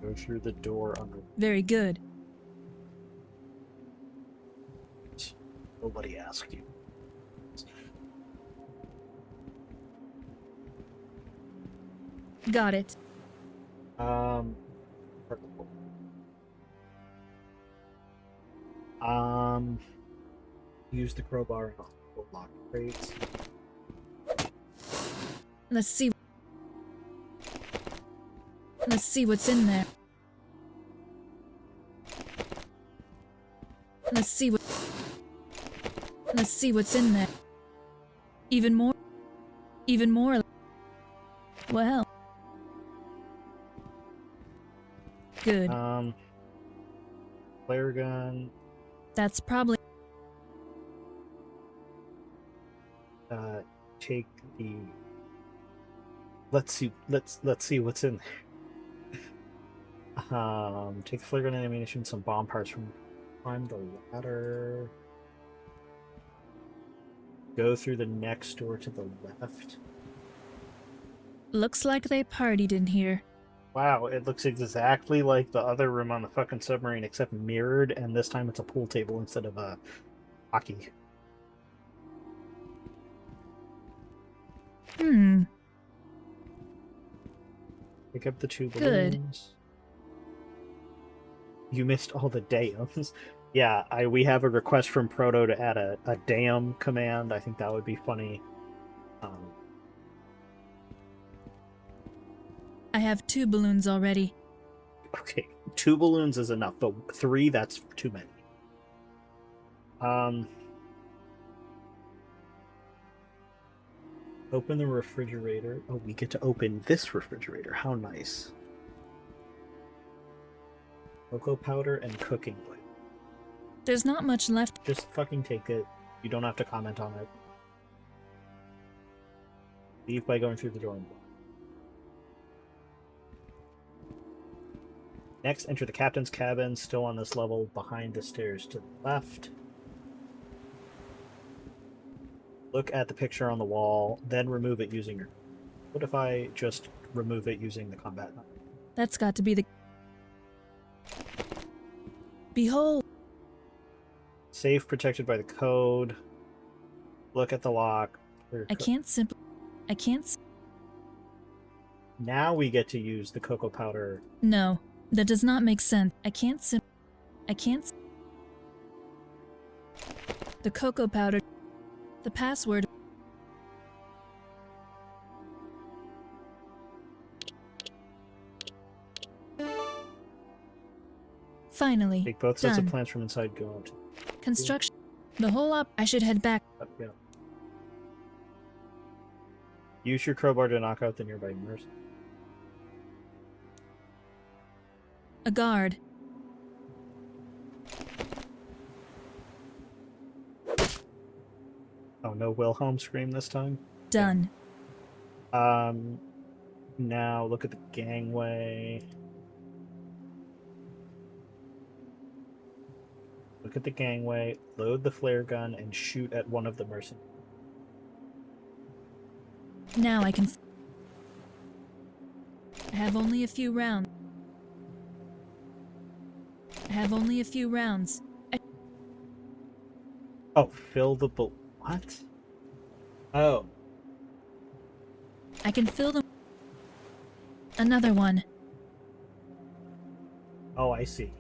Go through the door under. Very good. Nobody asked you. Got it. Use the crowbar and lock crates. Let's see. Let's see what's in there. Let's see what's in there. Even more. Well. Good. Flare gun. That's probably. Take the. Let's see what's in there. Take the flare gun and ammunition, some bomb parts from. Climb the ladder. Go through the next door to the left. Looks like they partied in here. Wow, it looks exactly like the other room on the fucking submarine, except mirrored, and this time it's a pool table instead of a hockey. Pick up the 2 balloons. You missed all the dams. Yeah, we have a request from Proto to add a dam command. I think that would be funny. I have 2 balloons already. Okay, 2 balloons is enough, but 3, that's too many. Open the refrigerator. Oh, we get to open this refrigerator. How nice. Cocoa powder and cooking oil. There's not much left. Just fucking take it. You don't have to comment on it. Leave by going through the door. Next, enter the captain's cabin, still on this level, behind the stairs to the left. Look at the picture on the wall, then remove it using your... What if I just remove it using the combat knife? That's got to be the... Behold! Safe protected by the code. Look at the lock. I can't simply... Now we get to use the cocoa powder. No, that does not make sense. The cocoa powder... The password... Finally, take both sets of plants from inside, go out. Construction. The whole up. I should head back. Yeah. Use your crowbar to knock out the nearby nurse. A guard. Oh, no Wilhelm scream this time? Done. Now look at the gangway. Look at the gangway, load the flare gun, and shoot at one of the mercenaries. Now I can... I have only a few rounds. Oh, fill the what? Oh. I can fill them... Another one. Oh, I see.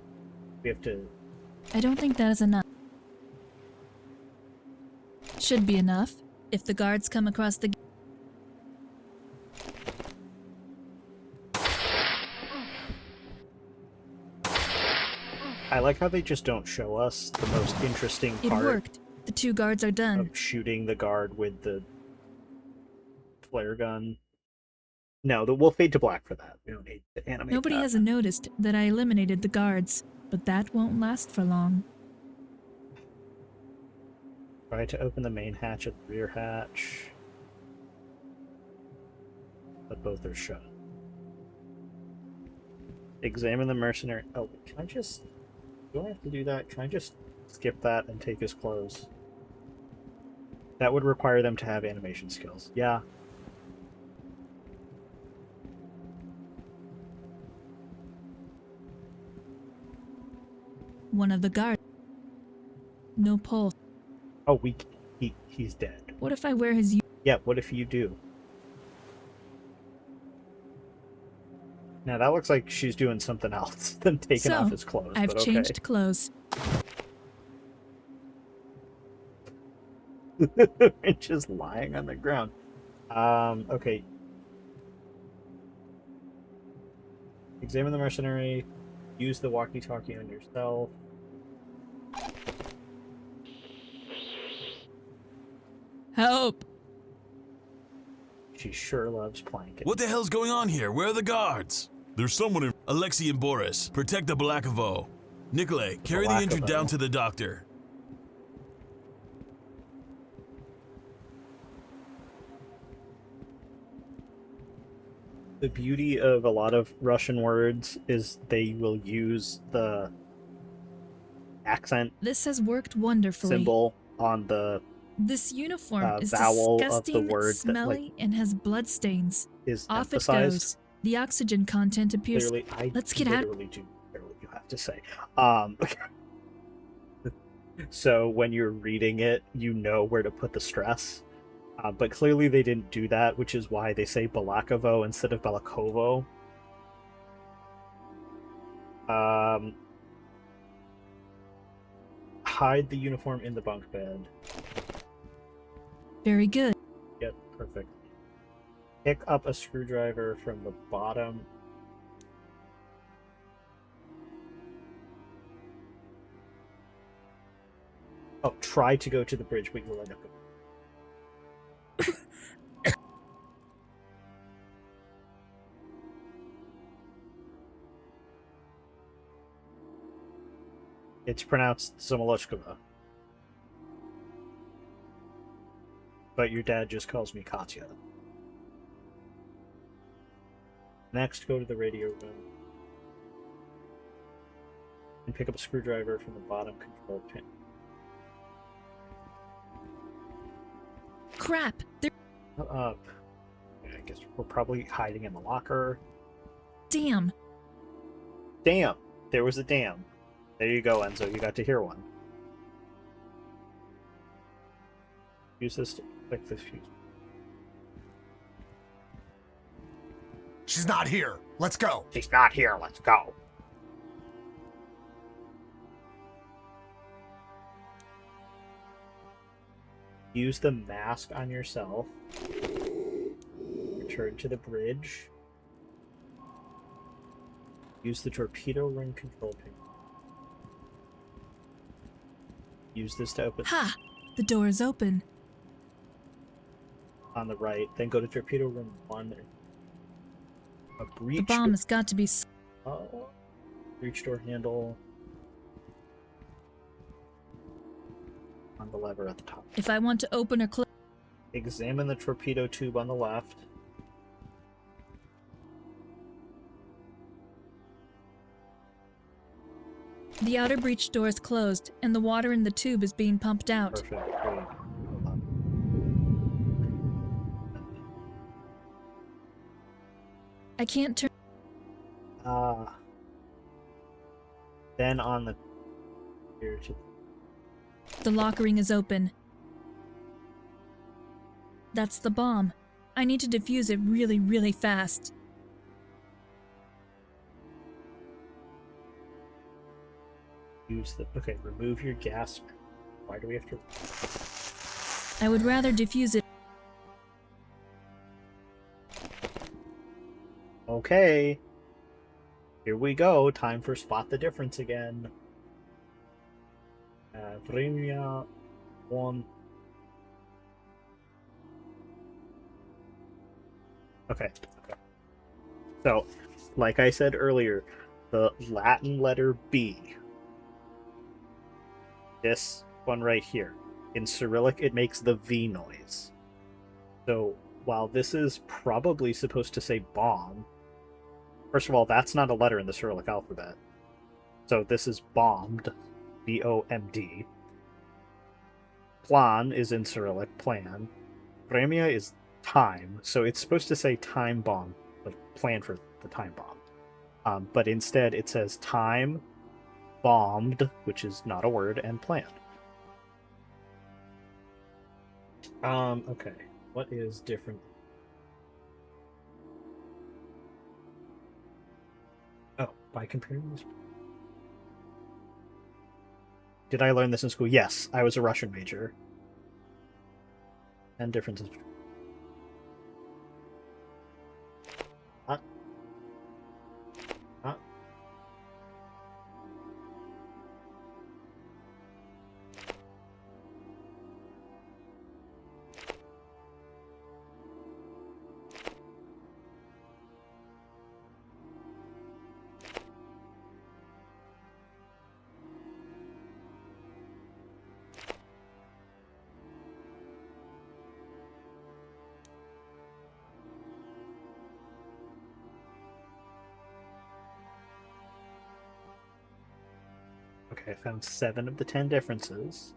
We have to... I don't think that is enough. Should be enough, if the guards come across the... I like how they just don't show us the most interesting part. It worked. The 2 guards are done. Of shooting the guard with the flare gun. No, we'll fade to black for that. We don't need to animate Nobody that. has noticed that I eliminated the guards, but that won't last for long. Try to open the main hatch at the rear hatch. But both are shut. Examine the mercenary. Oh, can I just... Do I have to do that? Can I just skip that and take his clothes? That would require them to have animation skills. Yeah. One of the guards. No pulse. Oh, he's dead. What if I wear his... Yeah, what if you do? Now that looks like she's doing something else than taking off his clothes. I've changed clothes. And just lying on the ground. Okay, Examine the mercenary. Use the walkie-talkie on yourself. Help! She sure loves planking. What the hell's going on here? Where are the guards? There's someone in... Alexei and Boris, protect the Balakovo. Nikolai, carry the injured down to the doctor. The beauty of a lot of Russian words is they will use the accent This has worked wonderfully. symbol on the This uniform is vowel disgusting, of the word smelly, that, and has bloodstains. is Off emphasized. it goes. The oxygen content appears. Clearly, I Let's get out. literally do hear what you have to say. So when you're reading it, you know where to put the stress. But clearly they didn't do that, which is why they say Balakovo instead of Balakovo. Hide the uniform in the bunk bed. Very good. Yep, perfect. Pick up a screwdriver from the bottom. Oh, try to go to the bridge, but you'll end up going. It's pronounced Samoloshkova. But your dad just calls me Katya. Next, go to the radio room. And pick up a screwdriver from the bottom control pin. Crap! They're... I guess we're probably hiding in the locker. Damn! Damn! There was a damn. There you go, Enzo. You got to hear one. Use this to click this fuse. She's not here. Let's go. She's not here. Let's go. Use the mask on yourself. Return to the bridge. Use the torpedo ring control pin. Use this to open. Ha! The door is open. On the right. Then go to torpedo room 1. A breach. The bomb has got to be... Breach door handle. On the lever at the top. If I want to open or close... Examine the torpedo tube on the left. The outer breech door is closed, and the water in the tube is being pumped out. Perfect. Great. Hold on. I can't turn... Then on the... Here to... The locker ring is open. That's the bomb. I need to defuse it really, really fast. Use the... Okay, remove your gas. Why do we have to... I would rather defuse it. Okay. Here we go. Time for spot the difference again. Vremya 1. Okay. So, like I said earlier, the Latin letter B. This one right here. In Cyrillic, it makes the V noise. So, while this is probably supposed to say bomb, first of all, that's not a letter in the Cyrillic alphabet. So this is bombed, B-O-M-D. Plan is in Cyrillic, plan. Vremya is time, so it's supposed to say time bomb, like plan for the time bomb. But instead it says time, bombed, which is not a word, and plan. Okay. What is different? Oh, by comparing this. Did I learn this in school? Yes, I was a Russian major. And differences. Okay, I found 7 of the 10 differences.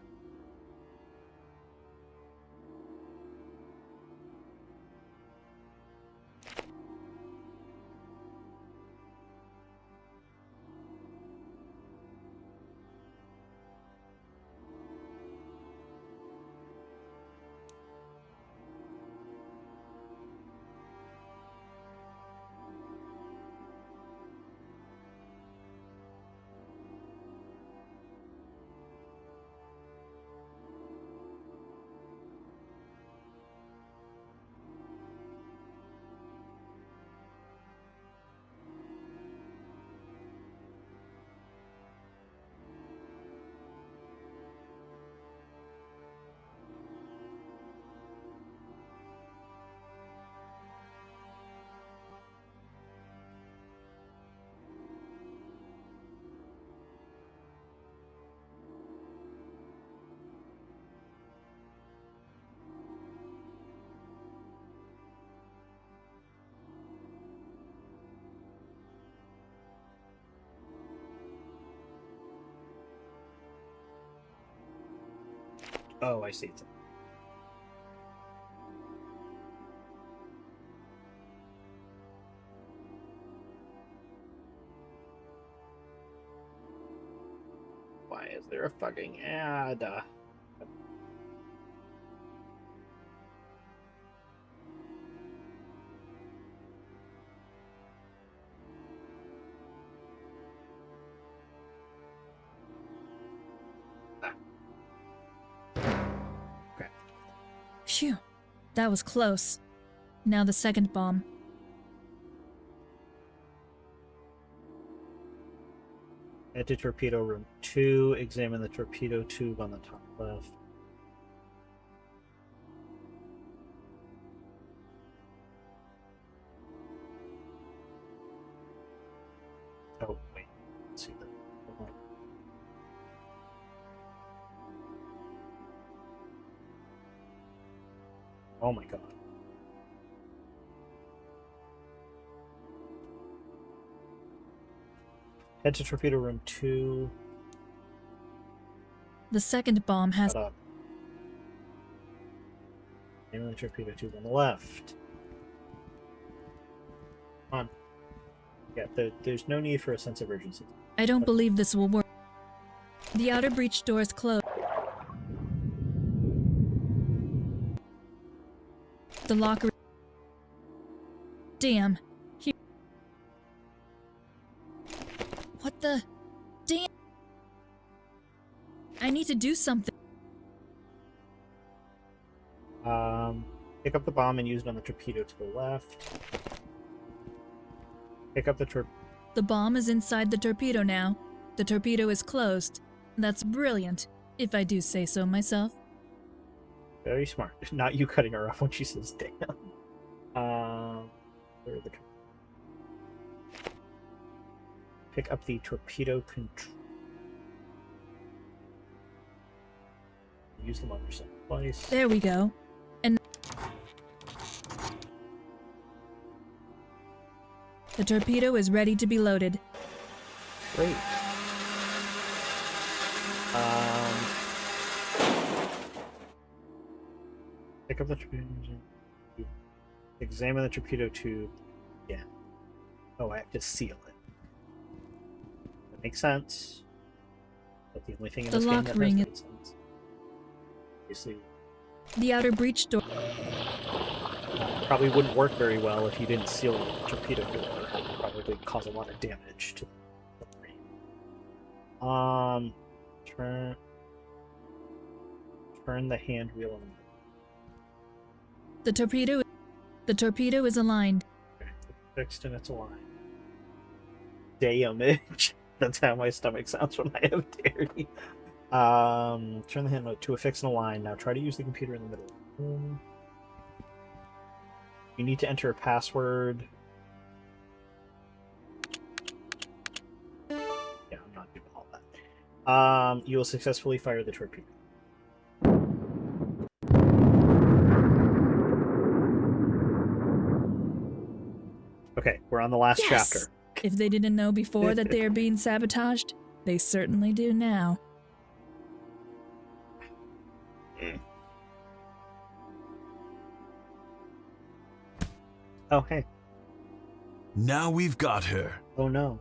Oh, I see. Why is there a fucking ad? Phew, that was close. Now the second bomb. Head to torpedo room 2. Examine the torpedo tube on the top left. Oh, wait. Let's see that. Hold on. Oh my god. Head to torpedo room 2. The second bomb has... Shut up. Aim the torpedo tube on the left. Come on. Yeah, there's no need for a sense of urgency. I don't believe this will work. The outer breach door is closed. The locker... Damn. What the... Damn. I need to do something. Pick up the bomb and use it on the torpedo to the left. Pick up the The bomb is inside the torpedo now. The torpedo is closed. That's brilliant, if I do say so myself. Very smart. Not you cutting her off when she says damn. Where are the... Pick up the torpedo control. Use them on yourself twice. There we go. And the torpedo is ready to be loaded. Great. Pick up the torpedo. Examine the torpedo tube. Yeah. Oh, I have to seal it. That makes sense. But the only thing in this game that doesn't make sense. Obviously. The outer breach door. Probably wouldn't work very well if you didn't seal the torpedo door. It would probably cause a lot of damage to the brain. Turn the hand wheel on. The torpedo is aligned. Okay, fixed and it's aligned. Damage. That's how my stomach sounds when I have dairy. Turn the hand to a fix and align. Now try to use the computer in the middle of the room. You need to enter a password. Yeah, I'm not doing all that. You will successfully fire the torpedo. Okay, we're on the last chapter. If they didn't know before that they are being sabotaged, They certainly do now. Oh, hey. Now we've got her. Oh, no.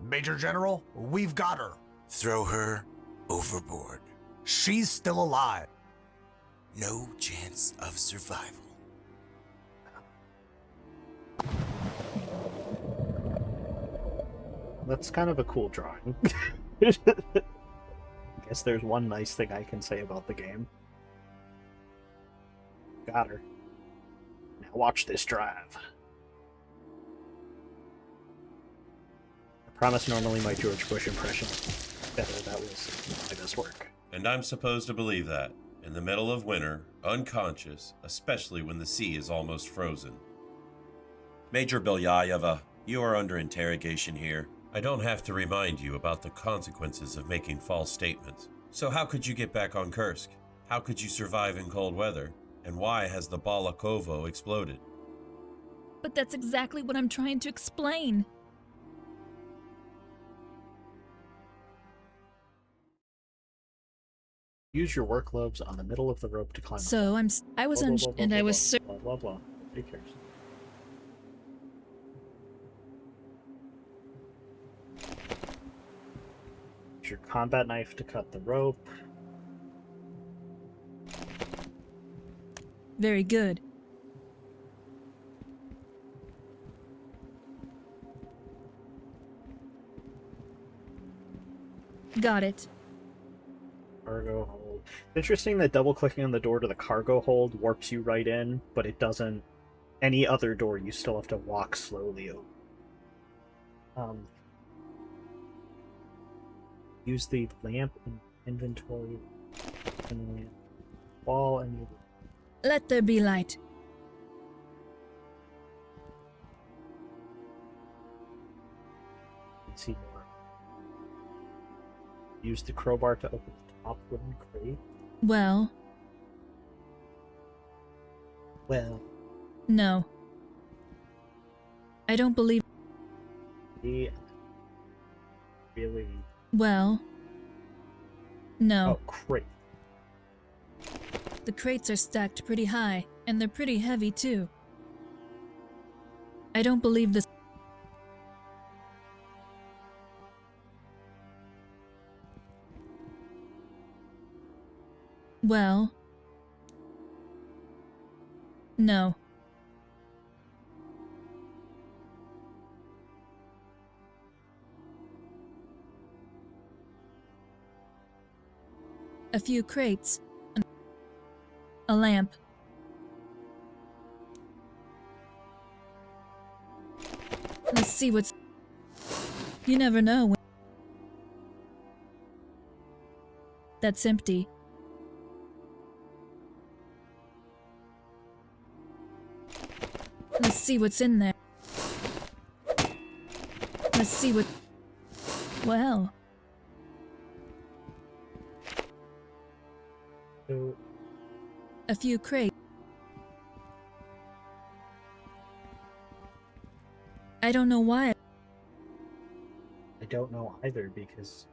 Major General, we've got her. Throw her overboard. She's still alive. No chance of survival. That's kind of a cool drawing. Guess there's one nice thing I can say about the game. Got her. Now watch this drive. I promise normally my George Bush impression is better. That was my best work. And I'm supposed to believe that. In the middle of winter, unconscious, especially when the sea is almost frozen. Major Bilyayeva, you are under interrogation here. I don't have to remind you about the consequences of making false statements. So how could you get back on Kursk? How could you survive in cold weather? And why has the Balakovo exploded? But that's exactly what I'm trying to explain. Use your work gloves on the middle of the rope to climb. So I was on, and I was blah blah blah. Who cares? Use your combat knife to cut the rope. Very good. Got it. Cargo hold. Interesting that double-clicking on the door to the cargo hold warps you right in, but it doesn't. Any other door, you still have to walk slowly over. Use the lamp in inventory and lamp wall and. Let there be light. Let's see more. Use the crowbar to open the top wooden crate. Well. No. I don't believe. Yeah. Really? Well. No. Oh, crate. The crates are stacked pretty high, and they're pretty heavy too. I don't believe this. Well. No. A few crates. A lamp. Let's see what's... You never know when... That's empty. Let's see what's in there. Let's see what... Well... A few crates. I don't know why. I don't know either, because...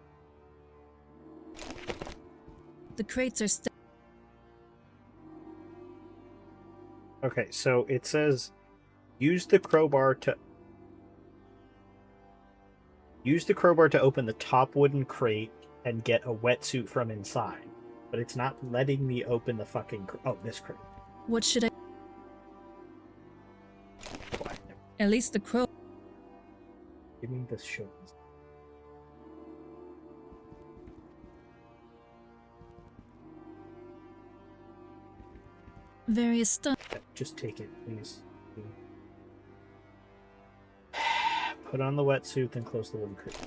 The crates are Okay, so it says... Use the crowbar to open the top wooden crate and get a wetsuit from inside. But it's not letting me open the fucking... Oh, this crate. What should I... At least the crow... Give me this shit. Various stuff. Just take it, please. Put on the wetsuit, then close the wooden crate.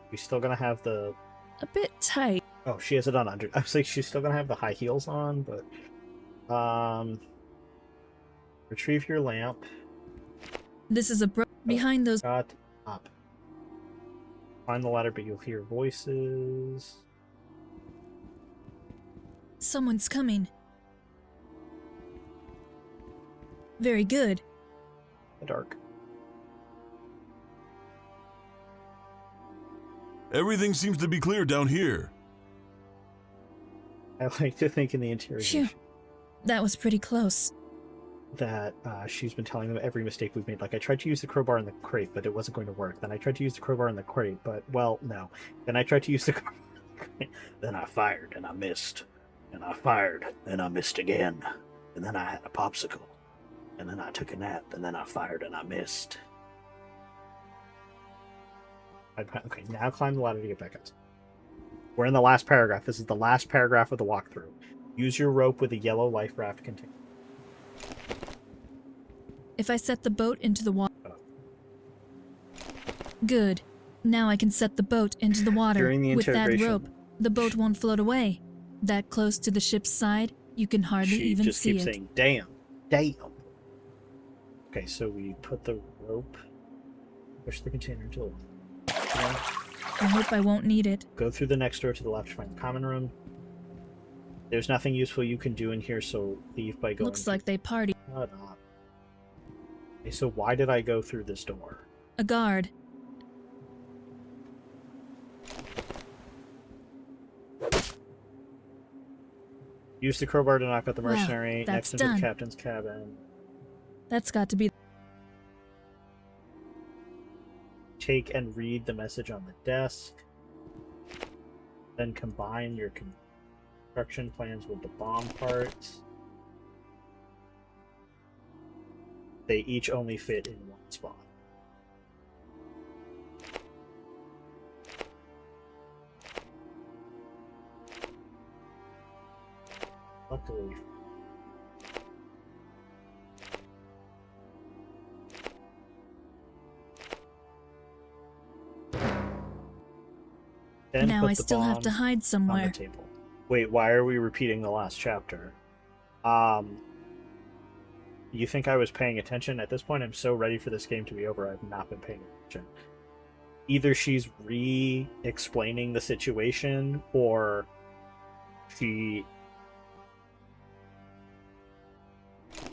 We still gonna have the... A bit tight. Oh, she has it on under... I was like, she's still gonna have the high heels on, but... Retrieve your lamp. This is a behind those... Got up. Find the ladder, but you'll hear voices. Someone's coming. Very good. The dark. Everything seems to be clear down here. I like to think in the interrogation. Phew. That was pretty close. That she's been telling them every mistake we've made. Like, I tried to use the crowbar in the crate, but it wasn't going to work. Then I tried to use the crowbar in the crate, but, well, no. Then I tried to use the crowbar in the crate. Then I fired, and I missed. And I fired, and I missed again. And then I had a popsicle. And then I took a nap, and then I fired, and I missed. Okay, now climb the ladder to get back up. We're in the last paragraph. This is the last paragraph of the walkthrough. Use your rope with a yellow life raft container. If I set the boat into the water... Good. Now I can set the boat into the water. During the With that interrogation, rope, the boat won't float away. That close to the ship's side, you can hardly even see it. She just keeps saying, damn, damn. Okay, so we put the rope, push the container into the water. I hope I won't need it. Go through the next door to the left to find the common room. There's nothing useful you can do in here, so leave by going... Looks like they party. Shut up. Okay, so why did I go through this door? A guard. Use the crowbar to knock out the Well, mercenary that's next into done. the captain's cabin. That's got to be... Take and read the message on the desk. Then combine your construction plans with the bomb parts. They each only fit in one spot. Luckily. Then Now put I the still have to bomb hide on somewhere. the table. Wait, why are we repeating the last chapter? You think I was paying attention? At this point, I'm so ready for this game to be over, I've not been paying attention. Either she's re-explaining the situation, or she...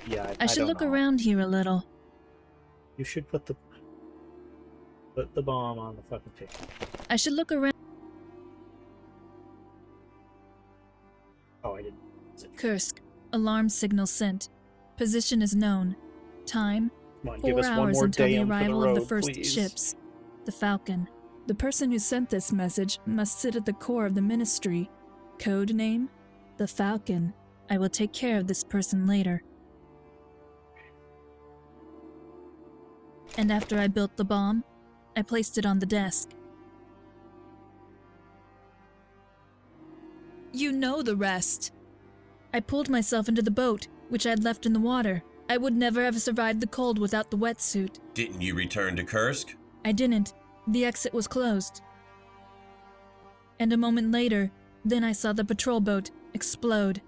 Yeah, I should don't look know. around here a little. You should put the bomb on the fucking table. I should look around. Oh, I didn't. Kursk. Alarm signal sent. Position is known. Time, Come on, give 4 us one hours more until the damn for the arrival of the road, first please. ships. The Falcon. The person who sent this message must sit at the core of the Ministry. Code name? The Falcon. I will take care of this person later. And after I built the bomb, I placed it on the desk. You know the rest. I pulled myself into the boat, which I'd left in the water. I would never have survived the cold without the wetsuit. Didn't you return to Kursk? I didn't. The exit was closed. And a moment later, then I saw the patrol boat explode.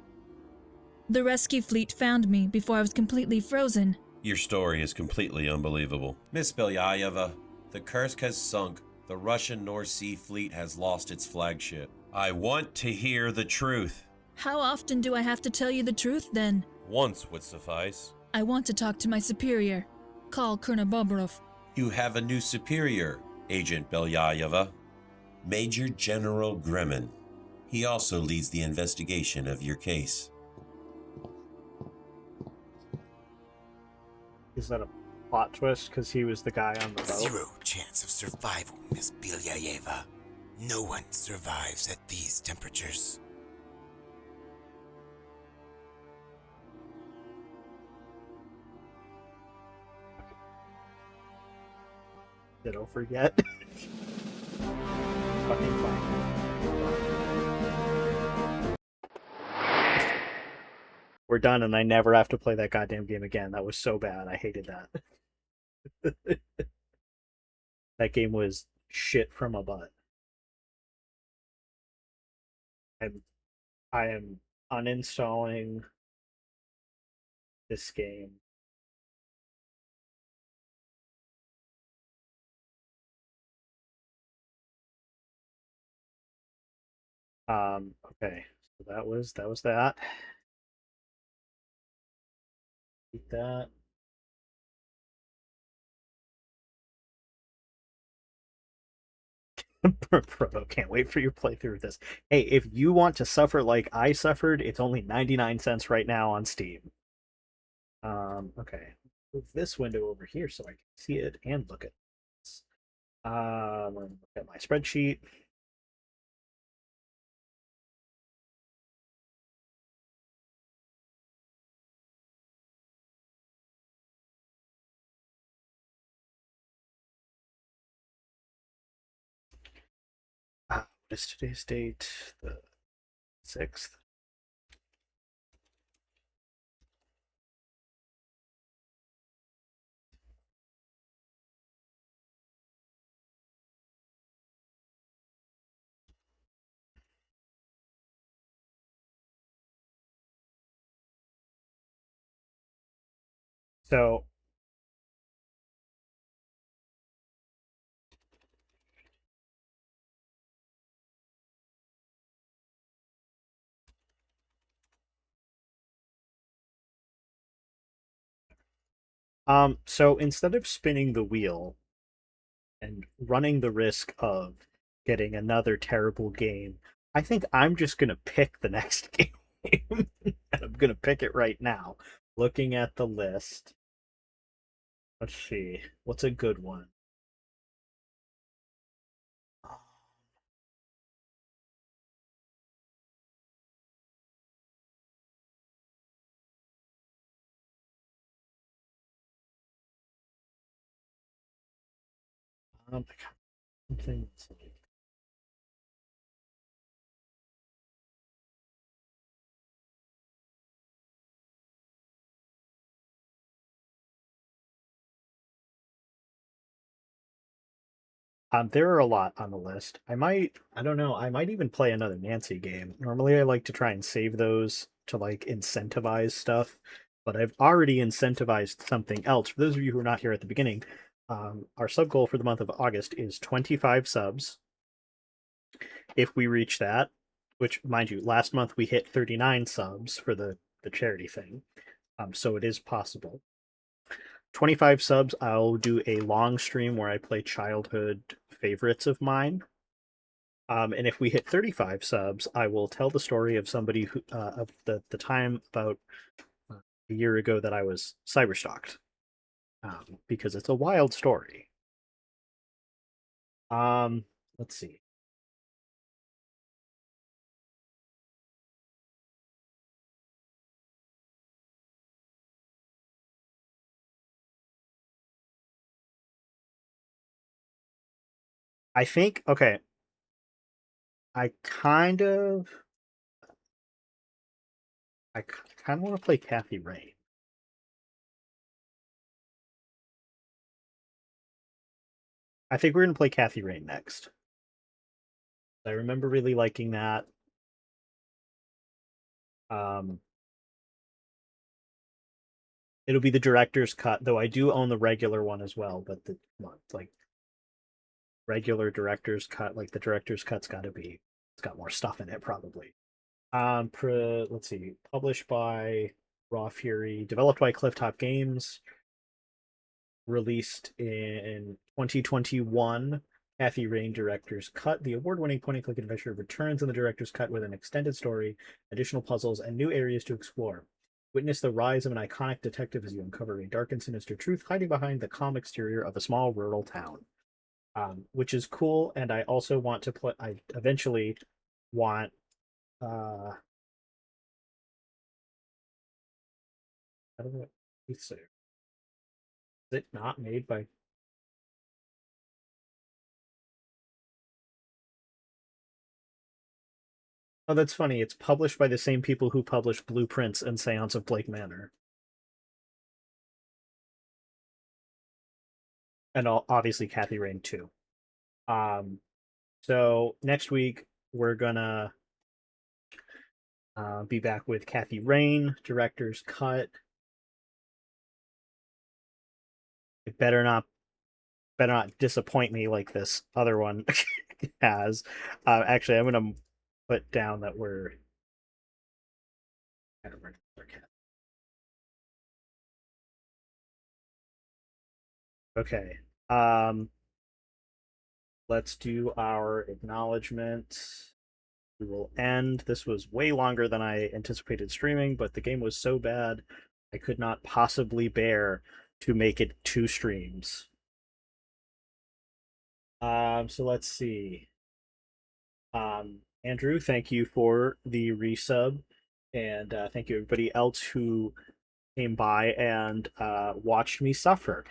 The rescue fleet found me before I was completely frozen. Your story is completely unbelievable. Miss Belyayeva, the Kursk has sunk. The Russian North Sea Fleet has lost its flagship. I want to hear the truth. How often do I have to tell you the truth, then? Once would suffice. I want to talk to my superior. Call Colonel Bobrov. You have a new superior, Agent Belyayeva. Major General Grimmin. He also leads the investigation of your case. Is that a plot twist because he was the guy on the boat? 0 chance of survival, Miss Belyayeva. No one survives at these temperatures. Did I forget? Fucking fine. We're done, and I never have to play that goddamn game again. That was so bad. I hated that. That game was shit from a butt. I am uninstalling this game. Okay, so that was that. Keep that. Bro, can't wait for your playthrough of this. Hey, if you want to suffer like I suffered, it's only 99 cents right now on Steam. Okay. Move this window over here so I can see it and look at this. Look at my spreadsheet. What is today's date? The 6th. So so instead of spinning the wheel and running the risk of getting another terrible game, I think I'm just gonna pick the next game. And I'm gonna pick it right now. Looking at the list. Let's see. What's a good one? Something. There are a lot on the list. I don't know, I might even play another Nancy game. Normally I like to try and save those to like incentivize stuff, but I've already incentivized something else. For those of you who are not here at the beginning, our sub goal for the month of August is 25 subs. If we reach that, which mind you, last month we hit 39 subs for the charity thing, so it is possible. 25 subs, I'll do a long stream where I play childhood favorites of mine. And if we hit 35 subs, I will tell the story of somebody who of the time about a year ago that I was cyberstalked, because it's a wild story. Let's see. I think, okay, I kind of want to play Kathy Rain. I think we're going to play Kathy Rain next. I remember really liking that. It'll be the director's cut, though I do own the regular one as well, but the like regular director's cut, like the director's cut's got to be, it's got more stuff in it probably. Let's see, published by Raw Fury, developed by Clifftop Games, released in 2021. Kathy Rain director's cut. The award-winning point-and-click adventure returns in the director's cut with an extended story, additional puzzles, and new areas to explore. Witness the rise of an iconic detective as you uncover a dark and sinister truth hiding behind the calm exterior of a small rural town. Which is cool, and I also want to play. I eventually want. How do I say? Is it not made by? Oh, that's funny. It's published by the same people who published Blueprints and Seance of Blake Manor. And obviously Kathy Rain too. So next week we're gonna be back with Kathy Rain, director's cut. It better not disappoint me like this other one has. Actually, I'm gonna put down that we're. Okay. let's do our acknowledgement. We will end. This was way longer than I anticipated streaming, but the game was so bad I could not possibly bear to make it 2 streams. So let's see. Andrew, thank you for the resub, and thank you everybody else who came by and watched me suffer.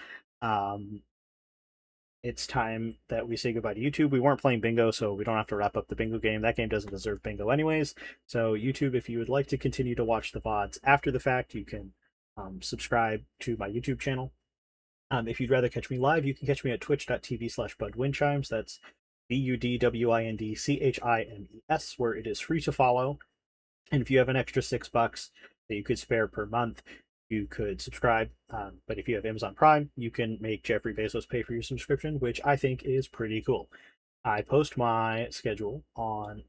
It's time that we say goodbye to YouTube. We weren't playing bingo, so we don't have to wrap up the bingo game. That game doesn't deserve bingo anyways. So YouTube, if you would like to continue to watch the VODs after the fact, you can subscribe to my YouTube channel. If you'd rather catch me live, you can catch me at twitch.tv/budwindchimes. That's BUDWINDCHIMES, where it is free to follow. And if you have an extra $6 that you could spare per month, you could subscribe. But if you have Amazon Prime, you can make Jeffrey Bezos pay for your subscription, which I think is pretty cool. I post my schedule on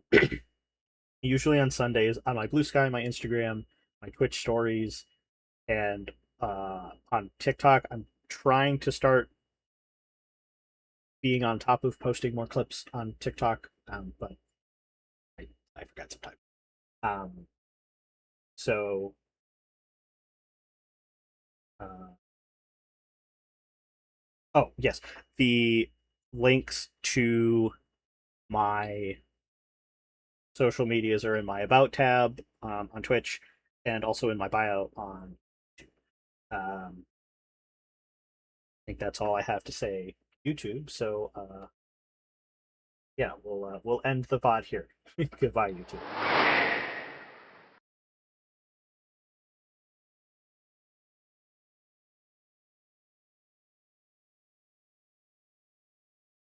usually on Sundays on my Blue Sky, my Instagram, my Twitch stories, and on TikTok. I'm trying to start being on top of posting more clips on TikTok, but I forgot sometime. So oh yes, the links to my social medias are in my About tab on Twitch, and also in my bio on YouTube. I think that's all I have to say YouTube. So yeah, we'll end the VOD here. Goodbye, YouTube.